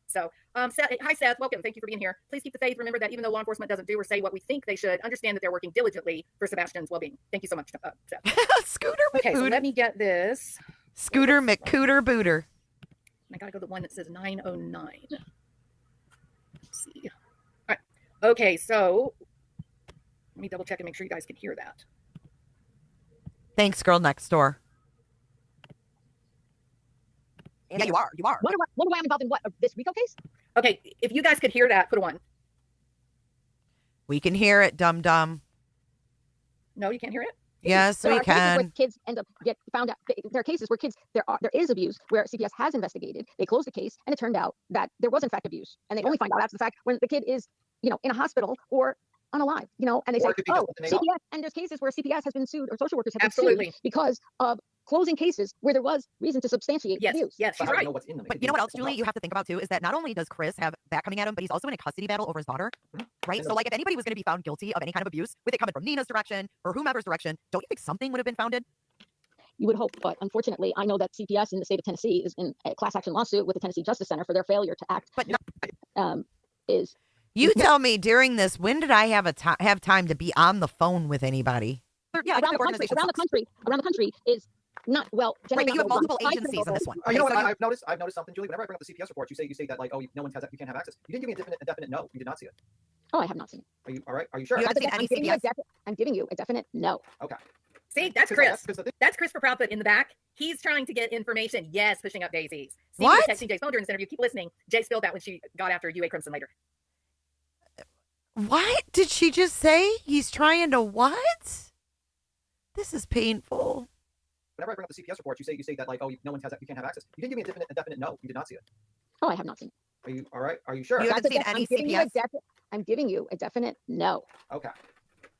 So, Seth, hi Seth, welcome. Thank you for being here. Please keep the faith. Remember that even though law enforcement doesn't do or say what we think they should, understand that they're working diligently for Sebastian's well-being. Thank you so much, Seth. Scooter Okay, so McCooter. let me get this. Scooter McCooter Booter. I gotta go to the one that says 909. Let's see. All right. Okay, so let me double check and make sure you guys can hear that. Thanks, girl next door. Yeah, you are. What do I am involved in? What, this RICO case? Okay, if you guys could hear that, put a 1. We can hear it, dum-dum. No, you can't hear it? Yes, There we are cases where can. kids end up get found out. There are cases where there is abuse where CPS has investigated. They closed the case, and it turned out that there was in fact abuse, and they only find out after the fact when the kid is, in a hospital or unalive, and they say, oh, CPS. And there's cases where CPS has been sued or social workers have been sued because of closing cases where there was reason to substantiate abuse. Yes, she's right. But you know what else, Julie, you have to think about too, is that not only does Chris have that coming at him, but he's also in a custody battle over his daughter, right? So like if anybody was going to be found guilty of any kind of abuse, with it coming from Nina's direction or whomever's direction, don't you think something would have been founded? You would hope, but unfortunately, I know that CPS in the state of Tennessee is in a class action lawsuit with the Tennessee Justice Center for their failure to act. You tell me during this, when did I have have time to be on the phone with anybody? Yeah, around the country is not well. Right, but you have multiple agencies on this one. You know what? I've noticed something, Julie. Whenever I bring up the CPS report, you say that like, oh, no one has that, you can't have access. You didn't give me a definite no. You did not see it. Oh, I have not seen it. Are you all right? Are you sure? You haven't seen any CPS? I'm giving you a definite no. Okay. See, that's Chris. That's Christopher Proudfoot in the back. He's trying to get information. Yes, pushing up daisies. Steve was texting Jay's phone during this interview. Keep listening. Jay spilled that when she got after UA Crimson later. What did she just say? He's trying to what? This is painful. Whenever I bring up the CPS report, you say that like, oh, no one has that, you can't have access. You didn't give me a definite no. You did not see it. Oh, I have not seen it. Are you all right? Are you sure? You haven't seen any CPS? I'm giving you a definite no. Okay.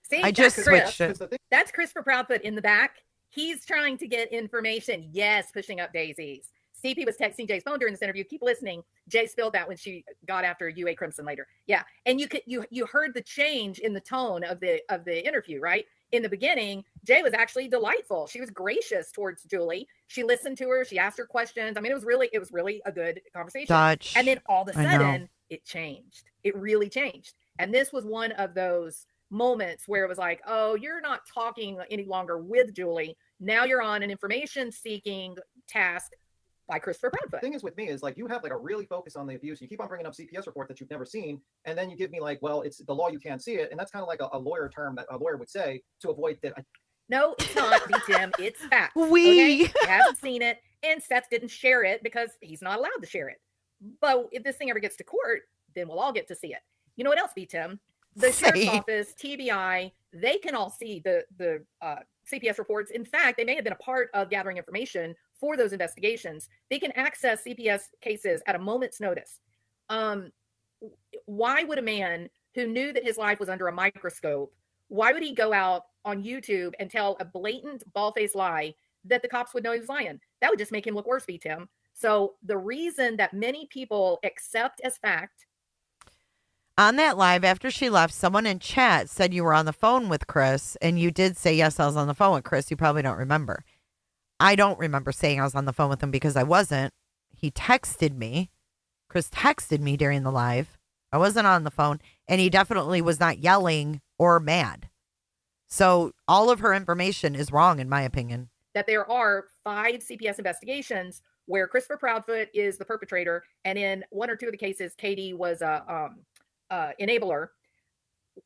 See, I just switched it. That's Christopher Proudfoot in the back. He's trying to get information. Yes, pushing up daisies. CP was texting Jay's phone during this interview. Keep listening. Jay spilled that when she got after UA Crimson later. Yeah, and you heard the change in the tone of the interview, right? In the beginning, Jay was actually delightful. She was gracious towards Julie. She listened to her. She asked her questions. I mean, it was really a good conversation. Dutch. And then all of a sudden, it changed. It really changed. And this was one of those moments where it was like, oh, you're not talking any longer with Julie. Now you're on an information-seeking task by Christopher Proudfoot. The thing is with me is like you have like a really focus on the abuse. You keep on bringing up CPS report that you've never seen, and then you give me like, well, it's the law, you can't see it, and that's kind of like a lawyer term that a lawyer would say to avoid that. No, it's not, Tim. It's fact. We okay? He hasn't seen it, and Seth didn't share it because he's not allowed to share it. But if this thing ever gets to court, then we'll all get to see it. You know what else, Tim? The sheriff's office, TBI, they can all see the CPS reports. In fact, they may have been a part of gathering information for those investigations. They can access CPS cases at a moment's notice. Why would a man who knew that his life was under a microscope, why would he go out on YouTube and tell a blatant bald-faced lie that the cops would know he was lying? That would just make him look worse, Tim. So the reason that many people accept as fact. On that live, after she left, someone in chat said you were on the phone with Chris, and you did say, yes, I was on the phone with Chris. You probably don't remember. I don't remember saying I was on the phone with him because I wasn't. He texted me. Chris texted me during the live. I wasn't on the phone, and he definitely was not yelling or mad. So all of her information is wrong, in my opinion. That there are 5 CPS investigations where Christopher Proudfoot is the perpetrator, and in 1 or 2 of the cases, Katie was a enabler.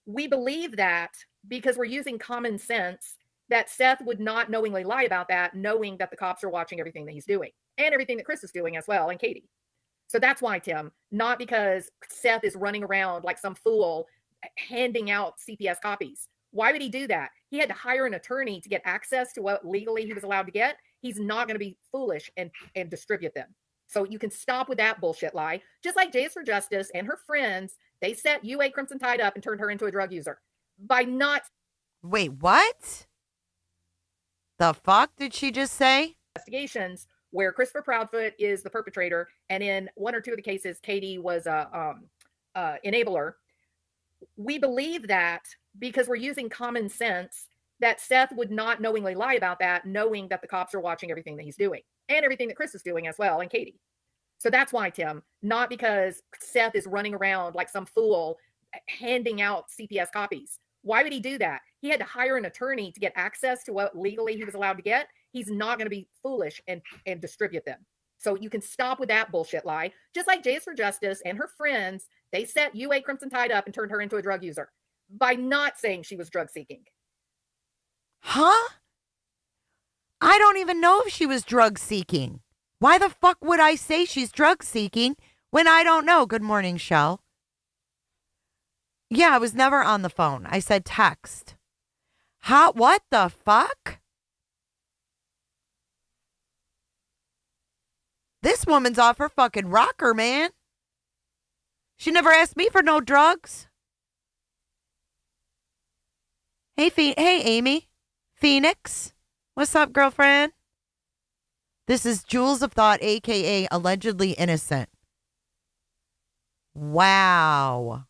We believe that because we're using common sense, that Seth would not knowingly lie about that, knowing that the cops are watching everything that he's doing and everything that Chris is doing as well, and Katie. So that's why, Tim, not because Seth is running around like some fool handing out CPS copies. Why would he do that? He had to hire an attorney to get access to what legally he was allowed to get. He's not going to be foolish and distribute them. So you can stop with that bullshit lie. Just like Jays for Justice and her friends, they set UA Crimson Tide up and turned her into a drug user by not. Wait, what? The fuck did she just say? Investigations where Christopher Proudfoot is the perpetrator, and in 1 or 2 of the cases, Katie was a enabler. We believe that because we're using common sense, that Seth would not knowingly lie about that, knowing that the cops are watching everything that he's doing and everything that Chris is doing as well, and Katie. So that's why, Tim, not because Seth is running around like some fool handing out CPS copies. Why would he do that? He had to hire an attorney to get access to what legally he was allowed to get. He's not going to be foolish and distribute them. So you can stop with that bullshit lie. Just like Jays for Justice and her friends, they set UA Crimson Tide up and turned her into a drug user by not saying she was drug seeking. Huh? I don't even know if she was drug seeking. Why the fuck would I say she's drug seeking when I don't know? Good morning, Shell. Yeah, I was never on the phone. I said text. Huh? What the fuck? This woman's off her fucking rocker, man. She never asked me for no drugs. Hey, hey, Amy. Phoenix. What's up, girlfriend? This is Jules of Thought, a.k.a. Allegedly Innocent. Wow.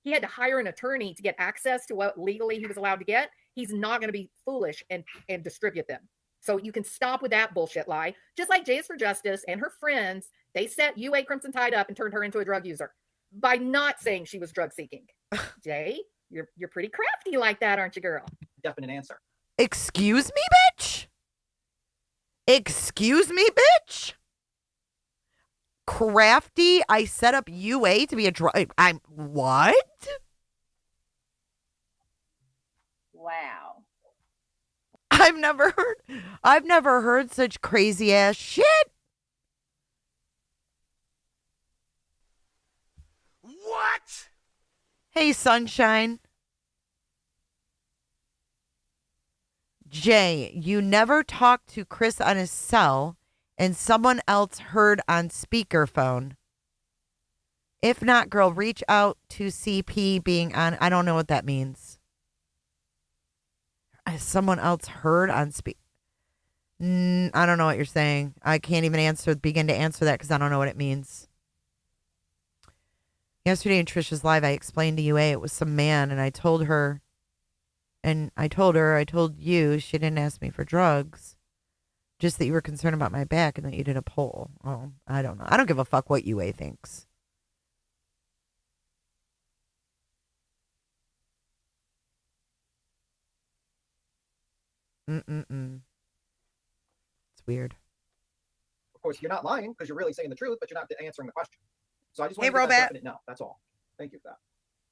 He had to hire an attorney to get access to what legally he was allowed to get. He's not going to be foolish and distribute them. So you can stop with that bullshit lie. Just like Jays for Justice and her friends, they set UA Crimson Tide up and turned her into a drug user by not saying she was drug seeking. Jay, you're pretty crafty like that, aren't you, girl? Definite answer. Excuse me, bitch? Excuse me, bitch? Crafty? I set up UA to be a drug. I'm what? Wow. I've never heard such crazy ass shit. What? Hey, sunshine. Jay, you never talked to Chris on his cell and someone else heard on speakerphone. If not, girl, reach out to CP being on. I don't know what that means. Someone else heard on speak. I don't know what you're saying. I can't even begin to answer that because I don't know what it means. Yesterday in Trisha's live, I explained to UA it was some man, and I told her, I told you, she didn't ask me for drugs, just that you were concerned about my back and that you did a poll. Oh, I don't know. I don't give a fuck what UA thinks. It's weird. Of course, you're not lying because you're really saying the truth, but you're not answering the question. So I just want Hey, to get that Robert. definite no. That's all. Thank you for that.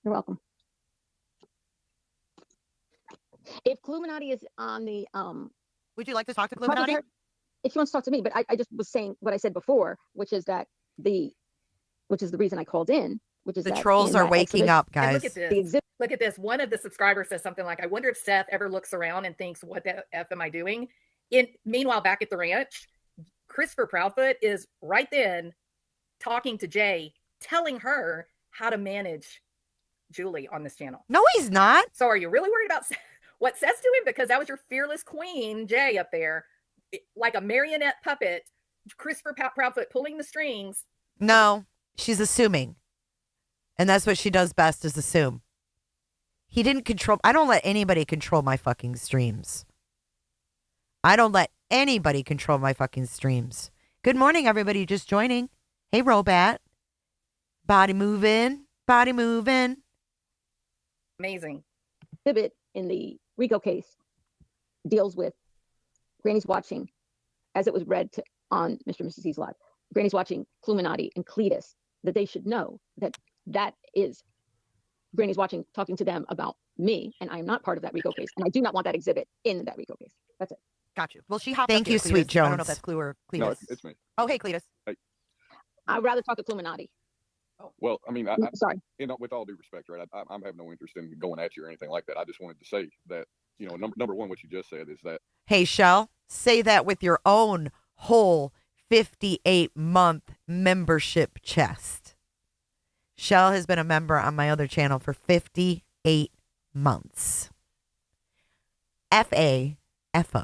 You're welcome. If Cluminati is on the would you like to talk to probably Cluminati? her- if she wants to talk to me, but I just was saying what I said before, which is the reason I called in, which is The that trolls in are that waking exhibit- up, And guys. look at this. Look at this. One of the subscribers says something like, I wonder if Seth ever looks around and thinks, what the F am I doing? Meanwhile, back at the ranch, Christopher Proudfoot is right then talking to Jay, telling her how to manage Julie on this channel. No, he's not. So are you really worried about what Seth's doing? Because that was your fearless queen, Jay, up there, like a marionette puppet, Christopher Proudfoot pulling the strings. No, she's assuming. And that's what she does best is assume. He didn't control. I don't let anybody control my fucking streams. I don't let anybody control my fucking streams. Good morning, everybody just joining. Hey, Robat. Body moving. Body moving. Amazing. Exhibit in the RICO case deals with Granny's watching, as it was read on Mr. and Mrs. C's Live. Granny's watching Cluminati and Cletus, that they should know that is Granny's watching, talking to them about me, and I am not part of that RICO case, and I do not want that exhibit in that RICO case. That's it. Got you. Well, she hopped Thank up you, here, Sweet Cletus. I don't know Jones. if that's Clue or Cletus. No, it's me. Oh, hey, Cletus. Hey. I'd rather talk to Cluminati. Well, I mean, sorry. With all due respect, right? I have no interest in going at you or anything like that. I just wanted to say that, number one, what you just said is that. Hey, Shell, say that with your own whole 58-month membership chest. Shell has been a member on my other channel for 58 months. F-A-F-O,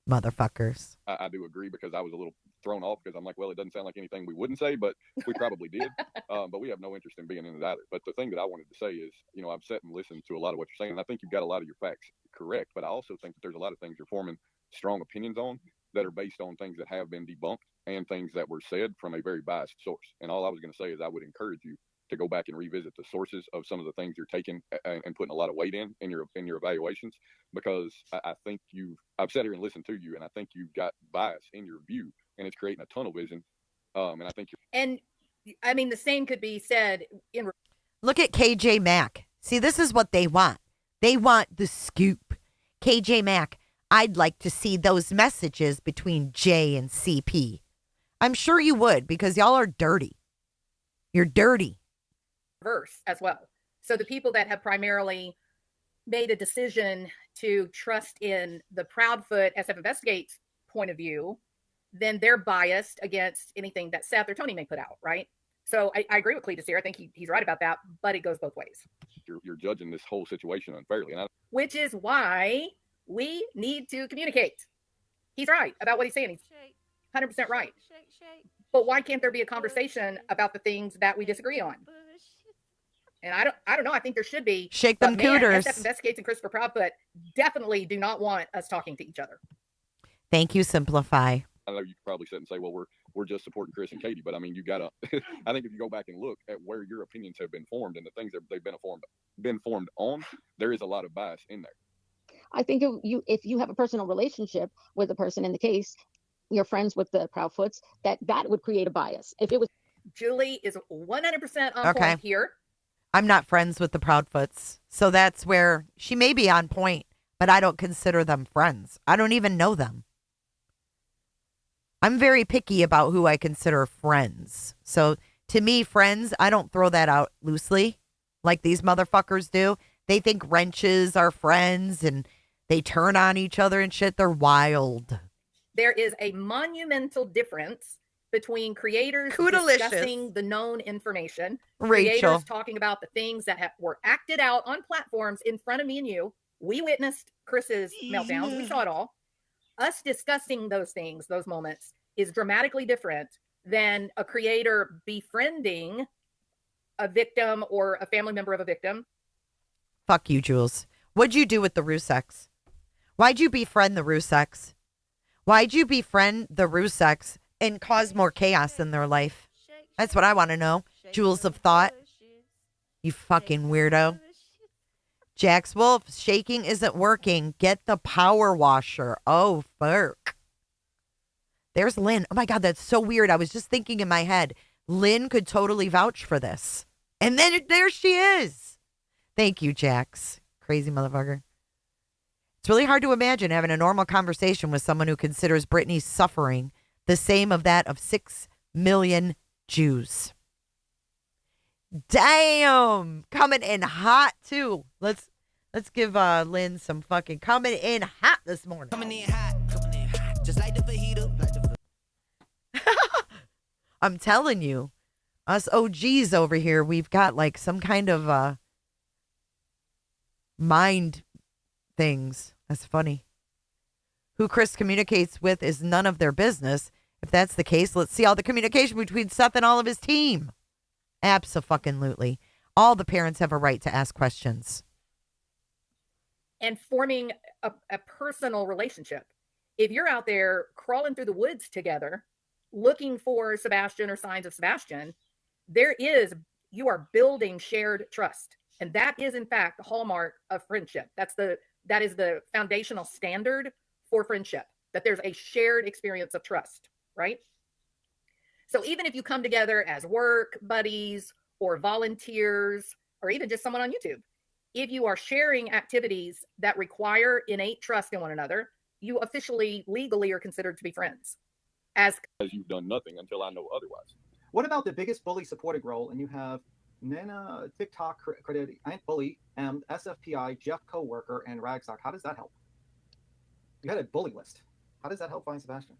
motherfuckers. I do agree, because I was a little thrown off, because I'm like, well, it doesn't sound like anything we wouldn't say, but we probably did. But we have no interest in being in it either. But the thing that I wanted to say is, I've sat and listened to a lot of what you're saying, and I think you've got a lot of your facts correct. But I also think that there's a lot of things you're forming strong opinions on that are based on things that have been debunked and things that were said from a very biased source. And all I was going to say is I would encourage you to go back and revisit the sources of some of the things you're taking and putting a lot of weight in your evaluations, because I think I've sat here and listened to you, and I think you've got bias in your view, and it's creating a tunnel vision. And I think the same could be said in. Look at KJ Mack. See, this is what they want. They want the scoop. KJ Mack, I'd like to see those messages between J and CP. I'm sure you would, because y'all are dirty. You're dirty. Verse as well. So the people that have primarily made a decision to trust in the Proudfoot SF Investigates point of view, then they're biased against anything that Seth or Tony may put out, right? So I agree with Cletus here. I think he's right about that, but it goes both ways. You're judging this whole situation unfairly. Which is why we need to communicate. He's right about what he's saying. He's 100% right. But why can't there be a conversation about the things that we disagree on? And I don't know. I think there should be. Shake them cooters. SF Investigates and Christopher Proudfoot definitely do not want us talking to each other. Thank you, Simplify. I know you could probably sit and say, well, we're just supporting Chris and Katie, but I mean, you gotta. I think if you go back and look at where your opinions have been formed and the things that they've been formed on, there is a lot of bias in there. I think if you have a personal relationship with a person in the case, you're friends with the Proudfoots, that would create a bias. If it was. Julie is 100% on point here. I'm not friends with the Proudfoots, so that's where she may be on point, but I don't consider them friends. I don't even know them. I'm very picky about who I consider friends. So to me, friends, I don't throw that out loosely like these motherfuckers do. They think wrenches are friends and they turn on each other and shit. They're wild. There is a monumental difference between creators discussing the known information, Rachel. creators talking about the things that were acted out on platforms in front of me and you. We witnessed Chris's meltdowns. We saw it all. Us discussing those things, those moments, is dramatically different than a creator befriending a victim or a family member of a victim. Fuck you, Jules. What'd you do with the Ruseks? Why'd you befriend the Ruseks? Why'd you befriend the Ruseks and cause more chaos in their life? That's what I want to know. Jules of Thought. You fucking weirdo. Jax Wolf, shaking isn't working. Get the power washer. Oh, fuck. There's Lynn. Oh my God, that's so weird. I was just thinking in my head, Lynn could totally vouch for this. And then there she is. Thank you, Jax. Crazy motherfucker. It's really hard to imagine having a normal conversation with someone who considers Britney's suffering the same of that of 6 million Jews. Damn, coming in hot too. Let's give Lynn some fucking coming in hot this morning. Coming in hot, just like the fajita. I'm telling you, us OGs over here, we've got like some kind of mind things. That's funny. Who Chris communicates with is none of their business. If that's the case, let's see all the communication between Seth and all of his team. Abso-fucking-lutely. All the parents have a right to ask questions. And forming a personal relationship. If you're out there crawling through the woods together, looking for Sebastian or signs of Sebastian, there is you are building shared trust. And that is, in fact, the hallmark of friendship. That is the foundational standard for friendship, that there's a shared experience of trust, right? So even if you come together as work buddies or volunteers, or even just someone on YouTube, if you are sharing activities that require innate trust in one another, you officially, legally are considered to be friends. As you've done nothing until I know otherwise. What about the biggest bully supporting role? And you have Nana, TikTok credit, Aunt Bully, SFPI, Jeff Coworker, and Ragsock. How does that help? You had a bully list. How does that help find Sebastian?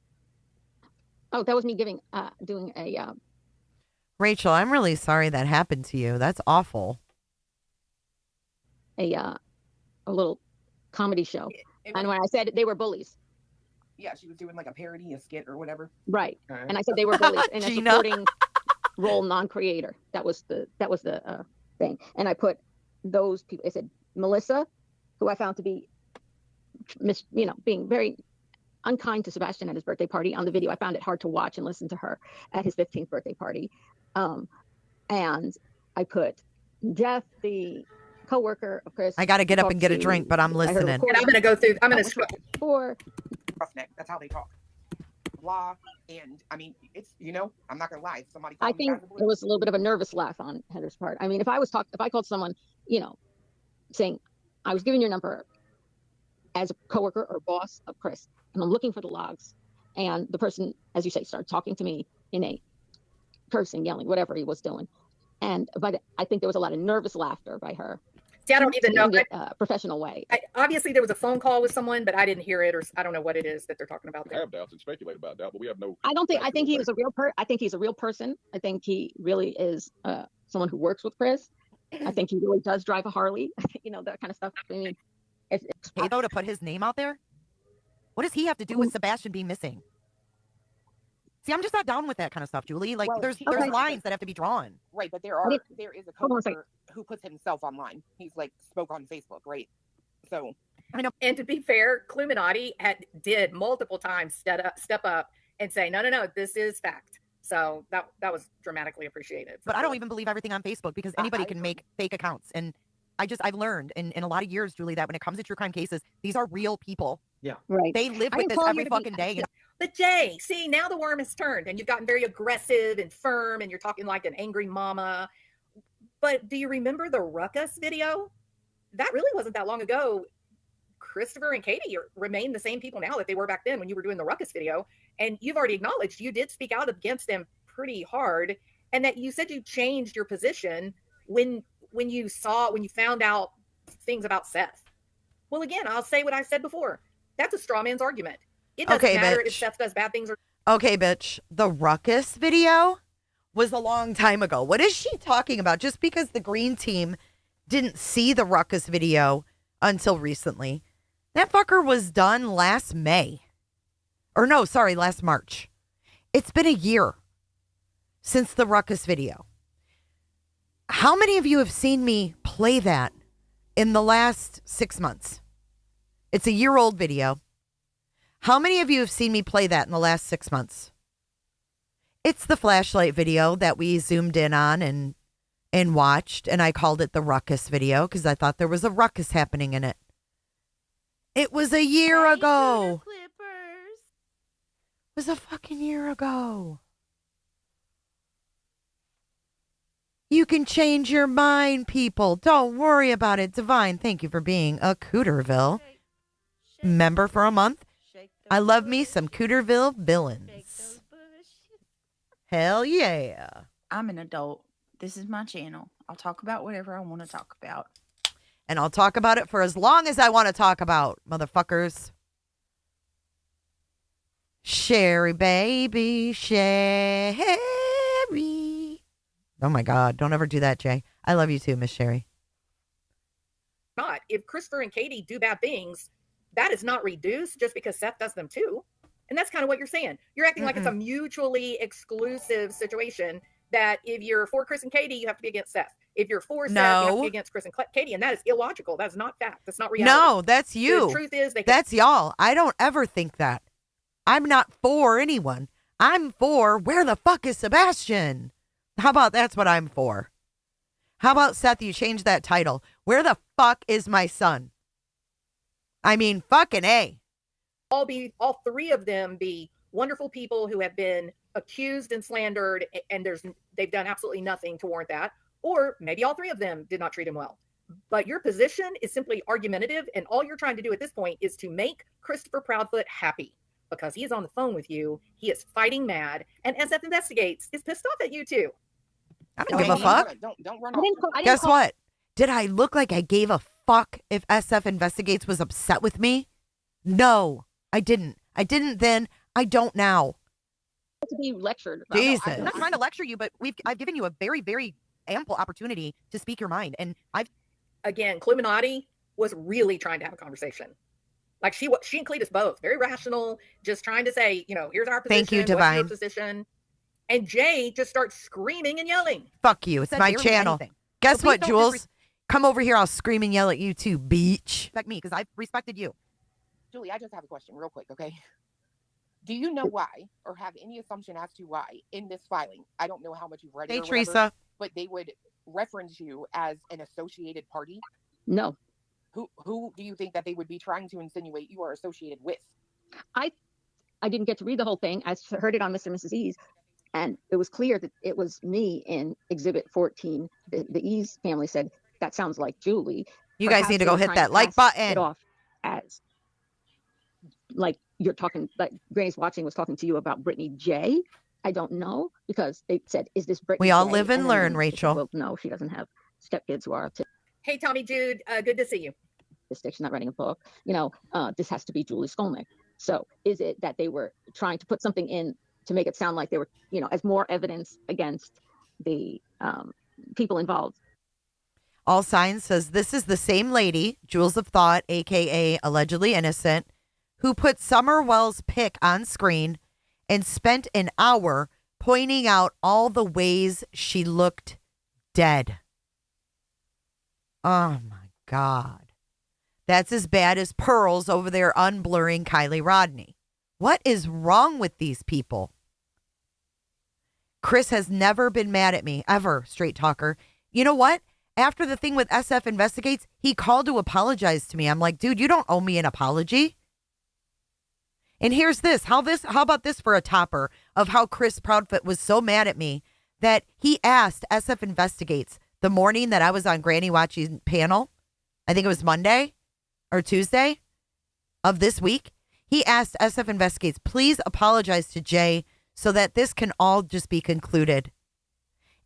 Oh, that was me doing a Rachel, I'm really sorry that happened to you. That's awful. A little comedy show. And when I said they were bullies. Yeah, she was doing like a parody, a skit or whatever. Right. And I said they were bullies and a supporting role non-creator. That was the thing. And I put those people. I said Melissa, who I found to be being very unkind to Sebastian at his birthday party on the video. I found it hard to watch and listen to her at his 15th birthday party. And I put Jeff, the coworker of Chris. I got to get up and get a drink, but I'm listening. And I'm going to go through, I'm going to or roughneck. That's how they talk. Blah. And I mean, it's, I'm not going to lie. Somebody. I think there was a little bit of a nervous laugh on Heather's part. I mean, if I called someone, saying I was giving your number as a coworker or boss of Chris, and I'm looking for the logs, and the person, as you say, started talking to me in a cursing, yelling, whatever he was doing. But I think there was a lot of nervous laughter by her. See, I don't even know. Professional way. Obviously, there was a phone call with someone, but I didn't hear it, or I don't know what it is that they're talking about there. I have doubts and speculate about doubt, but we have no. I think he was a real I think he's a real person. I think he really is someone who works with Chris. I think he really does drive a Harley. That kind of stuff. I mean, it's okay, though, to put his name out there. What does he have to do with Sebastian being missing? See, I'm just not down with that kind of stuff, Julie. Like, there's lines that have to be drawn. Right, but there is a coworker who puts himself online. He's spoke on Facebook, right? So I know. And to be fair, Cluminati did multiple times step up and say, no, this is fact. So that was dramatically appreciated. But I don't even believe everything on Facebook because anybody can make fake accounts. And I've learned in a lot of years, Julie, that when it comes to true crime cases, these are real people. Yeah. Right. They live with this every fucking day. But Jay, see, now the worm has turned and you've gotten very aggressive and firm and you're talking like an angry mama. But do you remember the Ruckus video? That really wasn't that long ago. Christopher and Katie remain the same people now that they were back then when you were doing the Ruckus video. And you've already acknowledged you did speak out against them pretty hard. And that you said you changed your position when you found out things about Seth. Well, again, I'll say what I said before. That's a straw man's argument. It doesn't matter if Seth does bad things or. Okay, bitch. The Ruckus video was a long time ago. What is she talking about? Just because the green team didn't see the Ruckus video until recently. That fucker was done last May. Or no, sorry, last March. It's been a year since the Ruckus video. How many of you have seen me play that in the last 6 months? It's a year-old video. How many of you have seen me play that in the last 6 months? It's the flashlight video that we zoomed in on and watched, and I called it the Ruckus video because I thought there was a ruckus happening in it. It was a year ago. It was a fucking year ago. You can change your mind, people. Don't worry about it. Divine, thank you for being a Cooterville member for a month. I love me some Cooterville villains. Hell yeah. I'm an adult. This is my channel. I'll talk about whatever I want to talk about. And I'll talk about it for as long as I want to talk about, motherfuckers. Sherry, baby, Sherry. Oh, my God. Don't ever do that, Jay. I love you too, Miss Sherry. Not. If Christopher and Katie do bad things, that is not reduced just because Seth does them too. And that's kind of what you're saying. You're acting like it's a mutually exclusive situation that if you're for Chris and Katie, you have to be against Seth. If you're for Seth, you have to be against Chris and Katie. And that is illogical. That is not fact. That's not reality. No, that's you. The truth is, that's y'all. I don't ever think that. I'm not for anyone. I'm for where the fuck is Sebastian? How about that's what I'm for? How about, Seth, you change that title? Where the fuck is my son? I mean, fucking A. All three of them be wonderful people who have been accused and slandered, and they've done absolutely nothing to warrant that. Or maybe all three of them did not treat him well. But your position is simply argumentative, and all you're trying to do at this point is to make Christopher Proudfoot happy because he is on the phone with you. He is fighting mad, and SF Investigates is pissed off at you too. I don't give a fuck. Don't run off. Guess what? Did I look like I gave a fuck if SF Investigates was upset with me? No, I didn't. I didn't then. I don't now. To be lectured. Jesus. I'm not trying to lecture you, but I've given you a very, very ample opportunity to speak your mind, and Again, Cluminati was really trying to have a conversation. Like she and Cletus both very rational, just trying to say, here's our position. Thank you, what's your Divine. position? And Jay just starts screaming and yelling. Fuck you. It's Said my barely channel. anything. Guess So what, please don't Jules? Come over here. I'll scream and yell at you too, beach. Respect me because I've respected you. Julie, I just have a question real quick, okay? Do you know why or have any assumption as to why in this filing, I don't know how much you've read it Hey, or whatever, Teresa. but they would reference you as an associated party? No. Who do you think that they would be trying to insinuate you are associated with? I didn't get to read the whole thing. I heard it on Mr. and Mrs. E's, and it was clear that it was me in Exhibit 14. The E's family said, that sounds like Julie. You guys need to go hit that like button. It off as like you're talking, like Granny's Watching was talking to you about Brittany J. I don't know, because they said, is this Brittany We all J? live and then learn, they said, Rachel. well, no, she doesn't have stepkids who are Hey, Tommy Jude, good to see you. she's not writing a book. This has to be Julie Skolnick. So is it that they were trying to put something in to make it sound like they were, as more evidence against the people involved? All Signs says this is the same lady, Jules of Thought, aka allegedly innocent, who put Summer Wells' pic on screen and spent an hour pointing out all the ways she looked dead. Oh my God. That's as bad as Pearls over there unblurring Kylie Rodney. What is wrong with these people? Chris has never been mad at me, ever, straight talker. You know what? After the thing with SF Investigates, he called to apologize to me. I'm like, dude, you don't owe me an apology. And here's this. How about this for a topper of how Chris Proudfoot was so mad at me that he asked SF Investigates the morning that I was on Granny Watching panel, I think it was Monday or Tuesday of this week. He asked SF Investigates, please apologize to Jay so that this can all just be concluded.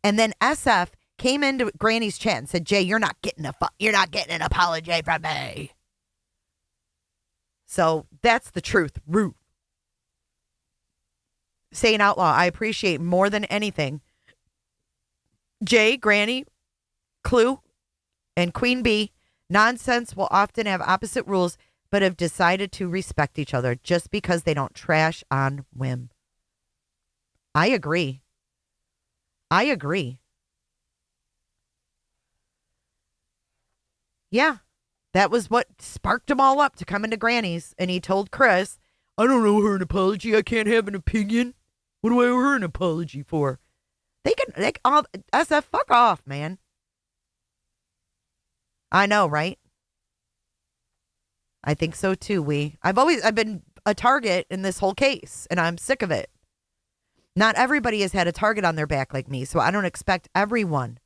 And then SF came into Granny's chat and said, Jay, you're not getting an apology from me. So that's the truth. Ruth. Saying Outlaw, I appreciate more than anything Jay, Granny, Clue, and Queen Bee. Nonsense will often have opposite rules, but have decided to respect each other just because they don't trash on whim. I agree. Yeah, that was what sparked them all up to come into Granny's. And he told Chris, I don't owe her an apology. I can't have an opinion. What do I owe her an apology for? They all SF, fuck off, man. I know, right? I think so too, I've been a target in this whole case, and I'm sick of it. Not everybody has had a target on their back like me, so I don't expect everyone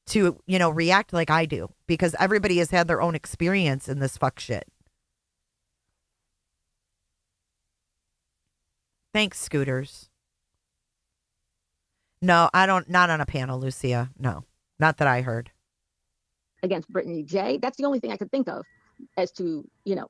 to, react like I do, because everybody has had their own experience in this fuck shit. Thanks, Scooters. No, I don't, not on a panel, Lucia. No, not that I heard. Against Brittany J. That's the only thing I could think of as to,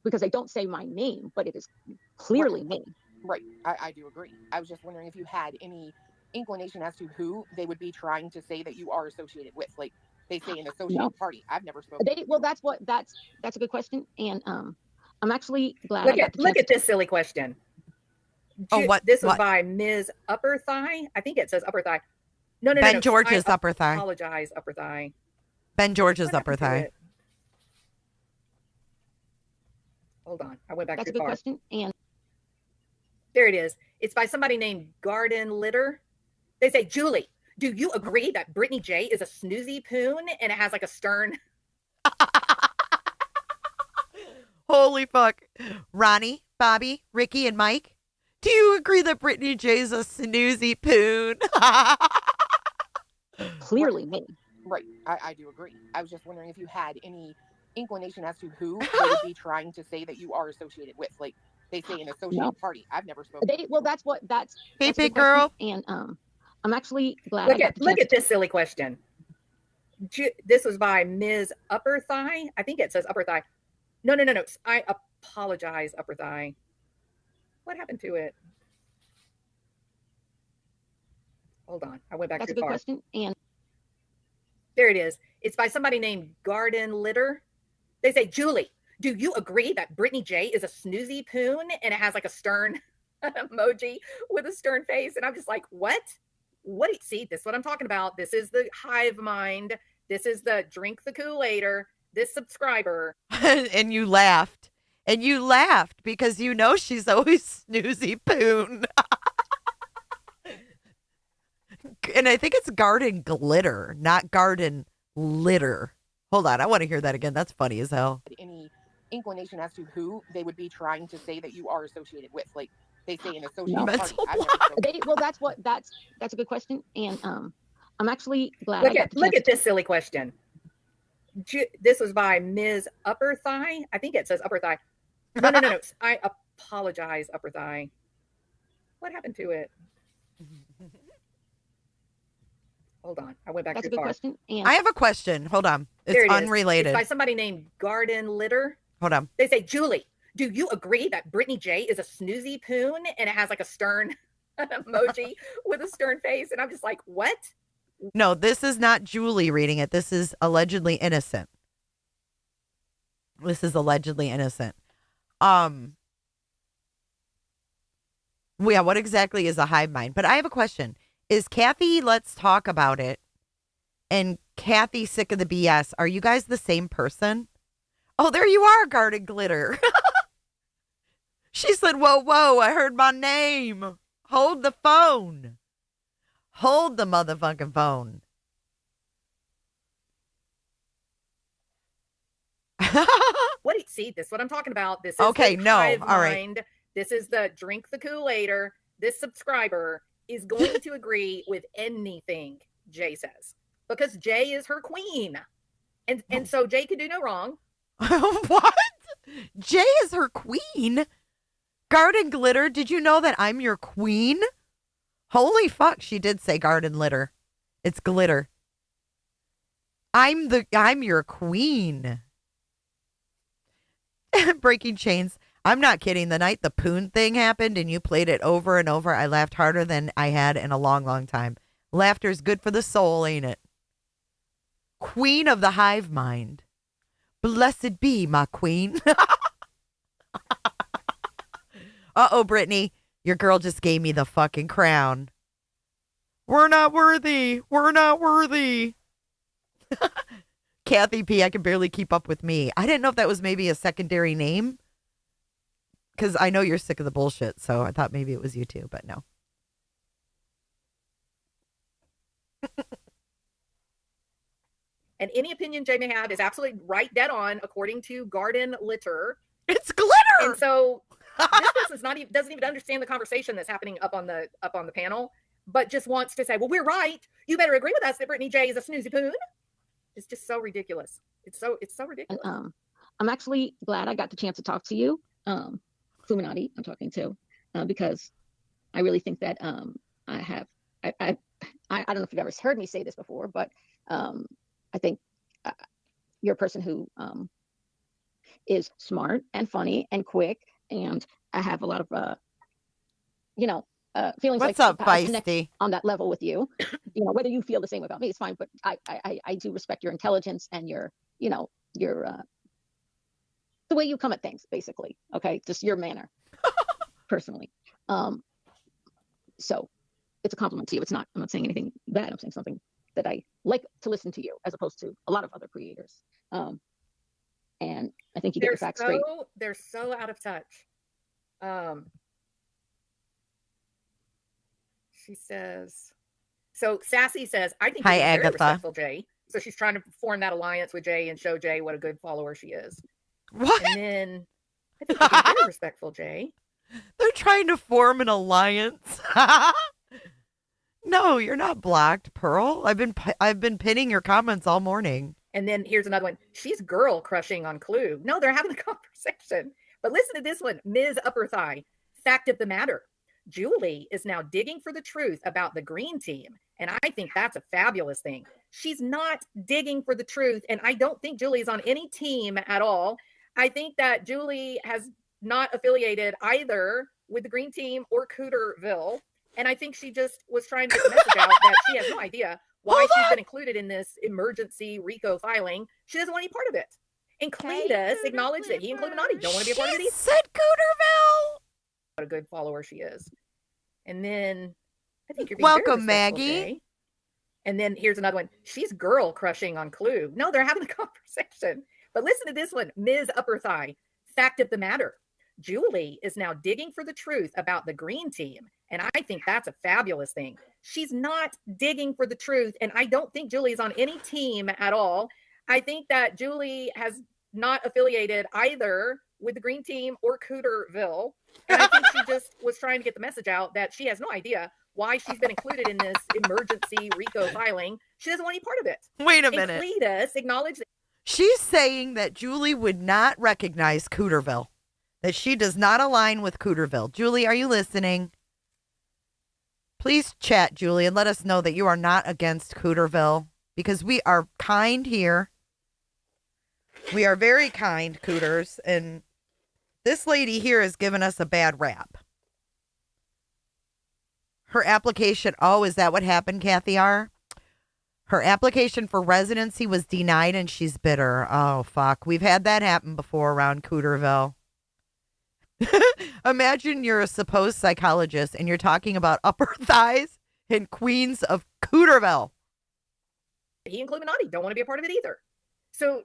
because they don't say my name, but it is clearly me. Right. I do agree. I was just wondering if you had any inclination as to who they would be trying to say that you are associated with. Like they say an associated party. I've never spoken. That's a good question. And I'm actually glad. Look at this silly question. What? This was by Ms. Upper Thigh. I think it says Upper Thigh. No. Ben George's Upper Thigh. Apologize, Upper Thigh. Ben George's Upper Thigh. Hold on. I went back That's too far. That's a good question. And there it is. It's by somebody named Garden Litter. They say, Julie, Do you agree that Brittany J is a snoozy poon and it has like a stern? Holy fuck. Ronnie, Bobby, Ricky, and Mike, do you agree that Brittany J is a snoozy poon? Clearly me. Right. I do agree. I was just wondering if you had any inclination as to who they would be trying to say that you are associated with. Like they say an associated party. I've never spoken. Well, that's Hey, a big good question, girl. and I'm actually glad I got the Look chance at this silly question. This was by Ms. Upper Thigh. I think it says Upper Thigh. No. I apologize, Upper Thigh. What happened to it? Hold on. I went back That's too a good far. question, and there it is. It's by somebody named Garden Litter. They say, Julie, do you agree that Brittany J is a snoozy poon and it has like a stern emoji with a stern face? And I'm just like, what? See, this is what I'm talking about. This is the hive mind. This is the drink the Kool-Aider. This subscriber. And you laughed. And you laughed because you know she's always snoozy poon. And I think it's garden glitter, not garden litter. Hold on. I want to hear that again. That's funny as hell. Any inclination as to who they would be trying to say that you are associated with? Like they say an associated party. I've never spoken. well, that's a good question, and I'm actually glad Look I got at the chance this silly question. This was by Ms. Upper Thigh. I think it says Upper Thigh. No. I apologize, Upper Thigh. What happened to it? Hold on. I went back That's too a good far. question. And I have a question. Hold on. It's unrelated. It's by somebody named Garden Litter. Hold on. They say, Julie, do you agree that Brittany J is a snoozy poon and it has like a stern emoji with a stern face? And I'm just like, what? No, this is not Julie reading it. This is allegedly innocent. Yeah, what exactly is a hive mind? But I have a question. Is Kathy, let's talk about it, and Kathy, sick of the BS, are you guys the same person? Oh, there you are, Garden Glitter. She said, whoa, I heard my name. Hold the phone. Hold the motherfucking phone. See, this is what I'm talking about. This is okay, the no, hive all right. mind. This is the drink the Kool-Aider. This subscriber is going to agree with anything Jay says because Jay is her queen. And so Jay can do no wrong. What? Jay is her queen? Garden Glitter, did you know that I'm your queen? Holy fuck, she did say garden litter. It's glitter. I'm your queen. Breaking chains. I'm not kidding. The night the poon thing happened and you played it over and over, I laughed harder than I had in a long, long time. Laughter's good for the soul, ain't it? Queen of the hive mind. Blessed be my queen. Uh-oh, Brittany. Your girl just gave me the fucking crown. We're not worthy. We're not worthy. Kathy P, I can barely keep up with me. I didn't know if that was maybe a secondary name. Because I know you're sick of the bullshit, so I thought maybe it was you too, but no. And any opinion Jay may have is absolutely right, dead on, according to Garden Litter. It's glitter. And so this person's doesn't even understand the conversation that's happening up on the panel, but just wants to say, well, we're right. You better agree with us that Brittany J is a snoozy poon. It's just so ridiculous. It's so ridiculous. And, I'm actually glad I got the chance to talk to you, Illuminati. I'm talking to because I really think that I don't know if you've ever heard me say this before, but I think you're a person who is smart and funny and quick, and I have a lot of feelings. What's like up, Feisty? On that level with you, whether you feel the same about me, it's fine. But I do respect your intelligence and your the way you come at things, basically. Okay, just your manner, personally. So it's a compliment to you. It's not. I'm not saying anything bad. I'm saying something that I like to listen to you, as opposed to a lot of other creators. And I think you get the facts straight. They're so out of touch. She says, So Sassy says, I think Hi, you're very Agatha. respectful, Jay. So she's trying to form that alliance with Jay and show Jay what a good follower she is. What? And then I think you're very respectful, Jay. They're trying to form an alliance. No, you're not blocked, Pearl. I've been pinning your comments all morning. And then here's another one. She's girl crushing on Clue. No, they're having a conversation. But listen to this one. Ms. Upper Thigh. Fact of the matter. Julie is now digging for the truth about the green team. And I think that's a fabulous thing. She's not digging for the truth. And I don't think Julie is on any team at all. I think that Julie has not affiliated either with the green team or Cooterville. And I think she just was trying to get the message out that she has no idea why she's been included in this emergency RICO filing. She doesn't want any part of it. And Cletus acknowledged that he and Illuminati don't want to be a part of it either. Said Cooterville. What a good follower she is. And then I think you're being welcome, very respectful, Maggie. Jay. And then here's another one. She's girl crushing on Clue. No, they're having a conversation. But listen to this one. Ms. Upper Thigh. Fact of the matter. Julie is now digging for the truth about the green team. And I think that's a fabulous thing. She's not digging for the truth. And I don't think Julie is on any team at all. I think that Julie has not affiliated either with the green team or Cooterville. And I think she just was trying to get the message out that she has no idea why she's been included in this emergency RICO filing. She doesn't want any part of it. Wait a minute. And Cletus acknowledged that She's saying that Julie would not recognize Cooterville, that she does not align with Cooterville. Julie, are you listening? Please chat, Julie, and let us know that you are not against Cooterville, because we are kind here. We are very kind, Cooters, and this lady here has given us a bad rap. Her application, oh, is that what happened, Kathy R? Her application for residency was denied and she's bitter. Oh, fuck. We've had that happen before around Cooterville. Imagine you're a supposed psychologist and you're talking about upper thighs and queens of Cooterville. he and Illuminati don't want to be a part of it either. So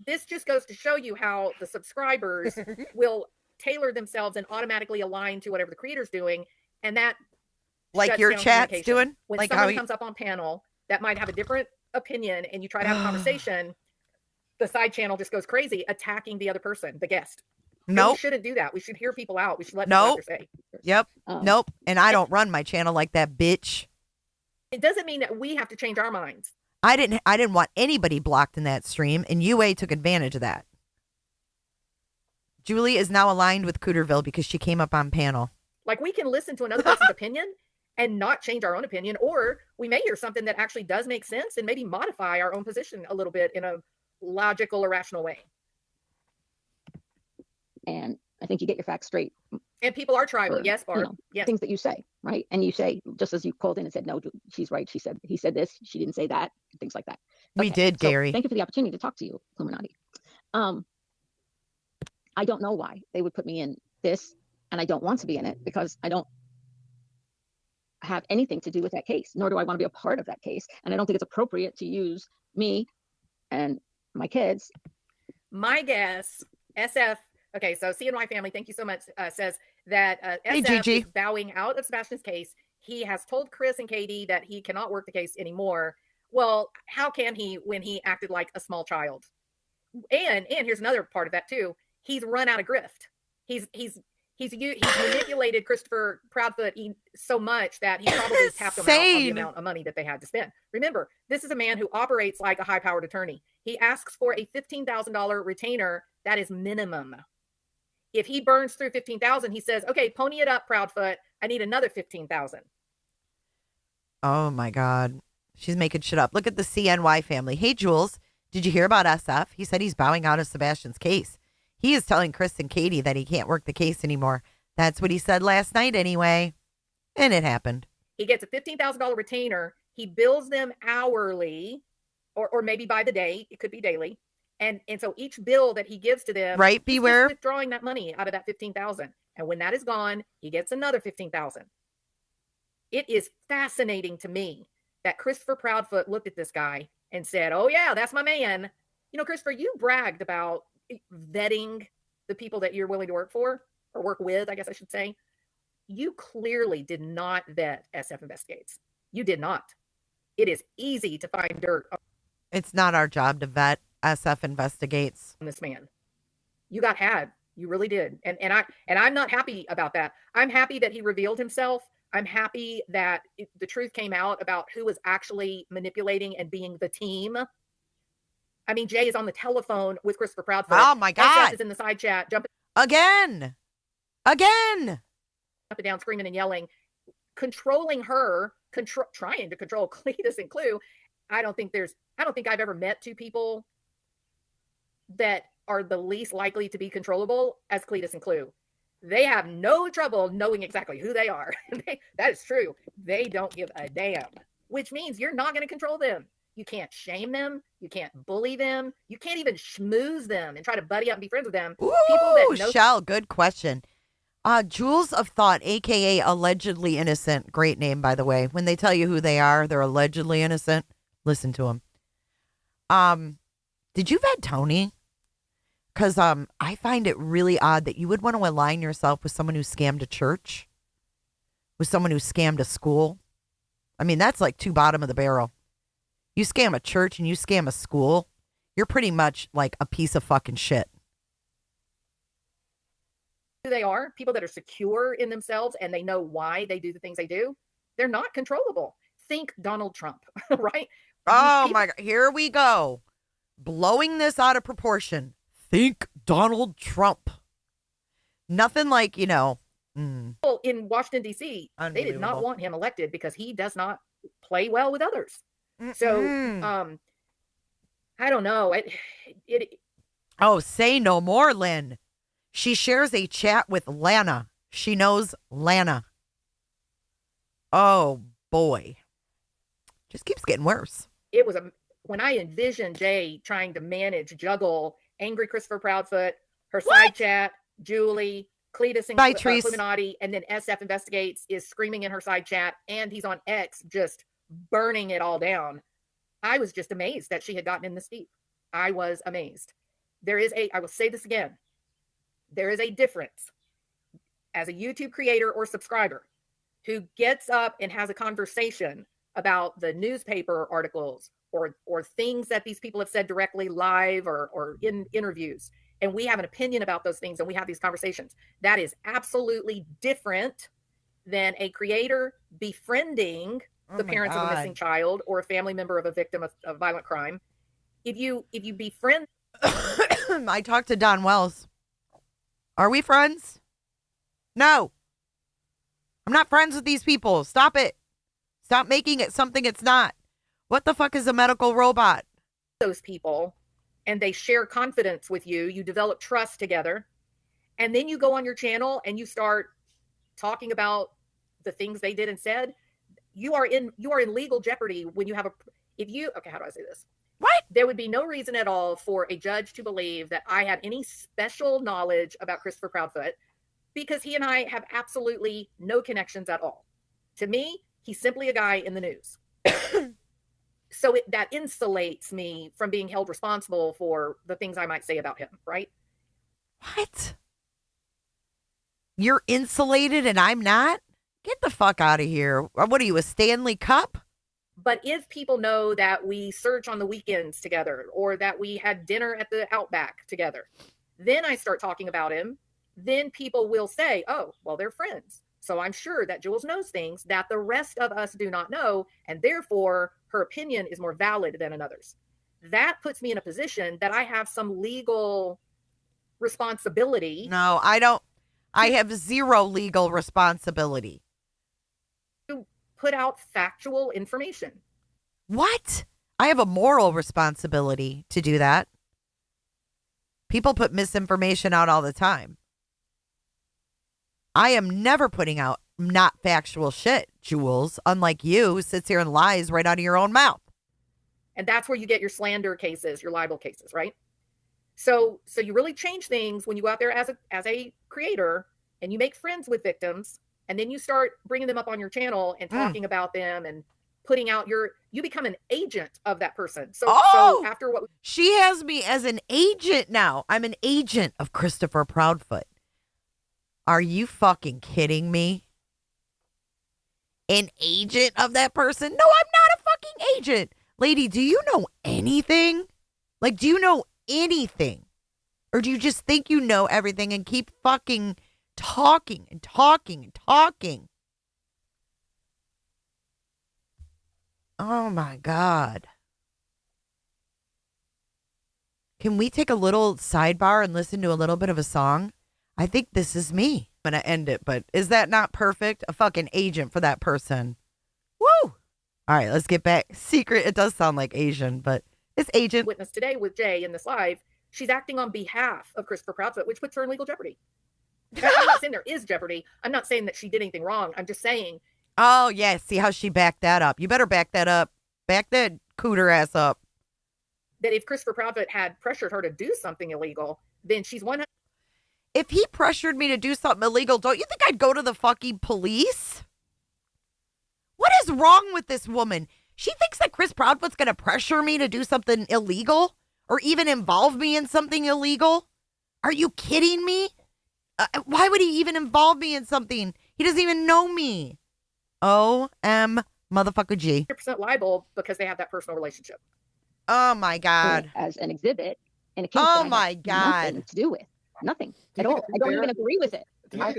this just goes to show you how the subscribers will tailor themselves and automatically align to whatever the creator's doing. And that like your chat's doing? When like someone how comes up on panel that might have a different opinion and you try to have a conversation, the side channel just goes crazy attacking the other person, the guest. Nope. We shouldn't do that. We should hear people out. We should let people have their say. Yep. Nope. And I don't run my channel like that, bitch. It doesn't mean that we have to change our minds. I didn't want anybody blocked in that stream, and UA took advantage of that. Julie is now aligned with Cooterville because she came up on panel. Like, we can listen to another person's opinion and not change our own opinion, or we may hear something that actually does make sense and maybe modify our own position a little bit in a logical or rational way. And I think you get your facts straight. And people are tribal. For, yes, Barb. you know, yes. Things that you say, right? And you say, just as you called in and said, no, she's right. He said this, she didn't say that, things like that. We did, so Gary. Thank you for the opportunity to talk to you, Illuminati. I don't know why they would put me in this, and I don't want to be in it because I don't have anything to do with that case, nor do I want to be a part of that case. And I don't think it's appropriate to use me and my kids. My guess, SF, okay, so CNY family, thank you so much, says that Hey, SF Gigi. is bowing out of Sebastian's case. He has told Chris and Katie that he cannot work the case anymore. Well, how can he when he acted like a small child? And here's another part of that too. He's run out of grift. He's manipulated Christopher Proudfoot so much that he probably tapped him out on the amount of money that they had to spend. Remember, this is a man who operates like a high-powered attorney. He asks for a $15,000 retainer. That is minimum. If he burns through $15,000, he says, "Okay, pony it up, Proudfoot. I need another $15,000." Oh my God. She's making shit up. Look at the CNY family. Hey, Jules, did you hear about SF? He said he's bowing out of Sebastian's case. He is telling Chris and Katie that he can't work the case anymore. That's what he said last night anyway. And it happened. He gets a $15,000 retainer. He bills them hourly or maybe by the day. It could be daily. And so each bill that he gives to them, right, beware, he's withdrawing that money out of that $15,000. And when that is gone, he gets another $15,000. It is fascinating to me that Christopher Proudfoot looked at this guy and said, "Oh yeah, that's my man." You know, Christopher, you bragged about vetting the people that you're willing to work for or work with, I guess I should say. You clearly did not vet SF Investigates. You did not. It is easy to find dirt It's not our job to vet. SF investigates. on this man. You got had. You really did. And I'm not happy about that. I'm happy that he revealed himself. I'm happy that the truth came out about who was actually manipulating and being the team. I mean, Jay is on the telephone with Christopher Proudfoot. Oh my God. SF is in the side chat, jumping Again. up and down, screaming and yelling, controlling her, trying to control Cletus and Clue. I don't think I've ever met two people that are the least likely to be controllable as Cletus and Clue. They have no trouble knowing exactly who they are. That is true. They don't give a damn, which means you're not going to control them. You can't shame them. You can't bully them. You can't even schmooze them and try to buddy up and be friends with them. Ooh, People that know Shell, good question. Jewels of Thought, a.k.a. allegedly innocent. Great name, by the way. When they tell you who they are, they're allegedly innocent. Listen to them. Did you vet Tony? Because I find it really odd that you would want to align yourself with someone who scammed a church, with someone who scammed a school. I mean, that's like two bottom of the barrel. You scam a church and you scam a school, you're pretty much like a piece of fucking shit. who they are, people that are secure in themselves and they know why they do the things they do. They're not controllable. Think Donald Trump, right? Oh my God. Here we go. Blowing this out of proportion. Think Donald Trump. Nothing like, you know. People in Washington, D.C., they did not want him elected because he does not play well with others. So, I don't know. Oh, say no more, Lynn. She shares a chat with Lana. She knows Lana. Oh, boy. Just keeps getting worse. It was when I envisioned Jay trying to juggle angry Christopher Proudfoot, her side chat, Julie, Cletus and Illuminati, and then SF Investigates is screaming in her side chat, and he's on X just burning it all down. I was just amazed that she had gotten in this deep. I was amazed. I will say this again. There is a difference as a YouTube creator or subscriber who gets up and has a conversation about the newspaper articles or things that these people have said directly live or in interviews. And we have an opinion about those things and we have these conversations. That is absolutely different than a creator befriending the parents of a missing child or a family member of a victim of violent crime. If you befriend... I talked to Don Wells. Are we friends? No. I'm not friends with these people. Stop it. Stop making it something it's not. What the fuck is a medical robot? Those people, and they share confidence with you. You develop trust together. And then you go on your channel and you start talking about the things they did and said. You are in legal jeopardy when you have okay, how do I say this? What? There would be no reason at all for a judge to believe that I have any special knowledge about Christopher Proudfoot because he and I have absolutely no connections at all. To me, he's simply a guy in the news. So that insulates me from being held responsible for the things I might say about him, right? What? You're insulated and I'm not? Get the fuck out of here. What are you, a Stanley Cup? But if people know that we search on the weekends together or that we had dinner at the Outback together, then I start talking about him. Then people will say, oh, well, they're friends. So I'm sure that Jules knows things that the rest of us do not know. And therefore, her opinion is more valid than another's. That puts me in a position that I have some legal responsibility. No, I don't. I have zero legal responsibility. To put out factual information. What? I have a moral responsibility to do that. People put misinformation out all the time. I am never putting out not factual shit, Jules, unlike you who sits here and lies right out of your own mouth. And that's where you get your slander cases, your libel cases, right? So you really change things when you go out there as a creator and you make friends with victims, and then you start bringing them up on your channel and talking about them and putting out you become an agent of that person. So after what she has me as an agent now. I'm an agent of Christopher Proudfoot. Are you fucking kidding me? an agent of that person. No, I'm not a fucking agent. Lady, do you know anything? Like, do you know anything? Or do you just think you know everything and keep fucking talking and talking and talking? Oh my God. Can we take a little sidebar and listen to a little bit of a song? I think this is me. I'm going to end it, but is that not perfect? A fucking agent for that person. Woo! All right, let's get back. Secret, it does sound like Asian, but it's agent. Witness today with Jay in this live, she's acting on behalf of Christopher Proudfoot, which puts her in legal jeopardy. I'm not saying there is jeopardy. I'm not saying that she did anything wrong. I'm just saying. Oh, yeah. See how she backed that up. You better back that up. Back that cooter ass up. That if Christopher Proudfoot had pressured her to do something illegal, then she's 100%. If he pressured me to do something illegal, don't you think I'd go to the fucking police? What is wrong with this woman? She thinks that Chris Proudfoot's going to pressure me to do something illegal or even involve me in something illegal. Are you kidding me? Why would he even involve me in something? He doesn't even know me. O-M motherfucker G. 100% liable because they have that personal relationship. Oh my God. As an exhibit in a case Oh that I my have God. nothing to do with. Nothing at all. I don't even agree with it. Can I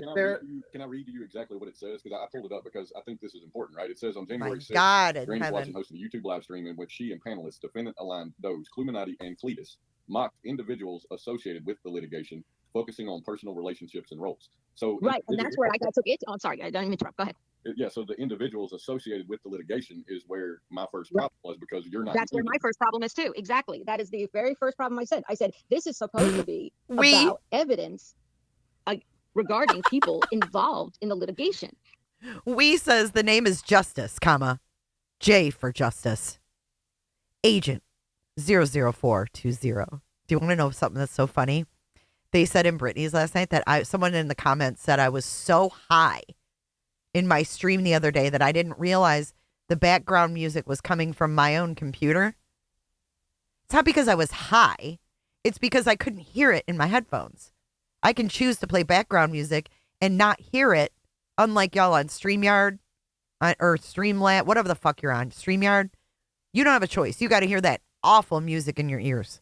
read to you exactly what it says? Because I pulled it up because I think this is important, right? It says on January 6th, God in Granny's heaven. watching hosted a YouTube live stream in which she and panelists, defendant Align Does, Cluminati, and Cletus mocked individuals associated with the litigation, focusing on personal relationships and roles. So right, and that's where I took it. Oh, I'm sorry, I don't even interrupt. Go ahead. Yeah, so the individuals associated with the litigation is where my first problem was, because you're not. That's where my first problem is too. Exactly. That is the very first problem I said. I said, this is supposed to be about evidence regarding people involved in the litigation. We says the name is Justice, comma, J for Justice. Agent 00420. Do you want to know something that's so funny? They said in Brittany's last night that someone in the comments said I was so high in my stream the other day that I didn't realize the background music was coming from my own computer. It's not because I was high. It's because I couldn't hear it in my headphones. I can choose to play background music and not hear it, unlike y'all on StreamYard or Streamlat, whatever the fuck you're on, StreamYard. You don't have a choice. You got to hear that awful music in your ears.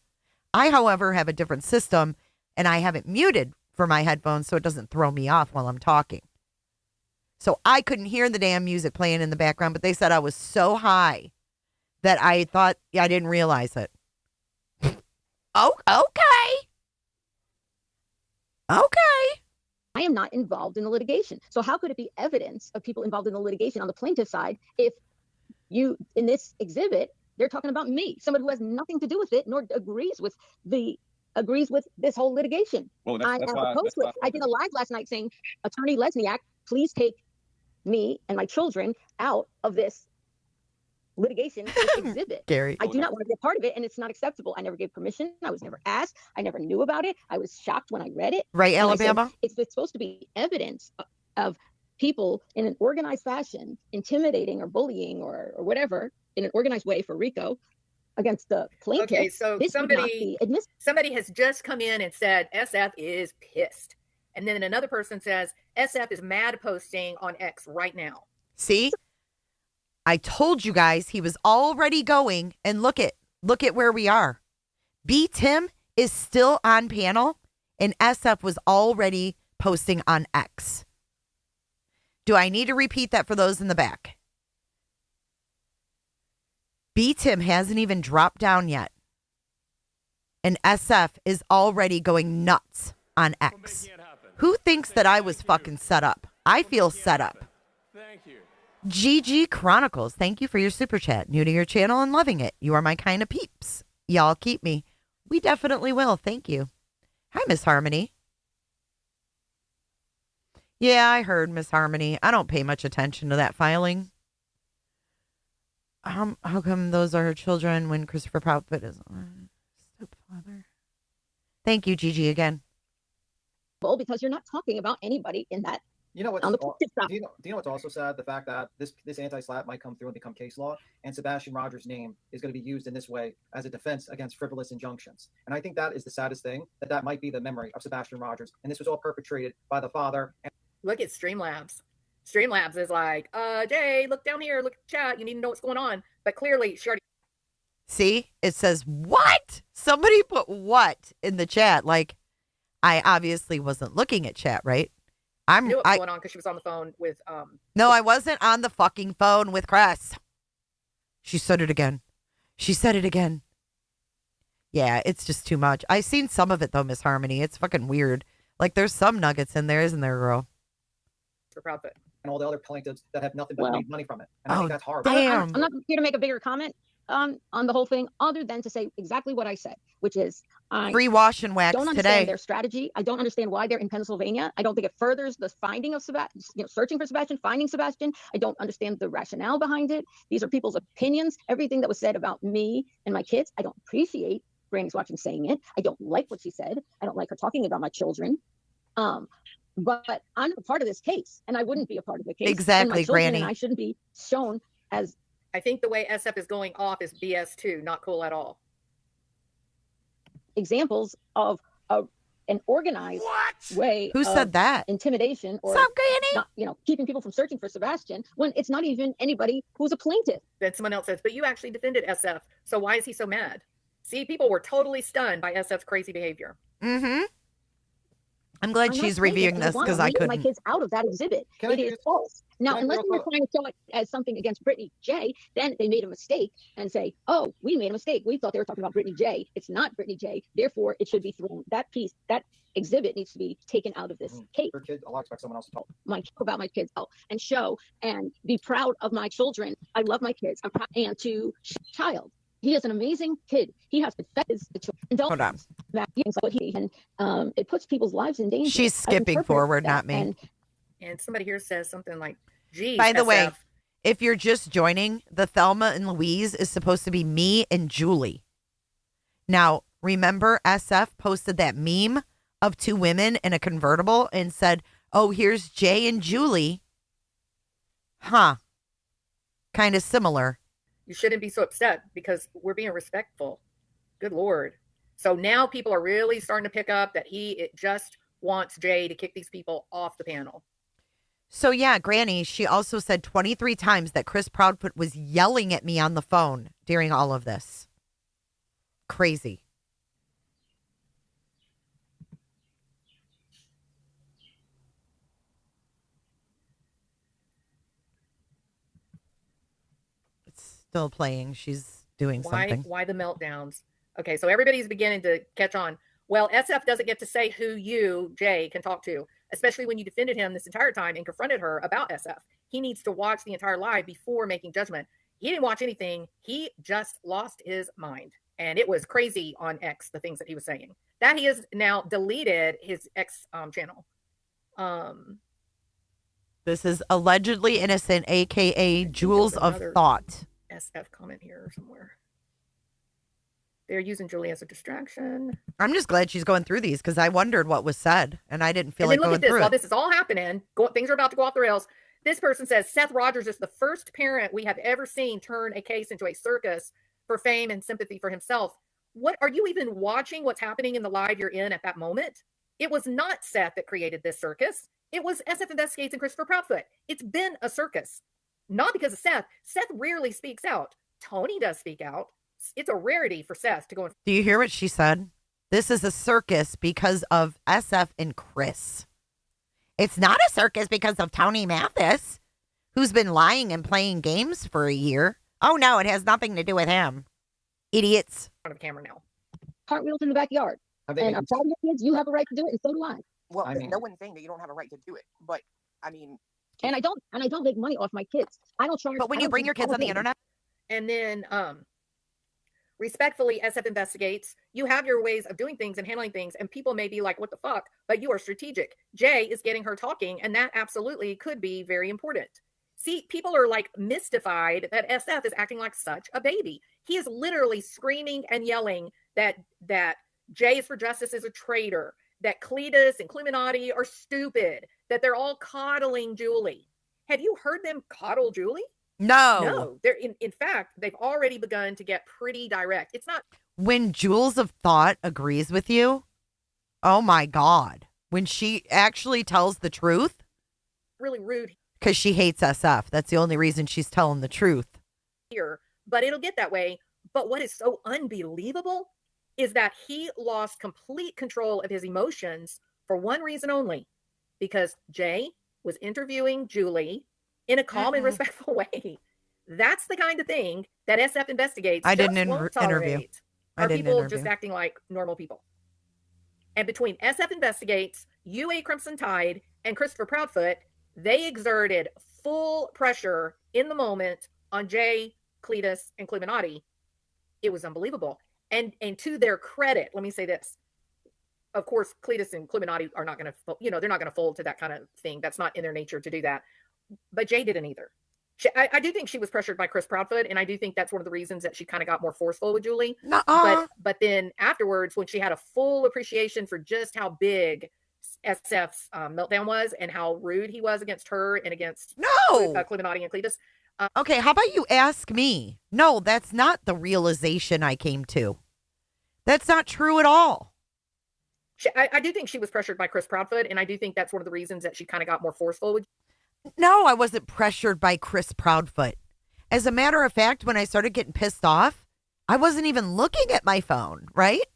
I, however, have a different system, and I have it muted for my headphones so it doesn't throw me off while I'm talking. So I couldn't hear the damn music playing in the background, but they said I was so high that I thought I didn't realize it. Oh, okay. Okay. I am not involved in the litigation. So how could it be evidence of people involved in the litigation on the plaintiff side if you, in this exhibit, they're talking about me, someone who has nothing to do with it, nor agrees with this whole litigation. Well, I am opposed to it. I did a live last night saying, Attorney Lesniak, please take me and my children out of this litigation, this exhibit. Gary. I do not want to be a part of it, and it's not acceptable. I never gave permission. I was never asked. I never knew about it. I was shocked when I read it. Right, And I said, Alabama? it's supposed to be evidence of people in an organized fashion intimidating or bullying or whatever in an organized way for RICO against the plaintiff. Okay, so this would not be admissible. somebody has just come in and said SF is pissed. And then another person says SF is mad posting on X right now. See? I told you guys he was already going, and look at where we are. B. Tim is still on panel, and SF was already posting on X. Do I need to repeat that for those in the back? B. Tim hasn't even dropped down yet, and SF is already going nuts on X. Who thinks that I was fucking set up? I feel set up. Thank you. GG Chronicles, thank you for your super chat. New to your channel and loving it. You are my kind of peeps. Y'all keep me. We definitely will. Thank you. Hi, Miss Harmony. Yeah, I heard, Miss Harmony. I don't pay much attention to that filing. How come those are her children when Christopher Proudfoot is stepfather? Thank you, GG, again. Because you're not talking about anybody in that. You know what's on the plaintiff side. do you know what's also sad? The fact that this anti-slap might come through and become case law, and Sebastian Rogers' name is going to be used in this way as a defense against frivolous injunctions. And I think that is the saddest thing, that might be the memory of Sebastian Rogers. And this was all perpetrated by the father. Look at Streamlabs. Streamlabs is like, Jay, look down here, look at the chat. You need to know what's going on. But clearly, she already. See, it says what? Somebody put what in the chat? Like, I obviously wasn't looking at chat, right? I knew what was going on because she was on the phone with. No, I wasn't on the fucking phone with Chris. She said it again. She said it again. Yeah, it's just too much. I've seen some of it though, Miss Harmony. It's fucking weird. Like, there's some nuggets in there, isn't there, girl? For profit. And all the other plaintiffs that have nothing but made money from it. And I Oh, think that's horrible. damn. I'm not here to make a bigger comment on the whole thing, other than to say exactly what I said, which is I Free wash and wax don't understand today. their strategy. I don't understand why they're in Pennsylvania. I don't think it furthers the finding of Sebastian, searching for Sebastian, finding Sebastian. I don't understand the rationale behind it. These are people's opinions. Everything that was said about me and my kids, I don't appreciate Granny's watching saying it. I don't like what she said. I don't like her talking about my children. But I'm a part of this case, and I wouldn't be a part of the case. Exactly, and my children Granny. And I shouldn't be shown as. I think the way SF is going off is BS too. Not cool at all. Examples of an organized way. Who said that? Intimidation or not, keeping people from searching for Sebastian when it's not even anybody who's a plaintiff. Then someone else says, but you actually defended SF. So why is he so mad? See, people were totally stunned by SF's crazy behavior. Mm-hmm. I'm glad she's reviewing this because I couldn't. My kids out of that exhibit. It is false. Now, unless we were trying to show it as something against Brittany J, then they made a mistake and say, oh, we made a mistake. We thought they were talking about Brittany J. It's not Brittany J. Therefore, it should be thrown. That piece, that exhibit needs to be taken out of this case. Your kid, I'll expect someone else to talk. About my kids and show and be proud of my children. I love my kids. I'm proud and to child. He is an amazing kid. He has to fed his children. Hold on. It puts people's lives in danger. She's skipping forward, not me. And somebody here says something like, geez, By the SF. way, if you're just joining, the Thelma and Louise is supposed to be me and Julie. Now, remember SF posted that meme of two women in a convertible and said, oh, here's Jay and Julie. Huh. Kind of similar. You shouldn't be so upset because we're being respectful. Good Lord. So now people are really starting to pick up that it just wants Jay to kick these people off the panel. So yeah, Granny, she also said 23 times that Chris Proudfoot was yelling at me on the phone during all of this. Crazy. It's still playing. She's doing something. Why the meltdowns? Okay, so everybody's beginning to catch on. Well, SF doesn't get to say who you, Jay, can talk to, especially when you defended him this entire time and confronted her about SF. He needs to watch the entire live before making judgment. He didn't watch anything. He just lost his mind. And it was crazy on X, the things that he was saying. That he has now deleted his X channel. This is allegedly innocent, a.k.a. Jewels of Thought. SF comment here somewhere. They're using Julie as a distraction. I'm just glad she's going through these because I wondered what was said and I didn't feel and like then look going at this. through While it. this is all happening, things are about to go off the rails. This person says Seth Rogers is the first parent we have ever seen turn a case into a circus for fame and sympathy for himself. What are you even watching what's happening in the live you're in at that moment? It was not Seth that created this circus. It was SF Investigates and Christopher Proudfoot. It's been a circus. Not because of Seth. Seth rarely speaks out. Tony does speak out. It's a rarity for Seth to go. Do you hear what she said? This is a circus because of SF and Chris. It's not a circus because of Tony Mathis, who's been lying and playing games for a year. Oh, no, it has nothing to do with him. Idiots. In front of the camera now. Cartwheels in the backyard. And I'm proud of your kids. You have a right to do it, and so do I. Well, no one's saying that you don't have a right to do it, but I mean, and I don't make money off my kids. I don't charge. But when you bring your kids on the internet, and then respectfully, SF Investigates, you have your ways of doing things and handling things, and people may be like, what the fuck? But you are strategic. Jay is getting her talking, and that absolutely could be very important. See, people are like mystified that SF is acting like such a baby. He is literally screaming and yelling that Jay is for Justice is a traitor, that Cletus and Cluminati are stupid, that they're all coddling Julie. Have you heard them coddle Julie? No. They're in fact, they've already begun to get pretty direct. It's not when Jewels of Thought agrees with you. Oh my God. When she actually tells the truth. Really rude. Because she hates SF. That's the only reason she's telling the truth. Here, but it'll get that way. But what is so unbelievable is that he lost complete control of his emotions for one reason only, because Jay was interviewing Julie in a calm and respectful way. That's the kind of thing that SF investigates. I didn't won't interview. tolerate. I Are didn't people interview. just acting like normal people? And between SF investigates, UA Crimson Tide, and Christopher Proudfoot, they exerted full pressure in the moment on Jay, Cletus, and Illuminati. It was unbelievable. And to their credit, let me say this. Of course, Cletus and Illuminati are not going to, they're not going to fold to that kind of thing. That's not in their nature to do that. But Jay didn't either. I do think she was pressured by Chris Proudfoot, and I do think that's one of the reasons that she kind of got more forceful with Julie. But then afterwards, when she had a full appreciation for just how big SF's meltdown was and how rude he was against her and against Illuminati and Cletus. Okay, how about you ask me? No, that's not the realization I came to. That's not true at all. I do think she was pressured by Chris Proudfoot, and I do think that's one of the reasons that she kind of got more forceful with. No, I wasn't pressured by Chris Proudfoot. As a matter of fact, when I started getting pissed off, I wasn't even looking at my phone, right?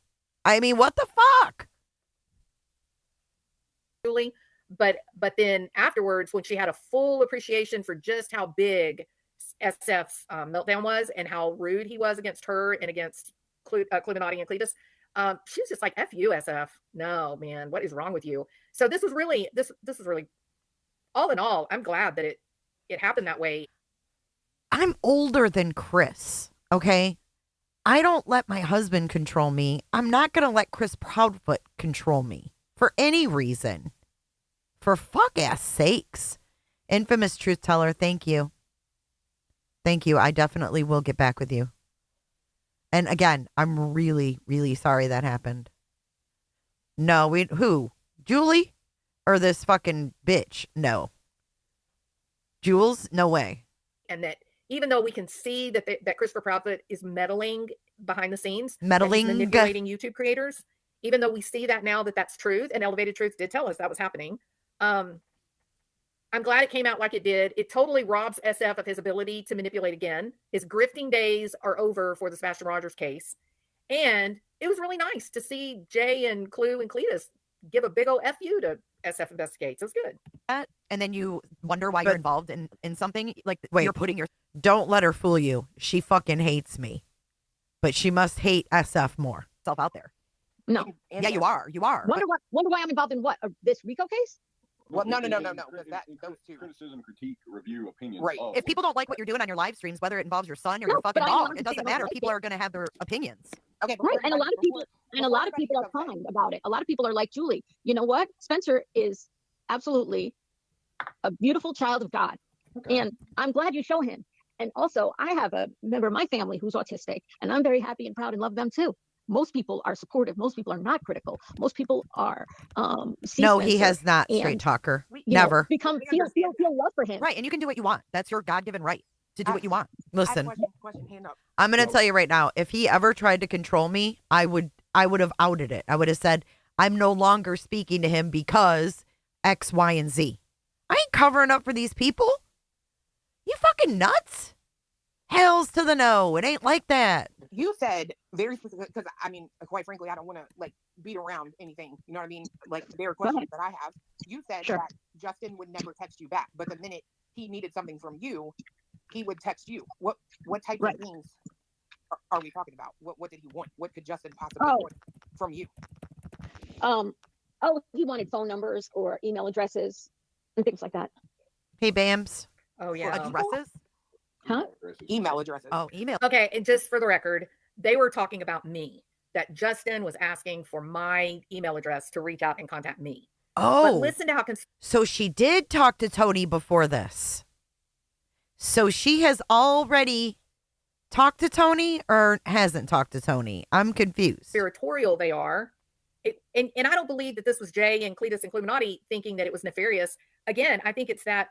I mean, what the fuck? Julie, but then afterwards, when she had a full appreciation for just how big SF's meltdown was and how rude he was against her and against Illuminati and Cletus, she was just like, F you, SF. No, man, what is wrong with you? So this was really, this was really, all in all, I'm glad that it happened that way. I'm older than Chris, okay? I don't let my husband control me. I'm not going to let Chris Proudfoot control me for any reason. For fuck-ass sakes. Infamous truth teller, thank you. Thank you. I definitely will get back with you. And again, I'm really, really sorry that happened. No, who? Julie? Or this fucking bitch? No. Jules? No way. And that even though we can see that that Christopher Proudfoot is meddling behind the scenes, meddling, manipulating YouTube creators, even though we see that now that's truth, and Elevated Truth did tell us that was happening. I'm glad it came out like it did. It totally robs SF of his ability to manipulate again. His grifting days are over for the Sebastian Rogers case. And it was really nice to see Jay and Clue and Cletus give a big old FU to SF Investigates. It was good. And then you wonder why you're involved in something like Wait, you're putting your. Don't let her fool you. She fucking hates me. But she must hate SF more. Self out there. No. Yeah, you are. You are. Wonder why I'm involved in what? This RICO case? Well, no. Those two. Criticism, critique, review, opinion. Right. If people don't like what you're doing on your live streams, whether it involves your son or your fucking dog, it doesn't matter. People are going to have their opinions. Okay. Right. And a lot of people are kind about it. A lot of people are like, Julie, you know what? Spencer is absolutely a beautiful child of God. Okay. And I'm glad you show him. And also, I have a member of my family who's autistic, and I'm very happy and proud and love them too. Most people are supportive. Most people are not critical. Most people are. No, he has not, straight talker. Never. Feel love for him. Right, and you can do what you want. That's your God-given right to do what you want. Listen, question, hand up. I'm going to tell you right now. If he ever tried to control me, I would have outed it. I would have said I'm no longer speaking to him because X, Y, and Z. I ain't covering up for these people. You fucking nuts? Hells to the no. It ain't like that. You said very specific, because I mean, quite frankly, I don't want to beat around anything. You know what I mean? There are questions that I have. You said that Justin would never text you back, but the minute he needed something from you, he would text you. What type of things are we talking about? What did he want? What could Justin possibly want from you? He wanted phone numbers or email addresses and things like that. Hey, Bams. Oh yeah, addresses. Huh? Email addresses. Oh, email. Okay, and just for the record, they were talking about me. That Justin was asking for my email address to reach out and contact me. Oh, but listen to how. So she did talk to Tony before this. So she has already talked to Tony or hasn't talked to Tony. I'm confused. Conspiratorial they are. And I don't believe that this was Jay and Cletus and Illuminati thinking that it was nefarious. Again, I think it's that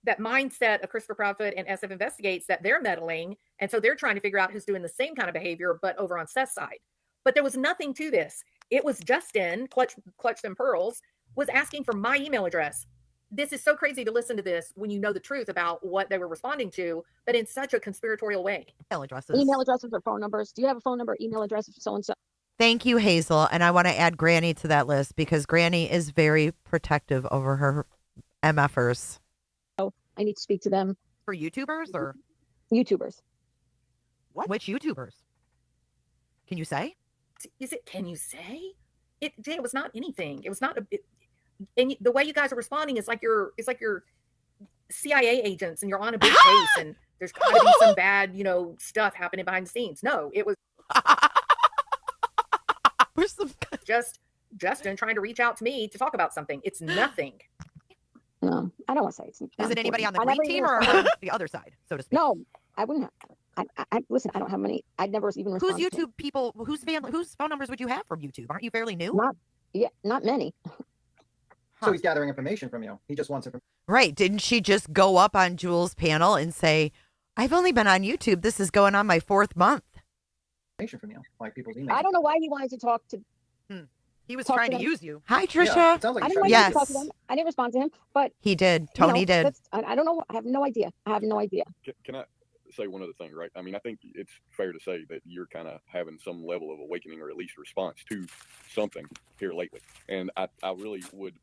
that mindset of Christopher Proudfoot and SF Investigates that they're meddling. And so they're trying to figure out who's doing the same kind of behavior, but over on Seth's side. But there was nothing to this. It was Justin, Clutch Them Pearls, was asking for my email address. this is so crazy to listen to this when you know the truth about what they were responding to, but in such a conspiratorial way. Email addresses. Email addresses or phone numbers. Do you have a phone number, email address of so and so? Thank you, Hazel. And I want to add Granny to that list because Granny is very protective over her MFers. Oh, I need to speak to them. For YouTubers or? YouTubers. What? Which YouTubers? Can you say? Is it? Can you say? It was not anything. It was not and the way you guys are responding is like you're CIA agents and you're on a big case and there's got to be some bad, stuff happening behind the scenes. No, it was just Justin trying to reach out to me to talk about something. It's nothing. No, I don't want to say it's. Is it anybody on the green team or the other side, so to speak? No, I wouldn't. I listen. I don't have many. I'd never even. Whose YouTube people? Whose phone numbers would you have from YouTube? Aren't you fairly new? Not many. So he's gathering information from you. He just wants information. Right. Didn't she just go up on Jules' panel and say, I've only been on YouTube. This is going on my 4th month. Information from you, like people's emails. I don't know why he wanted to talk to. He was trying to use you. Hi, Yeah, Trisha. it sounds like I he's didn't trying want to to talk to them. I didn't respond to him, but He did. Tony did. I don't know. I have no idea. Can I say one other thing, right? I mean, I think it's fair to say that you're kind of having some level of awakening or at least response to something here lately. And I really would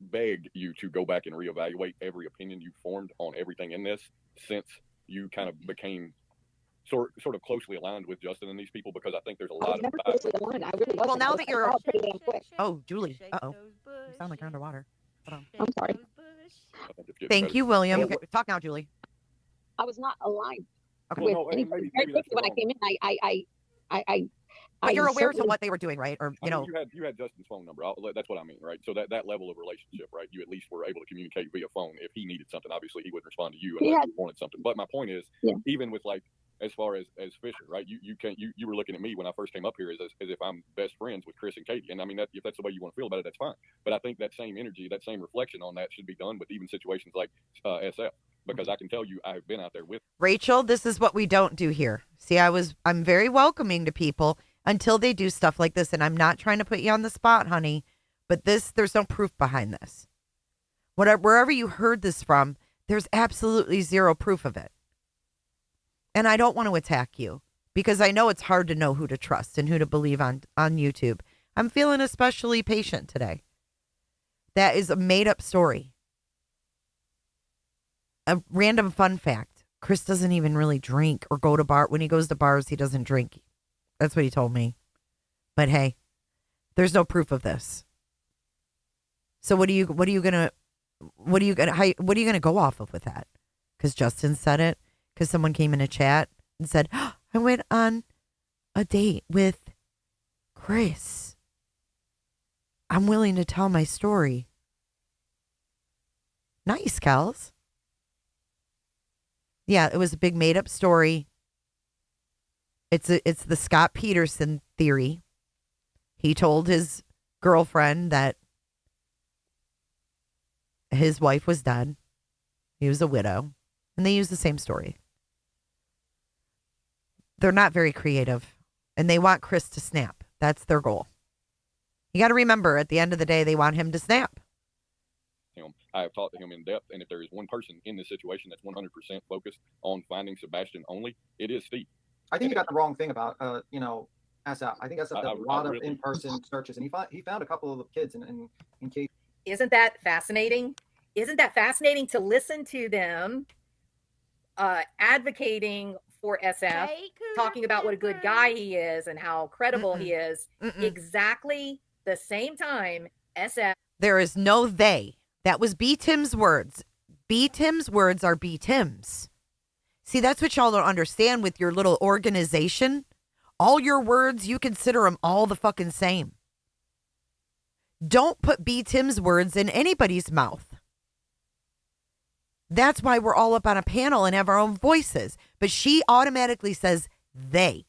beg you to go back and reevaluate every opinion you formed on everything in this since you kind of became sort of closely aligned with Justin and these people, because I think there's a lot of never closely aligned. I really wasn't. Well, now that you're. pretty damn quick. Oh, Julie. Uh-oh. You sound like you're underwater. Hold on. I'm sorry. I think it's getting Thank better. you, William. Okay, talk now, Julie. I was not aligned Okay. with Well, no, anybody. maybe Very that's quickly when I wrong. came in, But you're aware of certainly- what they were doing, right? Or, I mean, you had Justin's phone number. That's what I mean, right? So that level of relationship, right? You at least were able to communicate via phone. If he needed something, obviously he wouldn't respond to you unless he wanted something. But my point is, even with as far as Fisher, right? You were looking at me when I first came up here as if I'm best friends with Chris and Katie, and I mean if that's the way you want to feel about it, that's fine. But I think that same energy, that same reflection on that should be done with even situations like SF, because I can tell you I have been out there with Rachel, this is what we don't do here. See, I'm very welcoming to people until they do stuff like this. And I'm not trying to put you on the spot, honey, but there's no proof behind this. Wherever you heard this from, there's absolutely zero proof of it. And I don't want to attack you because I know it's hard to know who to trust and who to believe on YouTube. I'm feeling especially patient today. That is a made up story. A random fun fact. Chris doesn't even really drink or go to bar. When he goes to bars, he doesn't drink. That's what he told me. But hey, there's no proof of this. So what are you gonna go off of with that? Because Justin said it. Because someone came in a chat and said, oh, I went on a date with Chris. I'm willing to tell my story. Nice, Kels. Yeah, it was a big made up story. It's the Scott Peterson theory. He told his girlfriend that his wife was dead. He was a widow. And they use the same story. They're not very creative. And they want Chris to snap. That's their goal. You got to remember, at the end of the day, they want him to snap. him. I have talked to him in depth, and if there is one person in this situation that's 100% focused on finding Sebastian only, it is Steve. I think you got the wrong thing about SF. I think SF does a lot of in-person searches, and he found a couple of the kids in case. Isn't that fascinating? Isn't that fascinating to listen to them advocating for SF, talking about what a good guy he is and how credible he is? Exactly the same time SF. There is no they. That was B. Tim's words. B. Tim's words are B. Tim's. See, that's what y'all don't understand with your little organization. All your words, you consider them all the fucking same. Don't put B. Tim's words in anybody's mouth. That's why we're all up on a panel and have our own voices. But she automatically says they.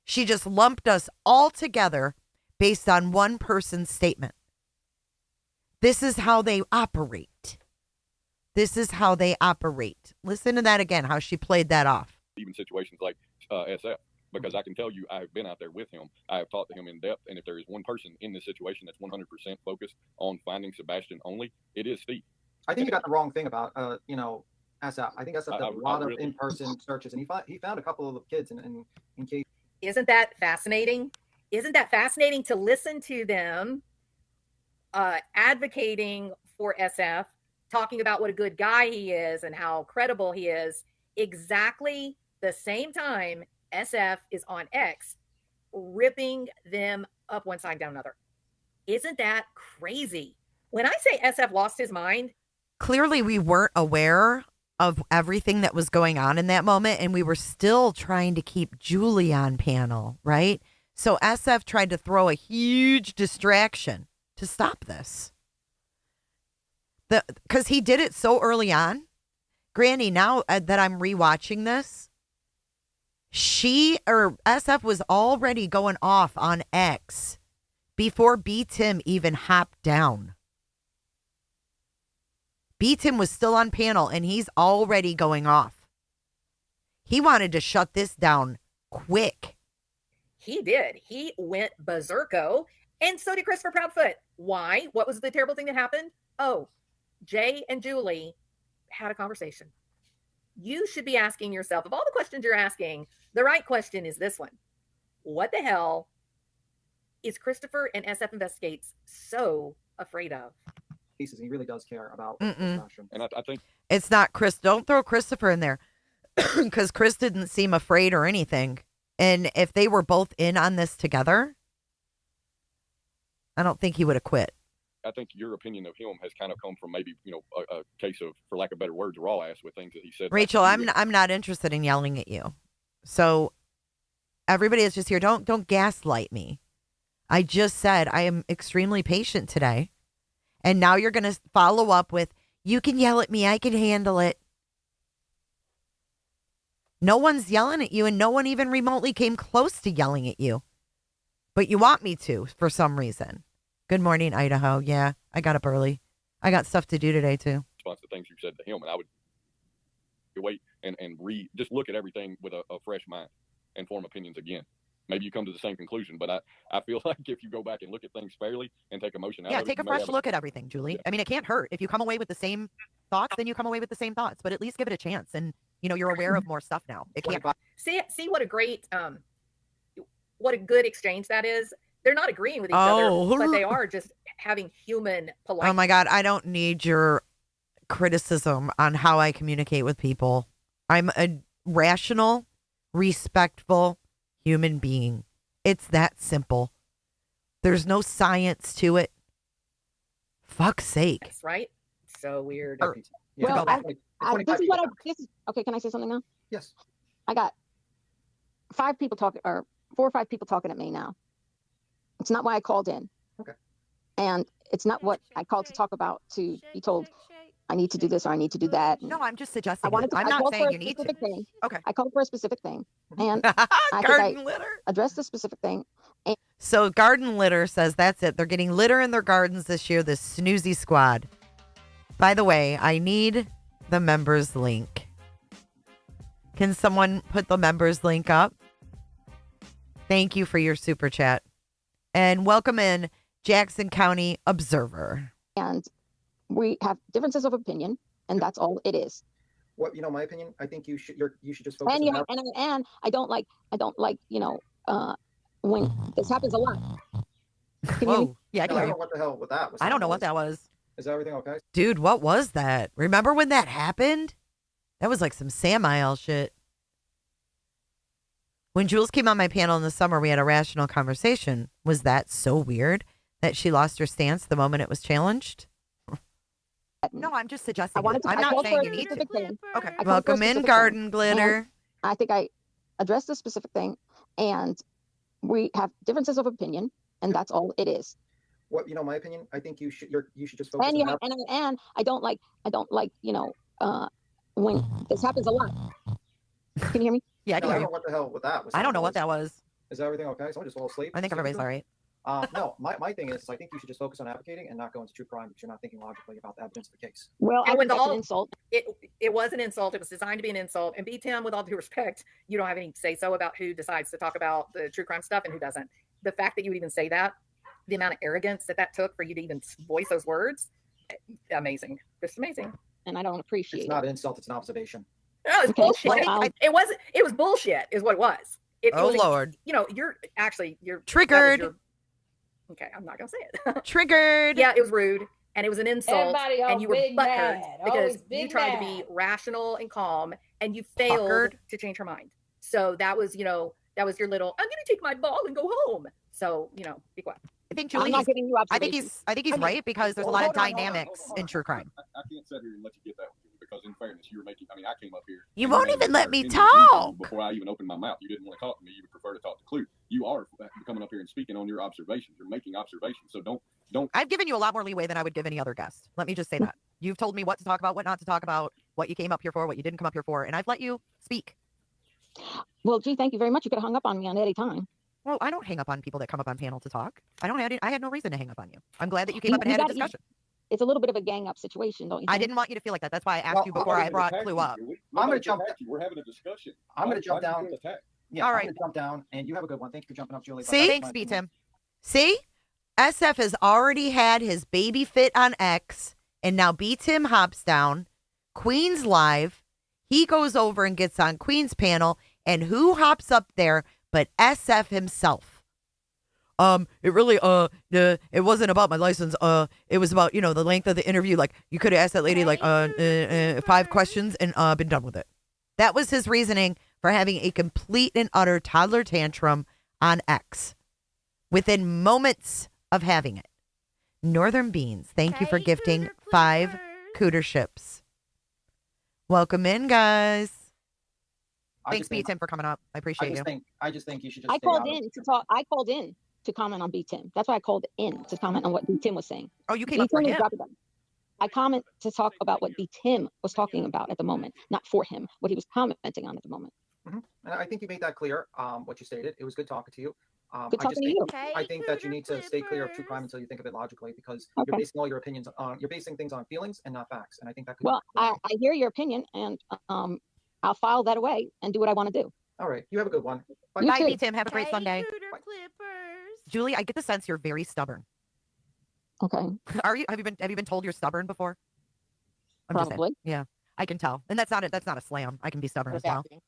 She just lumped us all together based on one person's statement. This is how they operate. This is how they operate. Listen to that again, how she played that off. Even situations like SF, because I can tell you I have been out there with him. I have talked to him in depth, and if there is one person in this situation that's 100% focused on finding Sebastian only, it is Steve. I think you got the wrong thing about SF. I think SF does a lot of really- in-person searches, and he found a couple of kids in case. Isn't that fascinating? Isn't that fascinating to listen to them advocating for SF, talking about what a good guy he is and how credible he is, exactly the same time SF is on X, ripping them up one side down another. Isn't that crazy? When I say SF lost his mind, Clearly, we weren't aware of everything that was going on in that moment, and we were still trying to keep Julie on panel, right? So SF tried to throw a huge distraction to stop this. Because he did it so early on. Granny, now that I'm rewatching this, SF was already going off on X before B. Tim even hopped down. B. Tim was still on panel and he's already going off. He wanted to shut this down quick. he did. He went berserko, and so did Christopher Proudfoot. Why? What was the terrible thing that happened? Oh, Jay and Julie had a conversation. You should be asking yourself, of all the questions you're asking, the right question is this one. What the hell is Christopher and SF Investigates so afraid of? Pieces. He really does care about Mm-mm. fashion. And I think It's not Chris. Don't throw Christopher in there because Chris didn't seem afraid or anything. And if they were both in on this together, I don't think he would have quit. I think your opinion of him has kind of come from maybe a case of, for lack of better words, raw ass with things that he said. Rachel, I'm not interested in yelling at you. So everybody is just here. Don't gaslight me. I just said I am extremely patient today. And now you're going to follow up with, you can yell at me. I can handle it. No one's yelling at you, and no one even remotely came close to yelling at you. But you want me to for some reason. Good morning, Idaho. Yeah, I got up early. I got stuff to do today, too. Response to things you said to him, and I would wait and just look at everything with a fresh mind and form opinions again. Maybe you come to the same conclusion, but I feel like if you go back and look at things fairly and take emotion out of it. Yeah, take a fresh look at everything, Julie. Yeah. I mean, it can't hurt. If you come away with the same thoughts, then you come away with the same thoughts. But at least give it a chance. And, you're aware of more stuff now. It can't. See what a great, what a good exchange that is. They're not agreeing with each other, but they are just having human politeness. Oh, my God. I don't need your criticism on how I communicate with people. I'm a rational, respectful human being. It's that simple. There's no science to it. Fuck's sake. That's right. So weird. Well, this is what okay. Can I say something now? Yes. I got 5 people talking, or 4 or 5 people talking at me now. It's not why I called in. Okay. And it's not what I called to talk about, to be told I need to do this or I need to do that. No, I'm just suggesting. I'm not not saying saying you you need to. thing. Okay. I called for a specific thing, and Garden litter. addressed the specific thing. And So Garden Litter says that's it. They're getting litter in their gardens this year, this snoozy squad. By the way, I need the members link. Can someone put the members link up? Thank you for your super chat. And welcome in Jackson County Observer. and we have differences of opinion, and that's all it is. What my opinion? I think you should just focus. And I don't like when this happens a lot. Can you hear me? Whoa. Yeah, I I can don't hear know you. what the hell with that was. I don't know what that was. Is everything okay? Dude, what was that? Remember when that happened? That was like some Sam Isle shit. When Jules came on my panel in the summer, we had a rational conversation. Was that so weird that she lost her stance the moment it was challenged? No, I'm just suggesting. I'm not saying you need to. Thing. Okay. I called for a Welcome in, specific Garden thing, Glitter. and I think I addressed the specific thing, and we have differences of opinion, and that's all it is. What my opinion? I think you should just focus. And I don't like when this happens a lot. Can you hear me? Yeah, I can I hear don't you. know what the hell with that was. I don't know what that was. Is everything okay? Someone just fall asleep? I think everybody's all right. No, my thing is I think you should just focus on advocating and not go into true crime because you're not thinking logically about the evidence of the case. Well, And I with think that's all- an insult. It was an insult. It was designed to be an insult. And B. Tim, with all due respect, you don't have any say so about who decides to talk about the true crime stuff and who doesn't. The fact that you would even say that, the amount of arrogance that took for you to even voice those words, Amazing. Just amazing. And I don't appreciate It's not an insult, it's an observation. No, it's Okay, bullshit. well, It was bullshit, is what it was. Oh, was Lord. You know, you're Triggered. Okay, I'm not gonna say it. Triggered. Yeah, it was rude and it was an insult. Everybody all And you were big butthurt mad, because always you big tried to mad. be rational and calm and you failed Puckered. to change her mind. So that was, that was your little, I'm gonna take my ball and go home. So, be quiet. I think I'm Julie. not giving you I think he's right because there's a lot of hold on, hold on, dynamics hold on. in true crime. I can't sit here and let you get that one because, in fairness, you were making. I mean, I came up here. You and won't made even your let me opinion talk. before I even opened my mouth. You didn't want to talk to me. You would prefer to talk to Clue. You are coming up here and speaking on your observations. You're making observations. So don't. I've given you a lot more leeway than I would give any other guest. Let me just say that. You've told me what to talk about, what not to talk about, what you came up here for, what you didn't come up here for, and I've let you speak. well, gee, thank you very much. You could have hung up on me on any time. Well, I don't hang up on people that come up on panel to talk. I had no reason to hang up on you. I'm glad that you came You- up and you had a gotta- discussion. It's a little bit of a gang up situation, don't you I think? didn't want you to feel like that. That's why I asked Well, you before I brought Clue up. I'm going to jump. We're having a discussion. I'm going to jump Why do you down. feel attacked? Yeah, All I'm right. going to jump down, and you have a good one. Thank you for jumping up, Julie. but See? that's Thanks, my B. opinion. Tim. See? SF has already had his baby fit on X, and now B. Tim hops down. Queen's live. He goes over and gets on Queen's panel, and who hops up there but SF himself? It really, it wasn't about my license. It was about, the length of the interview. Like, you could have asked that lady, like, 5 questions and, been done with it. That was his reasoning for having a complete and utter toddler tantrum on X within moments of having it. Northern Beans, thank you for gifting 5 cooter ships. Welcome in, guys. Thanks, B. Tim, for coming up. I appreciate you. I just think you should just. I stay called out of in it. to talk. I called in to comment on B. Tim. That's why I called in to comment on what B. Tim was saying. Oh, you came B. up for Tim is him. dropping them. I comment to talk about what B. Tim was talking about at the moment, not for him, what he was commenting on at the moment. And I think you made that clear. What you stated. It was good talking to you. Good talking to you. I think that you need to stay clear of true crime until you think of it logically, because you're Okay. basing all your opinions on you're basing things on feelings and not facts. And I think that could. Well, I hear your opinion, and I'll file that away and do what I want to do. All right. You have a good one. You Bye, too. B. Tim. Have a great Sunday. Julie, I get the sense you're very stubborn. Okay. Are you? Have you been told you're stubborn before? I'm just saying. Probably. Yeah, I can tell, and that's not a slam. I can be stubborn as well. Redacting.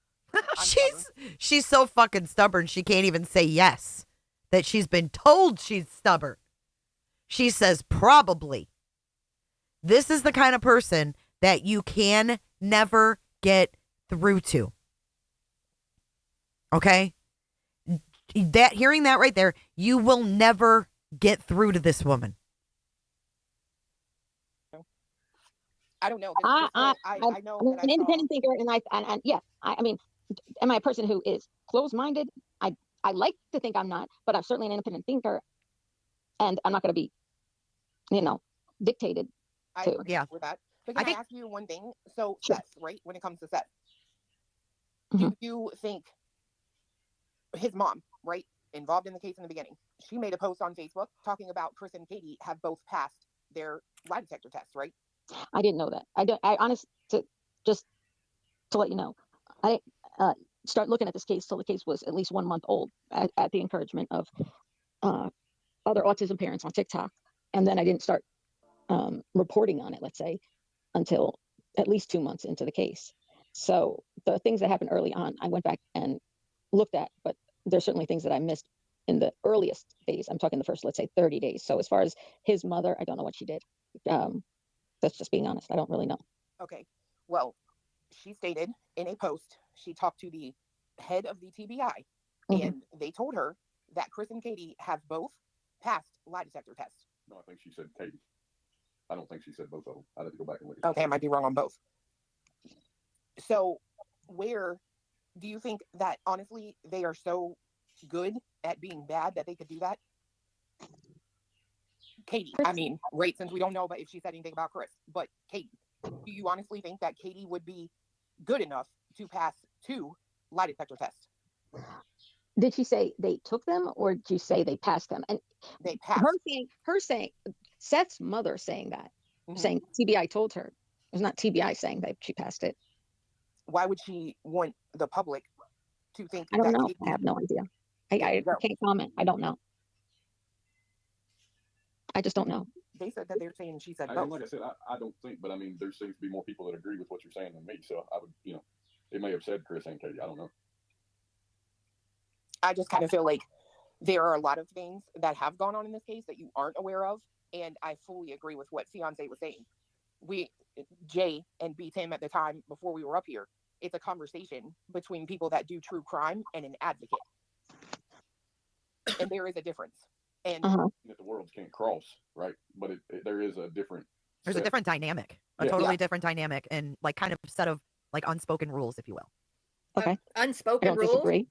She's so fucking stubborn. She can't even say yes. That she's been told she's stubborn. She says probably. This is the kind of person that you can never get through to. Okay? Hearing that right there, you will never get through to this woman. I don't know. I know I'm that an I saw. independent thinker, and yeah, I mean, am I a person who is closed-minded? I like to think I'm not, but I'm certainly an independent thinker, and I'm not going to be, dictated I to. agree with that. But can I ask you one thing? So Sure. Seth, right? When it comes to Seth, Mm-hmm. do you think his mom, right, involved in the case in the beginning? She made a post on Facebook talking about Chris and Katie have both passed their lie detector tests, right? I didn't know that. I honestly, just to let you know, I start looking at this case till the case was at least 1 month old at the encouragement of other autism parents on TikTok. And then I didn't start reporting on it, let's say, until at least 2 months into the case. So the things that happened early on, I went back and looked at, but there's certainly things that I missed in the earliest days. I'm talking the first, let's say, 30 days. So as far as his mother, I don't know what she did. That's just being honest. I don't really know. Okay. Well, she stated in a post, she talked to the head of the TBI, and they told her that Chris and Katie have both passed lie detector tests. No, I think she said Katie. I don't think she said both of them. I'd have to go back and look. Okay, I might be wrong on both. So, where do you think that honestly they are so good at being bad that they could do that? Katie, I mean, right, since we don't know about if she said anything about Chris, but Katie, do you honestly think that Katie would be good enough to pass 2 lie detector tests? Did she say they took them, or did you say they passed them? And they passed. Her saying, Seth's mother saying that, saying TBI told her. It was not TBI saying that she passed it. Why would she want the public to think? I don't that know. Katie, I have no idea. I can't comment. I don't know. I just don't know. They said that they're saying she said both. And like I said, I don't think, but I mean, there seems to be more people that agree with what you're saying than me. So I would, it may have said Chris and Katie. I don't know. I just kind of feel like there are a lot of things that have gone on in this case that you aren't aware of. And I fully agree with what Fiance was saying. Jay and B. Tim at the time before we were up here, it's a conversation between people that do true crime and an advocate. And there is a difference. And that the worlds can't cross, right? But there is a different. There's a different dynamic, totally different dynamic, and like kind of set of like unspoken rules, if you will. Okay. Unspoken rules. Disagree.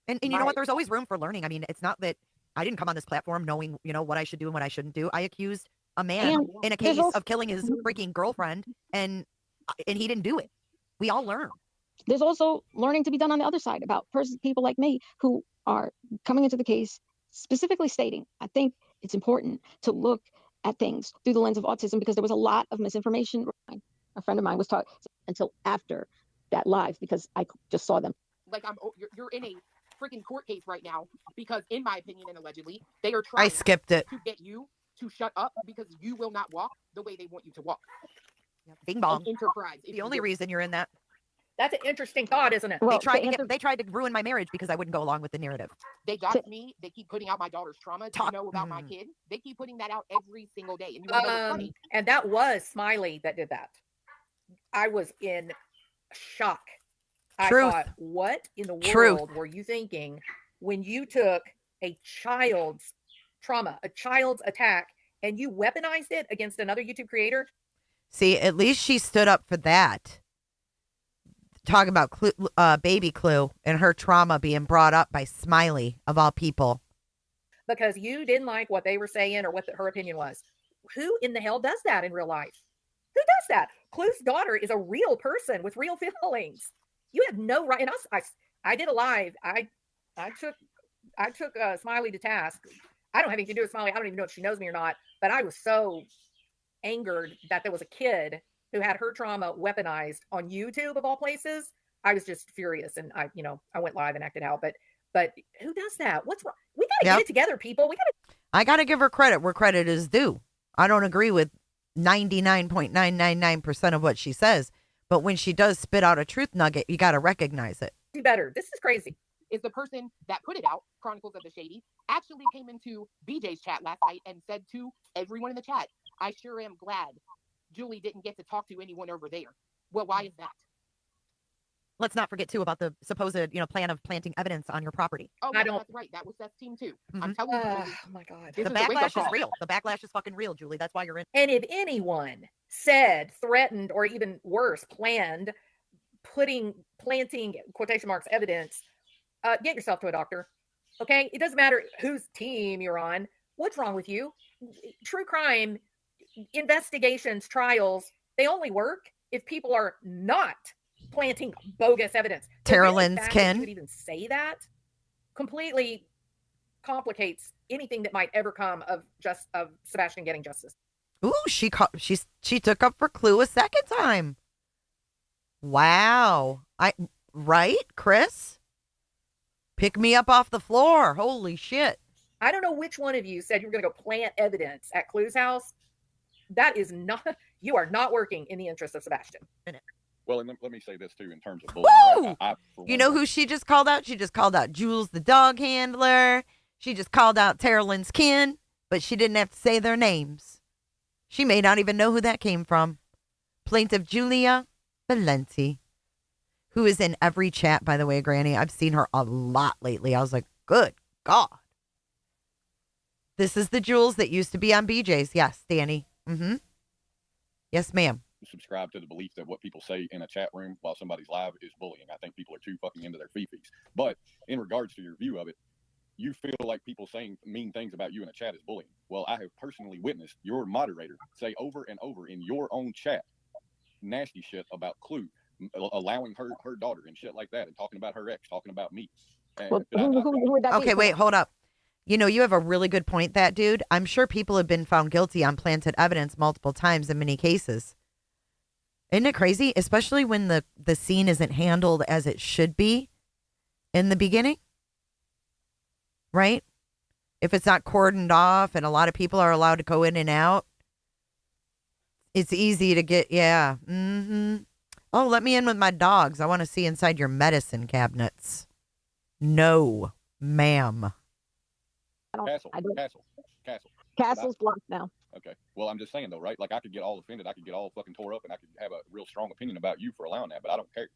And you know what? There's always room for learning. I mean, it's not that I didn't come on this platform knowing, what I should do and what I shouldn't do. I accused a man in a case of killing his freaking girlfriend, and he didn't do it. We all learn. There's also learning to be done on the other side about people like me who are coming into the case specifically stating, I think it's important to look at things through the lens of autism because there was a lot of misinformation. A friend of mine was taught until after that live because I just saw them. Like you're in a freaking court case right now because, in my opinion, and allegedly, they are trying to get you to shut up because you will not walk the way they want you to walk. Bing bong. Enterprise. The only reason you're in that. That's an interesting thought, isn't it? Well, they tried to ruin my marriage because I wouldn't go along with the narrative. They got me. They keep putting out my daughter's trauma. Do you know about my kid? They keep putting that out every single day. And you know what's funny? And that was Smiley that did that. I was in shock. Truth. I thought, what in the world were you thinking when you took a child's trauma, a child's attack, and you weaponized it against another YouTube creator? See, at least she stood up for that. Talking about baby Clue and her trauma being brought up by Smiley, of all people. Because you didn't like what they were saying or what her opinion was. Who in the hell does that in real life? Who does that? Clue's daughter is a real person with real feelings. You have no right. And I did a live. I took Smiley to task. I don't have anything to do with Smiley. I don't even know if she knows me or not. But I was so angered that there was a kid who had her trauma weaponized on YouTube of all places. I was just furious, and I went live and acted out. But who does that? What's wrong? We gotta get it together, people. I gotta give her credit where credit is due. I don't agree with 99.999% of what she says, but when she does spit out a truth nugget, you gotta recognize it. Do better. This is crazy. Is the person that put it out, Chronicles of the Shady, actually came into BJ's chat last night and said to everyone in the chat, I sure am glad Julie didn't get to talk to anyone over there. Well, why is that? Let's not forget, too, about the supposed, plan of planting evidence on your property. Oh, that's right. That was Seth's team, too. I'm telling you. Oh, my God. The backlash is real. The backlash is fucking real, Julie. That's why you're in. And if anyone said, threatened, or even worse, planned, planting, quotation marks, evidence, get yourself to a doctor. Okay? It doesn't matter whose team you're on. What's wrong with you? True crime investigations, trials, they only work if people are not planting bogus evidence. Terrell's Ken. You could even say that completely complicates anything that might ever come of Sebastian getting justice. Ooh, she took up for Clue a second time. Wow. Right, Chris? Pick me up off the floor. Holy shit. I don't know which one of you said you were going to go plant evidence at Clue's house. That is not, you are not working in the interest of Sebastian. Well, and let me say this too in terms of bullying. Woo! You know who she just called out? She just called out Jules the dog handler. She just called out Terrell's Ken, but she didn't have to say their names. She may not even know who that came from. Plaintiff Julia Valenti, who is in every chat, by the way, Granny. I've seen her a lot lately. I was like, good God. This is the Jules that used to be on BJ's. Yes, Danny. Mm-hmm. Yes, ma'am. Subscribe to the belief that what people say in a chat room while somebody's live is bullying. I think people are too fucking into their fifis. But in regards to your view of it, you feel like people saying mean things about you in a chat is bullying. Well, I have personally witnessed your moderator say over and over in your own chat nasty shit about Clue, allowing her daughter and shit like that, and talking about her ex, talking about me. Well, who would that be? Okay, wait, hold up. You know, you have a really good point, that dude. I'm sure people have been found guilty on planted evidence multiple times in many cases. Isn't it crazy? Especially when the scene isn't handled as it should be in the beginning. Right? If it's not cordoned off and a lot of people are allowed to go in and out. It's easy to get. Yeah. Mm-hmm. Oh, let me in with my dogs. I want to see inside your medicine cabinets. No, ma'am. Castle's blocked now. Okay. Well, I'm just saying though, right? Like I could get all offended, I could get all fucking tore up, and I could have a real strong opinion about you for allowing that, but I don't care.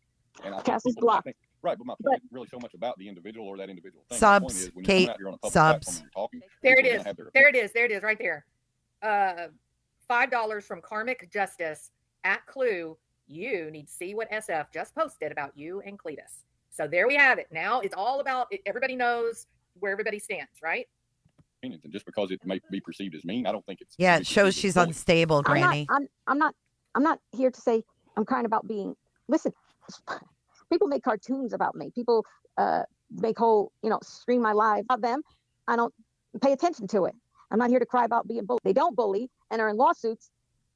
And I Castle's think, blocked. Right, but my point isn't really so much about the individual or that individual thing. Subs, My point is when Kate, you come out here on a public subs. platform and you're talking, There it people are is. gonna have their There it is. There it is. Right there. $5 from Karmic Justice at Clue. You need to see what SF just posted about you and Cletus. So there we have it. Now it's all about everybody knows where everybody stands, right? opinions, and just because it may be perceived as mean, I don't think it's. Yeah, it shows she's unstable, Granny. I'm not here to say I'm crying about being. Listen, people make cartoons about me. People make whole, stream my live about them. I don't pay attention to it. I'm not here to cry about being bullied. They don't bully and are in lawsuits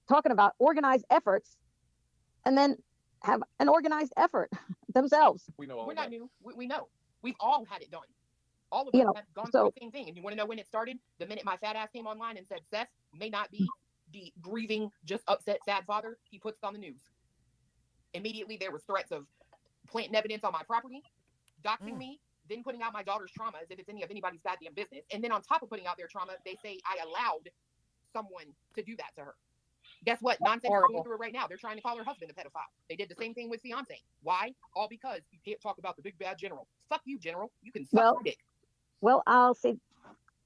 talking about organized efforts, and then have an organized effort themselves. We're not new. We know. We've all had it done. All of us have gone through the same thing. And you want to know when it started? The minute my fat ass came online and said Seth may not be the grieving, just upset, sad father he puts on the news. Immediately there was threats of planting evidence on my property, doxing me, then putting out my daughter's trauma as if it's any of anybody's goddamn business. And then on top of putting out their trauma, they say I allowed someone to do that to her. Guess what? Nonsense is going through it right now. They're trying to call her husband a pedophile. They did the same thing with fiance. Why? All because you can't talk about the big bad general. Fuck you, general. You can suck my dick. Well, I'll say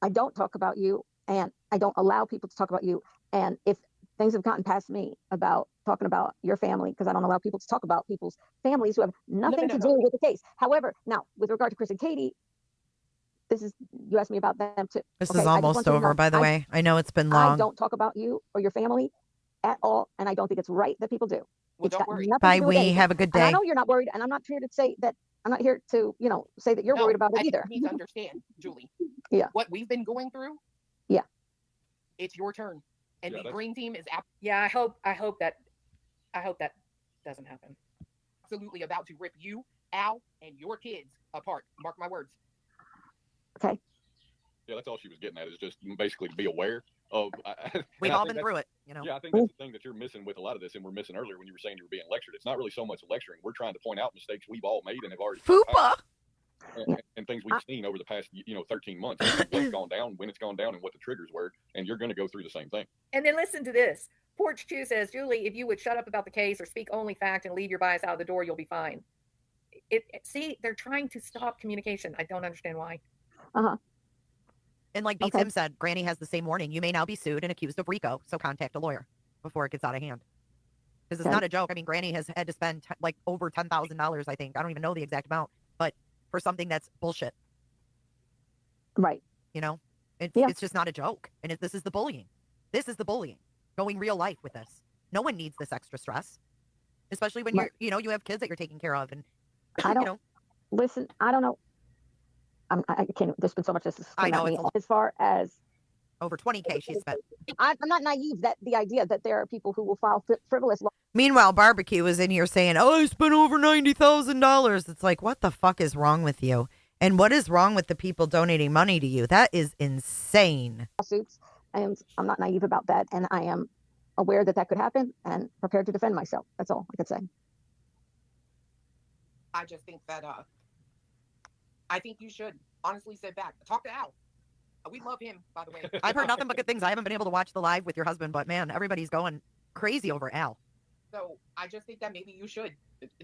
I don't talk about you, and I don't allow people to talk about you. And if things have gotten past me about talking about your family, because I don't allow people to talk about people's families who have nothing to do with the case. However, now with regard to Chris and Katie, you asked me about them too. This is almost over, by the way. I know it's been long. I don't talk about you or your family at all, and I don't think it's right that people do. Well, don't worry. Bye, we have a good day. And I know you're not worried, and I'm not here to say that. I'm not here to, say that you're worried about it either. You need to understand, Julie. Yeah. What we've been going through. Yeah. It's your turn, and the green team is Yeah, I hope that doesn't happen. Absolutely about to rip you, Al, and your kids apart. Mark my words. Okay. Yeah, that's all she was getting at, is just basically to be aware of. We've all been through it, Yeah, I think that's the thing that you're missing with a lot of this, and we're missing earlier when you were saying you were being lectured. It's not really so much lecturing. We're trying to point out mistakes we've all made and have already. Fupa. And things we've seen over the past, 13 months, what's gone down, when it's gone down, and what the triggers were, and you're going to go through the same thing. And then listen to this. Porch Chew says, Julie, if you would shut up about the case or speak only fact and leave your bias out of the door, you'll be fine. See, they're trying to stop communication. I don't understand why. Uh-huh. And like B. Tim said, Granny has the same warning. You may now be sued and accused of RICO, so contact a lawyer before it gets out of hand. Because it's not a joke. I mean, Granny has had to spend like over $10,000, I think. I don't even know the exact amount, but for something that's bullshit. Right. It's just not a joke. And this is the bullying. This is the bullying. Going real life with this. No one needs this extra stress, especially when you have kids that you're taking care of. And I don't listen. I don't know. I can't. There's been so much. I know. As far as over 20K she spent. I'm not naive that the idea that there are people who will file frivolous law. Meanwhile, Barbecue was in here saying, "Oh, I spent over $90,000." It's like, what the fuck is wrong with you? And what is wrong with the people donating money to you? That is insane. Lawsuits, and I'm not naive about that, and I am aware that could happen and prepared to defend myself. That's all I could say. I just think that I think you should honestly sit back. Talk to Al. We love him, by the way. I've heard nothing but good things. I haven't been able to watch the live with your husband, but man, everybody's going crazy over Al. So I just think that maybe you should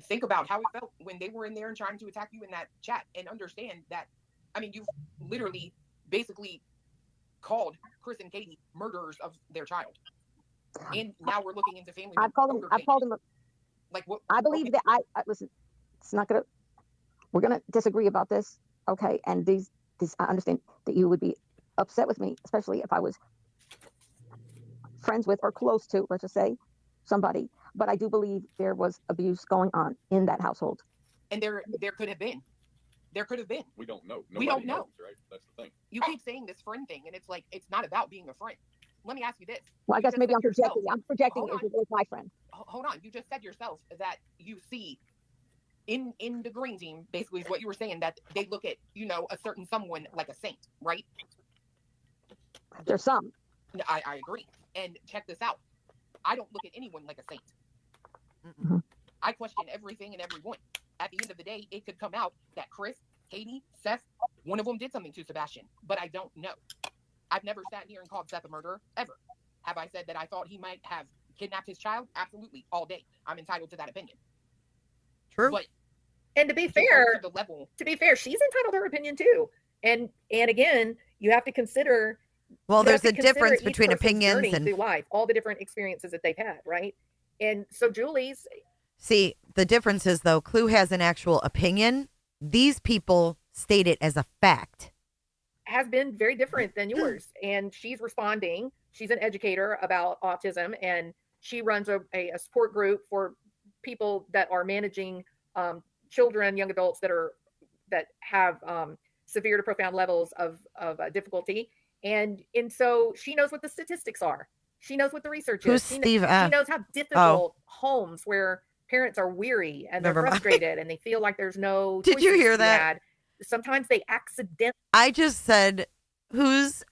think about how it felt when they were in there and trying to attack you in that chat, and understand that, I mean, you've literally basically called Chris and Katie murderers of their child. And now we're looking into family. I've called them. Like what? I believe that I listen. It's not gonna. We're gonna disagree about this, okay? And these. I understand that you would be upset with me, especially if I was friends with or close to, let's just say, somebody. But I do believe there was abuse going on in that household. And there could have been. There could have been. We don't know. We don't know. Knows, right? That's the thing. You keep saying this friend thing, and it's like, it's not about being a friend. Let me ask you this. Well, I guess maybe I'm projecting. I'm projecting as it was my friend. Hold on. You just said yourself that you see in the green team, basically is what you were saying, that they look at, a certain someone like a saint, right? There's some. I agree. And check this out. I don't look at anyone like a saint. I question everything and everyone. At the end of the day, it could come out that Chris, Katie, Seth, one of them did something to Sebastian, but I don't know. I've never sat here and called Seth a murderer, ever. Have I said that I thought he might have kidnapped his child? Absolutely, all day. I'm entitled to that opinion. True. But and to be fair, to the level, she's entitled to her opinion too. And again, you have to consider. Well, there's a difference between opinions and through life, all the different experiences that they've had, right? And so Julie's. See, the difference is though, Clue has an actual opinion. These people state it as a fact. Has been very different than yours, and she's responding. She's an educator about autism, and she runs a support group for people that are managing children, young adults that have severe to profound levels of difficulty, and so she knows what the statistics are. She knows what the research Who's is. Steve She F? knows how difficult homes where parents are weary and they're frustrated and they feel like there's no. Did you hear that? Sometimes they accidentally. I just said, who's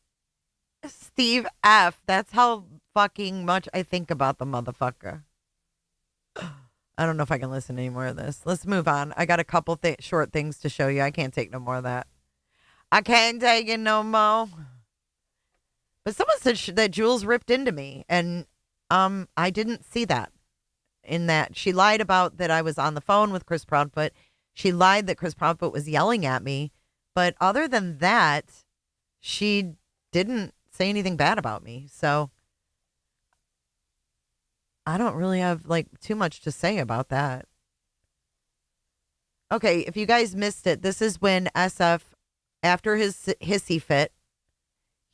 Steve F? That's how fucking much I think about the motherfucker. I don't know if I can listen to any more of this. Let's move on. I got a couple short things to show you. I can't take no more of that. I can't take it no more. But someone said that Jules ripped into me, and I didn't see that. In that she lied about that I was on the phone with Chris Proudfoot. She lied that Chris Proudfoot was yelling at me. But other than that, she didn't say anything bad about me. So I don't really have too much to say about that. Okay, if you guys missed it, this is when SF, after his hissy fit,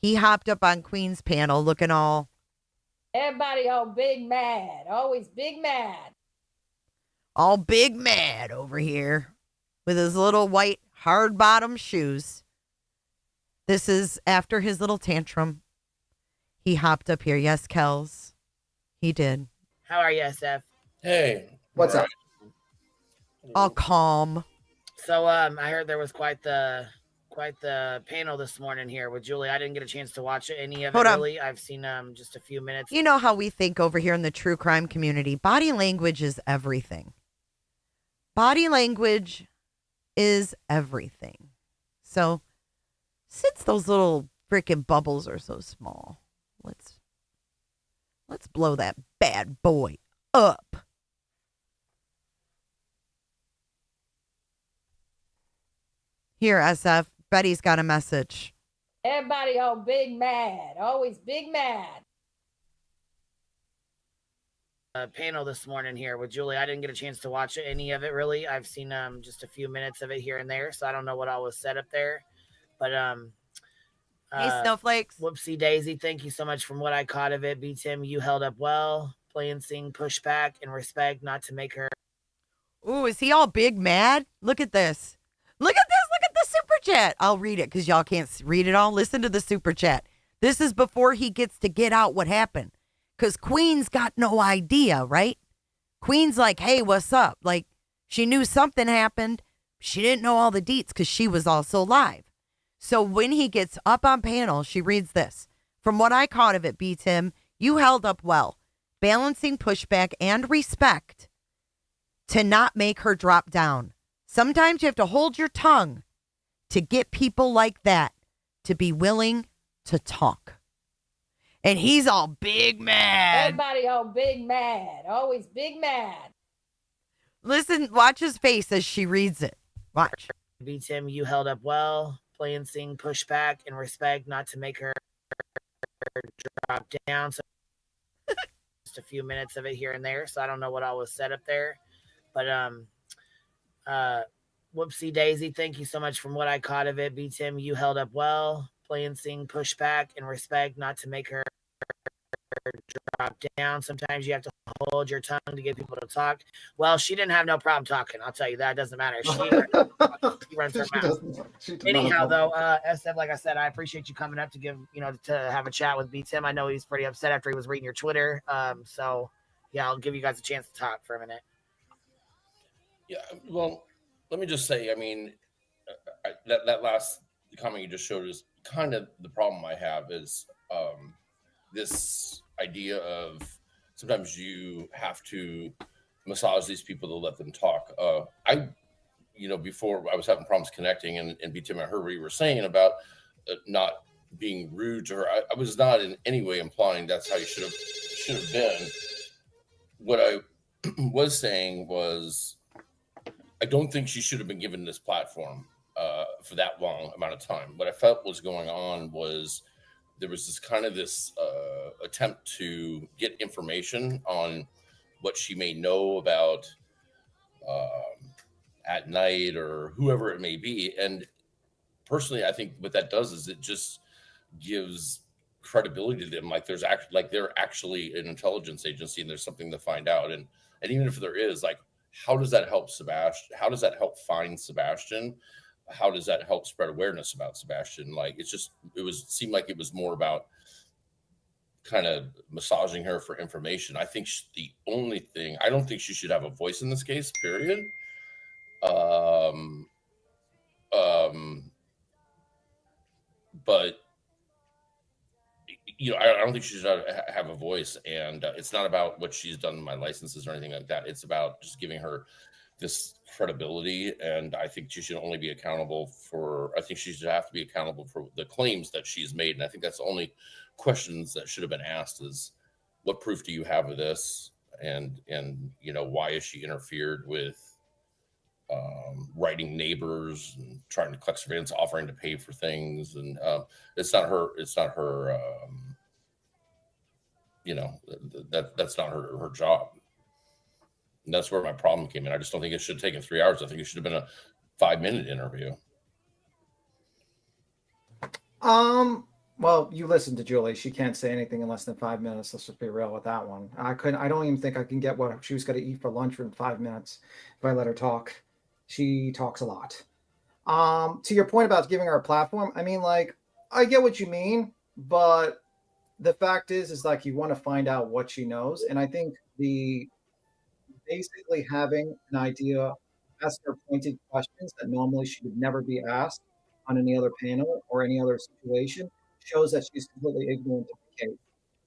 he hopped up on Queen's panel looking all... Everybody all big mad. Always big mad. All big mad over here with his little white hard bottom shoes. This is after his little tantrum. He hopped up here. Yes, Kels. He did. How are you, SF? Hey. What's up? All calm. So I heard there was quite the panel this morning here with Julie. I didn't get a chance to watch any of it really. I've seen just a few minutes. You know how we think over here in the true crime community. Body language is everything. Body language is everything. So since those little freaking bubbles are so small, let's blow that bad boy up. Here, SF. Betty's got a message. Everybody all big mad. Always big mad. Panel this morning here with Julie. I didn't get a chance to watch any of it really. I've seen just a few minutes of it here and there, so I don't know what all was said up there. But hey, snowflakes. Whoopsie daisy. Thank you so much. From what I caught of it, B Tim, you held up well. Play and sing, push back, and respect, not to make her. Ooh, is he all big mad? Look at this. Look at this. Look at the super chat. I'll read it because y'all can't read it all. Listen to the super chat. This is before he gets to get out what happened. Because Queen's got no idea, right? Queen's like, hey, what's up? Like, she knew something happened. She didn't know all the deets because she was also live. So when he gets up on panel, she reads this. From what I caught of it, B. Tim, you held up well, balancing pushback and respect to not make her drop down. Sometimes you have to hold your tongue to get people like that to be willing to talk. And he's all big mad. Everybody all big mad. Always big mad. Listen, watch his face as she reads it. Watch. B. Tim, you held up well. Play and sing, push back, and respect, not to make her drop down. So just a few minutes of it here and there, so I don't know what all was said up there. But whoopsie daisy, thank you so much. From what I caught of it, B. Tim, you held up well. Play and sing, push back, and respect, not to make her drop down. Sometimes you have to hold your tongue to get people to talk. Well, she didn't have no problem talking. I'll tell you that. It doesn't matter. She runs her mouth. Anyhow, though, SF, like I said, I appreciate you coming up to give, to have a chat with B. Tim. I know he's pretty upset after he was reading your Twitter. So yeah, I'll give you guys a chance to talk for a minute. Yeah, well, let me just say, I mean, that last comment you just showed is kind of the problem I have is this idea of sometimes you have to massage these people to let them talk. Before I was having problems connecting, and BTM, I heard what you were saying about not being rude to her. I was not in any way implying that's how you should have been. What I was saying was, I don't think she should have been given this platform for that long amount of time. What I felt was going on was there was this attempt to get information on what she may know about at night or whoever it may be. And personally, I think what that does is it just gives credibility to them. Like they're actually an intelligence agency and there's something to find out. And even if there is, like, how does that help Sebastian? How does that help find Sebastian? How does that help spread awareness about Sebastian? Like, seemed like it was more about kind of massaging her for information. I think I don't think she should have a voice in this case, period. But I don't think she should have a voice, and it's not about what she's done in my licenses or anything like that. It's about just giving her this credibility, and I think she should only be accountable I think she should have to be accountable for the claims that she's made, and I think that's the only questions that should have been asked is, what proof do you have of this, and why has she interfered with writing neighbors and trying to collect surveillance, offering to pay for things, and it's not her that's not her job. And that's where my problem came in. I just don't think it should have taken 3 hours. I think it should have been a 5-minute interview. Well, you listened to Julie. She can't say anything in less than 5 minutes. Let's just be real with that one. I don't even think I can get what she was going to eat for lunch in 5 minutes if I let her talk. She talks a lot. To your point about giving her a platform, I mean, like, I get what you mean, but the fact is like, you want to find out what she knows. And I think basically having an idea, ask her pointed questions that normally she would never be asked on any other panel or any other situation, shows that she's completely ignorant of the case.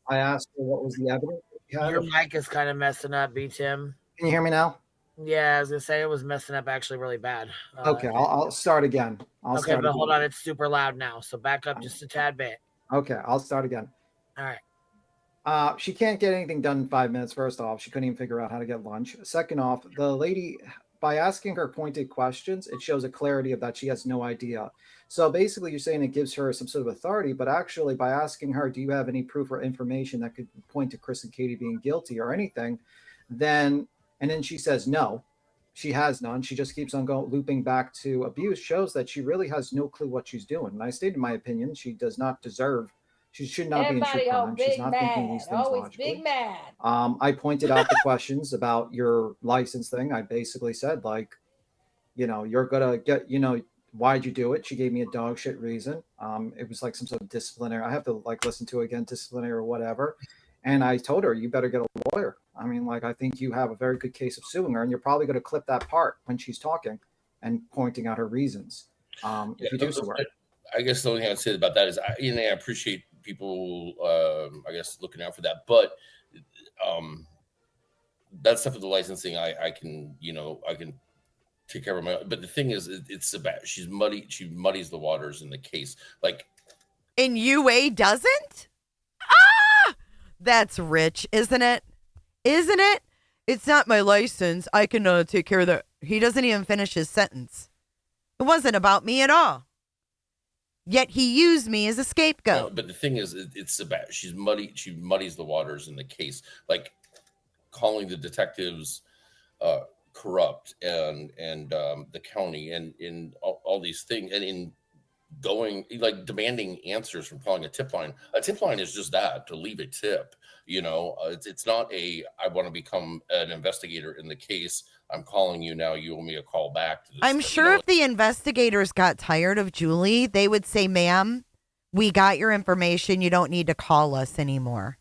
I asked her what was the evidence that she had. Your mic is kind of messing up, B-Tim. Can you hear me now? Yeah, I was going to say it was messing up actually really bad. Okay, I'll start again. Hold on. It's super loud now, so back up just a tad bit. Okay, I'll start again. All right. She can't get anything done in 5 minutes. First off, she couldn't even figure out how to get lunch. Second off, the lady, by asking her pointed questions, it shows a clarity of that she has no idea. So basically, you're saying it gives her some sort of authority, but actually by asking her, do you have any proof or information that could point to Chris and Katie being guilty or anything? And then she says no, she has none. She just keeps on looping back to abuse, shows that she really has no clue what she's doing. And I stated my opinion, she does not deserve, she should not be in true crime. She's not thinking these things logically. Big mad. I pointed out the questions about your license thing. I basically said, like, you're gonna get, why'd you do it? She gave me a dog shit reason. It was like some sort of disciplinary. I have to listen to it again, disciplinary or whatever. And I told her, you better get a lawyer. I mean, I think you have a very good case of suing her, and you're probably going to clip that part when she's talking and pointing out her reasons. If you do sue her. I guess the only thing I'd say about that is, I appreciate people, I guess, looking out for that. But that stuff with the licensing, I can take care of my own. But the thing is, it's about she muddies the waters in the case. And UA doesn't? That's rich, isn't it? Isn't it? It's not my license. I can take care of that. He doesn't even finish his sentence. It wasn't about me at all. Yet he used me as a scapegoat. No, but the thing is, it's about she muddies the waters in the case, like calling the detectives corrupt and the county and in all these things, and in going demanding answers from calling a tip line. A tip line is just that, to leave a tip. It's not I want to become an investigator in the case. I'm calling you now. You owe me a call back. To this I'm sure if the investigators got tired of Julie, they would say, ma'am, we got your information. You don't need to call us anymore.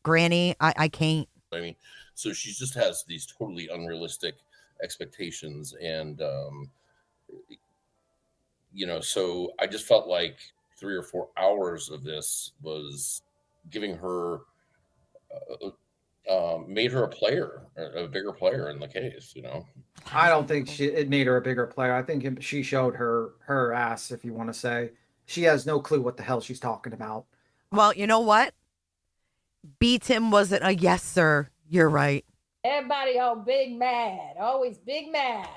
Granny, I can't. I mean, so she just has these totally unrealistic expectations. And, so I just felt like 3 or 4 hours of this was giving her made her a player, a bigger player in the case. I don't think it made her a bigger player. I think she showed her ass, if you want to say. She has no clue what the hell she's talking about. Well, you know what? B. Tim wasn't a yes, sir. You're right. Everybody all big mad. Always big mad.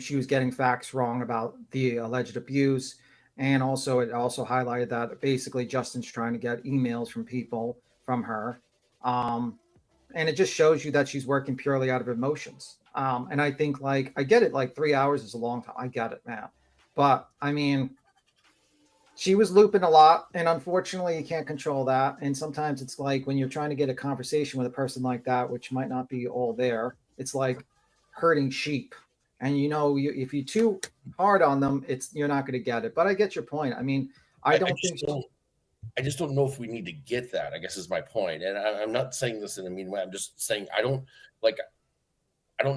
She was getting facts wrong about the alleged abuse. And also, it also highlighted that basically Justin's trying to get emails from people from her. And it just shows you that she's working purely out of emotions. And I think, like, I get it, like 3 hours is a long time. I get it, man. But I mean, she was looping a lot, and unfortunately, you can't control that. And sometimes it's like when you're trying to get a conversation with a person like that, which might not be all there, it's like herding sheep. And if you're too hard on them, you're not going to get it. But I get your point. I mean, I just don't know if we need to get that, I guess, is my point. And I'm not saying this in a mean way. I'm just saying I don't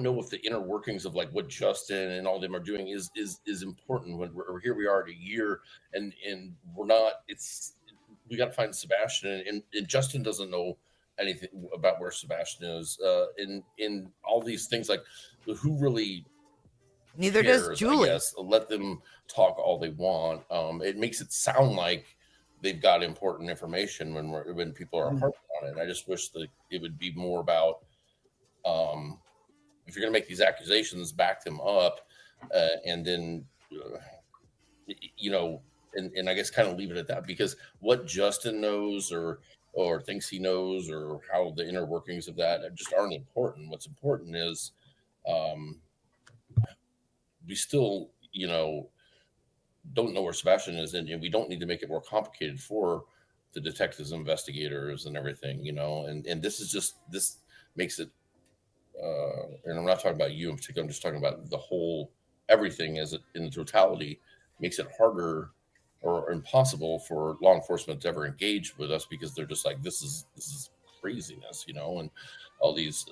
know if the inner workings of like what Justin and all them are doing is important when here we are at a year and we're not. We got to find Sebastian, and Justin doesn't know anything about where Sebastian is. In all these things, like who really. Neither cares, does Julie. I guess. Let them talk all they want. It makes it sound like they've got important information when people are harping on it. I just wish that it would be more about if you're going to make these accusations, back them up, and then and I guess kind of leave it at that, because what Justin knows or thinks he knows or how the inner workings of that just aren't important. What's important is we still, don't know where Sebastian is, and we don't need to make it more complicated for the detectives, investigators, and everything, and this makes it, and I'm not talking about you in particular, I'm just talking about the whole, everything in the totality makes it harder or impossible for law enforcement to ever engage with us, because they're just like, this is craziness, and all these,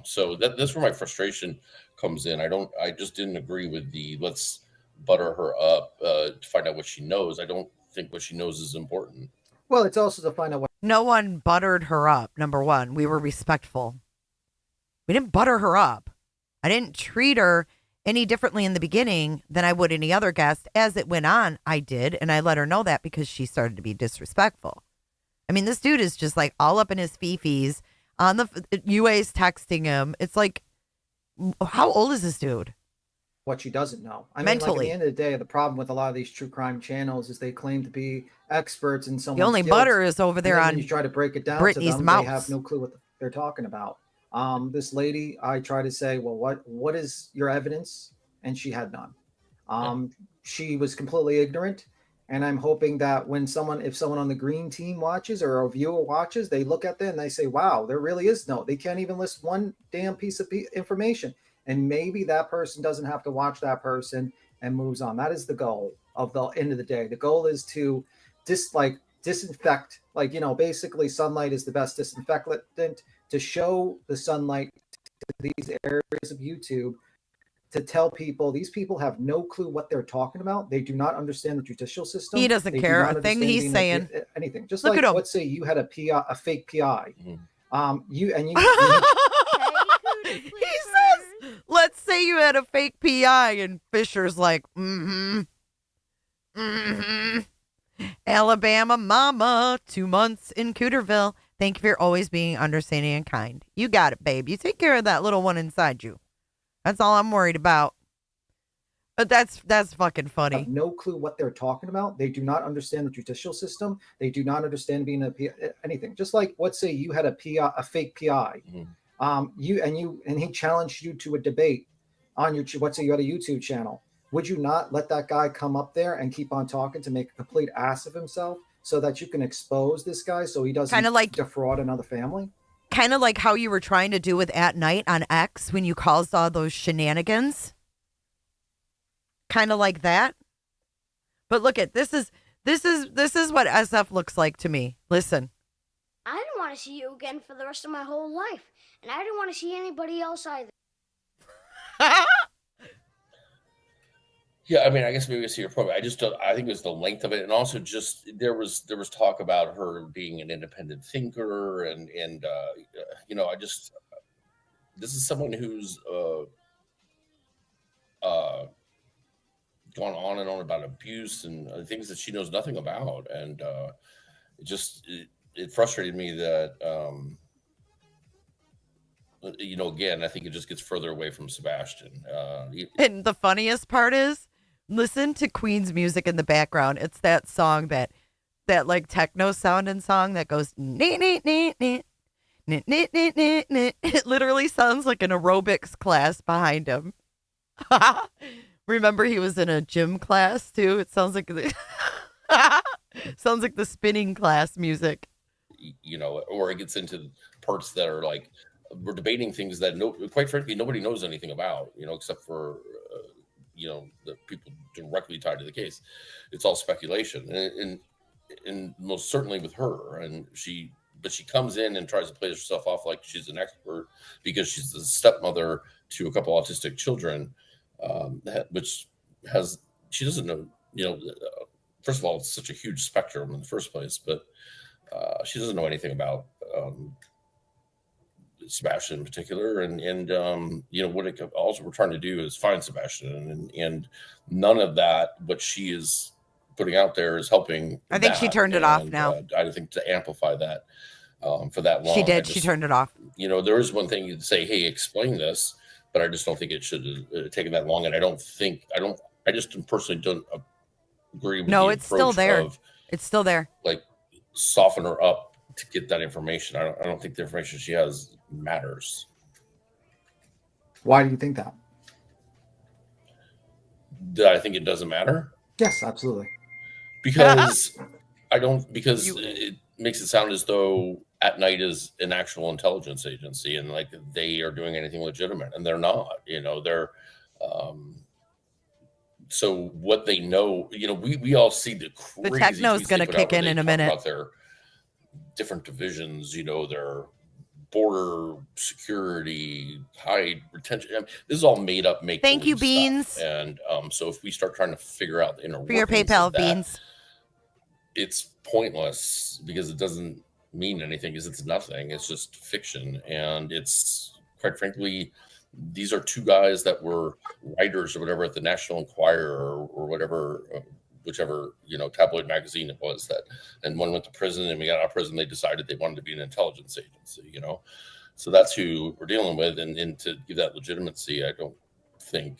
so that's where my frustration comes in. I just didn't agree with the let's butter her up to find out what she knows. I don't think what she knows is important. Well, it's also to find out what. No one buttered her up. Number one, we were respectful. We didn't butter her up. I didn't treat her any differently in the beginning than I would any other guest. As it went on, I did, and I let her know that because she started to be disrespectful. I mean, this dude is just like all up in his fifis. On the UA's texting him. It's like, how old is this dude? What she doesn't know. I mean, mentally. Like, at the end of the day, the problem with a lot of these true crime channels is they claim to be experts in someone's The only guilt, butter is over there and then on when you try to break it down Brittany's to them, mouse. they have no clue what they're talking about. This lady, I try to say, well, what is your evidence? And she had none. She was completely ignorant. And I'm hoping that if someone on the green team watches or a viewer watches, they look at that and they say, wow, there really is they can't even list one damn piece of information. And maybe that person doesn't have to watch that person and moves on. That is the goal of the end of the day. The goal is to disinfect, basically sunlight is the best disinfectant, to show the sunlight to these areas of YouTube, to tell people these people have no clue what they're talking about. They do not understand the judicial system. He doesn't care a thing he's saying. Anything. Just look like, at him. Let's say you had a fake PI. He says, let's say you had a fake PI, and Fisher's like, Alabama mama, 2 months in Cooterville. Thank you for always being understanding and kind. You got it, babe. You take care of that little one inside you. That's all I'm worried about. But that's fucking funny. Have no clue what they're talking about. They do not understand the judicial system. They do not understand being anything. Just like, let's say you had a fake PI. And he challenged you to a debate on you had a YouTube channel. Would you not let that guy come up there and keep on talking to make a complete ass of himself so that you can expose this guy so he doesn't defraud another family? Kind of like how you were trying to do with At Night on X when you caused all those shenanigans. Kind of like that. But look at this is what SF looks like to me. Listen. I didn't want to see you again for the rest of my whole life. And I didn't want to see anybody else either. Yeah, I mean, I guess maybe I see your point. I just don't. I think it was the length of it, and also just there was talk about her being an independent thinker, and I just this is someone who's uh, gone on and on about abuse and things that she knows nothing about, and it frustrated me that again, I think it just gets further away from Sebastian. And the funniest part is, listen to Queen's music in the background. It's that song that like techno sounding song that goes nee nee nee nee nee nee nee nee nee. It literally sounds like an aerobics class behind him. Remember, he was in a gym class too. It sounds like sounds like the spinning class music. Or it gets into parts that are like we're debating things that quite frankly nobody knows anything about, except for the people directly tied to the case. It's all speculation, and most certainly with her. But she comes in and tries to play herself off like she's an expert because she's the stepmother to a couple autistic children, which she doesn't know. First of all, it's such a huge spectrum in the first place, but she doesn't know anything about Sebastian in particular, and all we're trying to do is find Sebastian, and none of that what she is putting out there is helping. I think she turned it off now. I think to amplify that for that long. She did. She turned it off. There is one thing you'd say, hey, explain this, but I just don't think it should have taken that long, and I just personally don't agree with no, the it's still there. It's still there. Like soften her up to get that information. I don't think the information she has matters. Why do you think that? Do I think it doesn't matter? Yes, absolutely. Because it makes it sound as though At Night is an actual intelligence agency and like they are doing anything legitimate, and they're not. They're so what they know. We all see the crazy. The techno's going to kick in a minute. About their different divisions, their border security, high retention. This is all made up. Thank you, Beans. Stuff. And so if we start trying to figure out the inner for your PayPal, Beans, it's pointless because it doesn't mean anything. Because it's nothing. It's just fiction, and it's quite frankly, these are two guys that were writers or whatever at the National Enquirer or whatever. Whichever tabloid magazine it was and one went to prison, and we got out of prison, they decided they wanted to be an intelligence agency, so that's who we're dealing with, and to give that legitimacy, I don't think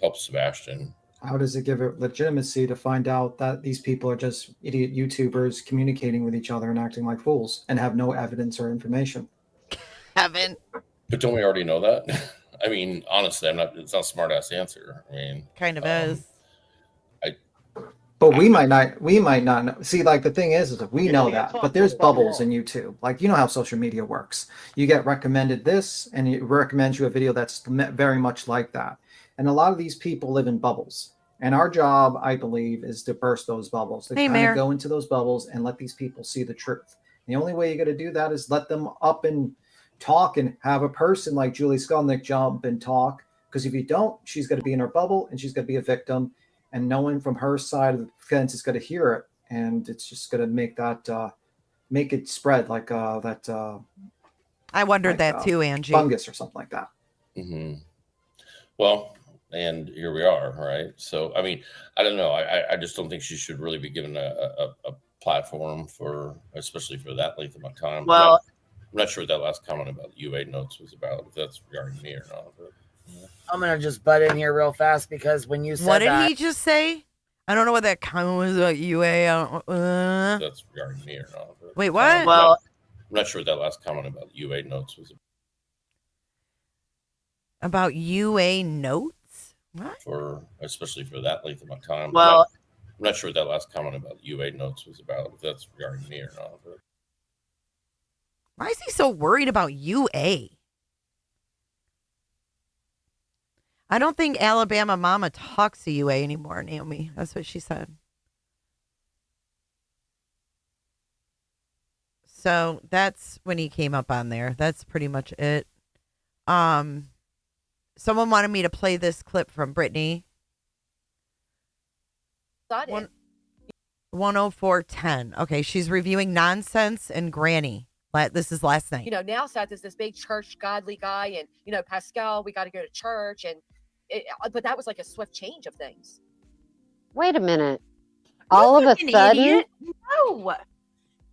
helps Sebastian. How does it give it legitimacy to find out that these people are just idiot YouTubers communicating with each other and acting like fools and have no evidence or information? Haven't. But don't we already know that? I mean, honestly, it's not a smart ass answer. I mean, kind of is. But we might not know. See, like the thing is we know that, but there's bubbles in YouTube. Like, how social media works. You get recommended this, and it recommends you a video that's very much like that. And a lot of these people live in bubbles. And our job, I believe, is to burst those bubbles. To kind of go into those bubbles and let these people see the truth. And the only way you're going to do that is let them up and talk and have a person like Julie Skolnick jump and talk. Because if you don't, she's going to be in her bubble and she's going to be a victim. And no one from her side of the fence is going to hear it, and it's just going to make that make it spread like that. I wondered that too, Angie. Fungus or something like that. Mm-hmm. Well, and here we are, right? So, I mean, I don't know. I just don't think she should really be given a platform especially for that length of time. Well, I'm not sure what that last comment about UA notes was about, if that's regarding me or not. But, I'm going to just butt in here real fast because when you said what did he just say? I don't know what that comment was about UA. That's regarding me or not. But, wait, what? Well, I'm not sure what that last comment about UA notes was about UA notes? What? Especially for that length of time. Well, I'm not sure what that last comment about UA notes was about, if that's regarding me or not. But, why is he so worried about UA? I don't think Alabama Mama talks to UA anymore, Naomi. That's what she said. So that's when he came up on there. That's pretty much it. Someone wanted me to play this clip from Brittany. sudden. 104.10. Okay, she's reviewing Nonsense and Granny. This is last night. You know, now Seth is this big church godly guy, and you know, Pascal, we got to go to church, and but that was like a swift change of things. Wait a minute. All of a sudden, Idiot. No,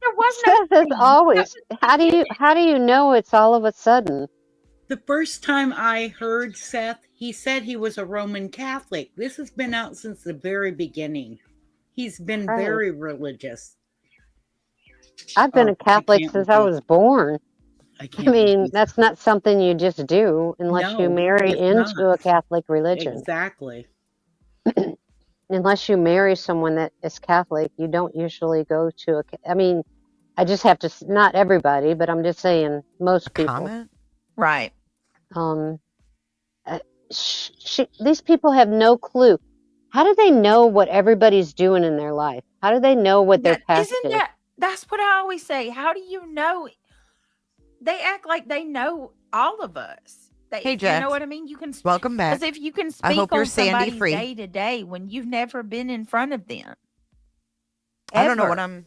there was Seth is always. How do you know it's all of a sudden? The first time I heard Seth, he said he was a Roman Catholic. This has been out since the very beginning. He's been very religious. I've been a Catholic since I was born. I mean, that's not something you just do unless you marry into a Catholic religion. Exactly. Unless you marry someone that is Catholic, you don't usually go to I mean, I just have to, not everybody, but I'm just saying most people. Comment? Right. These people have no clue. How do they know what everybody's doing in their life? How do they know what their past is? That's what I always say. How do you know? They act like they know all of us. Hey, Jax. You know what I mean? You can Welcome back. As if you can I speak hope you're on Sandy somebody's free. day to day when you've never been in front of them. I don't know Ever. what I'm.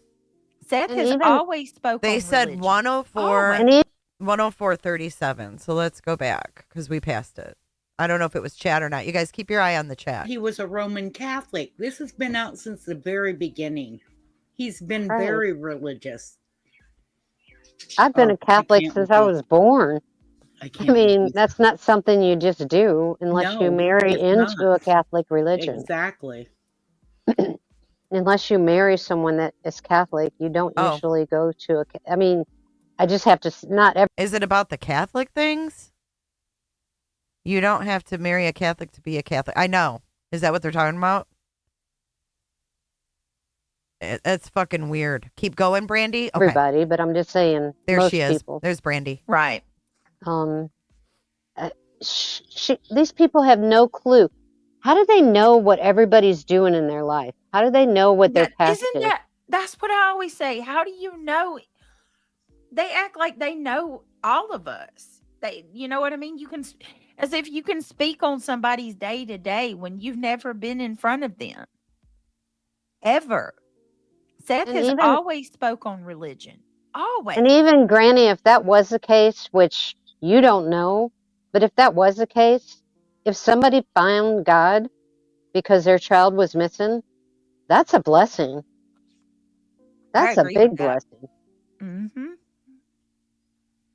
Seth And has even- always spoken. They said religion. 104, Always. 104.37. So let's go back because we passed it. I don't know if it was chat or not. You guys keep your eye on the chat. He was a Roman Catholic. This has been out since the very beginning. He's been very religious. I've been a Catholic since I was born. I mean, that's not something you just do unless you marry into a Catholic religion. Exactly. Unless you marry someone that is Catholic, you don't usually go to I mean, I just have to, not every. Is it about the Catholic things? You don't have to marry a Catholic to be a Catholic. I know. Is that what they're talking about? That's fucking weird. Keep going, Brandy. Okay. Everybody, but I'm just saying. There most she is. people. There's Brandy. Right. These people have no clue. How do they know what everybody's doing in their life? How do they know what their past is? That's what I always say. How do you know? They act like they know all of us. You know what I mean? You can, as if you can speak on somebody's day to day when you've never been in front of them. Ever. Seth has always spoke on religion. Always. And even Granny, if that was the case, which you don't know, but if that was the case, if somebody found God because their child was missing, that's a blessing. That's a big blessing. Mm-hmm.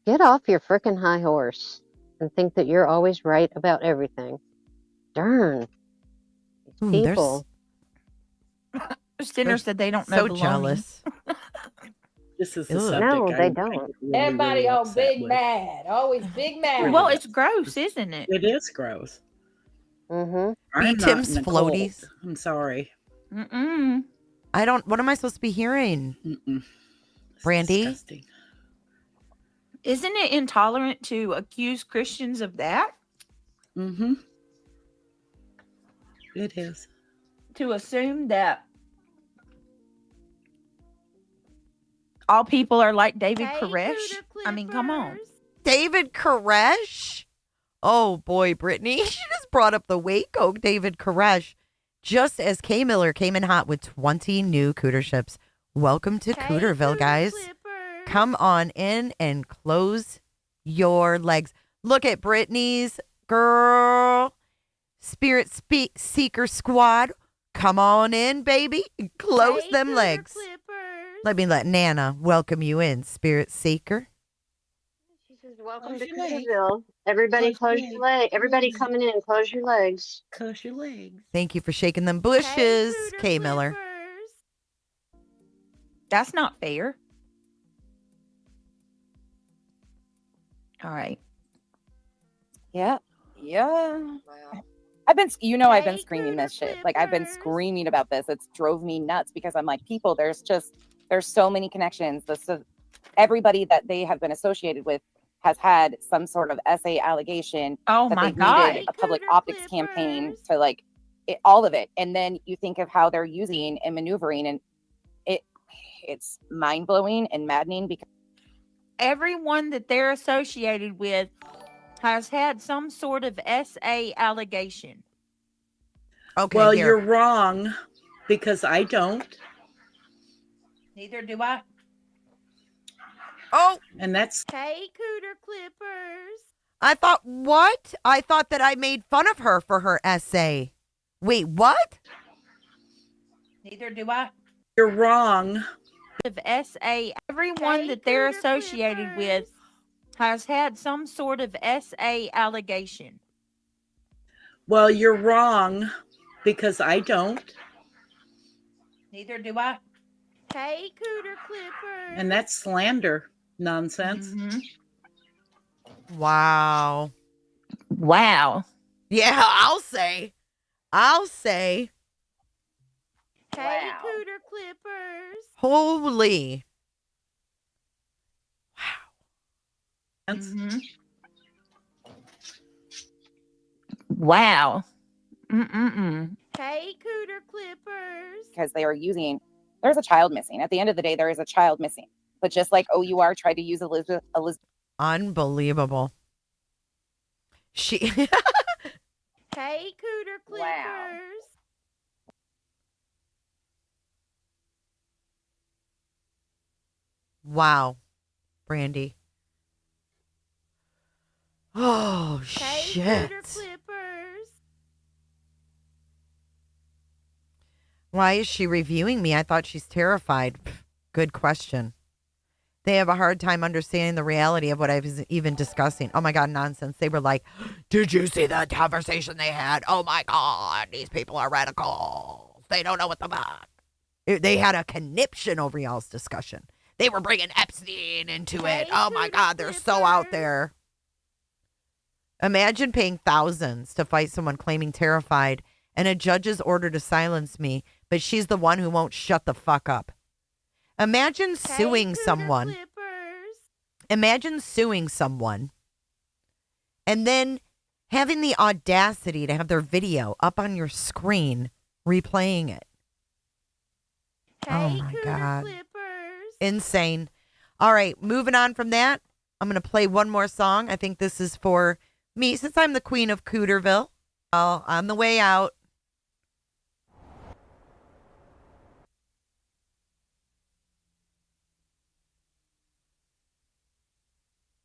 Get off your frickin' high horse and think that you're always right about everything. Darn. People. Stinner said they don't know. So jealous. This is the Ugh. subject. No, they don't. Everybody all big mad. Always big mad. Well, it's gross, isn't it? It is gross. Mm-hmm. I'm not Tim's in a cult. floaties. I'm sorry. Mm-mm. I don't. What am I supposed to be hearing? Brandy? Disgusting. Isn't it intolerant to accuse Christians of that? Mm-hmm. It is. To assume that all people are like David Koresh? I mean, come on. David Koresh? Oh boy, Brittany. She just brought up the Waco David Koresh. Just as K Miller came in hot with 20 new cooter ships. Welcome to Cooterville, guys. Come on in and close your legs. Look at Brittany's girl. Spirit Seeker Squad. Come on in, baby. Close them legs. Let Nana welcome you in, Spirit Seeker. She says, welcome to Cooterville. Everybody close your legs. Everybody coming in, close your legs. Close your legs. Thank you for shaking them bushes, K Miller. That's not fair. All right. Yeah. Yeah. I've been screaming this shit. Like, I've been screaming about this. It's drove me nuts because I'm like, people, there's so many connections. Everybody that they have been associated with has had some sort of SA allegation. Oh that my they've God. needed a public optics campaign to all of it. And then you think of how they're using and maneuvering, and it's mind blowing and maddening because everyone that they're associated with has had some sort of SA allegation. Okay. Well, you're wrong. Because I don't. Neither do I. Oh. And that's Hey, Cooter Clippers. I thought, what? I thought that I made fun of her for her essay. Wait, what? Neither do I. You're wrong. Of SA, everyone that they're associated with has had some sort of SA allegation. Well, you're wrong because I don't. Neither do I. Hey, Cooter Clippers. And that's slander nonsense. Mm-hmm. Wow. Wow. Yeah, I'll say. Hey, Cooter Clippers. Holy. Mm-hmm. Wow. Mm-mm-mm. Hey, Cooter Clippers. Because they are using, there's a child missing. At the end of the day, there is a child missing. But just like OUR tried to use Elizabeth. Unbelievable. She. Hey, Cooter Clippers. Wow. Brandy. Oh, shit. Why is she reviewing me? I thought she's terrified. Good question. They have a hard time understanding the reality of what I was even discussing. Oh my God, nonsense. They were like, did you see the conversation they had? Oh my God, these people are radicals. They don't know what the fuck. They had a conniption over y'all's discussion. They were bringing Epstein into it. Oh my God, they're so out there. Imagine paying thousands to fight someone claiming terrified and a judge's order to silence me, but she's the one who won't shut the fuck up. Imagine suing someone. Imagine suing someone and then having the audacity to have their video up on your screen replaying it. Oh my God. Insane. All right, moving on from that. I'm going to play one more song. I think this is for me since I'm the queen of Cooterville. On the way out,